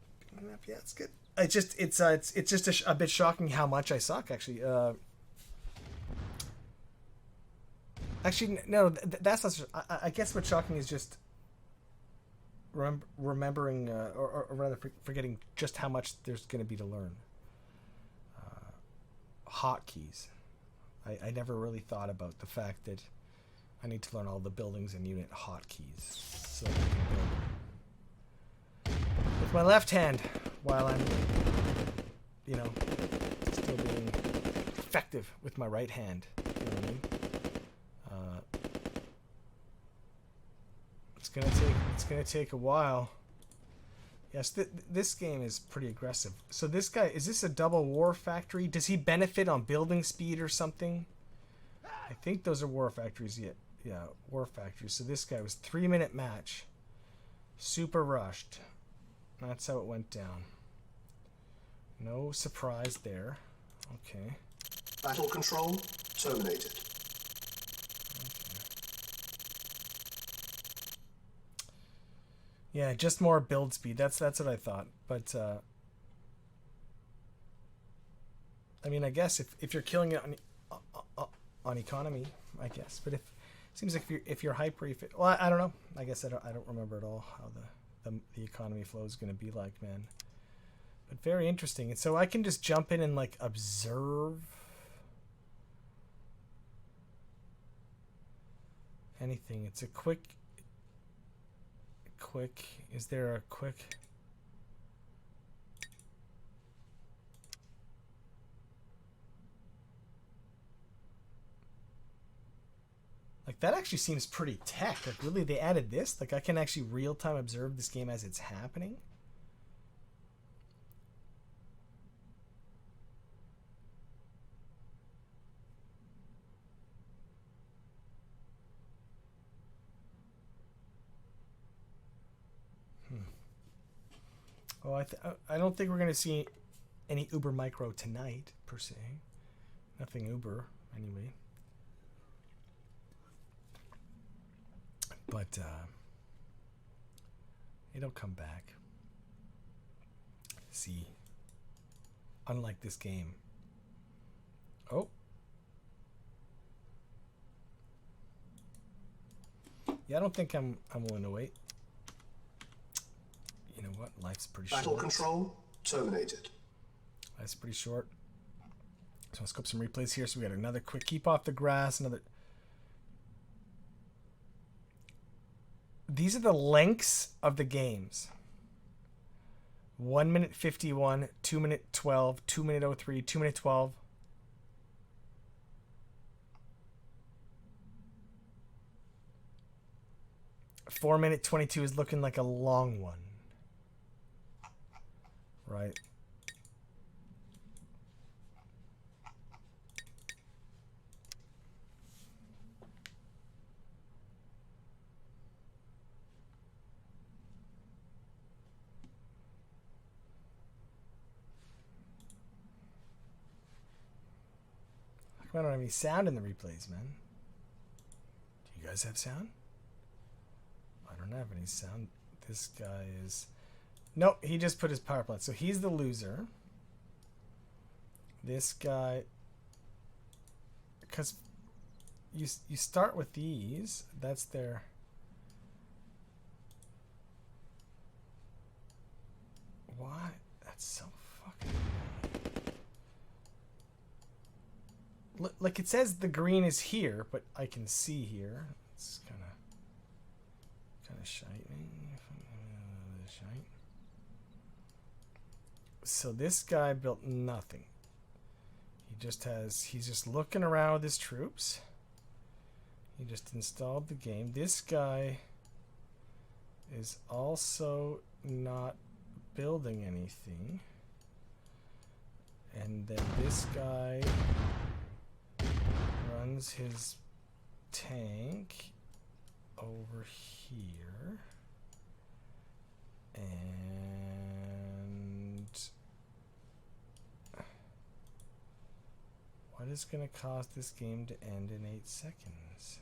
Speaker 1: Yeah, it's good. It's just a bit shocking how much I suck, actually. Actually, no, that's not. I guess what's shocking is just remembering, or rather forgetting just how much there's going to be to learn. Hotkeys. I never really thought about the fact that I need to learn all the buildings and unit hotkeys so that I can build with my left hand while I'm, you know, still being effective with my right hand. You know what I mean? It's gonna take a while. Yes, this game is pretty aggressive. So this guy, is this a double war factory? Does he benefit on building speed or something? I think those are war factories. Yeah, war factories. So this guy was 3-minute match. Super rushed. That's how it went down. No surprise there. Okay.
Speaker 2: Battle control terminated.
Speaker 1: Yeah, just more build speed. That's what I thought. But I mean, I guess if you're killing it on economy, I guess. But seems like if you're hyper, well, I don't know. I guess I don't remember at all how the economy flow is going to be like, man. But very interesting. And so I can just jump in and like observe anything. It's a quick. Is there a quick? Like that actually seems pretty tech. Like really, they added this. Like I can actually real-time observe this game as it's happening. Oh, I don't think we're going to see any Uber Micro tonight, per se. Nothing Uber, anyway. But it'll come back. See. Unlike this game. Oh. Yeah, I don't think I'm willing to wait. You know what? Life's pretty short.
Speaker 2: Battle control terminated.
Speaker 1: Life's pretty short. So let's go up some replays here. So we got another quick keep off the grass. Another. These are the lengths of the games. 1 minute 51, 2 minute 12, 2 minute 03, 2 minute 12. Four minute 22 is looking like a long one. Right. I don't have any sound in the replays, man. Do you guys have sound? I don't have any sound. This guy is... Nope, he just put his power plant. So he's the loser. This guy... Because you start with these. That's their... Why? That's so fucking... Like it says the green is here, but I can see here. It's kind of shite. So this guy built nothing. He's just looking around with his troops. He just installed the game. This guy is also not building anything. And then this guy runs his tank over here. And what is going to cause this game to end in 8 seconds?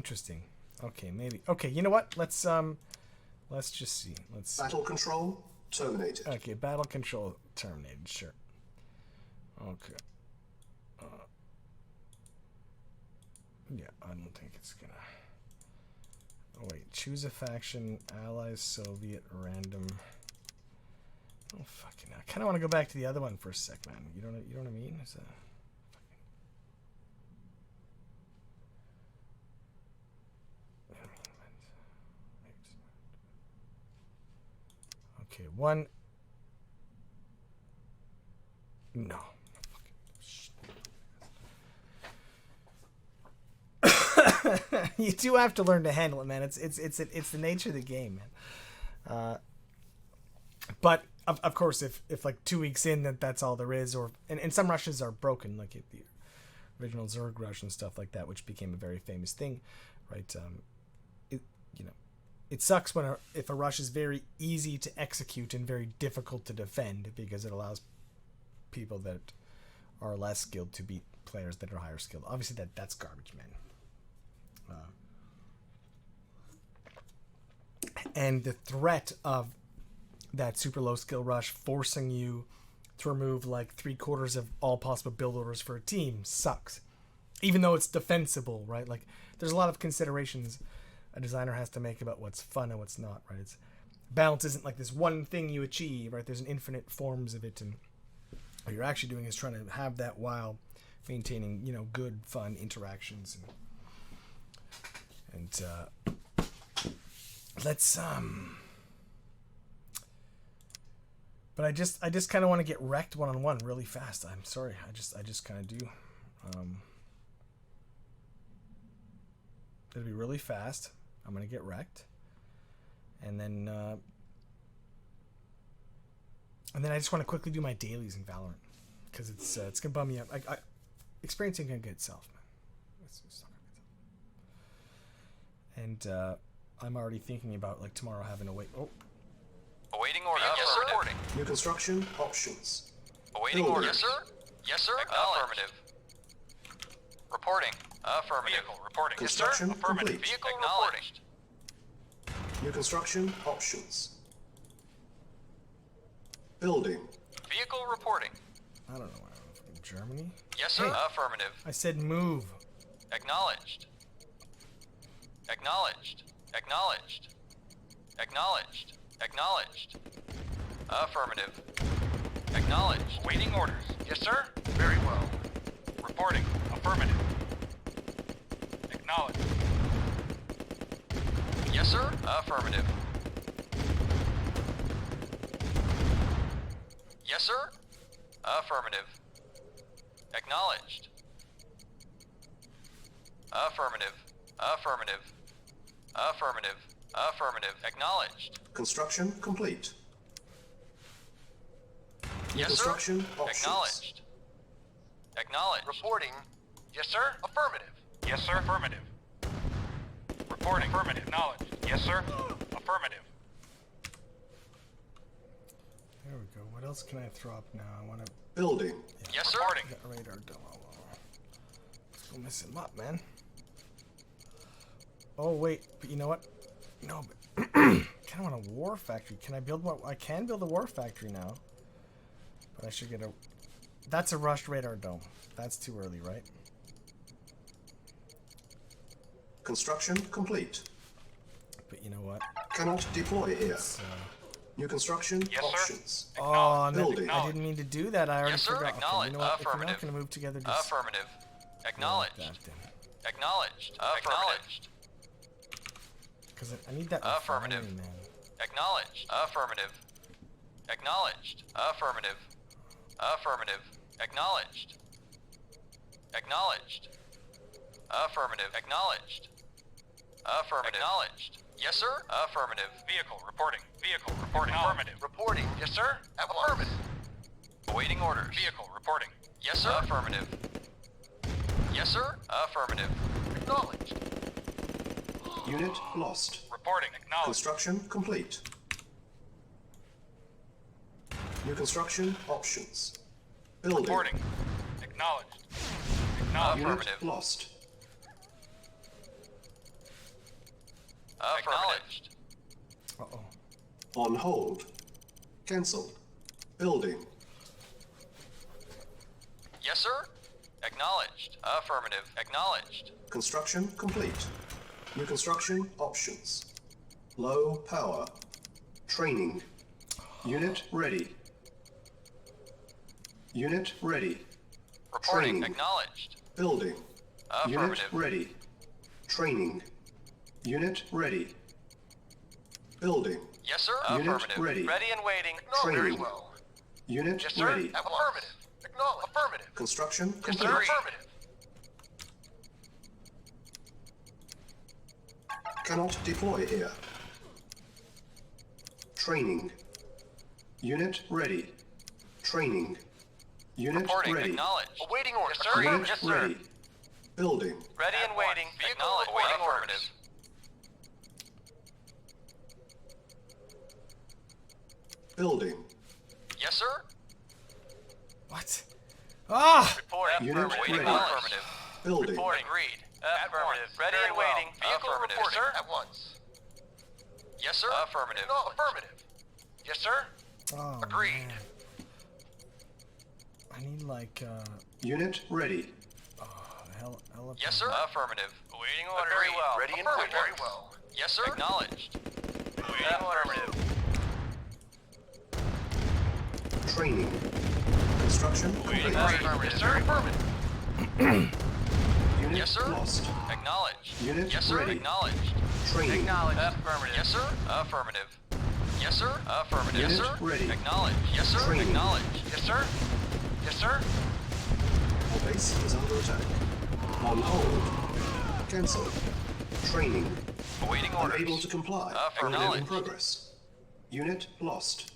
Speaker 1: interesting. Okay, maybe. Okay, you know what? Let's just see. Let's.
Speaker 2: Battle control terminated.
Speaker 1: Okay, battle control terminated. Sure. Okay. Yeah, I don't think it's gonna. Oh wait, choose a faction. Allies, Soviet, random. Oh fucking! I kind of want to go back to the other one for a sec, man. You know what I mean? Is that? Okay, one. No. You do have to learn to handle it, man. It's the nature of the game, man. But of course, if like 2 weeks in that's all there is, or and some rushes are broken, like the original Zerg rush and stuff like that, which became a very famous thing, right? It sucks if a rush is very easy to execute and very difficult to defend, because it allows people that are less skilled to beat players that are higher skilled. Obviously, that's garbage, man. And the threat of that super low skill rush forcing you to remove like 3/4 of all possible build orders for a team sucks. Even though it's defensible, right? Like, there's a lot of considerations a designer has to make about what's fun and what's not, right? Balance isn't like this one thing you achieve, right? There's an infinite forms of it, and what you're actually doing is trying to have that while maintaining, good, fun interactions. And let's but I just kind of want to get wrecked one-on-one really fast. I'm sorry, I just kind of do. It'll be really fast. I'm gonna get wrecked, and then I just want to quickly do my dailies in Valorant, because it's gonna bum me out. Experience ain't gonna get itself, man. It's not gonna get itself. And I'm already thinking about like tomorrow having to wait. Oh.
Speaker 6: Awaiting order. Yes, sir. Reporting.
Speaker 2: New construction options.
Speaker 6: Awaiting order. Yes, sir. Yes, sir. Affirmative. Reporting. Affirmative. Vehicle reporting.
Speaker 2: Construction
Speaker 6: yes, sir. Affirmative.
Speaker 2: complete.
Speaker 6: Vehicle acknowledged.
Speaker 2: New construction options. Building.
Speaker 6: Vehicle reporting.
Speaker 1: I don't know why I'm from Germany.
Speaker 6: Yes, sir. Hey, affirmative.
Speaker 1: I said move.
Speaker 6: Acknowledged. Acknowledged. Acknowledged. Acknowledged. Acknowledged. Affirmative. Acknowledged. Awaiting orders. Yes, sir. Very well. Reporting. Affirmative. Acknowledged. Yes, sir. Affirmative. Yes, sir. Affirmative. Acknowledged. Affirmative. Affirmative. Affirmative. Affirmative. Acknowledged.
Speaker 2: Construction complete.
Speaker 6: Yes,
Speaker 2: construction
Speaker 6: sir.
Speaker 2: Options.
Speaker 6: Acknowledged. Acknowledged. Reporting. Yes, sir. Affirmative. Yes, sir. Affirmative. Reporting. Affirmative. Acknowledged. Yes, sir. Affirmative.
Speaker 1: There we go. What else can I throw up now? I want to...
Speaker 2: Building.
Speaker 1: Yeah,
Speaker 6: yes, sir.
Speaker 1: Reporting. Got radar dome. Let's go mess him up, man. Oh, wait. But you know what? No, but... I kind of want a war factory. Can I build one? I can build a war factory now. But I should get a... That's a rushed radar dome. That's too early, right?
Speaker 2: Construction complete.
Speaker 1: But you know what?
Speaker 2: Cannot deploy here. New construction
Speaker 6: yes,
Speaker 2: options.
Speaker 6: Sir.
Speaker 1: Oh, no, I didn't mean to do that. I already
Speaker 6: yes, sir.
Speaker 1: forgot. Okay, you know what? If we're not going to move together, just...
Speaker 6: Affirmative. Acknowledged. Acknowledged. Acknowledged.
Speaker 1: Because I need that
Speaker 6: affirmative.
Speaker 1: Man.
Speaker 6: Acknowledged. Affirmative. Acknowledged. Affirmative. Affirmative. Acknowledged. Acknowledged. Affirmative. Acknowledged. Affirmative. Acknowledged. Yes, sir. Affirmative. Vehicle reporting. Vehicle reporting. Affirmative. Reporting. Yes, sir. Affirmative. Awaiting orders. Vehicle reporting. Yes, sir. Affirmative. Yes, sir. Affirmative. Acknowledged.
Speaker 2: Unit lost.
Speaker 6: Reporting. Acknowledged.
Speaker 2: Construction complete. New construction options. Building.
Speaker 6: Reporting. Acknowledged. Acknowledged.
Speaker 2: Unit
Speaker 6: Affirmative.
Speaker 2: lost.
Speaker 6: Affirmative.
Speaker 1: Uh-oh.
Speaker 2: On hold. Cancel. Building.
Speaker 6: Yes, sir. Acknowledged. Affirmative. Acknowledged.
Speaker 2: Construction complete. New construction options. Low power. Training. Unit ready. Unit ready.
Speaker 6: Reporting.
Speaker 2: Training.
Speaker 6: Acknowledged.
Speaker 2: Building. Unit
Speaker 6: Affirmative.
Speaker 2: ready. Training. Unit ready. Building.
Speaker 6: Yes, sir.
Speaker 2: Unit
Speaker 6: Affirmative.
Speaker 2: ready.
Speaker 9: Ready and waiting.
Speaker 2: Training.
Speaker 9: Very well.
Speaker 2: Unit
Speaker 9: Yes, sir.
Speaker 2: ready.
Speaker 9: Affirmative. Acknowledge. Affirmative.
Speaker 2: Construction
Speaker 9: Yes,
Speaker 2: complete.
Speaker 9: sir. Affirmative.
Speaker 2: Cannot deploy here. Training. Unit ready. Training. Unit
Speaker 6: Reporting.
Speaker 2: ready.
Speaker 6: Acknowledged.
Speaker 9: Awaiting orders.
Speaker 6: Yes, sir.
Speaker 2: Unit
Speaker 9: Yes, sir.
Speaker 2: ready. Building.
Speaker 9: Ready and waiting.
Speaker 6: Vehicle
Speaker 9: Acknowledge.
Speaker 6: awaiting
Speaker 9: Awaiting
Speaker 6: affirmative.
Speaker 9: orders.
Speaker 2: Building.
Speaker 6: Yes, sir.
Speaker 1: What? Ah!
Speaker 6: Reporting.
Speaker 2: Unit
Speaker 6: Awaiting
Speaker 2: ready.
Speaker 6: affirmative.
Speaker 2: Building.
Speaker 6: Reporting. Agreed.
Speaker 9: Affirmative. Ready
Speaker 6: Very
Speaker 9: and
Speaker 6: well.
Speaker 9: waiting. Vehicle
Speaker 6: Affirmative,
Speaker 9: reporting.
Speaker 6: sir.
Speaker 9: At once.
Speaker 6: Yes, sir. Affirmative.
Speaker 9: No, affirmative. Yes, sir.
Speaker 1: Oh,
Speaker 6: Agreed.
Speaker 1: man. I need like
Speaker 2: Unit ready.
Speaker 1: hell.
Speaker 6: Yes, sir. Affirmative.
Speaker 9: Awaiting orders.
Speaker 6: Very
Speaker 9: well.
Speaker 6: Ready and
Speaker 9: Affirmative.
Speaker 6: waiting.
Speaker 9: Very well.
Speaker 6: Yes, sir. Acknowledged.
Speaker 9: Awaiting orders.
Speaker 2: Training. Construction
Speaker 9: Awaiting
Speaker 2: complete.
Speaker 9: orders. Yes, sir. Affirmative.
Speaker 2: Unit
Speaker 6: Yes, sir.
Speaker 2: lost.
Speaker 6: Acknowledged.
Speaker 2: Unit
Speaker 6: Yes, sir.
Speaker 2: ready.
Speaker 6: Acknowledged.
Speaker 2: Training.
Speaker 9: Acknowledge. Affirmative.
Speaker 6: Yes, sir. Affirmative. Yes, sir. Affirmative.
Speaker 2: Unit
Speaker 6: Yes, sir.
Speaker 2: ready.
Speaker 6: Acknowledged. Yes, sir.
Speaker 2: Training.
Speaker 6: Acknowledged.
Speaker 9: Yes, sir. Yes, sir.
Speaker 2: Our base is under attack. On hold. Cancel. Training.
Speaker 6: Awaiting orders.
Speaker 2: Unable to comply. Order in
Speaker 6: Acknowledged.
Speaker 2: progress. Unit lost.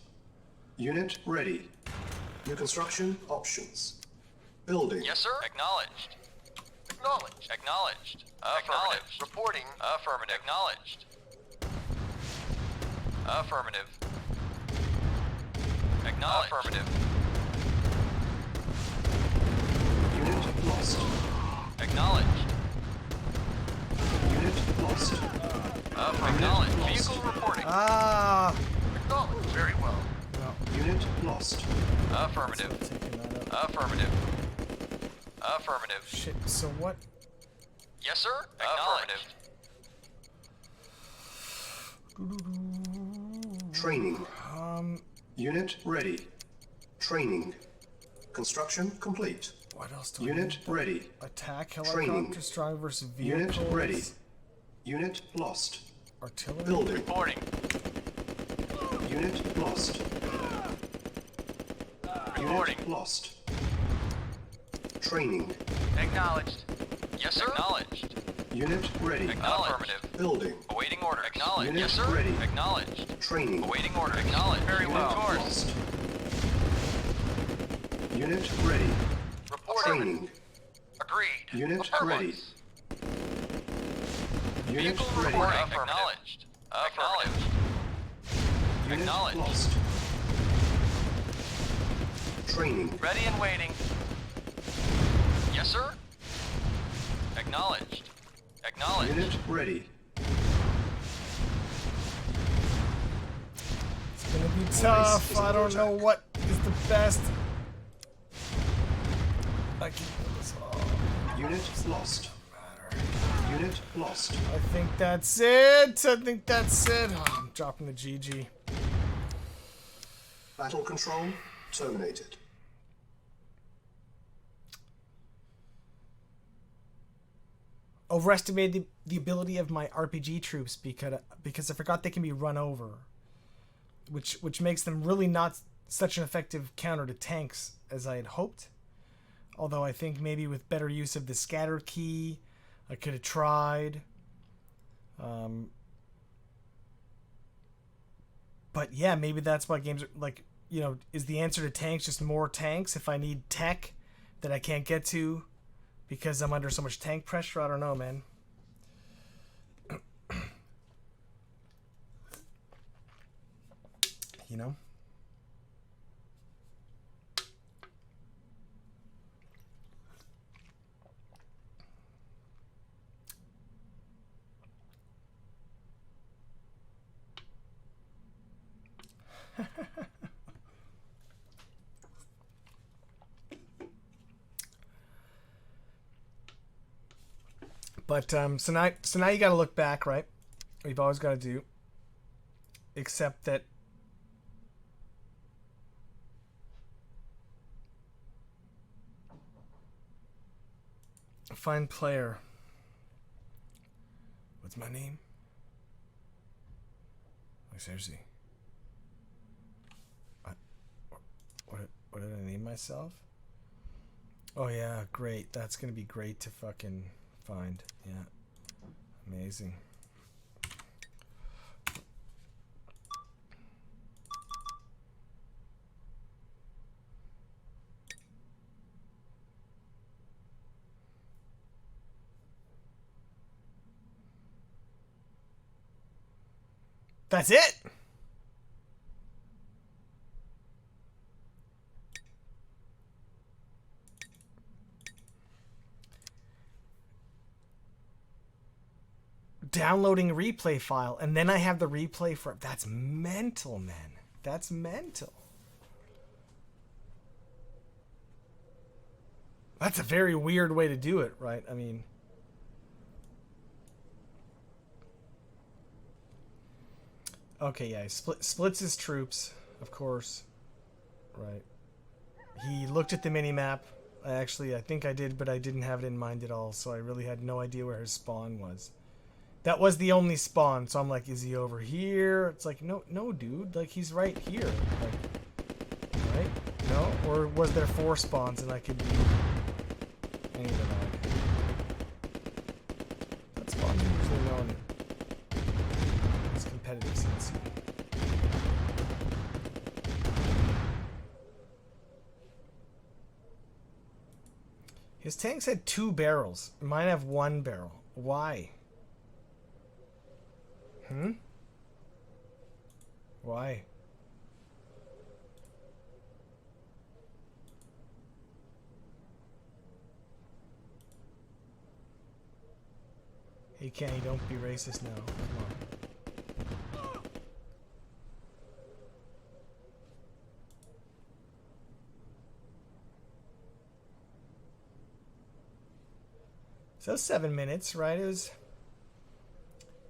Speaker 2: Unit ready. New construction options. Building.
Speaker 6: Yes, sir. Acknowledged.
Speaker 9: Acknowledge.
Speaker 6: Acknowledged.
Speaker 9: Acknowledge.
Speaker 6: Affirmative.
Speaker 9: Reporting.
Speaker 6: Affirmative. Acknowledged. Affirmative. Acknowledged. Affirmative.
Speaker 2: Unit lost.
Speaker 6: Acknowledged.
Speaker 2: Unit lost.
Speaker 6: Acknowledged.
Speaker 2: Lost.
Speaker 6: Vehicle reporting.
Speaker 1: Ah!
Speaker 9: Acknowledge. Very well.
Speaker 2: Unit lost.
Speaker 6: Affirmative.
Speaker 1: Taking that up.
Speaker 6: Affirmative. Affirmative.
Speaker 1: Shit. So what?
Speaker 6: Yes, sir. Acknowledged.
Speaker 2: Training. Unit ready. Training. Construction complete.
Speaker 1: What else do
Speaker 2: Unit
Speaker 1: I need?
Speaker 2: ready.
Speaker 1: Attack
Speaker 2: Training.
Speaker 1: helicopter strong versus vehicles.
Speaker 2: Unit ready. Unit lost.
Speaker 1: Artillery.
Speaker 2: Building.
Speaker 6: Reporting.
Speaker 2: Unit lost.
Speaker 6: Reporting.
Speaker 2: Unit lost. Training.
Speaker 9: Acknowledged.
Speaker 6: Yes, sir. Acknowledged.
Speaker 2: Unit ready.
Speaker 6: Acknowledged. Affirmative.
Speaker 2: Building.
Speaker 6: Awaiting order. Acknowledged.
Speaker 2: Unit
Speaker 6: Yes, sir.
Speaker 2: ready.
Speaker 6: Acknowledged.
Speaker 2: Training.
Speaker 6: Awaiting order. Acknowledged. Very
Speaker 2: Unit
Speaker 6: well. Of course.
Speaker 2: lost. Unit ready.
Speaker 6: Reporting.
Speaker 2: Training.
Speaker 6: Agreed.
Speaker 2: Unit ready.
Speaker 6: Affirmative.
Speaker 2: Unit
Speaker 6: Vehicle
Speaker 2: ready.
Speaker 6: reporting. Acknowledged. Acknowledged.
Speaker 2: Unit
Speaker 6: Acknowledged.
Speaker 2: lost. Training.
Speaker 9: Ready and waiting.
Speaker 6: Yes, sir. Acknowledged. Acknowledged.
Speaker 2: Unit ready.
Speaker 1: It's gonna be tough. I don't know what is the best. I can pull this off.
Speaker 2: Unit lost. Unit lost.
Speaker 1: I think that's it. I think that's it. Oh, I'm dropping the GG.
Speaker 2: Battle control terminated.
Speaker 1: Overestimated the ability of my RPG troops because I forgot they can be run over, which makes them really not such an effective counter to tanks as I had hoped. Although I think maybe with better use of the scatter key, I could have tried. But yeah, maybe that's why games are like, you know, is the answer to tanks just more tanks if I need tech that I can't get to because I'm under so much tank pressure? I don't know, man. You know? But so now you got to look back, right? We've always got to do. Except that find player. What's my name? Like seriously. What did I name myself? Oh yeah, great. That's gonna be great to fucking find. Yeah. Amazing. That's it? Downloading replay file, and then I have the replay for... That's mental, man. That's mental. That's a very weird way to do it, right? I mean... Okay, yeah, he splits his troops, of course. Right. He looked at the mini-map. I think I did, but I didn't have it in mind at all, so I really had no idea where his spawn was. That was the only spawn, so I'm like, is he over here? It's like, no, dude. Like, he's right here. Like, right? No? Or was there 4 spawns and I could be... I don't know. That spawn's usually known. It's competitive sense. His tanks had 2 barrels. Mine have 1 barrel. Why? Why? Hey Kenny, don't be racist now. Come on. So 7 minutes, right? It was...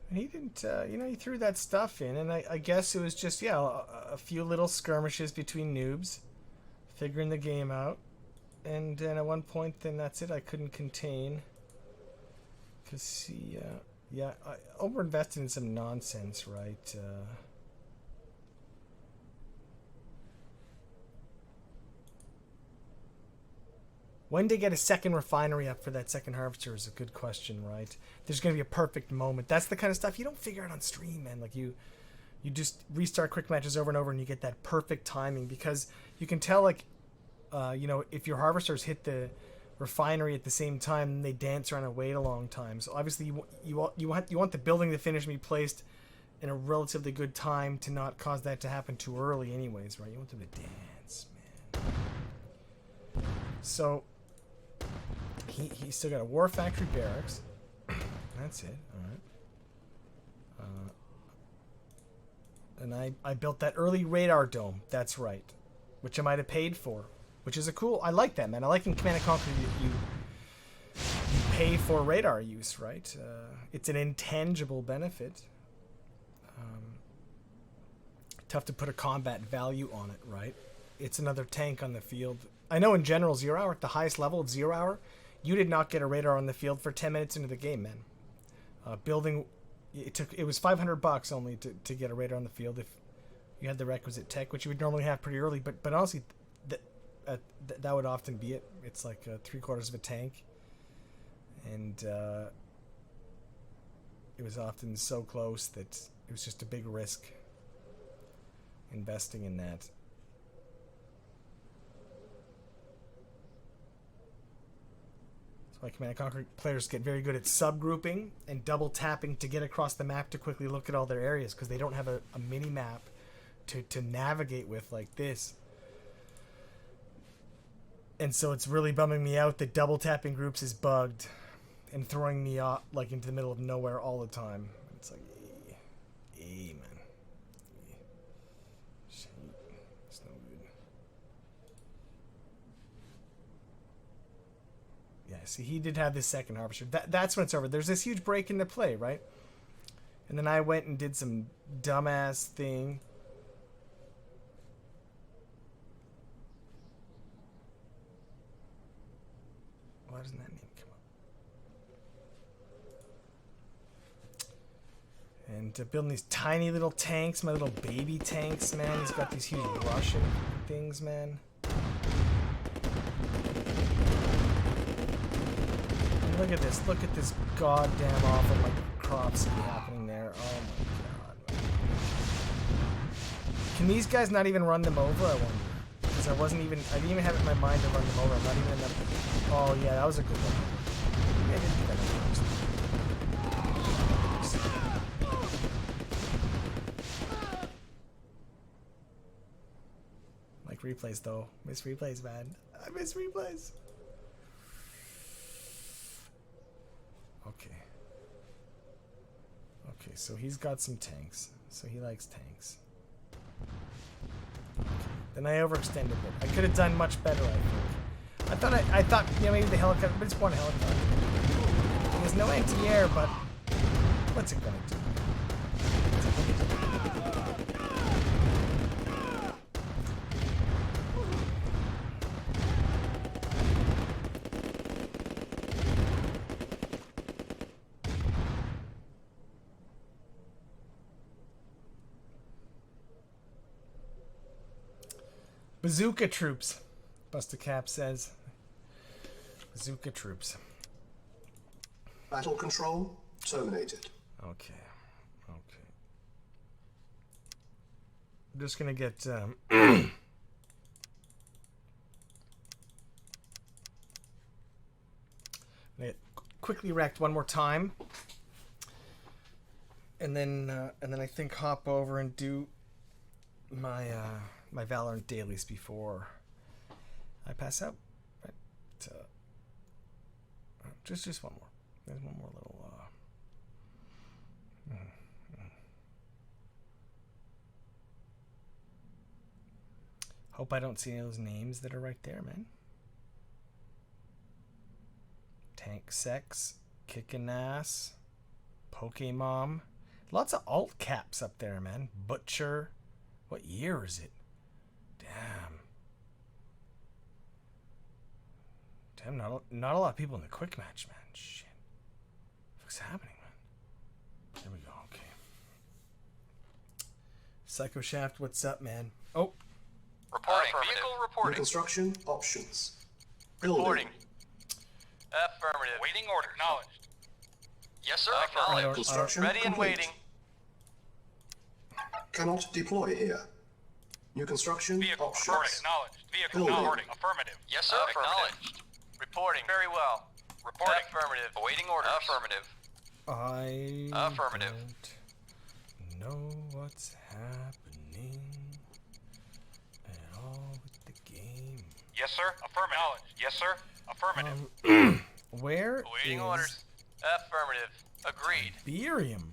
Speaker 1: And he didn't, he threw that stuff in, and I guess it was just, yeah, a few little skirmishes between noobs, figuring the game out. And then at one point, then that's it, I couldn't contain. Because he, yeah, I overinvested in some nonsense, right? When to get a second refinery up for that second harvester is a good question, right? There's going to be a perfect moment. That's the kind of stuff you don't figure out on stream, man. Like, you just restart quick matches over and over and you get that perfect timing because you can tell, like, if your harvesters hit the refinery at the same time, they dance around and wait a long time. So obviously you want the building to finish and be placed in a relatively good time to not cause that to happen too early anyways, right? You want them to dance, man. So... He's still got a war factory barracks. That's it. All right. And I built that early radar dome. That's right. Which I might have paid for. Which is a cool... I like that, man. I like in Command & Conquer you pay for radar use, right? It's an intangible benefit. Tough to put a combat value on it, right? It's another tank on the field. I know in general, 0 hour, at the highest level of 0 hour, you did not get a radar on the field for 10 minutes into the game, man. Building, it was $500 only to get a radar on the field if you had the requisite tech, which you would normally have pretty early. But honestly, that would often be it. It's like 3/4 of a tank, and it was often so close that it was just a big risk investing in that. That's why Command & Conquer players get very good at subgrouping and double tapping to get across the map to quickly look at all their areas because they don't have a mini map to navigate with like this. And so it's really bumming me out that double tapping groups is bugged and throwing me off like into the middle of nowhere all the time. It's like, man. Shit. It's no good. Yeah, see, he did have this second harvester. That's when it's over. There's this huge break into play, right? And then I went and did some dumbass thing. Why doesn't that name come up? And building these tiny little tanks, my little baby tanks, man. He's got these huge Russian things, man. And look at this. Look at this goddamn awful like cropsy happening there. Oh my god. Can these guys not even run them over, I wonder? Because I didn't even have it in my mind to run them over. I'm not even in the... Oh yeah, that was a good one. Maybe like replays though. Miss replays, man. I miss replays. Okay. Okay, so he's got some tanks. So he likes tanks. Okay. Then I overextended it. I could have done much better, I think. I thought, you know, maybe the helicopter, but it's one helicopter. There's no anti-air, but what's it gonna do? Bazooka troops, Busta Cap says. Bazooka troops.
Speaker 2: Battle control terminated.
Speaker 1: Okay. Okay. I'm just gonna get quickly wrecked one more time, and then I think hop over and do my my Valorant dailies before I pass out. Right. Just one more. There's one more little. Hope I don't see any of those names that are right there, man. Tank Sex, Kickin' Ass, Pokemon. Lots of alt caps up there, man. Butcher. What year is it? Damn, not a lot of people in the quick match, man. Shit. What's happening, man? There we go, okay. Psycho Shaft, what's up, man? Oh.
Speaker 6: Reporting. Vehicle reporting.
Speaker 2: Reconstruction options.
Speaker 6: Reporting. Affirmative. Waiting orders. Acknowledged. Yes, sir. Acknowledged.
Speaker 2: Construction
Speaker 6: Ready and
Speaker 2: complete.
Speaker 6: waiting.
Speaker 2: Cannot deploy here. New construction
Speaker 6: Vehicle
Speaker 2: options.
Speaker 6: reporting. Acknowledged. Vehicle
Speaker 2: Building.
Speaker 6: reporting. Affirmative. Yes, sir. Acknowledged. Reporting. Very well. Reporting. Affirmative. Awaiting orders. Affirmative.
Speaker 1: I
Speaker 6: Affirmative.
Speaker 1: don't know what's happening at all with the game.
Speaker 6: Yes, sir. Affirmative. Yes, sir. Affirmative.
Speaker 1: Where
Speaker 6: Awaiting
Speaker 1: is
Speaker 6: orders. Affirmative. Agreed.
Speaker 1: Barium?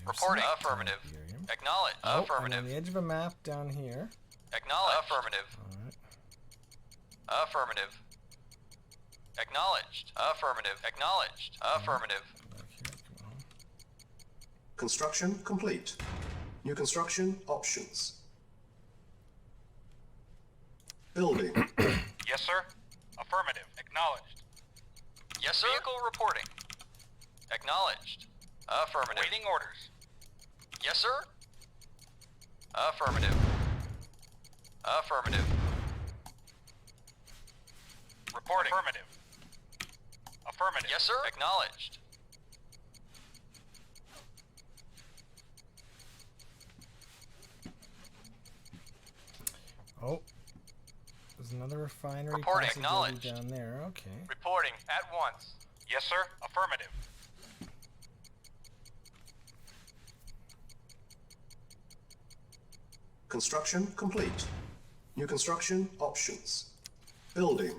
Speaker 6: Reporting. Affirmative. Acknowledged.
Speaker 1: Oh,
Speaker 6: Affirmative.
Speaker 1: I'm on the edge of a map down here.
Speaker 6: Acknowledged. Affirmative.
Speaker 1: Alright.
Speaker 6: Affirmative. Acknowledged. Affirmative. Acknowledged. Affirmative.
Speaker 2: Construction complete. New construction options. Building.
Speaker 6: Yes, sir. Affirmative. Acknowledged. Yes, sir. Vehicle reporting. Acknowledged. Affirmative. Waiting orders. Yes, sir. Affirmative. Affirmative. Reporting. Affirmative. Affirmative. Yes, sir. Acknowledged.
Speaker 1: Oh. There's another refinery
Speaker 6: Reporting.
Speaker 1: possibility
Speaker 6: Acknowledged.
Speaker 1: down there. Okay.
Speaker 6: Reporting at once. Yes, sir. Affirmative.
Speaker 2: Construction complete. New construction options. Building.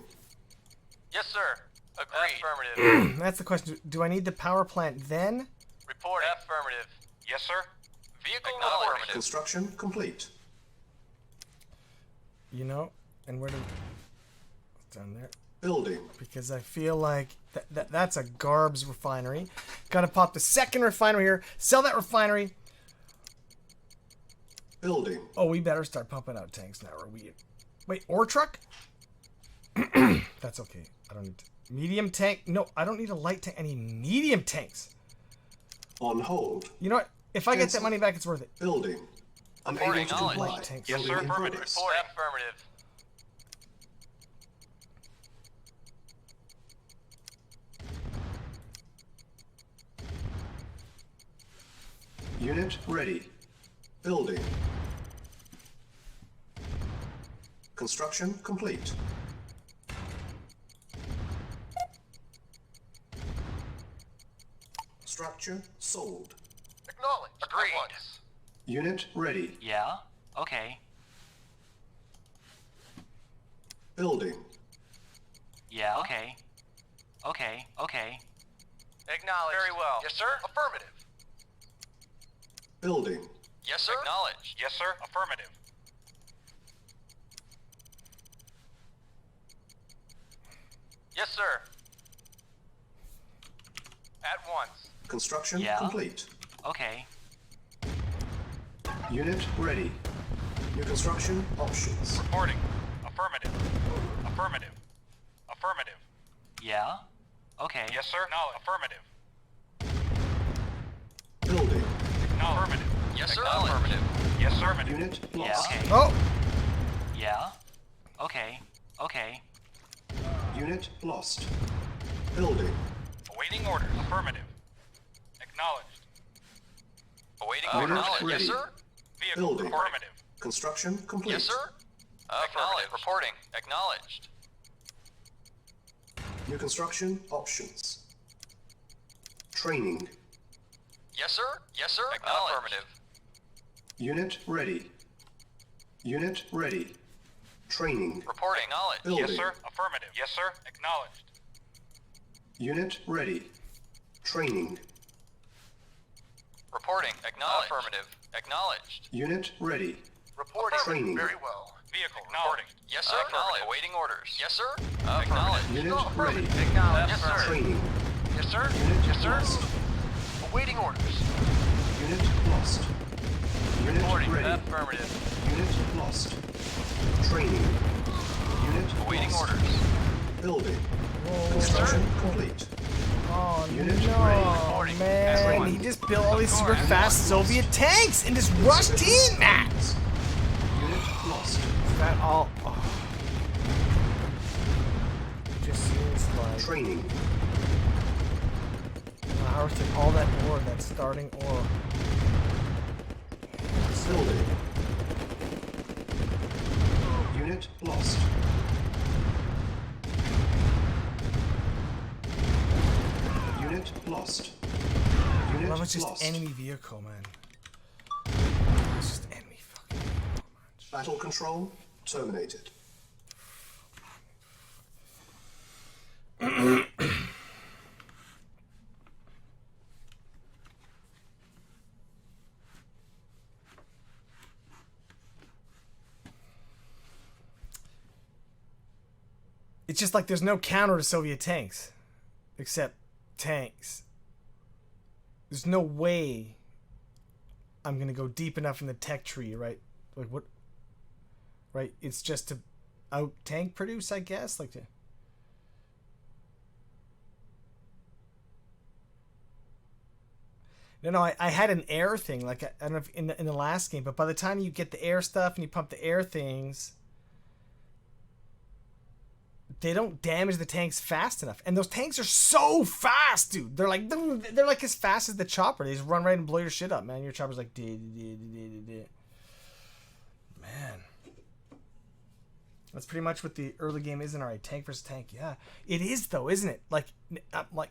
Speaker 6: Yes, sir. Agreed. Affirmative.
Speaker 1: That's the question. Do I need the power plant then?
Speaker 6: Reporting. Affirmative. Yes, sir. Vehicle affirmative.
Speaker 2: Construction complete.
Speaker 1: You know, and where do... It's down there.
Speaker 2: Building.
Speaker 1: Because I feel like that's a garbs refinery. Gotta pop the second refinery here. Sell that refinery.
Speaker 2: Building.
Speaker 1: Oh, we better start pumping out tanks now. Or we... Wait, ore truck? That's okay. I don't need to... Medium tank? No, I don't need a light tank. I need medium tanks.
Speaker 2: On hold.
Speaker 1: You know what? If I get that money back, it's worth it.
Speaker 2: Building. Unable to comply.
Speaker 6: Yes, sir.
Speaker 2: Building in
Speaker 6: Affirmative.
Speaker 2: progress.
Speaker 6: Affirmative.
Speaker 2: Unit ready. Building. Construction complete. Structure sold.
Speaker 6: Acknowledged. Agreed.
Speaker 2: Unit ready.
Speaker 14: Yeah? Okay.
Speaker 2: Building.
Speaker 14: Yeah? Okay. Okay.
Speaker 6: Acknowledged. Very well. Yes, sir. Affirmative.
Speaker 2: Building.
Speaker 6: Yes, sir. Acknowledged. Yes, sir. Affirmative. Yes, sir. At once.
Speaker 2: Construction
Speaker 14: Yeah.
Speaker 2: complete.
Speaker 14: Okay.
Speaker 2: Unit ready. New construction options.
Speaker 6: Reporting. Affirmative. Affirmative. Affirmative.
Speaker 14: Yeah? Okay.
Speaker 6: Yes, sir. Acknowledged. Affirmative.
Speaker 2: Building.
Speaker 6: Affirmative. Yes, sir. Affirmative. Yes, sir. Affirmative.
Speaker 2: Unit
Speaker 14: Yeah,
Speaker 2: lost.
Speaker 14: okay.
Speaker 1: Oh!
Speaker 14: Yeah? Okay.
Speaker 2: Unit lost. Building.
Speaker 6: Awaiting orders. Affirmative. Acknowledged. Awaiting
Speaker 2: Unit
Speaker 6: orders. Acknowledged.
Speaker 2: ready.
Speaker 6: Yes, sir. Vehicle.
Speaker 2: Building.
Speaker 6: Affirmative.
Speaker 2: Construction complete.
Speaker 6: Yes, sir. Acknowledged. Reporting. Acknowledged.
Speaker 2: New construction options. Training.
Speaker 6: Yes, sir. Yes, sir. Acknowledged. Affirmative.
Speaker 2: Unit ready. Unit ready. Training.
Speaker 6: Reporting. Acknowledged.
Speaker 2: Building.
Speaker 6: Yes, sir. Affirmative. Yes, sir. Acknowledged.
Speaker 2: Unit ready. Training.
Speaker 6: Reporting. Acknowledged. Affirmative. Acknowledged.
Speaker 2: Unit ready.
Speaker 6: Reporting.
Speaker 2: Training.
Speaker 6: Very well. Vehicle. Reporting. Yes, sir. Acknowledged. Awaiting orders. Yes, sir. Acknowledged.
Speaker 2: Unit ready.
Speaker 6: Acknowledged. Yes, sir.
Speaker 2: Training.
Speaker 6: Yes, sir.
Speaker 2: Unit
Speaker 6: Yes, sir.
Speaker 2: lost.
Speaker 6: Awaiting orders.
Speaker 2: Unit lost. Unit
Speaker 6: Reporting.
Speaker 2: ready.
Speaker 6: Affirmative.
Speaker 2: Unit lost. Training. Unit
Speaker 6: Awaiting
Speaker 2: lost.
Speaker 6: orders.
Speaker 2: Building. Construction complete.
Speaker 1: Oh,
Speaker 2: Unit
Speaker 1: no,
Speaker 2: ready.
Speaker 1: man. He just built all these super fast Soviet tanks and just rushed in, man.
Speaker 2: Unit lost.
Speaker 1: That all... Oh. Just seems like...
Speaker 2: Training.
Speaker 1: I harvested all that ore, that starting ore.
Speaker 2: Building. Unit lost. Unit lost. Unit
Speaker 1: That was just
Speaker 2: lost.
Speaker 1: enemy vehicle, man. It's just enemy fucking
Speaker 2: Battle control terminated.
Speaker 1: It's just like there's no counter to Soviet tanks. Except tanks. There's no way I'm gonna go deep enough in the tech tree, right? Like what? Right? It's just to out tank produce, I guess? Like to... No, I had an air thing, like I don't know if in the last game, but by the time you get the air stuff and you pump the air things, they don't damage the tanks fast enough. And those tanks are so fast, dude. They're like as fast as the chopper. They just run right and blow your shit up, man. Your chopper's like, man. That's pretty much what the early game is in our tank versus tank. Yeah, it is though, isn't it? Like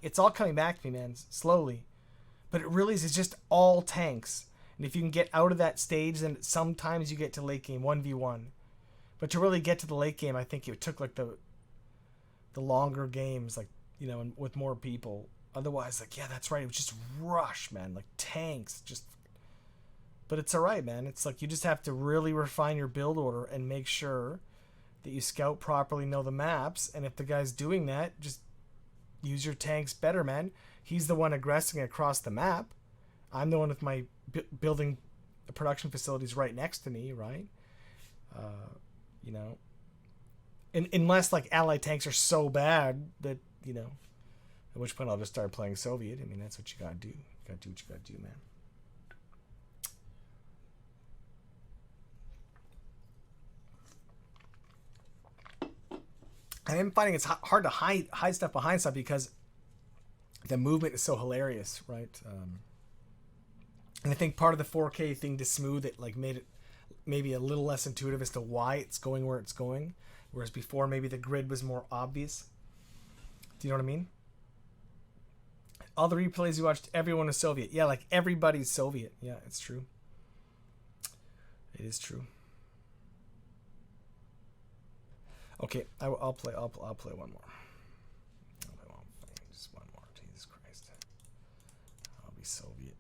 Speaker 1: it's all coming back to me, man, slowly. But it really is. It's just all tanks. And if you can get out of that stage, then sometimes you get to late game 1v1. But to really get to the late game, I think it took like the longer games, like, you know, and with more people. Otherwise, like, yeah, that's right. It was just rush, man. Like tanks, just. But it's all right, man. It's like you just have to really refine your build order and make sure that you scout properly, know the maps, and if the guy's doing that, just use your tanks better, man. He's the one aggressing across the map. I'm the one with my building production facilities right next to me, right? You know, unless like Allied tanks are so bad that, you know, at which point I'll just start playing Soviet. I mean, that's what you gotta do. You gotta do what you gotta do, man. I am finding it's hard to hide stuff behind stuff because the movement is so hilarious, right? And I think part of the 4K thing to smooth it, like, made it maybe a little less intuitive as to why it's going where it's going, whereas before maybe the grid was more obvious. Do you know what I mean? All the replays you watched, everyone is Soviet. Yeah, like everybody's Soviet. Yeah, it's true. It is true. Okay, I'll play one more. I'll play one thing, just one more. Jesus Christ, I'll be Soviet.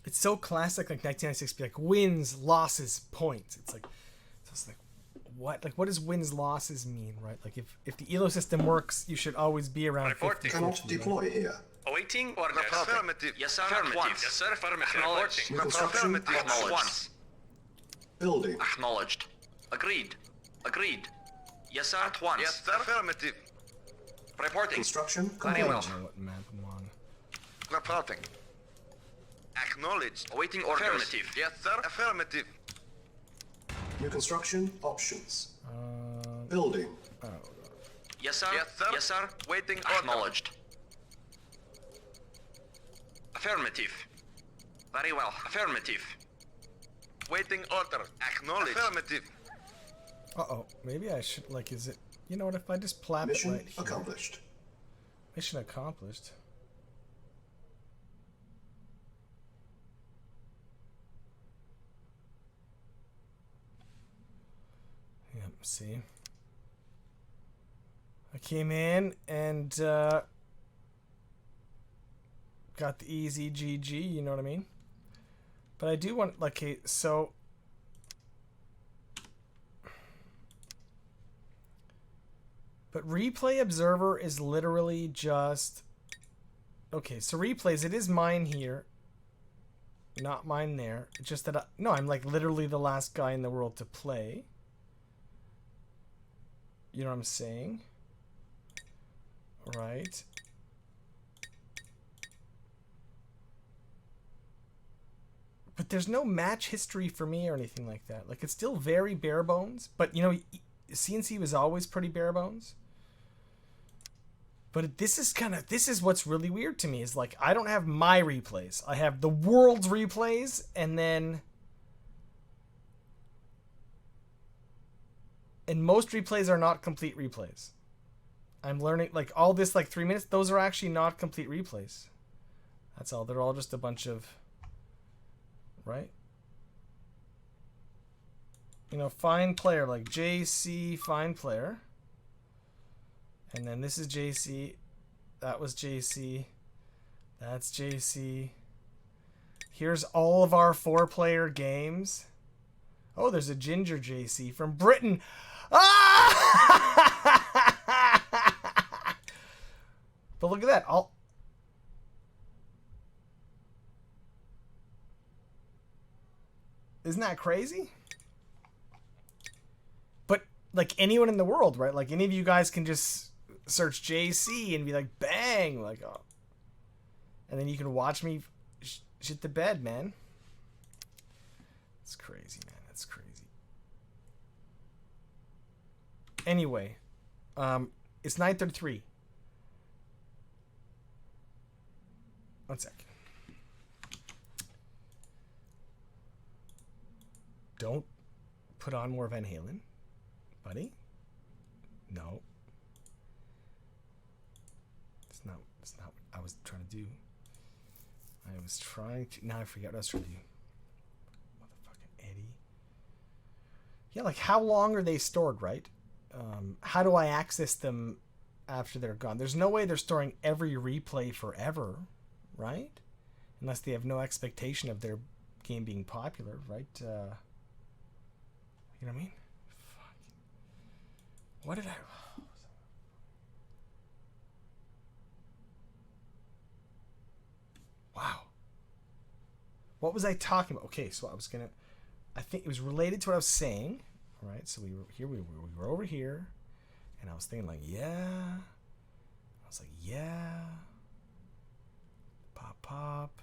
Speaker 1: It's so classic, like 1996, be like wins, losses, points. It's like, so it's like, what? Like, what does wins, losses mean, right? Like, if the ELO system works, you should always be around 50.
Speaker 2: Cannot deploy here.
Speaker 9: Awaiting orders.
Speaker 6: Affirmative.
Speaker 9: Yes, sir.
Speaker 6: Affirmative.
Speaker 9: At once. Yes, sir. Affirmative.
Speaker 6: Acknowledged.
Speaker 2: New construction
Speaker 6: Affirmative.
Speaker 9: At once.
Speaker 2: Building.
Speaker 9: Acknowledged. Agreed. Agreed. Yes, sir. At once.
Speaker 6: Yes, sir. Affirmative.
Speaker 9: Reporting.
Speaker 2: Construction
Speaker 9: Very
Speaker 2: complete.
Speaker 9: well.
Speaker 1: I don't know what map I'm on.
Speaker 6: Reporting. Acknowledged.
Speaker 9: Awaiting orders.
Speaker 6: Affirmative. Yes, sir. Affirmative.
Speaker 2: New construction options. Building.
Speaker 1: Oh,
Speaker 9: Yes, sir.
Speaker 6: Yes, sir.
Speaker 9: Yes, sir.
Speaker 6: Waiting order.
Speaker 9: Acknowledged. Affirmative. Very well. Affirmative.
Speaker 6: Waiting order. Acknowledged. Affirmative.
Speaker 1: uh-oh. Maybe I should, like, is it... You know what, if I just plap it
Speaker 2: Mission
Speaker 1: right here.
Speaker 2: accomplished.
Speaker 1: Mission accomplished. Yep, see? I came in and got the easy GG, you know what I mean? But I do want, like, okay, so... But Replay Observer is literally just... Okay, so replays, it is mine here. Not mine there. It's just that no, I'm like literally the last guy in the world to play. You know what I'm saying? Right. But there's no match history for me or anything like that. Like, it's still very bare bones. But, you know, CNC was always pretty bare bones. But this is what's really weird to me, is like, I don't have my replays. I have the world's replays, and then... And most replays are not complete replays. I'm learning, like, all this, like, 3 minutes, those are actually not complete replays. That's all. They're all just a bunch of... Right? You know, fine player, like JC, fine player. And then this is JC. That was JC. That's JC. Here's all of our 4-player games. Oh, there's a Ginger JC from Britain. Ah! But look at that. Isn't that crazy? But, like, anyone in the world, right? Like, any of you guys can just search JC and be like, bang! Like, oh. And then you can watch me shit the bed, man. It's crazy, man. That's crazy. Anyway, it's 9:33. One sec. Don't put on more Van Halen, buddy. No. It's not what I was trying to do. I was trying to... Now I forget what I was trying to do. Motherfucking Eddie. Yeah, like how long are they stored, right? How do I access them after they're gone? There's no way they're storing every replay forever, right? Unless they have no expectation of their game being popular, right? You know what I mean? Fuck. What did I... Wow. What was I talking about? Okay, so I was gonna... I think it was related to what I was saying. All right, so we were over here, and I was thinking like, yeah. I was like, yeah. Pop.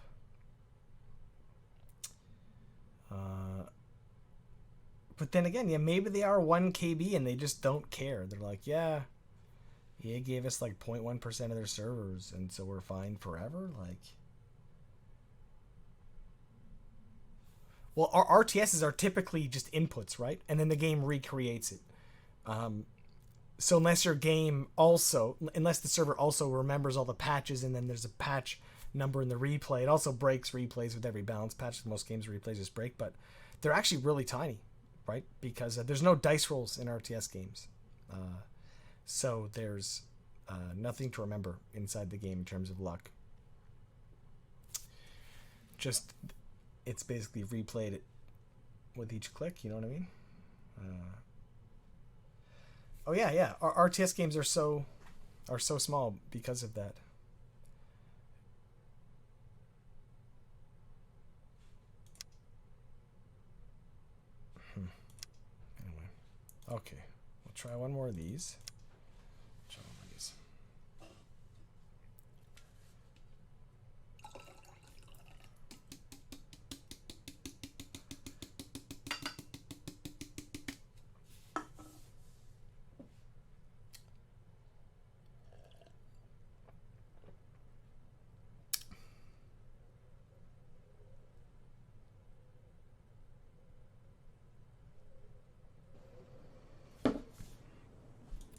Speaker 1: But then again, yeah, maybe they are 1 KB and they just don't care. They're like, yeah, EA gave us like 0.1% of their servers, and so we're fine forever. Like, well, our RTSs are typically just inputs, right? And then the game recreates it. So unless the server also remembers all the patches, and then there's a patch number in the replay, it also breaks replays with every balance patch. Most games replays just break, but they're actually really tiny, right? Because there's no dice rolls in RTS games. So there's nothing to remember inside the game in terms of luck. Just, it's basically replayed it with each click, you know what I mean? Oh yeah. Our RTS games are so small because of that. Anyway, okay, we'll try one more of these.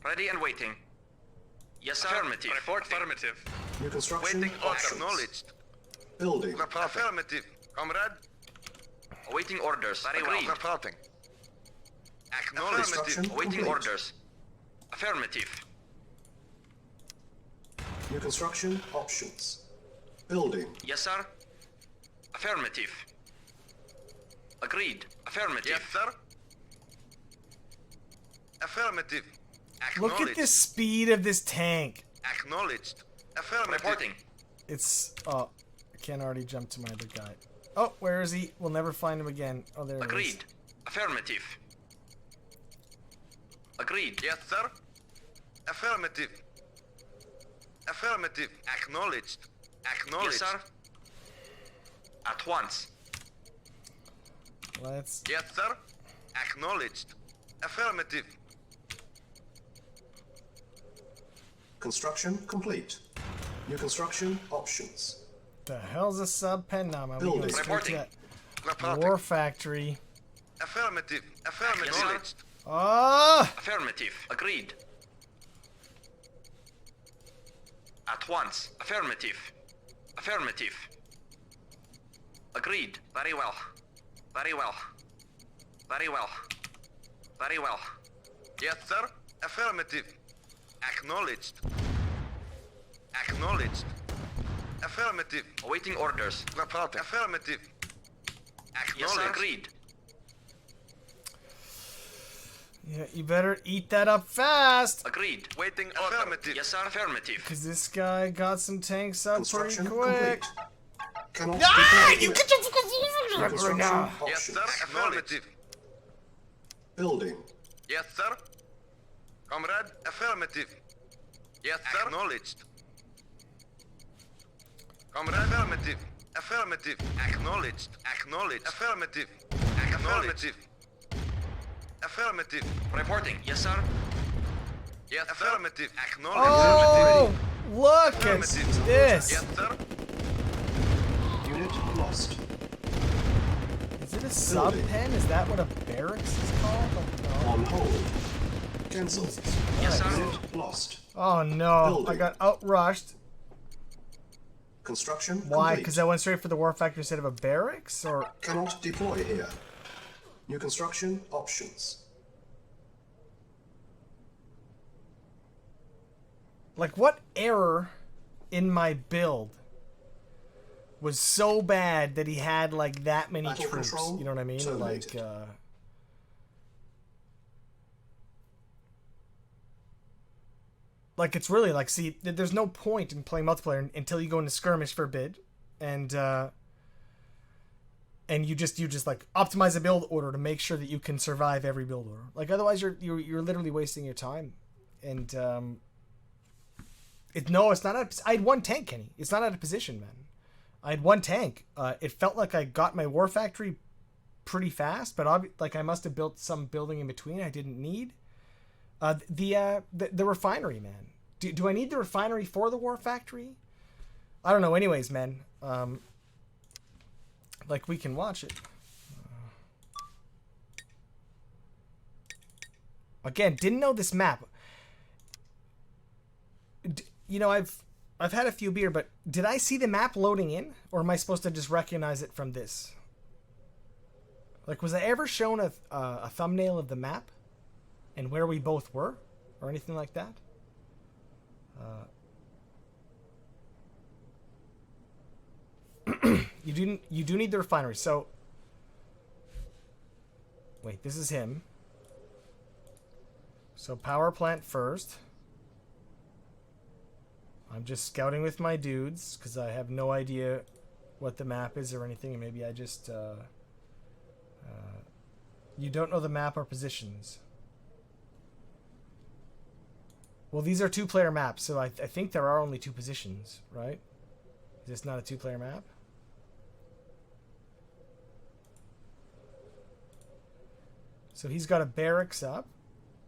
Speaker 6: Ready and waiting. Yes, sir. Affirmative.
Speaker 9: Report affirmative.
Speaker 2: New construction
Speaker 6: Waiting
Speaker 2: options.
Speaker 6: acknowledged.
Speaker 2: Building.
Speaker 6: Affirmative. Comrade. Awaiting orders. Very well. Reporting. Acknowledged. Awaiting orders. Affirmative.
Speaker 2: New construction options. Building.
Speaker 6: Yes, sir. Affirmative. Agreed. Affirmative. Yes, sir. Affirmative.
Speaker 1: Look at the speed of this tank.
Speaker 6: Acknowledged. Affirmative. Reporting.
Speaker 1: It's... Oh, I can't already jump to my other guy. Oh, where is he? We'll never find him again. Oh, there he is.
Speaker 6: Agreed. Affirmative. Agreed. Yes, sir. Affirmative. Affirmative. Acknowledged. Acknowledged. Yes, sir. At once.
Speaker 1: Let's...
Speaker 6: Yes, sir. Acknowledged. Affirmative.
Speaker 2: Construction complete. New construction options.
Speaker 1: The hell's a sub pen now?
Speaker 2: Building.
Speaker 6: Reporting.
Speaker 1: War factory.
Speaker 6: Affirmative. Affirmative. Acknowledged.
Speaker 1: Ah!
Speaker 6: Affirmative. Agreed. At once. Affirmative. Affirmative. Agreed. Very well. Very well. Very well. Very well. Yes, sir. Affirmative. Acknowledged. Acknowledged. Affirmative. Awaiting orders. Reporting. Affirmative. Acknowledged. Yes, sir. Agreed.
Speaker 1: Yeah, you better eat that up fast.
Speaker 6: Agreed. Waiting. Affirmative. Yes, sir. Affirmative.
Speaker 1: Because this guy got some tanks up pretty quick.
Speaker 2: Complete. Cannot
Speaker 1: Ah! You
Speaker 2: get
Speaker 1: your
Speaker 2: construction
Speaker 1: now.
Speaker 6: Yes, sir. Affirmative.
Speaker 2: Building.
Speaker 6: Yes, sir. Comrade, affirmative. Yes, sir. Acknowledged. Comrade, affirmative. Affirmative. Acknowledged. Acknowledged. Affirmative. Affirmative. Affirmative. Reporting. Yes, sir. Yes, affirmative. Acknowledged.
Speaker 1: Oh, look at
Speaker 6: Affirmative.
Speaker 1: this.
Speaker 6: Yes, sir.
Speaker 2: Unit lost.
Speaker 1: Is it a sub pen? Is that what a barracks is called? Oh, no.
Speaker 2: On hold. Cancelled.
Speaker 6: Yes, sir.
Speaker 2: Unit lost.
Speaker 1: Oh no,
Speaker 2: Building.
Speaker 1: I got outrushed.
Speaker 2: Construction
Speaker 1: Why?
Speaker 2: complete.
Speaker 1: Because I went straight for the war factory instead of a barracks? Or
Speaker 2: Cannot deploy here. New construction options.
Speaker 1: Like, what error in my build was so bad that he had, like, that many
Speaker 2: Battle
Speaker 1: troops?
Speaker 2: control
Speaker 1: You know what I mean?
Speaker 2: terminated.
Speaker 1: Like, it's really, like, see, there's no point in playing multiplayer until you go into skirmish for a bit, and you just like optimize a build order to make sure that you can survive every build order. Like, otherwise you're literally wasting your time. And it's not. I had one tank, Kenny. It's not out of position, man. I had one tank. It felt like I got my war factory pretty fast, but like I must have built some building in between I didn't need. The refinery, man. Do I need the refinery for the war factory? I don't know. Anyways, man. Like, we can watch it. Again, didn't know this map. You know, I've had a few beer, but did I see the map loading in, or am I supposed to just recognize it from this? Like, was I ever shown a thumbnail of the map and where we both were, or anything like that? You do need the refinery. So, wait, this is him. So power plant first. I'm just scouting with my dudes because I have no idea what the map is or anything. And maybe I just you don't know the map or positions. Well, these are 2-player maps, so I think there are only 2 positions, right? Is this not a 2-player map? So he's got a barracks up,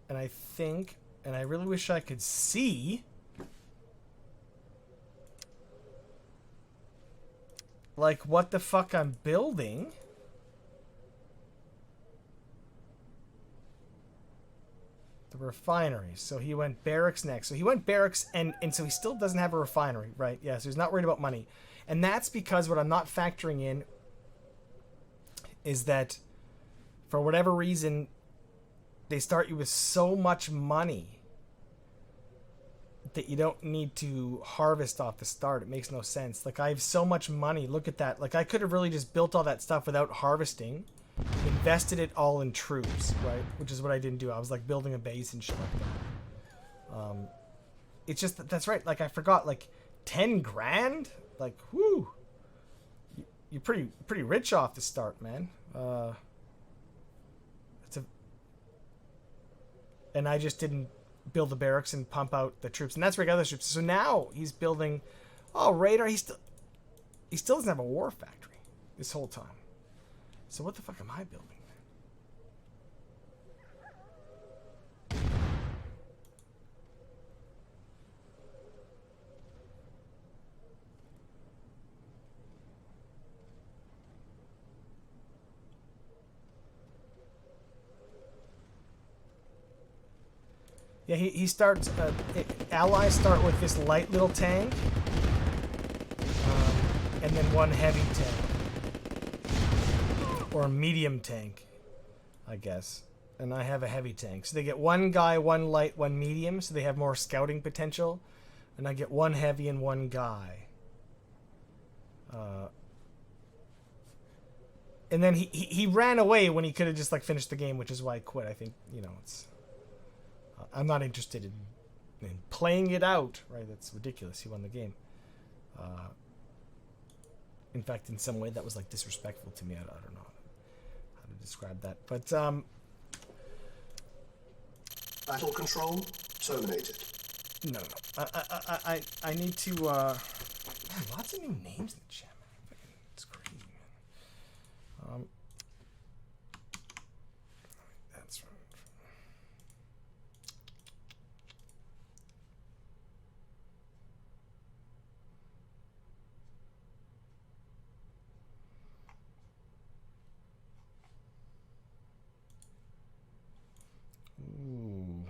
Speaker 1: and I think, and I really wish I could see, like, what the fuck I'm building. The refinery. So he went barracks next. So he went barracks, and so he still doesn't have a refinery, right? Yeah, so he's not worried about money. And that's because what I'm not factoring in is that for whatever reason, they start you with so much money that you don't need to harvest off the start. It makes no sense. Like, I have so much money. Look at that. Like, I could have really just built all that stuff without harvesting, invested it all in troops, right? Which is what I didn't do. I was like building a base and shit like that. It's just that's right. Like, I forgot. Like, 10 grand. Like, whoo. You're pretty rich off the start, man. And I just didn't build the barracks and pump out the troops, and that's where I got those troops. So now he's building, radar. He still doesn't have a war factory this whole time. So what the fuck am I building? Yeah, he starts. Allies start with this light little tank, and then one heavy tank, or a medium tank, I guess. And I have a heavy tank, so they get one guy, one light, one medium, so they have more scouting potential. And I get one heavy and one guy. And then he ran away when he could have just like finished the game, which is why I quit. I think it's. I'm not interested in playing it out, right? That's ridiculous. He won the game. In fact, in some way, that was like disrespectful to me. I don't know how to describe that, but
Speaker 2: battle control terminated.
Speaker 1: No. I need to. Man, lots of new names in the chat, man. It's crazy, man. That's right. Ooh.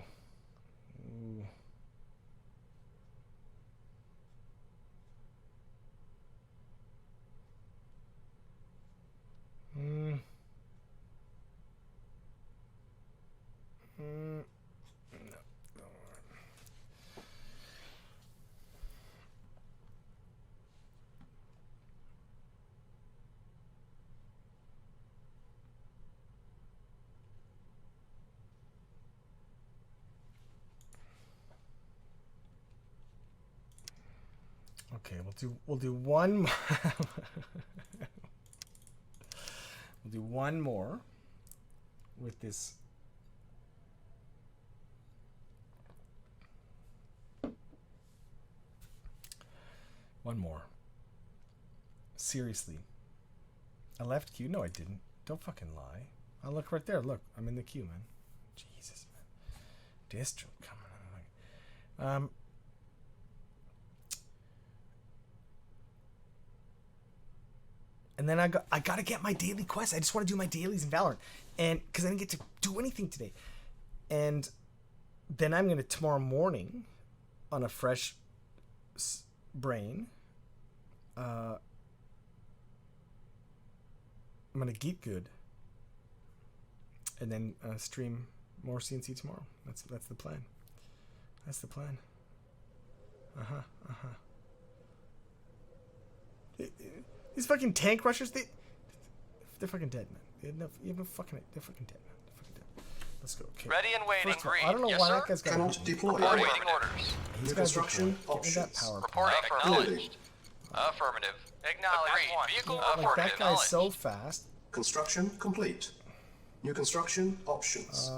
Speaker 1: Okay, we'll do one more. We'll do one more with this. One more. Seriously. I left queue? No, I didn't. Don't fucking lie. I look right there. Look, I'm in the queue, man. Jesus, man. Distro coming on. And then I gotta get my daily quest. I just want to do my dailies in Valorant, and because I didn't get to do anything today. And then I'm gonna tomorrow morning, on a fresh brain. I'm gonna get good, and then stream more CNC tomorrow. That's the plan. That's the plan. These fucking tank rushers, they're fucking dead, man. They're fucking dead, man. They're fucking dead. Let's go. Okay.
Speaker 9: Ready and waiting.
Speaker 1: First of all, I don't know why that guy's got
Speaker 2: Cannot deploy.
Speaker 9: Reporting orders.
Speaker 1: He's
Speaker 2: New
Speaker 1: got
Speaker 2: construction options.
Speaker 1: that power.
Speaker 9: Reporting.
Speaker 2: Building.
Speaker 9: Acknowledged. Affirmative. Acknowledged. Vehicle
Speaker 1: Like
Speaker 9: affirmative.
Speaker 1: that guy's so fast.
Speaker 2: Construction complete. New construction options.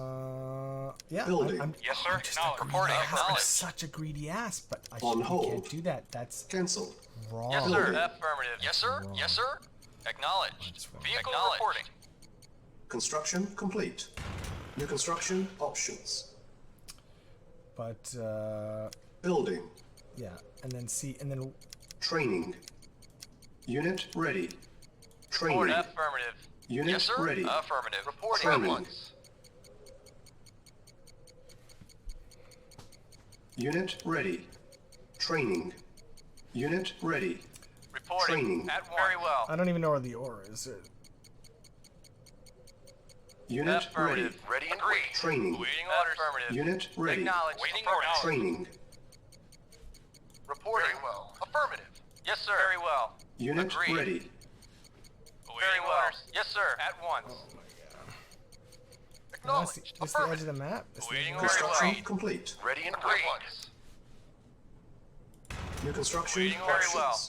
Speaker 1: Yeah.
Speaker 2: Building.
Speaker 9: Yes, sir.
Speaker 1: I'm just a greedy ass. I'm such a greedy ass, but I
Speaker 2: On hold.
Speaker 1: can't do that. That's
Speaker 2: Cancel.
Speaker 1: wrong.
Speaker 9: Yes, sir.
Speaker 2: Building.
Speaker 9: Affirmative. Yes, sir.
Speaker 1: Wrong.
Speaker 9: Yes, sir. Acknowledged. Vehicle
Speaker 6: Acknowledged.
Speaker 9: reporting.
Speaker 2: Construction complete. New construction options.
Speaker 1: But
Speaker 2: Building.
Speaker 1: yeah, and then
Speaker 2: Training. Unit ready. Training.
Speaker 9: Reporting. Affirmative.
Speaker 2: Unit
Speaker 9: Yes, sir.
Speaker 2: ready.
Speaker 9: Affirmative. Reporting at
Speaker 2: Training.
Speaker 9: once.
Speaker 2: Unit ready. Training. Unit ready.
Speaker 9: Reporting.
Speaker 2: Training.
Speaker 9: At once. Very well.
Speaker 1: I don't even know where the ore is.
Speaker 2: Unit ready.
Speaker 9: Affirmative. Ready and agreed.
Speaker 2: Training.
Speaker 9: Waiting orders. Affirmative.
Speaker 2: Unit ready.
Speaker 9: Acknowledged. Waiting orders.
Speaker 2: Training.
Speaker 9: Reporting. Very well. Affirmative. Yes, sir. Very well.
Speaker 2: Unit
Speaker 9: Agreed.
Speaker 2: ready.
Speaker 9: Very well. Yes, sir. At once.
Speaker 1: That's the edge of the map. That's
Speaker 9: Waiting
Speaker 1: the-
Speaker 9: orders.
Speaker 2: Construction
Speaker 9: Agreed.
Speaker 2: complete.
Speaker 9: Ready and agreed.
Speaker 2: New construction
Speaker 9: Waiting very
Speaker 2: options.
Speaker 9: well.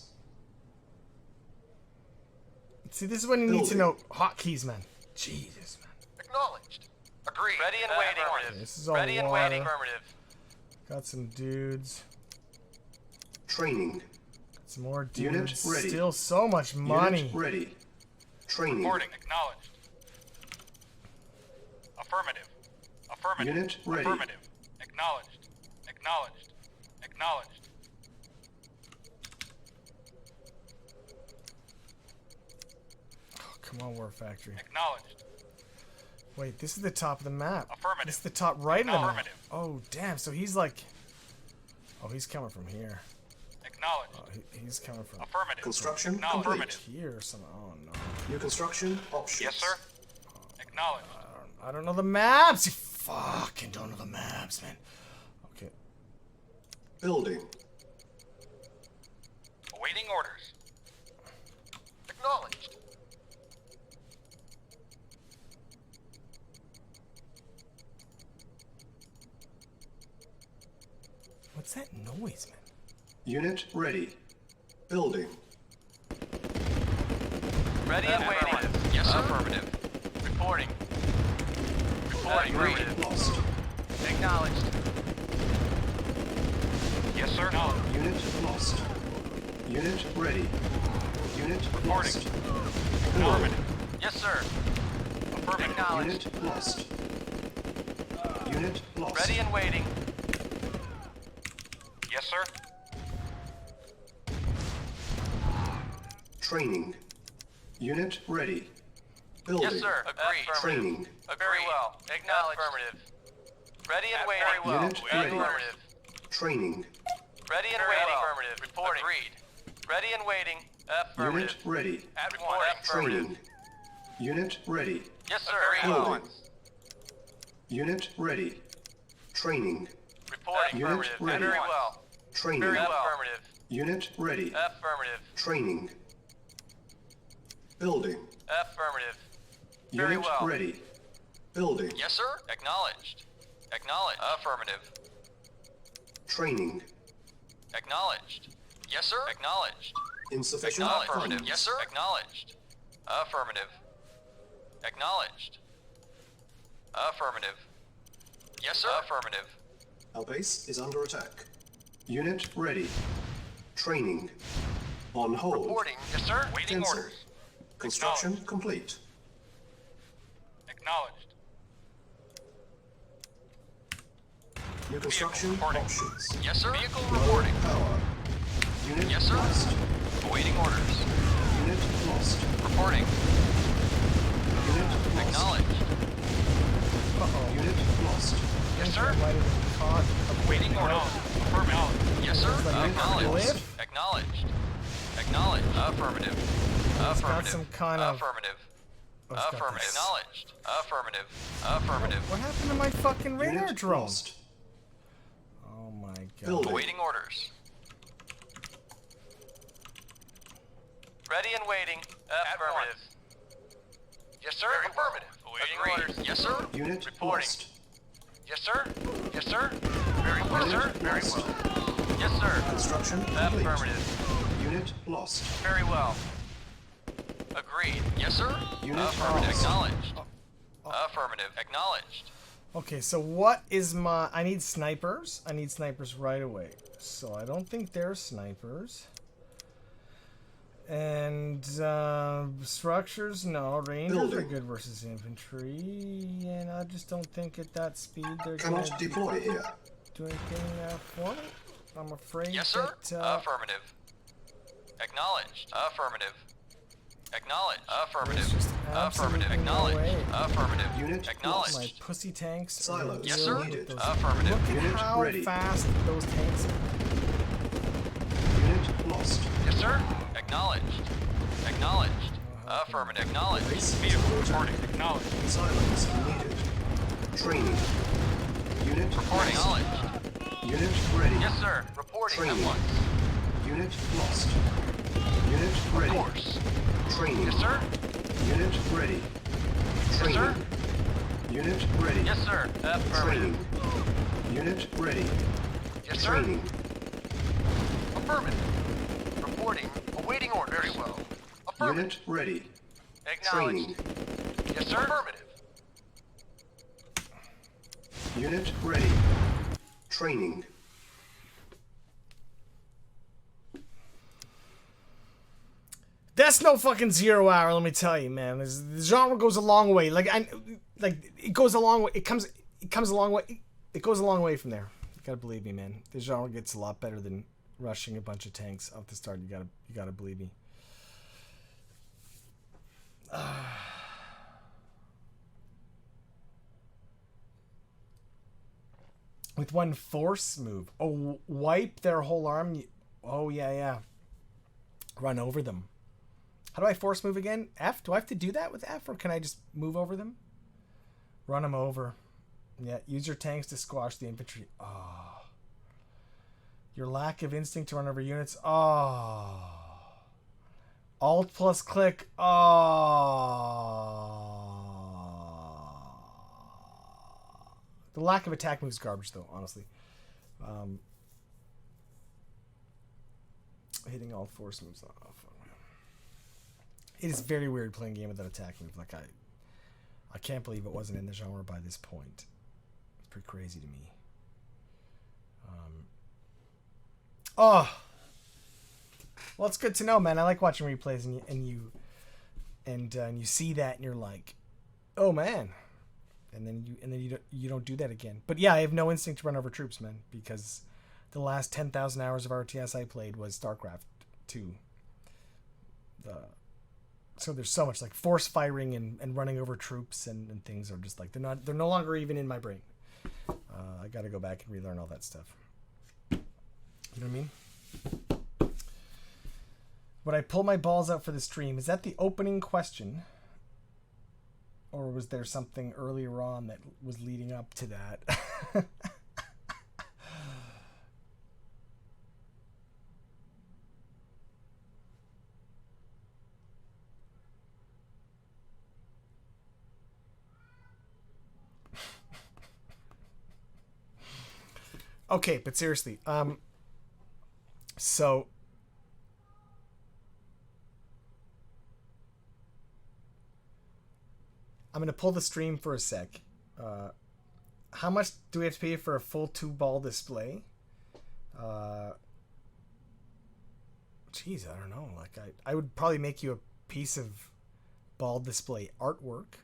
Speaker 1: See, this is when you need to
Speaker 2: Building.
Speaker 1: know hotkeys, man. Jesus, man.
Speaker 9: Acknowledged. Agreed. Ready and waiting. Affirmative.
Speaker 1: This is all
Speaker 9: Ready and
Speaker 1: water.
Speaker 9: waiting. Affirmative.
Speaker 1: Got some dudes.
Speaker 2: Training.
Speaker 1: Some more
Speaker 2: Unit
Speaker 1: dudes.
Speaker 2: ready.
Speaker 1: Still so much money.
Speaker 2: Unit ready. Training.
Speaker 11: Reporting. Acknowledged. Affirmative. Affirmative.
Speaker 2: Unit ready.
Speaker 11: Affirmative. Acknowledged. Acknowledged. Acknowledged.
Speaker 1: Oh, come on, War Factory.
Speaker 11: Acknowledged.
Speaker 1: Wait, this is the top of the map.
Speaker 11: Affirmative.
Speaker 1: This is the top right of the map.
Speaker 11: Affirmative.
Speaker 1: Oh, damn. So he's like... Oh, he's coming from here.
Speaker 11: Acknowledged.
Speaker 1: Oh, he's coming from...
Speaker 11: Affirmative.
Speaker 2: Construction
Speaker 11: Acknowledged.
Speaker 2: complete.
Speaker 1: Here or something. Oh, no.
Speaker 2: New construction options.
Speaker 11: Yes, sir. Acknowledged.
Speaker 1: I don't know the maps. You fucking don't know the maps, man. Okay.
Speaker 2: Building.
Speaker 11: Awaiting orders.
Speaker 9: Acknowledged.
Speaker 1: What's that noise, man?
Speaker 2: Unit ready. Building.
Speaker 9: Ready and waiting. Yes, sir. Affirmative. Reporting. Reporting. Agreed.
Speaker 2: Lost.
Speaker 9: Acknowledged.
Speaker 11: Yes, sir.
Speaker 2: Unit lost. Unit ready. Unit
Speaker 11: Reporting.
Speaker 2: lost.
Speaker 11: Affirmative.
Speaker 9: Yes, sir.
Speaker 11: Affirmative.
Speaker 9: Acknowledged.
Speaker 2: Unit lost. Unit lost.
Speaker 9: Ready and waiting.
Speaker 11: Yes, sir.
Speaker 2: Training. Unit ready. Building.
Speaker 9: Yes, sir. Agreed.
Speaker 2: Training.
Speaker 9: Very well. Acknowledged. Affirmative. Ready and waiting. Very well.
Speaker 2: Unit ready.
Speaker 9: Affirmative.
Speaker 2: Training.
Speaker 9: Ready and waiting. Affirmative. Reporting. Agreed. Ready and waiting. Affirmative.
Speaker 2: Unit ready.
Speaker 9: At once. Affirmative.
Speaker 2: Training. Unit ready.
Speaker 9: Yes, sir.
Speaker 2: Building. Unit ready. Training.
Speaker 9: Reporting.
Speaker 2: Unit
Speaker 9: Affirmative.
Speaker 2: ready.
Speaker 9: Very well.
Speaker 2: Training.
Speaker 9: Very well. Affirmative.
Speaker 2: Unit ready.
Speaker 9: Affirmative.
Speaker 2: Training. Building.
Speaker 9: Affirmative. Very
Speaker 2: Unit
Speaker 9: well.
Speaker 2: ready. Building.
Speaker 6: Yes, sir. Acknowledged. Acknowledged. Affirmative.
Speaker 2: Training.
Speaker 6: Acknowledged. Yes, sir. Acknowledged.
Speaker 2: Insufficient
Speaker 6: Affirmative.
Speaker 2: funds.
Speaker 6: Yes, sir. Acknowledged. Affirmative. Acknowledged. Affirmative. Yes, sir. Affirmative.
Speaker 2: Our base is under attack. Unit ready. Training. On hold.
Speaker 6: Reporting. Yes, sir. Waiting
Speaker 2: Cancel.
Speaker 6: orders.
Speaker 2: Construction complete.
Speaker 11: Acknowledged.
Speaker 2: New construction options.
Speaker 6: Yes, sir. Vehicle
Speaker 2: Low
Speaker 6: reporting.
Speaker 2: power. Unit
Speaker 6: Yes, sir.
Speaker 2: lost.
Speaker 6: Awaiting orders.
Speaker 2: Unit lost.
Speaker 6: Reporting.
Speaker 2: Unit lost.
Speaker 6: Acknowledged.
Speaker 2: Unit lost.
Speaker 6: Yes, sir. Waiting orders. Affirmative. Yes, sir. Acknowledged. Acknowledged. Acknowledged. Affirmative. Affirmative.
Speaker 1: some kind of-
Speaker 6: Affirmative.
Speaker 1: it's got
Speaker 6: Affirmative.
Speaker 1: this.
Speaker 6: Acknowledged. Affirmative. Affirmative.
Speaker 1: What happened to my fucking radar
Speaker 2: Unit
Speaker 1: drone?
Speaker 2: lost.
Speaker 1: Oh my god.
Speaker 2: Building.
Speaker 6: Awaiting orders.
Speaker 9: Ready and waiting. Affirmative.
Speaker 6: Yes, sir. Affirmative.
Speaker 9: Awaiting
Speaker 6: Agreed.
Speaker 9: orders.
Speaker 6: Yes, sir.
Speaker 2: Unit
Speaker 9: Reporting.
Speaker 2: lost.
Speaker 6: Yes, sir. Yes, sir. Very well,
Speaker 2: Unit
Speaker 6: sir. Very
Speaker 2: lost.
Speaker 6: well.
Speaker 9: Yes, sir.
Speaker 2: Construction complete.
Speaker 9: Affirmative.
Speaker 2: Unit lost.
Speaker 9: Very well.
Speaker 6: Agreed. Yes, sir.
Speaker 2: Unit
Speaker 6: Affirmative.
Speaker 2: lost.
Speaker 6: Acknowledged. Affirmative. Acknowledged.
Speaker 1: Okay, so what is my... I need snipers. I need snipers right away. So I don't think they're snipers. And structures, no. Rangers are
Speaker 2: Building.
Speaker 1: good versus infantry. And I just don't think at that speed they're
Speaker 2: Cannot
Speaker 1: gonna
Speaker 2: deploy here.
Speaker 1: do anything for me. I'm afraid
Speaker 6: Yes, sir.
Speaker 1: that...
Speaker 6: Affirmative. Acknowledged. Affirmative. Acknowledged. Affirmative.
Speaker 1: just
Speaker 6: Affirmative.
Speaker 1: absolutely no
Speaker 6: Acknowledged.
Speaker 1: way.
Speaker 6: Affirmative.
Speaker 2: Unit
Speaker 6: Acknowledged.
Speaker 1: my pussy tanks.
Speaker 2: Silos
Speaker 6: Yes, sir.
Speaker 2: needed.
Speaker 6: Affirmative.
Speaker 1: Look at
Speaker 2: Unit
Speaker 1: how
Speaker 2: ready.
Speaker 1: fast those tanks are.
Speaker 2: Unit lost.
Speaker 6: Yes, sir. Acknowledged. Acknowledged. Affirmative. Acknowledged.
Speaker 2: Base
Speaker 6: Vehicle
Speaker 2: under
Speaker 6: reporting.
Speaker 2: attack.
Speaker 6: Acknowledged.
Speaker 2: Silos needed. Training. Unit
Speaker 6: Reporting.
Speaker 2: lost.
Speaker 6: Acknowledged.
Speaker 2: Unit ready.
Speaker 6: Yes, sir. Reporting
Speaker 2: Training.
Speaker 6: at once.
Speaker 2: Unit lost. Unit ready.
Speaker 6: Of course.
Speaker 2: Training.
Speaker 6: Yes, sir.
Speaker 2: Unit ready.
Speaker 6: Yes,
Speaker 2: Training.
Speaker 6: sir.
Speaker 2: Unit ready.
Speaker 6: Yes, sir. Affirmative.
Speaker 2: Training. Unit ready.
Speaker 6: Yes, sir.
Speaker 2: Training.
Speaker 6: Affirmative. Reporting. Awaiting orders. Very well. Affirmative.
Speaker 2: Unit ready.
Speaker 6: Acknowledged.
Speaker 2: Training.
Speaker 6: Yes, sir. Affirmative.
Speaker 2: Unit ready. Training.
Speaker 1: That's no fucking 0 hour, let me tell you, man. The genre goes a long way. Like it goes a long way. It comes a long way. It goes a long way from there. You gotta believe me, man. The genre gets a lot better than rushing a bunch of tanks off the start. You gotta believe me. With one force move. Oh, wipe their whole army. Oh yeah. Run over them. How do I force move again? F? Do I have to do that with F, or can I just move over them? Run them over. Yeah, use your tanks to squash the infantry. Oh. Your lack of instinct to run over units. Oh. Alt plus click. Oh. The lack of attack moves garbage, though, honestly. Hitting all force moves off. It is very weird playing a game with that attack move. Like I can't believe it wasn't in the genre by this point. It's pretty crazy to me. Well, it's good to know, man. I like watching replays, and you see that, and you're like, oh man, and then you don't do that again. But yeah, I have no instinct to run over troops, man, because the last 10,000 hours of RTS I played was StarCraft 2. So there's so much like force firing and running over troops and things are just like they're no longer even in my brain. I got to go back and relearn all that stuff. You know what I mean? Would I pull my balls out for the stream? Is that the opening question? Or was there something earlier on that was leading up to that? Okay, but seriously, so I'm gonna pull the stream for a sec. How much do we have to pay for a full 2-ball display? Jeez, I don't know. Like I would probably make you a piece of ball display artwork.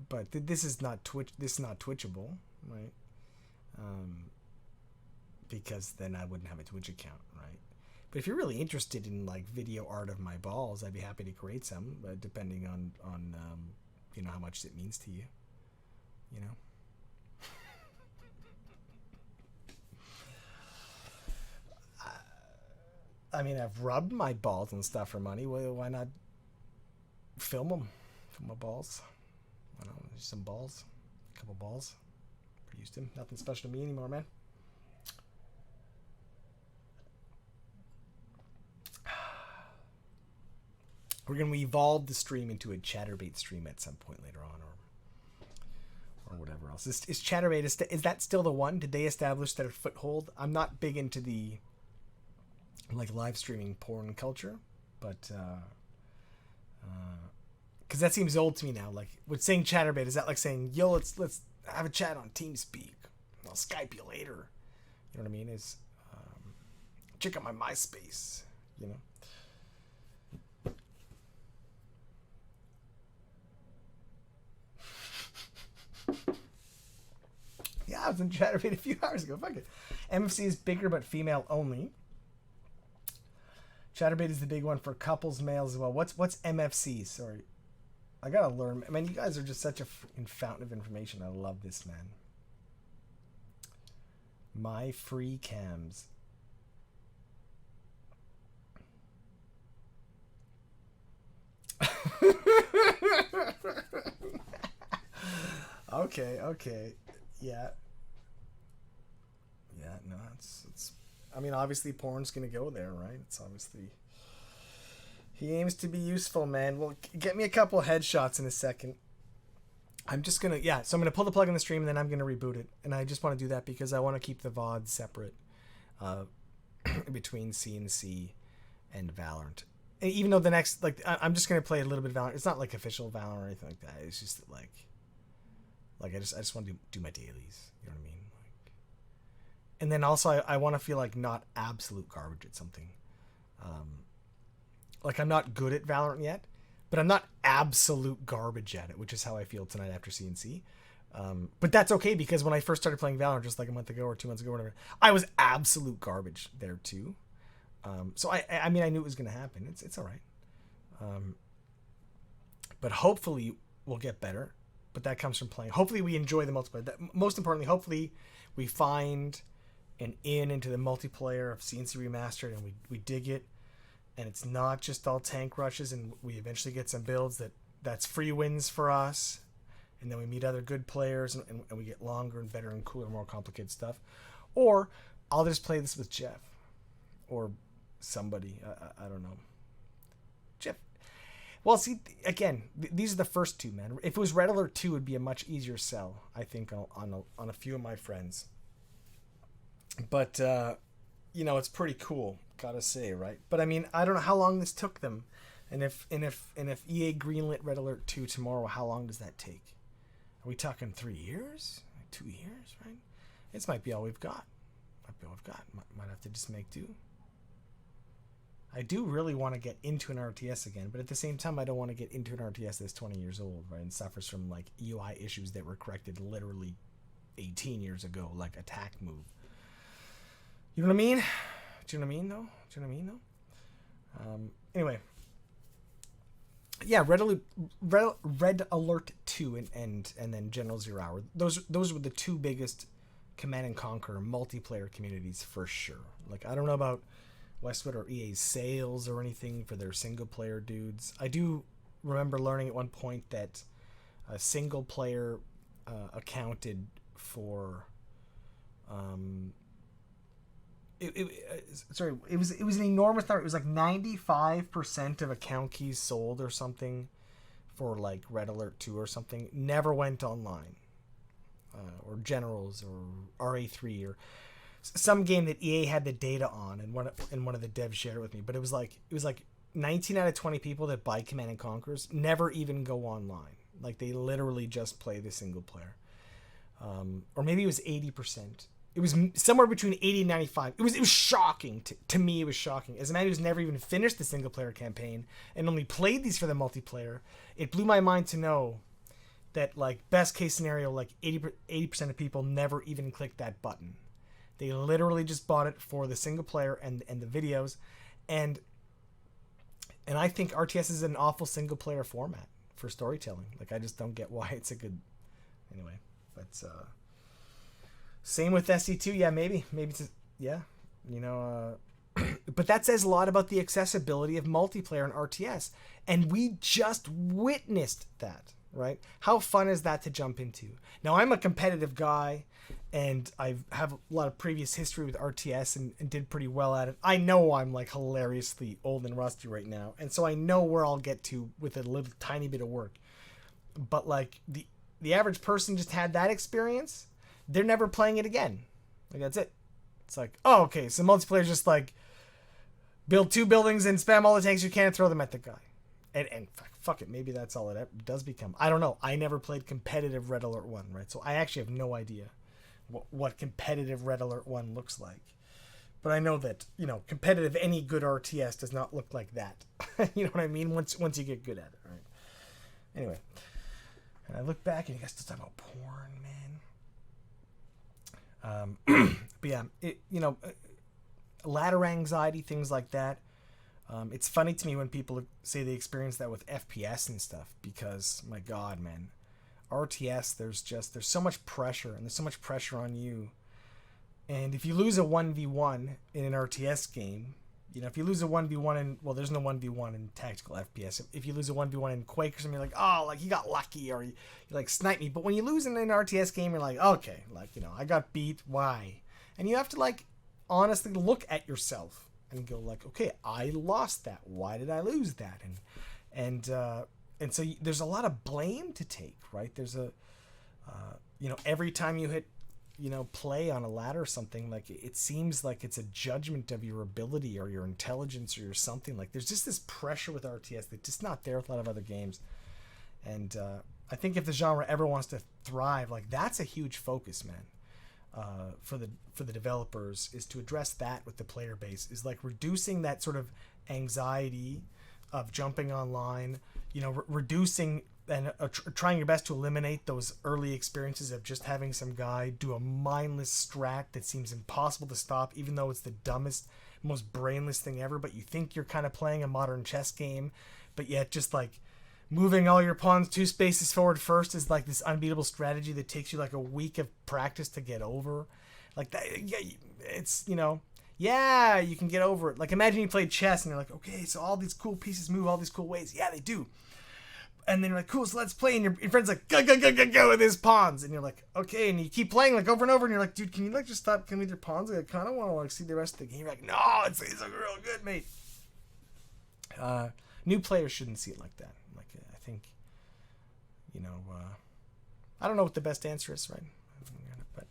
Speaker 1: But this is not Twitchable, right? Because then I wouldn't have a Twitch account, right? But if you're really interested in like video art of my balls, I'd be happy to create some, depending on you know, how much it means to you. You know. I mean, I've rubbed my balls and stuff for money. Why not film them? Film my balls. I don't know, some balls. A couple balls. We're used to them. Nothing special to me anymore, man. We're going to evolve the stream into a Chatterbait stream at some point later on, or whatever else. Is Chatterbait, is that still the one? Did they establish their foothold? I'm not big into the like live streaming porn culture, but because that seems old to me now. Like, with saying Chatterbait, is that like saying, yo, let's have a chat on TeamSpeak, I'll Skype you later? You know what I mean? Is check out my MySpace, you know. Yeah, I was in Chatterbait a few hours ago. Fuck it. MFC is bigger but female only. Chatterbait is the big one for couples, males as well. What's MFC? Sorry, I gotta learn. I mean, you guys are just such a fountain of information. I love this, man. My free cams. Okay. Yeah, no, it's I mean, obviously porn's gonna go there, right? It's obviously, he aims to be useful, man. Well, get me a couple headshots in a second. I'm just gonna, so I'm gonna pull the plug in the stream and then I'm gonna reboot it. And I just want to do that because I want to keep the VOD separate between CNC and Valorant. And even though the next, like, I'm just gonna play a little bit of Valorant. It's not like official Valorant or anything like that. It's just like I just want to do my dailies. You know what I mean? Like, and then also I want to feel like not absolute garbage at something. Like, I'm not good at Valorant yet, but I'm not absolute garbage at it, which is how I feel tonight after CNC. But that's okay, because when I first started playing Valorant just like a month ago or 2 months ago or whatever, I was absolute garbage there too. So I mean, I knew it was going to happen. It's all right. But hopefully we'll get better. But that comes from playing. Hopefully we enjoy the multiplayer. Most importantly, hopefully we find an into the multiplayer of CNC Remastered, and we dig it. And it's not just all tank rushes, and we eventually get some builds that's free wins for us. And then we meet other good players, and we get longer and better and cooler, more complicated stuff. Or I'll just play this with Jeff. Or somebody. I don't know. Jeff. Well, see, again, these are the first two, man. If it was Red Alert 2, it would be a much easier sell, I think, on a few of my friends. But, you know, it's pretty cool, gotta say, right? But, I mean, I don't know how long this took them. And if EA greenlit Red Alert 2 tomorrow, how long does that take? Are we talking 3 years? Like 2 years, right? This might be all we've got. Might have to just make do. I do really want to get into an RTS again, but at the same time, I don't want to get into an RTS that's 20 years old, right, and suffers from, like, UI issues that were corrected literally 18 years ago, like attack move. You know what I mean? Do you know what I mean, though? Anyway. Yeah, Red Alert 2 and then General Zero Hour. Those were the two biggest Command & Conquer multiplayer communities for sure. Like, I don't know about Westwood or EA's sales or anything for their single player dudes. I do remember learning at one point that a single player accounted for it was an enormous number. It was like 95% of account keys sold or something for like Red Alert 2 or something never went online, or Generals or RA3 or some game that EA had the data on, and one of the devs shared it with me. But it was like 19 out of 20 people that buy Command and Conquers never even go online. Like, they literally just play the single player. Or maybe it was 80%. It was somewhere between 80 and 95. It was shocking. To me, it was shocking. As a man who's never even finished the single player campaign and only played these for the multiplayer, it blew my mind to know that, like, best case scenario, like 80% of people never even clicked that button. They literally just bought it for the single player and the videos. And I think RTS is an awful single player format for storytelling. Like, I just don't get why it's a good... Anyway, but... Same with SC2. Yeah, maybe it's, yeah, you know, but that says a lot about the accessibility of multiplayer in RTS. And we just witnessed that, right? How fun is that to jump into? Now, I'm a competitive guy, and I have a lot of previous history with RTS and did pretty well at it. I know I'm, like, hilariously old and rusty right now, and so I know where I'll get to with a little tiny bit of work. But, like, the average person just had that experience. They're never playing it again. Like, that's it. It's like, oh, okay, so multiplayer is just like build 2 buildings and spam all the tanks you can and throw them at the guy. And fuck it, maybe that's all it does become. I don't know. I never played competitive Red Alert 1, right? So I actually have no idea what competitive Red Alert 1 looks like. But I know that, you know, competitive any good RTS does not look like that. You know what I mean? Once you get good at it, right? Anyway. And I look back and you guys still talking about porn, man. But yeah, ladder anxiety, things like that. It's funny to me when people say they experience that with FPS and stuff, because my God, man, RTS, there's so much pressure, and there's so much pressure on you. And if you lose a 1v1 in an RTS game, you know, if you lose a 1v1 in, well, there's no 1v1 in tactical FPS. If you lose a 1v1 in Quake or something, you're like, oh, like, you got lucky, or you like, snipe me. But when you lose in an RTS game, you're like, okay, like, you know, I got beat, why? And you have to, like, honestly look at yourself and go, like, okay, I lost that. Why did I lose that? And so there's a lot of blame to take, right? There's a, you know, every time you hit, you know, play on a ladder or something, like, it seems like it's a judgment of your ability or your intelligence or your something. Like, there's just this pressure with RTS that's just not there with a lot of other games. And I think if the genre ever wants to thrive, like, that's a huge focus, man, for the developers, is to address that with the player base, is like reducing that sort of anxiety of jumping online, you know, reducing and trying your best to eliminate those early experiences of just having some guy do a mindless strat that seems impossible to stop, even though it's the dumbest, most brainless thing ever. But you think you're kind of playing a modern chess game, but yet just like moving all your pawns 2 spaces forward first is like this unbeatable strategy that takes you like a week of practice to get over. Like that, yeah, it's, you know, yeah, you can get over it. Like, imagine you played chess and you're like, okay, so all these cool pieces move all these cool ways. Yeah, they do. And then you're like, cool, so let's play. And your friend's like, go with his pawns. And you're like, okay. And you keep playing like over and over. And you're like, dude, can you like just stop coming with your pawns? Like, I kind of want to like see the rest of the game. You're like, no, it's like real good, mate. New players shouldn't see it like that. Like, I think, you know, I don't know what the best answer is, right? But,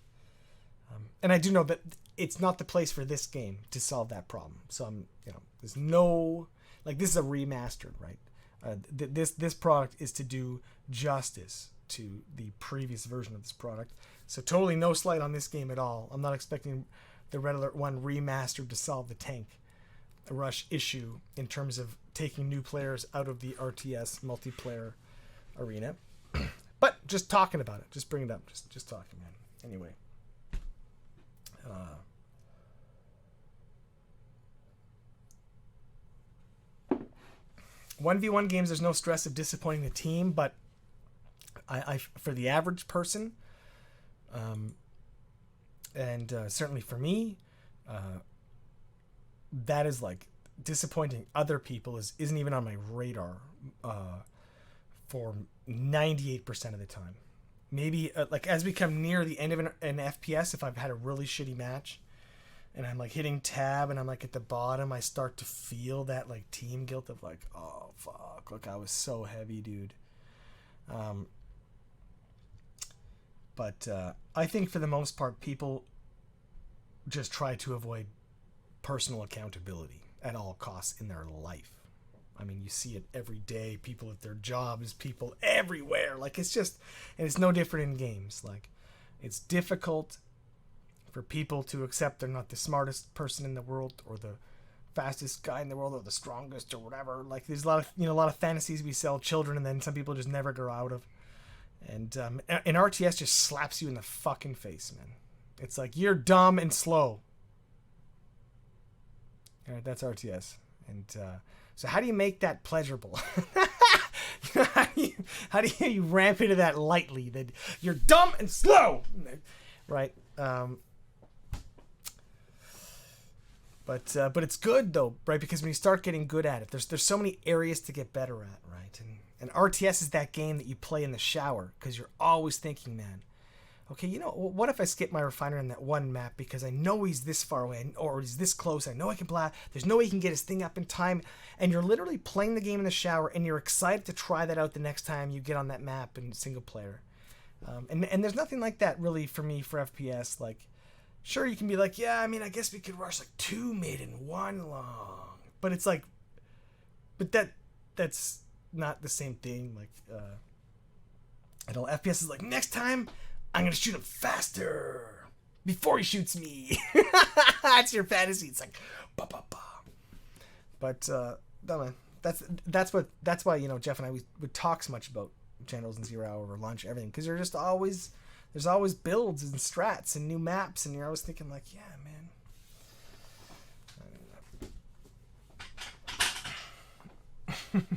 Speaker 1: and I do know that it's not the place for this game to solve that problem. So I'm, you know, there's no, like, this is a remastered, right? This product is to do justice to the previous version of this product. So totally no slight on this game at all. I'm not expecting the Red Alert 1 remastered to solve the tank rush issue in terms of taking new players out of the RTS multiplayer arena. But just talking about it, just bring it up, just talking, man. Anyway. 1v1 games, there's no stress of disappointing the team, but I for the average person, and certainly for me, that is like disappointing other people isn't even on my radar for 98% of the time. Maybe like as we come near the end of an FPS, if I've had a really shitty match and I'm like hitting tab and I'm like at the bottom, I start to feel that like team guilt of like, oh fuck, look, I was so heavy, dude. But I think for the most part, people just try to avoid personal accountability at all costs in their life. I mean, you see it every day. People at their jobs, people everywhere. Like, it's just, and it's no different in games. Like, it's difficult for people to accept they're not the smartest person in the world or the fastest guy in the world or the strongest or whatever. Like, there's a lot of fantasies we sell children, and then some people just never grow out of. And an RTS just slaps you in the fucking face, man. It's like, you're dumb and slow. All right, that's RTS. And so how do you make that pleasurable? how do you ramp into that lightly? That you're dumb and slow, right? But it's good though, right? Because when you start getting good at it, there's so many areas to get better at, right? And RTS is that game that you play in the shower because you're always thinking, man, okay, what if I skip my refiner in that one map because I know he's this far away or he's this close. I know I can blast. There's no way he can get his thing up in time. And you're literally playing the game in the shower and you're excited to try that out the next time you get on that map in single player. And there's nothing like that really for me for FPS. Like, sure, you can be like, yeah, I mean, I guess we could rush like 2 mid and 1 long. But it's like, that's not the same thing. Like, FPS is like, next time, I'm going to shoot him faster before he shoots me. That's your fantasy. It's like, ba ba ba. But, no, man, that's why, Jeff and I, we would talk so much about Generals and 0 Hour over lunch, everything. Because there's always builds and strats and new maps. And you're always thinking like, yeah, man.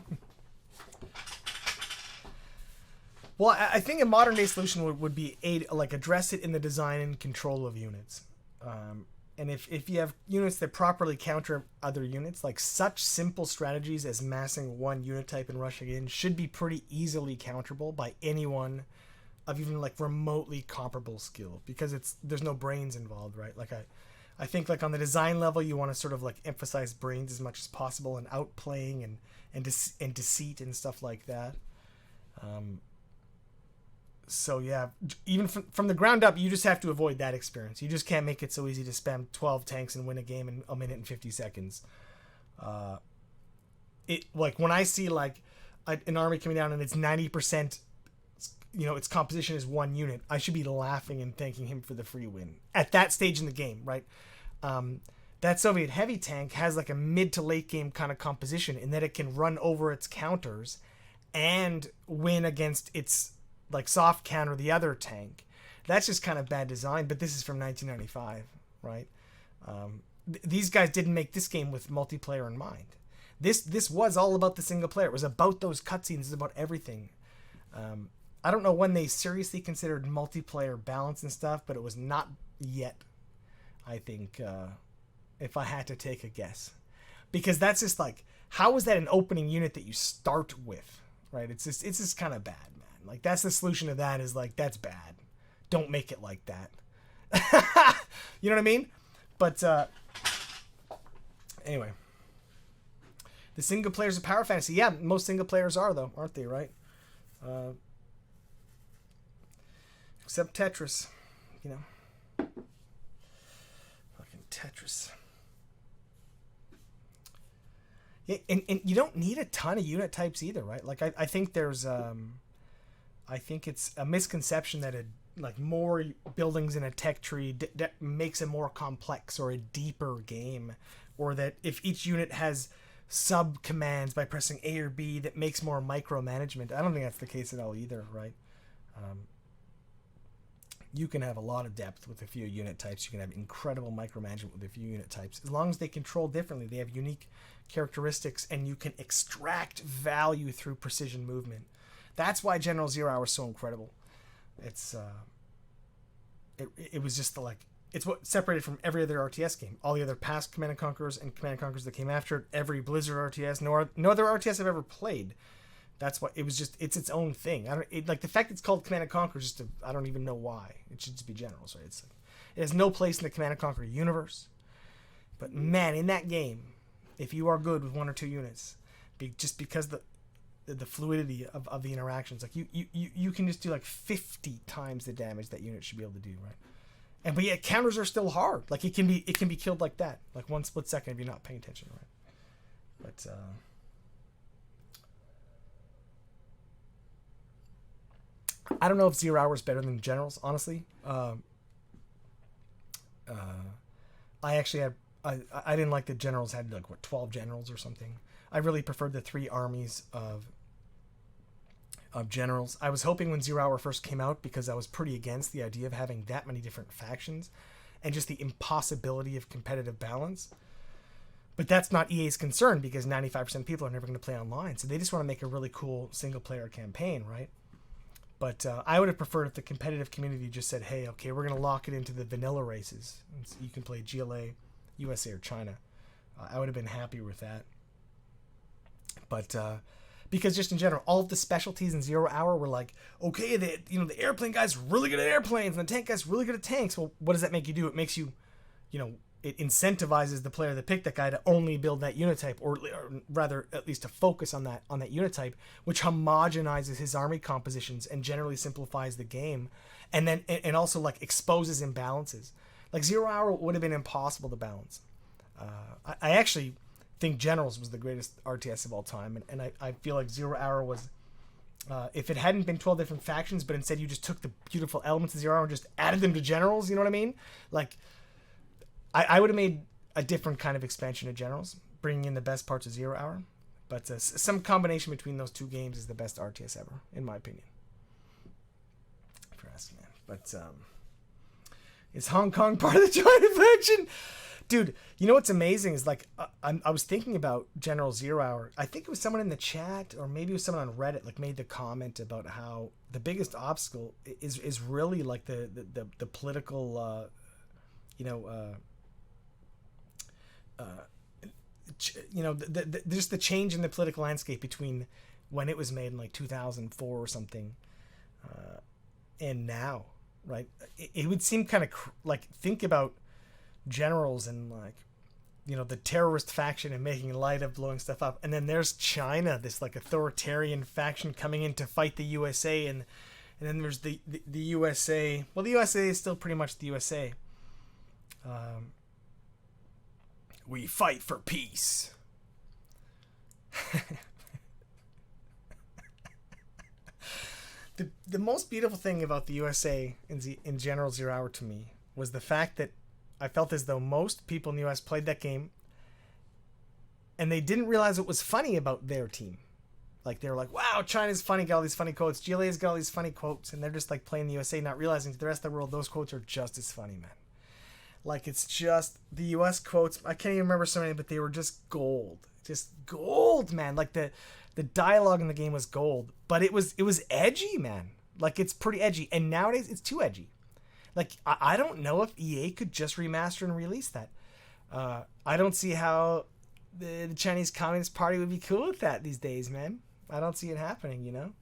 Speaker 1: Well, I think a modern day solution would be address it in the design and control of units. And if you have units that properly counter other units, like such simple strategies as massing one unit type and rushing in should be pretty easily counterable by anyone of even like remotely comparable skill, because there's no brains involved, right? Like I think like on the design level, you want to sort of like emphasize brains as much as possible and outplaying and deceit and stuff like that. So yeah, even from the ground up, you just have to avoid that experience. You just can't make it so easy to spam 12 tanks and win a game in 1 minute and 50 seconds. It like when I see like an army coming down and it's 90%, its composition is 1 unit, I should be laughing and thanking him for the free win at that stage in the game, right? That Soviet heavy tank has like a mid to late game kind of composition in that it can run over its counters and win against its like soft counter the other tank. That's just kind of bad design, but this is from 1995, right? These guys didn't make this game with multiplayer in mind. This was all about the single player. It was about those cutscenes. It was about everything. I don't know when they seriously considered multiplayer balance and stuff, but it was not yet, I think, if I had to take a guess. Because that's just like, how is that an opening unit that you start with, right? It's just kind of bad, man. Like, that's the solution to that, is like, that's bad. Don't make it like that. You know what I mean? But anyway, the single players of Power Fantasy. Yeah, most single players are, though, aren't they, right? Except Tetris, fucking Tetris. Yeah, and you don't need a ton of unit types either, right? Like, I think there's I think it's a misconception that more buildings in a tech tree makes a more complex or a deeper game, or that if each unit has sub commands by pressing A or B that makes more micromanagement. I don't think that's the case at all either, right? You can have a lot of depth with a few unit types. You can have incredible micromanagement with a few unit types. As long as they control differently, they have unique characteristics, and you can extract value through precision movement. That's why General 0 Hour is so incredible. It's it was just it's what separated from every other RTS game. All the other past Command & Conquerors and Command & Conquerors that came after it, every Blizzard RTS, no other RTS I've ever played. That's why it was just, it's its own thing. Like the fact it's called Command & Conquer, I don't even know why. It should just be Generals, right? It has no place in the Command & Conquer universe. But man, in that game, if you are good with 1 or 2 units, just because the fluidity of the interactions, like you can just do like 50 times the damage that unit should be able to do, right? But yeah, counters are still hard. Like it can be killed like that, like 1 split second if you're not paying attention, right? But I don't know if 0 Hour is better than Generals, honestly. I actually had I didn't like the Generals had like 12 generals or something. I really preferred the 3 armies of generals. I was hoping when 0 Hour first came out, because I was pretty against the idea of having that many different factions and just the impossibility of competitive balance. But that's not EA's concern, because 95% of people are never going to play online. So they just want to make a really cool single-player campaign, right? But I would have preferred if the competitive community just said, hey, okay, we're going to lock it into the vanilla races. You can play GLA, USA, or China. I would have been happy with that. But because just in general, all of the specialties in 0 Hour were like, okay, the airplane guy's really good at airplanes and the tank guy's really good at tanks. Well, what does that make you do? It makes you, it incentivizes the player that picked that guy to only build that unit type, or rather at least to focus on that unit type, which homogenizes his army compositions and generally simplifies the game, and then and also like exposes imbalances. Like 0 Hour would have been impossible to balance. I actually think Generals was the greatest RTS of all time, and I feel like 0 Hour was, if it hadn't been 12 different factions, but instead you just took the beautiful elements of 0 Hour and just added them to Generals, you know what I mean? Like, I would have made a different kind of expansion of Generals, bringing in the best parts of 0 Hour, but some combination between those two games is the best RTS ever, in my opinion. If you're asking, man. But is Hong Kong part of the China faction? Dude, you know what's amazing is, like, I was thinking about General 0 Hour. I think it was someone in the chat, or maybe it was someone on Reddit, like, made the comment about how the biggest obstacle is really like the political, just the change in the political landscape between when it was made in like 2004 or something, and now, right? It would seem kind of like, think about Generals and, like, the terrorist faction and making light of blowing stuff up, and then there's China, this like authoritarian faction coming in to fight the USA, and then there's the USA. Well, the USA is still pretty much the USA. We fight for peace. The most beautiful thing about the USA in General 0 Hour to me was the fact that I felt as though most people in the US played that game and they didn't realize what was funny about their team. Like, they were like, wow, China's funny, got all these funny quotes. GLA's got all these funny quotes, and they're just like playing the USA, not realizing to the rest of the world those quotes are just as funny, man. Like, it's just the US quotes. I can't even remember so many, but they were just gold. Just gold, man. Like, the dialogue in the game was gold, but it was edgy, man. Like, it's pretty edgy, and nowadays it's too edgy. Like, I don't know if EA could just remaster and release that. I don't see how the Chinese Communist Party would be cool with that these days, man. I don't see it happening,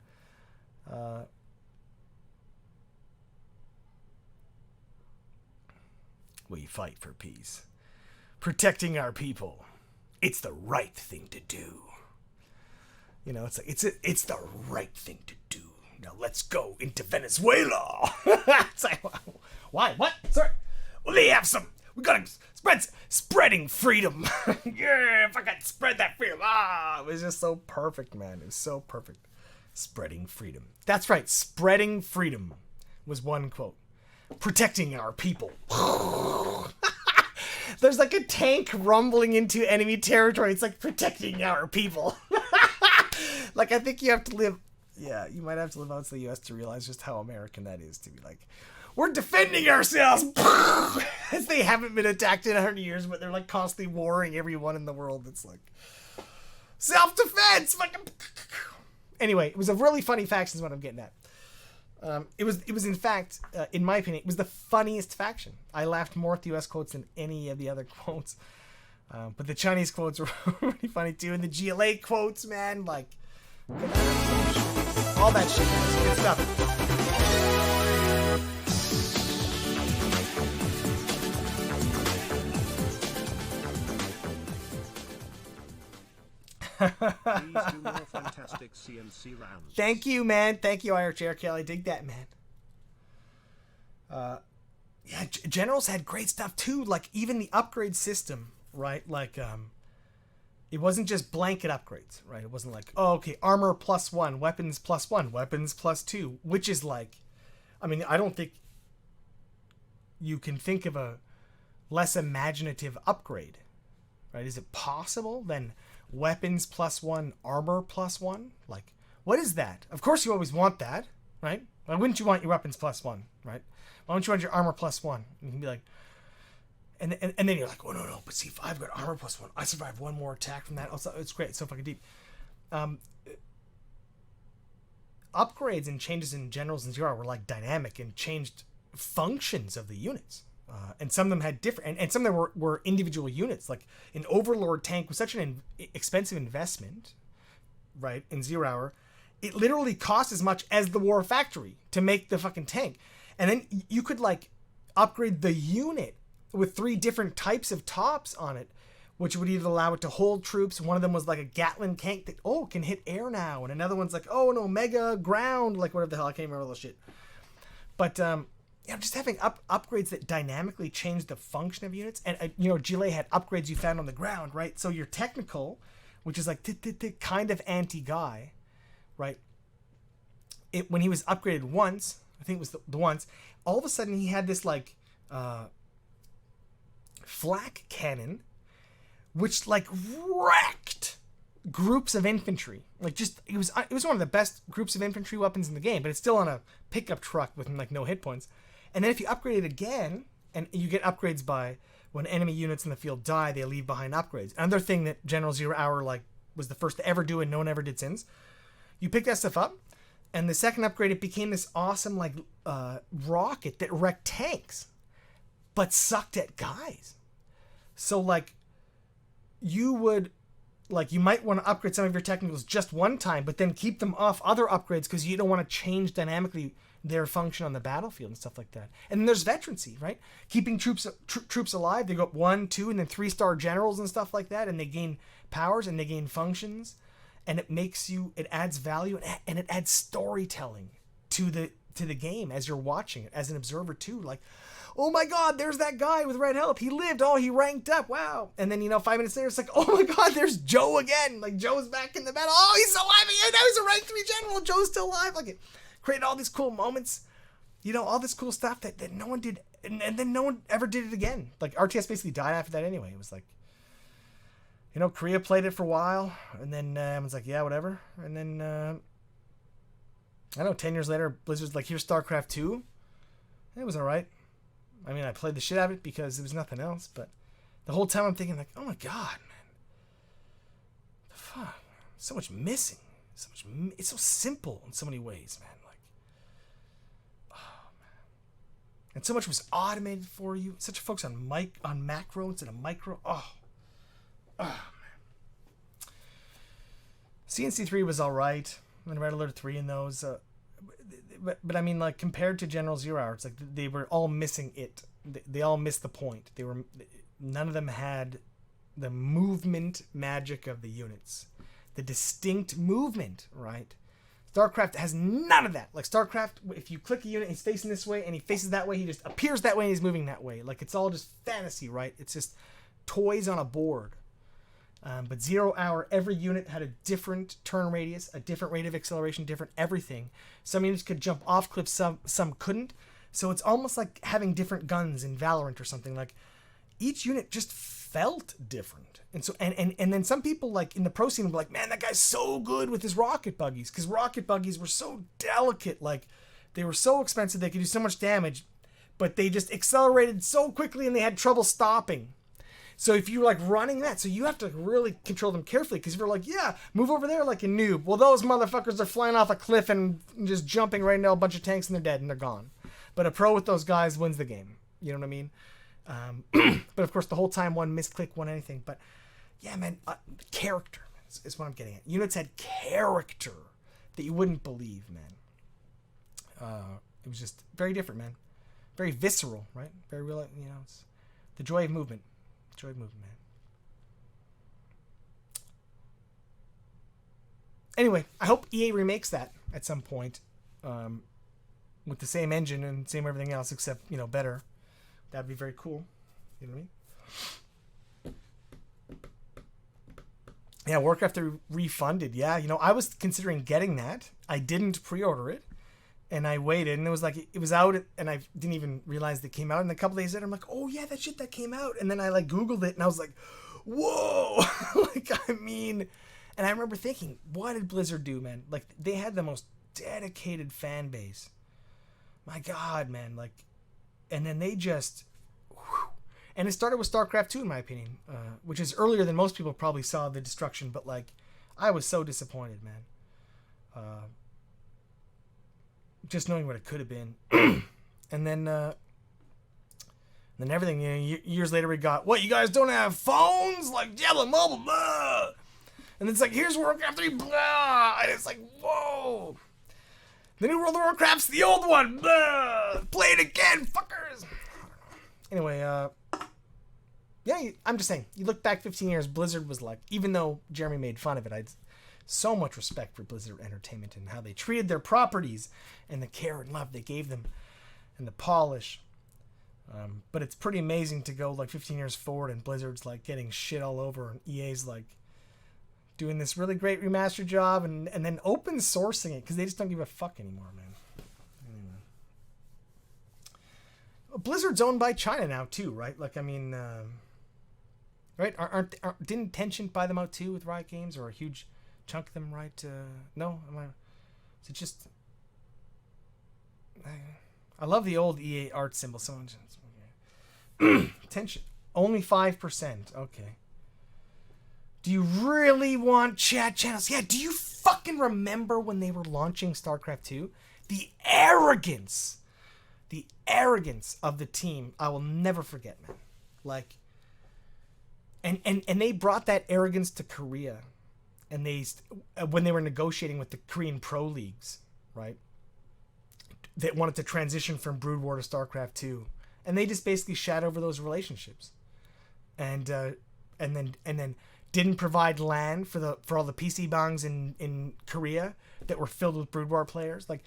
Speaker 1: We fight for peace. Protecting our people. It's the right thing to do. It's like, it's the right thing to do. Now let's go into Venezuela. It's like, why? What? Sorry. Well, they have some. We gotta spreading freedom. Yeah, if I could spread that freedom. It was just so perfect, man. It was so perfect. Spreading freedom. That's right. Spreading freedom was one quote. Protecting our people. There's like a tank rumbling into enemy territory. It's like protecting our people. Like, I think you have to live. Yeah, you might have to live outside the US to realize just how American that is, to be like, we're defending ourselves. As they haven't been attacked in 100 years, but they're like constantly warring everyone in the world. It's like self-defense. Anyway, it was a really funny faction is what I'm getting at. It was in fact, in my opinion, it was the funniest faction. I laughed more at the US quotes than any of the other quotes. But the Chinese quotes were really funny too. And the GLA quotes, man, like, all that shit, man. Good stuff.
Speaker 15: Please do more fantastic CNC rounds.
Speaker 1: Thank you, man. Thank you, Jarett Cale. I dig that, man. Yeah, Generals had great stuff too. Like, even the upgrade system, right? Like, It wasn't just blanket upgrades, right? It wasn't like, oh, okay, armor +1, weapons +1, weapons +2, which is like, I mean, I don't think you can think of a less imaginative upgrade, right? Is it possible then weapons +1, armor +1? Like, what is that? Of course you always want that, right? Why wouldn't you want your weapons +1, right? Why wouldn't you want your armor +1? You can be like, and then you're like, oh no, but see, if I've got armor +1, I survive one more attack from that. Also, it's great, it's so fucking deep. Upgrades and changes in generals and zero were like dynamic and changed functions of the units. And some of them had different, and some of them were individual units. Like an Overlord tank was such an expensive investment, right? In 0 Hour, it literally cost as much as the War Factory to make the fucking tank. And then you could like upgrade the unit with 3 different types of tops on it, which would either allow it to hold troops. One of them was like a Gatling tank that, can hit air now. And another one's like, an Omega ground, like whatever the hell, I can't remember all the shit. But, just having upgrades that dynamically change the function of units. And, Gile had upgrades you found on the ground, right? So your technical, which is like kind of anti-guy, right? When he was upgraded once, I think it was the once, all of a sudden he had this like, flak cannon, which like wrecked groups of infantry. Like just it was one of the best groups of infantry weapons in the game, but it's still on a pickup truck with like no hit points. And then if you upgrade it again, and you get upgrades by when enemy units in the field die, they leave behind upgrades. Another thing that General 0 Hour like was the first to ever do and no one ever did since. You pick that stuff up, and the second upgrade, it became this awesome like rocket that wrecked tanks, but sucked at guys. So like you might want to upgrade some of your technicals just one time, but then keep them off other upgrades because you don't want to change dynamically their function on the battlefield and stuff like that. And then there's veterancy, right? Keeping troops alive. They go up 1, 2, and then 3-star generals and stuff like that, and they gain powers and they gain functions, and it adds value and it adds storytelling to the game as you're watching it as an observer too. Like, oh my God, there's that guy with red help. He lived. Oh, he ranked up. Wow. And then, 5 minutes later, it's like, oh my God, there's Joe again. Like, Joe's back in the battle. Oh, he's alive again. Now he's a rank 3 general. Joe's still alive. Like, it created all these cool moments. All this cool stuff that no one did. And then no one ever did it again. Like, RTS basically died after that anyway. It was like, Korea played it for a while. And then everyone's like, yeah, whatever. And then, I don't know, 10 years later, Blizzard's like, here's StarCraft 2. It was all right. I mean, I played the shit out of it because there was nothing else, but the whole time I'm thinking like, oh my God, man. The fuck? So much missing. It's so simple in so many ways, man. Like, oh man. And so much was automated for you. Such a focus on macro instead of micro. Oh man. CNC3 was all right. And Red Alert 3 in those. But I mean, like, compared to General 0 Hour, it's like they were all missing it. They all missed the point. None of them had the movement magic of the units. The distinct movement, right? StarCraft has none of that. Like, StarCraft, if you click a unit, he's facing this way, and he faces that way, he just appears that way, and he's moving that way. Like, it's all just fantasy, right? It's just toys on a board. But 0 Hour, every unit had a different turn radius, a different rate of acceleration, different everything. Some units could jump off cliffs, some couldn't. So it's almost like having different guns in Valorant or something. Like, each unit just felt different. And so and then some people, like, in the pro scene were like, man, that guy's so good with his rocket buggies. Because rocket buggies were so delicate. Like, they were so expensive, they could do so much damage. But they just accelerated so quickly and they had trouble stopping. So if you're like running that, so you have to really control them carefully, because if you're like, yeah, move over there like a noob, well, those motherfuckers are flying off a cliff and just jumping right into a bunch of tanks and they're dead and they're gone. But a pro with those guys wins the game. You know what I mean? But of course, the whole time one misclick, one anything. But yeah, man, character is what I'm getting at. Units had character that you wouldn't believe, man. It was just very different, man. Very visceral, right? Very real, it's the joy of movement. Joy of movement, man. Anyway, I hope EA remakes that at some point, with the same engine and same everything else, except, better. That'd be very cool. You know what I mean? Yeah, Warcraft 3 refunded. Yeah, you know, I was considering getting that. I didn't pre-order it, and I waited, and it was like it was out, and I didn't even realize it came out. And a couple days later, I'm like, oh yeah, that shit that came out, and then I like Googled it, and I was like, whoa, like I mean, and I remember thinking, what did Blizzard do, man? Like they had the most dedicated fan base. My God, man, like, and then they just. And it started with StarCraft 2, in my opinion, which is earlier than most people probably saw the destruction. But like, I was so disappointed, man. Just knowing what it could have been, and then everything. You know, years later, we got what? You guys don't have phones? Like, yeah, the mobile, blah. And it's like, here's Warcraft 3, blah. And it's like, whoa. The new World of Warcraft's the old one, blah. Play it again, fuckers. Anyway, yeah, I'm just saying, you look back 15 years, Blizzard was like, even though Jeremy made fun of it, I had so much respect for Blizzard Entertainment and how they treated their properties and the care and love they gave them and the polish. But it's pretty amazing to go like 15 years forward and Blizzard's like getting shit all over and EA's like doing this really great remaster job and then open sourcing it because they just don't give a fuck anymore, man. Blizzard's owned by China now too, right? Like, I mean, right? Aren't didn't Tencent buy them out too with Riot Games, or a huge chunk of them, right? No, is it just? I love the old EA art symbol. Someone Tencent only 5%. Okay. Do you really want chat channels? Yeah. Do you fucking remember when they were launching StarCraft 2? The arrogance of the team, I will never forget, man. Like, and they brought that arrogance to Korea, and they when they were negotiating with the Korean pro leagues, right? They wanted to transition from Brood War to StarCraft 2, and they just basically shat over those relationships, and then didn't provide LAN for all the PC bangs in Korea that were filled with Brood War players, like.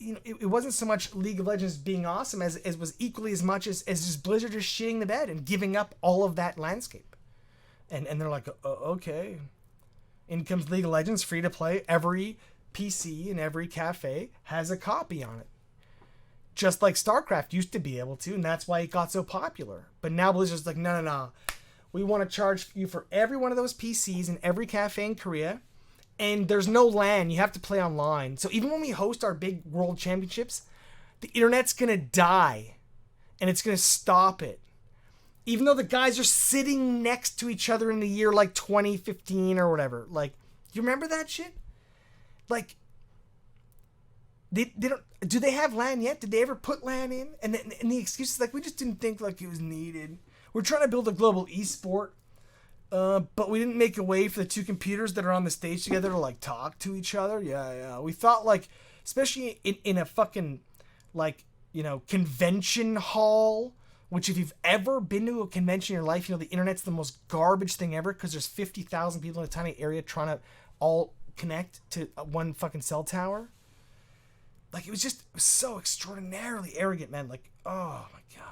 Speaker 1: You know, it wasn't so much League of Legends being awesome as was equally as much as just Blizzard just shitting the bed and giving up all of that landscape. And they're like, okay. In comes League of Legends, free to play. Every PC and every cafe has a copy on it. Just like StarCraft used to be able to, and that's why it got so popular. But now Blizzard's like, no. We want to charge you for every one of those PCs in every cafe in Korea. And there's no LAN. You have to play online. So even when we host our big world championships, the internet's going to die. And it's going to stop it. Even though the guys are sitting next to each other in the year like 2015 or whatever. Like, you remember that shit? Like, they don't... Do they have LAN yet? Did they ever put LAN in? And the excuse is like, we just didn't think like it was needed. We're trying to build a global esport. But we didn't make a way for the two computers that are on the stage together to like talk to each other. Yeah. We thought like, especially in a fucking like, you know, convention hall, which if you've ever been to a convention in your life, you know, the internet's the most garbage thing ever because there's 50,000 people in a tiny area trying to all connect to one fucking cell tower. Like, it was just so extraordinarily arrogant, man. Like, oh my God.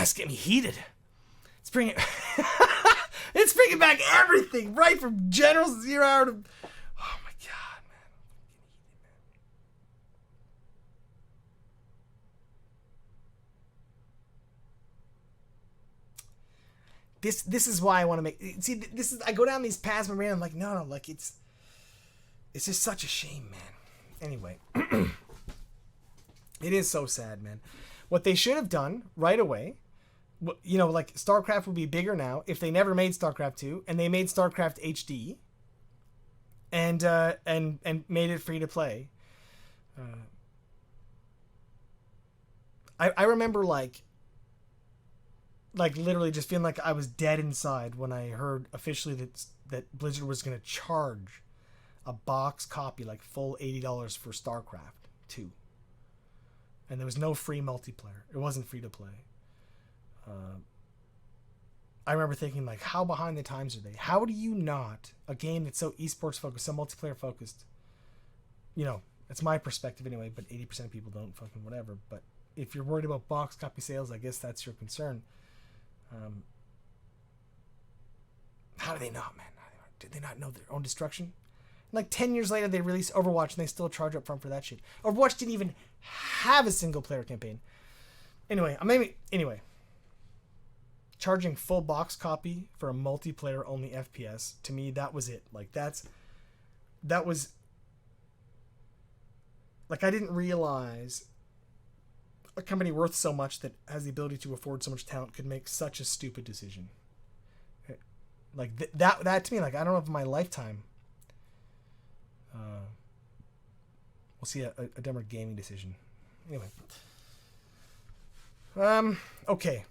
Speaker 1: It's getting me heated. It's bringing back everything, right from General 0 Hour to... Oh my God, man. This is why I want to make... See, this is... I go down these paths in my brain, I'm like, no, like, it's just such a shame, man. Anyway. It is so sad, man. What they should have done right away... You know, like, StarCraft would be bigger now if they never made StarCraft 2 and they made StarCraft HD and made it free to play. I remember like literally just feeling like I was dead inside when I heard officially that Blizzard was going to charge a box copy, like full $80 for StarCraft 2. And there was no free multiplayer. It wasn't free to play. I remember thinking, like, how behind the times are they? How do you not, a game that's so esports focused, so multiplayer focused, you know, that's my perspective anyway, but 80% of people don't fucking whatever. But if you're worried about box copy sales, I guess that's your concern. How do they not, man? Did they not know their own destruction? Like 10 years later, they release Overwatch and they still charge up front for that shit. Overwatch didn't even have a single player campaign. Anyway, charging full box copy for a multiplayer only FPS, to me, that was it. Like that was like, I didn't realize a company worth so much that has the ability to afford so much talent could make such a stupid decision. Like that to me, like, I don't know if in my lifetime we'll see a dumber gaming decision. Anyway. Okay.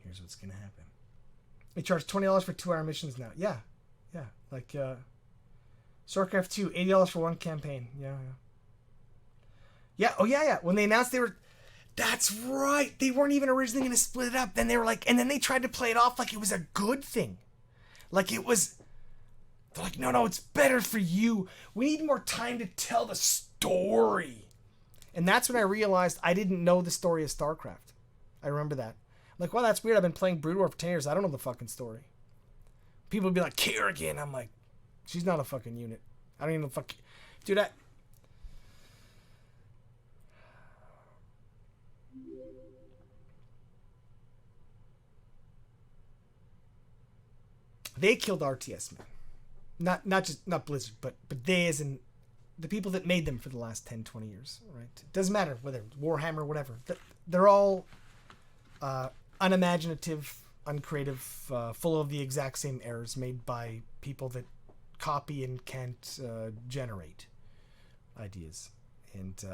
Speaker 1: Here's what's gonna happen. They charge $20 for 2-hour missions now. Yeah. Like StarCraft 2, $80 for one campaign. Yeah. Oh yeah. When they announced they were, that's right. They weren't even originally gonna split it up. Then they were like, and then they tried to play it off like it was a good thing. Like it was. They're like, no, it's better for you. We need more time to tell the story. And that's when I realized I didn't know the story of StarCraft. I remember that. I'm like, well, that's weird. I've been playing Brood War for 10 years. I don't know the fucking story. People would be like, Kerrigan. I'm like, she's not a fucking unit. I don't even know Dude, they killed RTS, man. Not Blizzard, but they as in the people that made them for the last 10, 20 years, right? It doesn't matter whether Warhammer, whatever. They're all unimaginative, uncreative, full of the exact same errors made by people that copy and can't generate ideas. And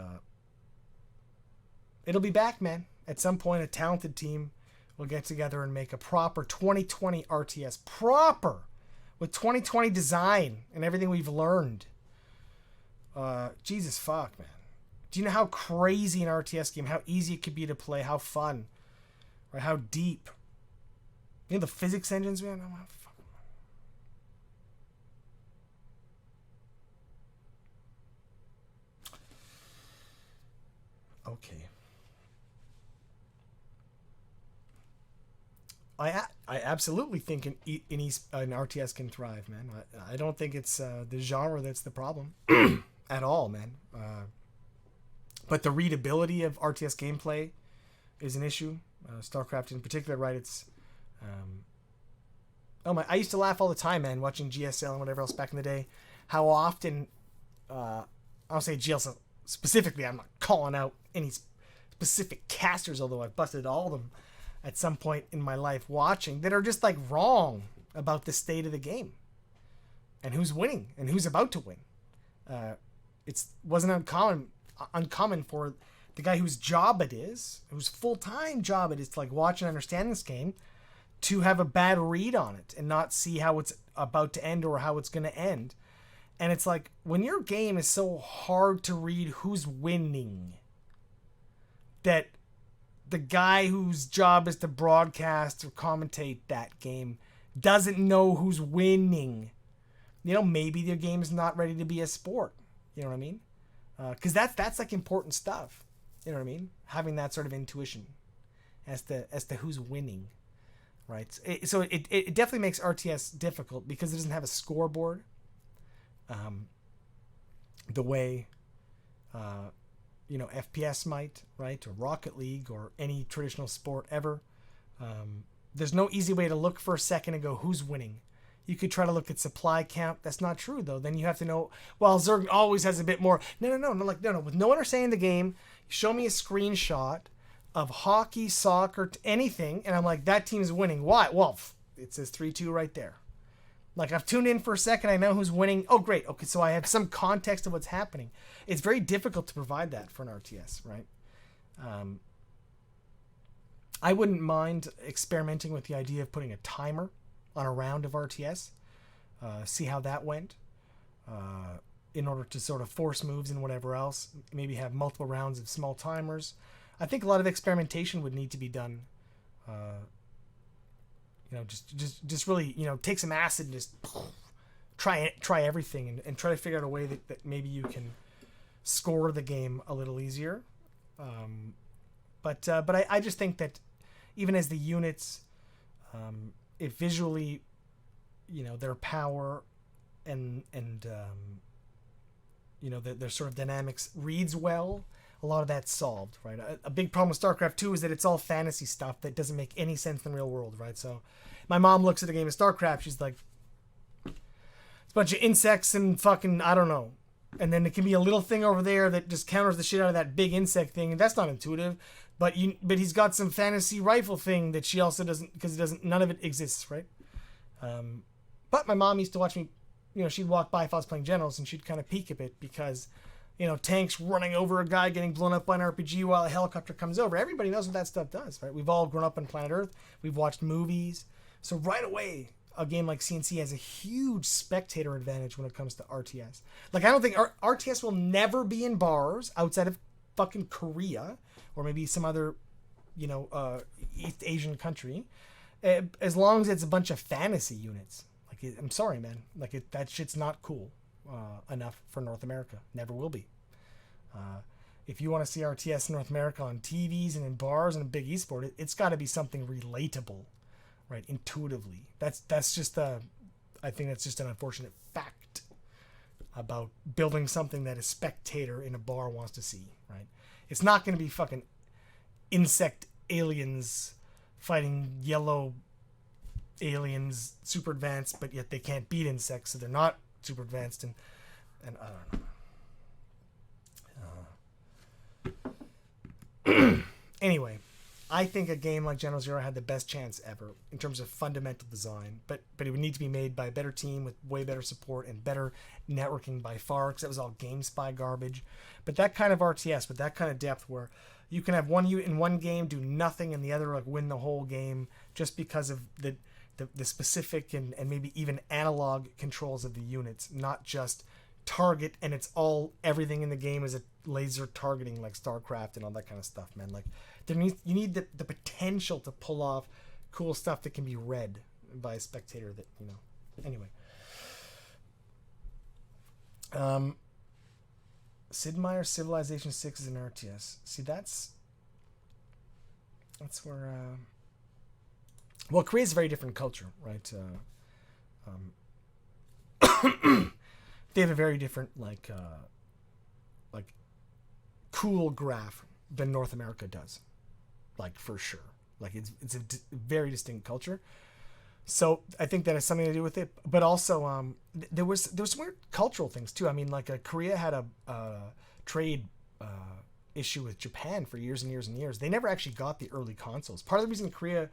Speaker 1: it'll be back, man. At some point, a talented team will get together and make a proper 2020 RTS. Proper! With 2020 design and everything we've learned. Jesus fuck, man. Do you know how crazy an RTS game, how easy it could be to play, how fun, right? How deep. You know the physics engines, man? Oh, fuck. Okay. I absolutely think an RTS can thrive, man. I don't think it's the genre that's the problem at all, man. But the readability of RTS gameplay is an issue. StarCraft in particular, right? It's I used to laugh all the time, man, watching GSL and whatever else back in the day. How often I'll say GSL specifically. I'm not calling out any specific casters, although I've busted all of them at some point in my life watching, that are just like wrong about the state of the game and who's winning and who's about to win. It wasn't uncommon for the guy whose job it is, whose full-time job it is to like watch and understand this game, to have a bad read on it and not see how it's about to end or how it's going to end. And it's like, when your game is so hard to read who's winning, that the guy whose job is to broadcast or commentate that game doesn't know who's winning. Maybe their game's not ready to be a sport. You know what I mean? Because that's like important stuff. You know what I mean? Having that sort of intuition as to who's winning, right? So it definitely makes RTS difficult because it doesn't have a scoreboard. The way FPS might, right? Or Rocket League or any traditional sport ever. There's no easy way to look for a second and go, who's winning? You could try to look at supply count. That's not true, though. Then you have to know, well, Zerg always has a bit more. No. With no understanding the game, show me a screenshot of hockey, soccer, anything, and I'm like, that team's winning. Why? Well, it says 3-2 right there. Like, I've tuned in for a second, I know who's winning. Oh, great. Okay, so I have some context of what's happening. It's very difficult to provide that for an RTS, right? I wouldn't mind experimenting with the idea of putting a timer on a round of RTS, see how that went, in order to sort of force moves and whatever else. Maybe have multiple rounds of small timers. I think a lot of experimentation would need to be done. Just really, take some acid and just try everything and try to figure out a way that maybe you can score the game a little easier. But I just think that even as the units it visually, their power and their sort of dynamics reads well. A lot of that's solved, right? A big problem with StarCraft 2 is that it's all fantasy stuff that doesn't make any sense in the real world, right? So my mom looks at a game of StarCraft, she's like, it's a bunch of insects and fucking, I don't know. And then it can be a little thing over there that just counters the shit out of that big insect thing, and that's not intuitive. But he's got some fantasy rifle thing that she also doesn't, because none of it exists, right? But my mom used to watch me, she'd walk by if I was playing Generals, and she'd kind of peek a bit because, tanks running over a guy getting blown up by an RPG while a helicopter comes over. Everybody knows what that stuff does, right? We've all grown up on planet Earth. We've watched movies. So right away, a game like CNC has a huge spectator advantage when it comes to RTS. Like, I don't think RTS will never be in bars outside of fucking Korea or maybe some other, East Asian country, as long as it's a bunch of fantasy units. Like, I'm sorry, man. Like, that shit's not cool enough for North America. Never will be. If you want to see RTS in North America on TVs and in bars and a big esport, it's got to be something relatable. Right, intuitively. That's just I think that's just an unfortunate fact about building something that a spectator in a bar wants to see. Right, it's not going to be fucking insect aliens fighting yellow aliens, super advanced, but yet they can't beat insects, so they're not super advanced. And I don't know. Anyway. I think a game like General Zero had the best chance ever in terms of fundamental design, but it would need to be made by a better team with way better support and better networking by far, because that was all GameSpy garbage. But that kind of RTS with that kind of depth where you can have one unit in one game do nothing and the other like win the whole game just because of the specific and maybe even analog controls of the units, not just target and everything in the game is a laser targeting like StarCraft and all that kind of stuff, man. Like, you need the potential to pull off cool stuff that can be read by a spectator that, Anyway. Sid Meier's Civilization 6 is an RTS. See, that's where... Well, Korea's a very different culture, right? They have a very different, like cool graph than North America does. Like, for sure. Like, it's a very distinct culture. So I think that has something to do with it. But also, there was some weird cultural things too. I mean, like Korea had a trade issue with Japan for years and years and years. They never actually got the early consoles. Part of the reason Korea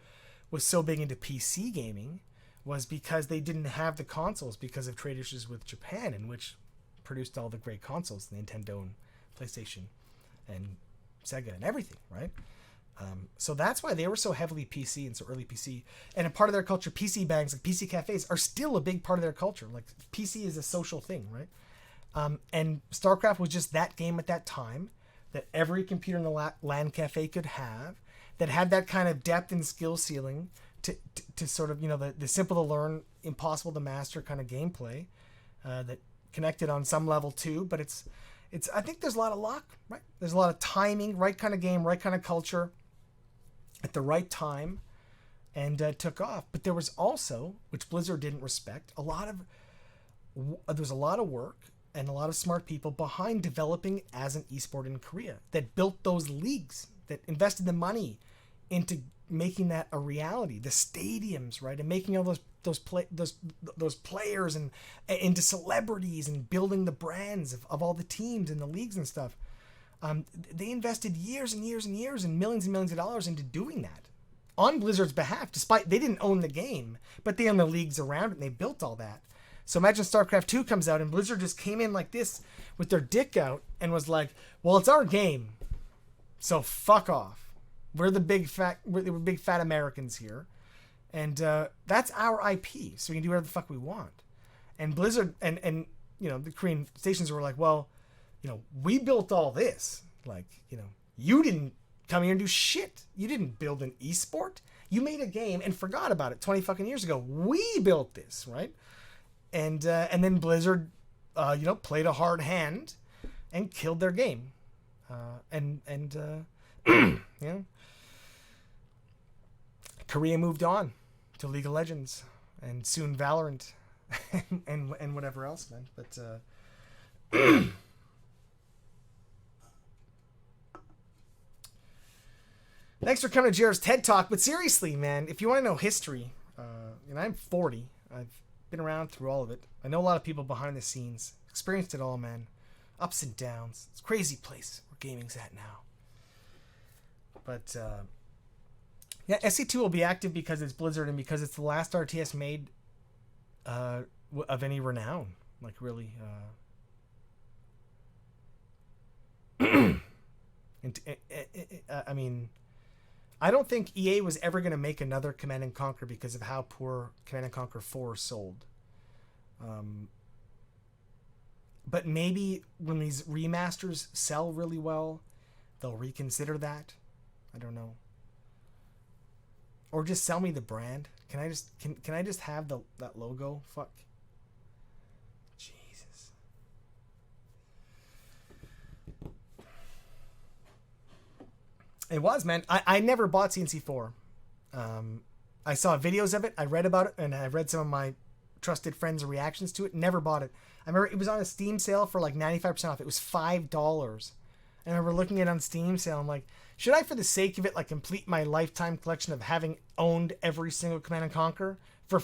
Speaker 1: was so big into PC gaming was because they didn't have the consoles because of trade issues with Japan, in which produced all the great consoles, Nintendo and PlayStation and Sega and everything, right? So that's why they were so heavily PC and so early PC. And a part of their culture, PC bangs, like PC cafes, are still a big part of their culture. Like, PC is a social thing, right? And StarCraft was just that game at that time that every computer in the LAN cafe could have, that had that kind of depth and skill ceiling to sort of, the simple to learn, impossible to master kind of gameplay that connected on some level too. But it's I think there's a lot of luck, right? There's a lot of timing, right kind of game, right kind of culture at the right time, and took off. But there was also, which Blizzard didn't respect, there was a lot of work and a lot of smart people behind developing as an esport in Korea that built those leagues, that invested the money into making that a reality, the stadiums, right, and making all those players and into celebrities and building the brands of all the teams and the leagues and stuff. They invested years and years and years and millions of dollars into doing that on Blizzard's behalf, despite they didn't own the game, but they owned the leagues around it and they built all that. So imagine StarCraft 2 comes out and Blizzard just came in like this with their dick out and was like, well, it's our game, so fuck off. We're big fat Americans here, and that's our IP, so we can do whatever the fuck we want. And Blizzard and the Korean stations were like, well, we built all this. Like, you didn't come here and do shit. You didn't build an esport. You made a game and forgot about it 20 fucking years ago. We built this, right? And then Blizzard, played a hard hand and killed their game. Korea moved on to League of Legends and soon Valorant and whatever else, man. But thanks for coming to Jared's TED Talk. But seriously, man, if you want to know history, and I'm 40, I've been around through all of it. I know a lot of people behind the scenes, experienced it all, man. Ups and downs. It's a crazy place where gaming's at now. But yeah, SC2 will be active because it's Blizzard and because it's the last RTS made of any renown. Like, really. I mean, I don't think EA was ever going to make another Command and Conquer because of how poor Command and Conquer 4 sold. But maybe when these remasters sell really well, they'll reconsider that. I don't know. Or just sell me the brand. Can I just have that logo? Fuck. Jesus. It was, man. I never bought CNC4. I saw videos of it. I read about it, and I read some of my trusted friends' reactions to it. Never bought it. I remember it was on a Steam sale for like 95% off. It was $5. And I remember looking at it on Steam sale. I'm like, should I, for the sake of it, like complete my lifetime collection of having owned every single Command and Conquer for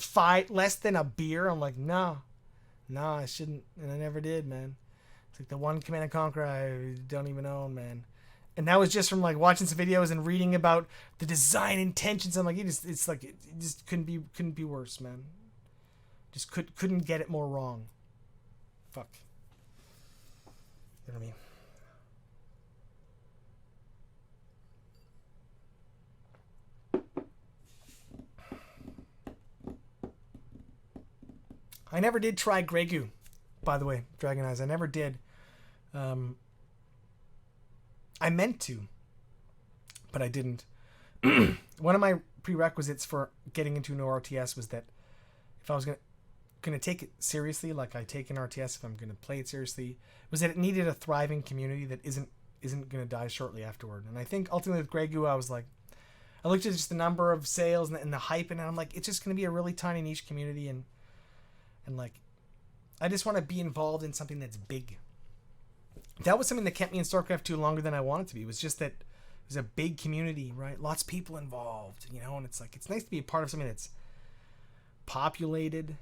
Speaker 1: less than a beer? I'm like, no, I shouldn't. And I never did, man. It's like the one Command and Conquer I don't even own, man. And that was just from like watching some videos and reading about the design intentions. I'm like, it just couldn't be worse, man. Just couldn't get it more wrong. Fuck. You know what I mean? I never did try Grey Goo, by the way, Dragon Eyes. I never did. I meant to, but I didn't. One of my prerequisites for getting into an RTS was that if I was gonna take it seriously, like I take an RTS, if I'm gonna play it seriously, was that it needed a thriving community that isn't gonna die shortly afterward. And I think ultimately with Grey Goo, I was like, I looked at just the number of sales and the hype, and I'm like, it's just gonna be a really tiny niche community, and like, I just want to be involved in something that's big. That was something that kept me in StarCraft 2 longer than I wanted to be. It was just that it was a big community, right? Lots of people involved, you know, and it's like, it's nice to be a part of something that's populated,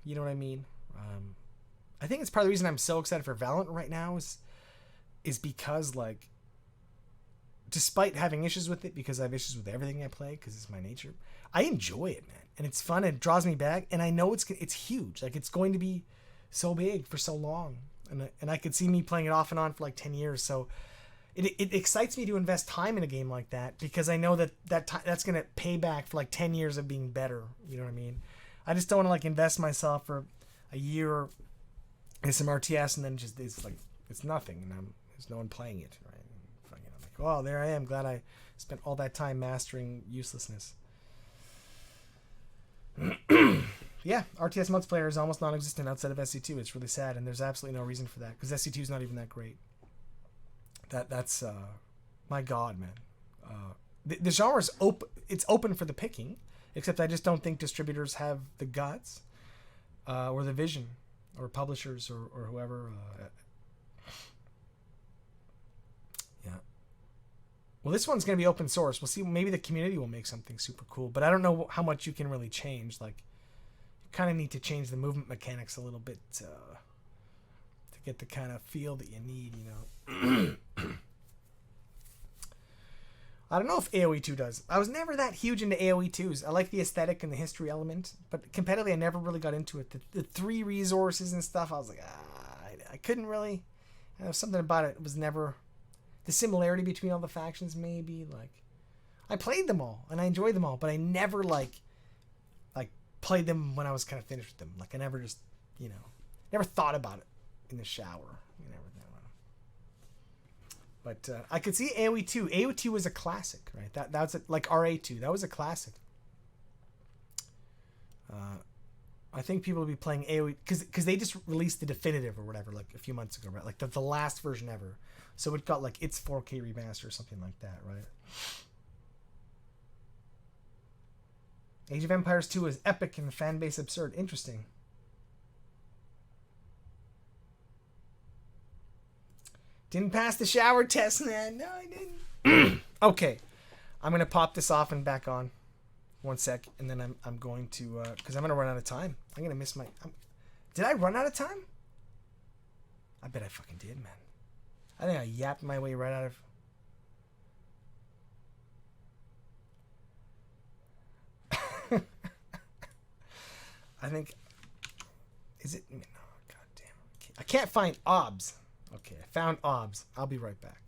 Speaker 1: you know what I mean? I think it's part of the reason I'm so excited for Valorant right now is because, like, despite having issues with it, because I have issues with everything I play, because it's my nature, I enjoy it, man. And it's fun, and it draws me back, and I know it's huge. Like, it's going to be so big for so long. And I could see me playing it off and on for like 10 years. So it excites me to invest time in a game like that, because I know that's going to pay back for like 10 years of being better. You know what I mean? I just don't want to like invest myself for a year in some RTS and then just it's nothing, and there's no one playing it, right? I'm like, oh, there I am. Glad I spent all that time mastering uselessness. Yeah, RTS multiplayer is almost non-existent outside of SC2. It's really sad, and there's absolutely no reason for that, because SC2 is not even that great. That's my God, man. The genre's open. It's open for the picking, except I just don't think distributors have the guts, or the vision, or publishers, or whoever. Yeah. Well, this one's going to be open source. We'll see. Maybe the community will make something super cool, but I don't know how much you can really change. Like, you kind of need to change the movement mechanics a little bit to get the kind of feel that you need, you know. I don't know if AoE 2 does. I was never that huge into AoE 2s. I like the aesthetic and the history element, but competitively, I never really got into it. The 3 resources and stuff, I was like, I couldn't really. There was something about it. It was never the similarity between all the factions. Maybe like I played them all and I enjoyed them all, but I never like played them when I was kind of finished with them. Like I never just never thought about it in the shower. But I could see AoE 2. AoE 2 was a classic, right? That's like RA2. That was a classic. I think people will be playing AoE because they just released the definitive or whatever like a few months ago, right? Like the last version ever. So it got like its 4K remaster or something like that, right? Age of Empires 2 is epic and the fan base absurd. Interesting. Didn't pass the shower test, man. No, I didn't. Okay. I'm going to pop this off and back on. One sec. And then I'm going to... Because I'm going to run out of time. I'm going to miss my... Did I run out of time? I bet I fucking did, man. I think I yapped my way right out of... I think... Is it... No, God damn. I can't find OBS. Okay, I found OBS. I'll be right back.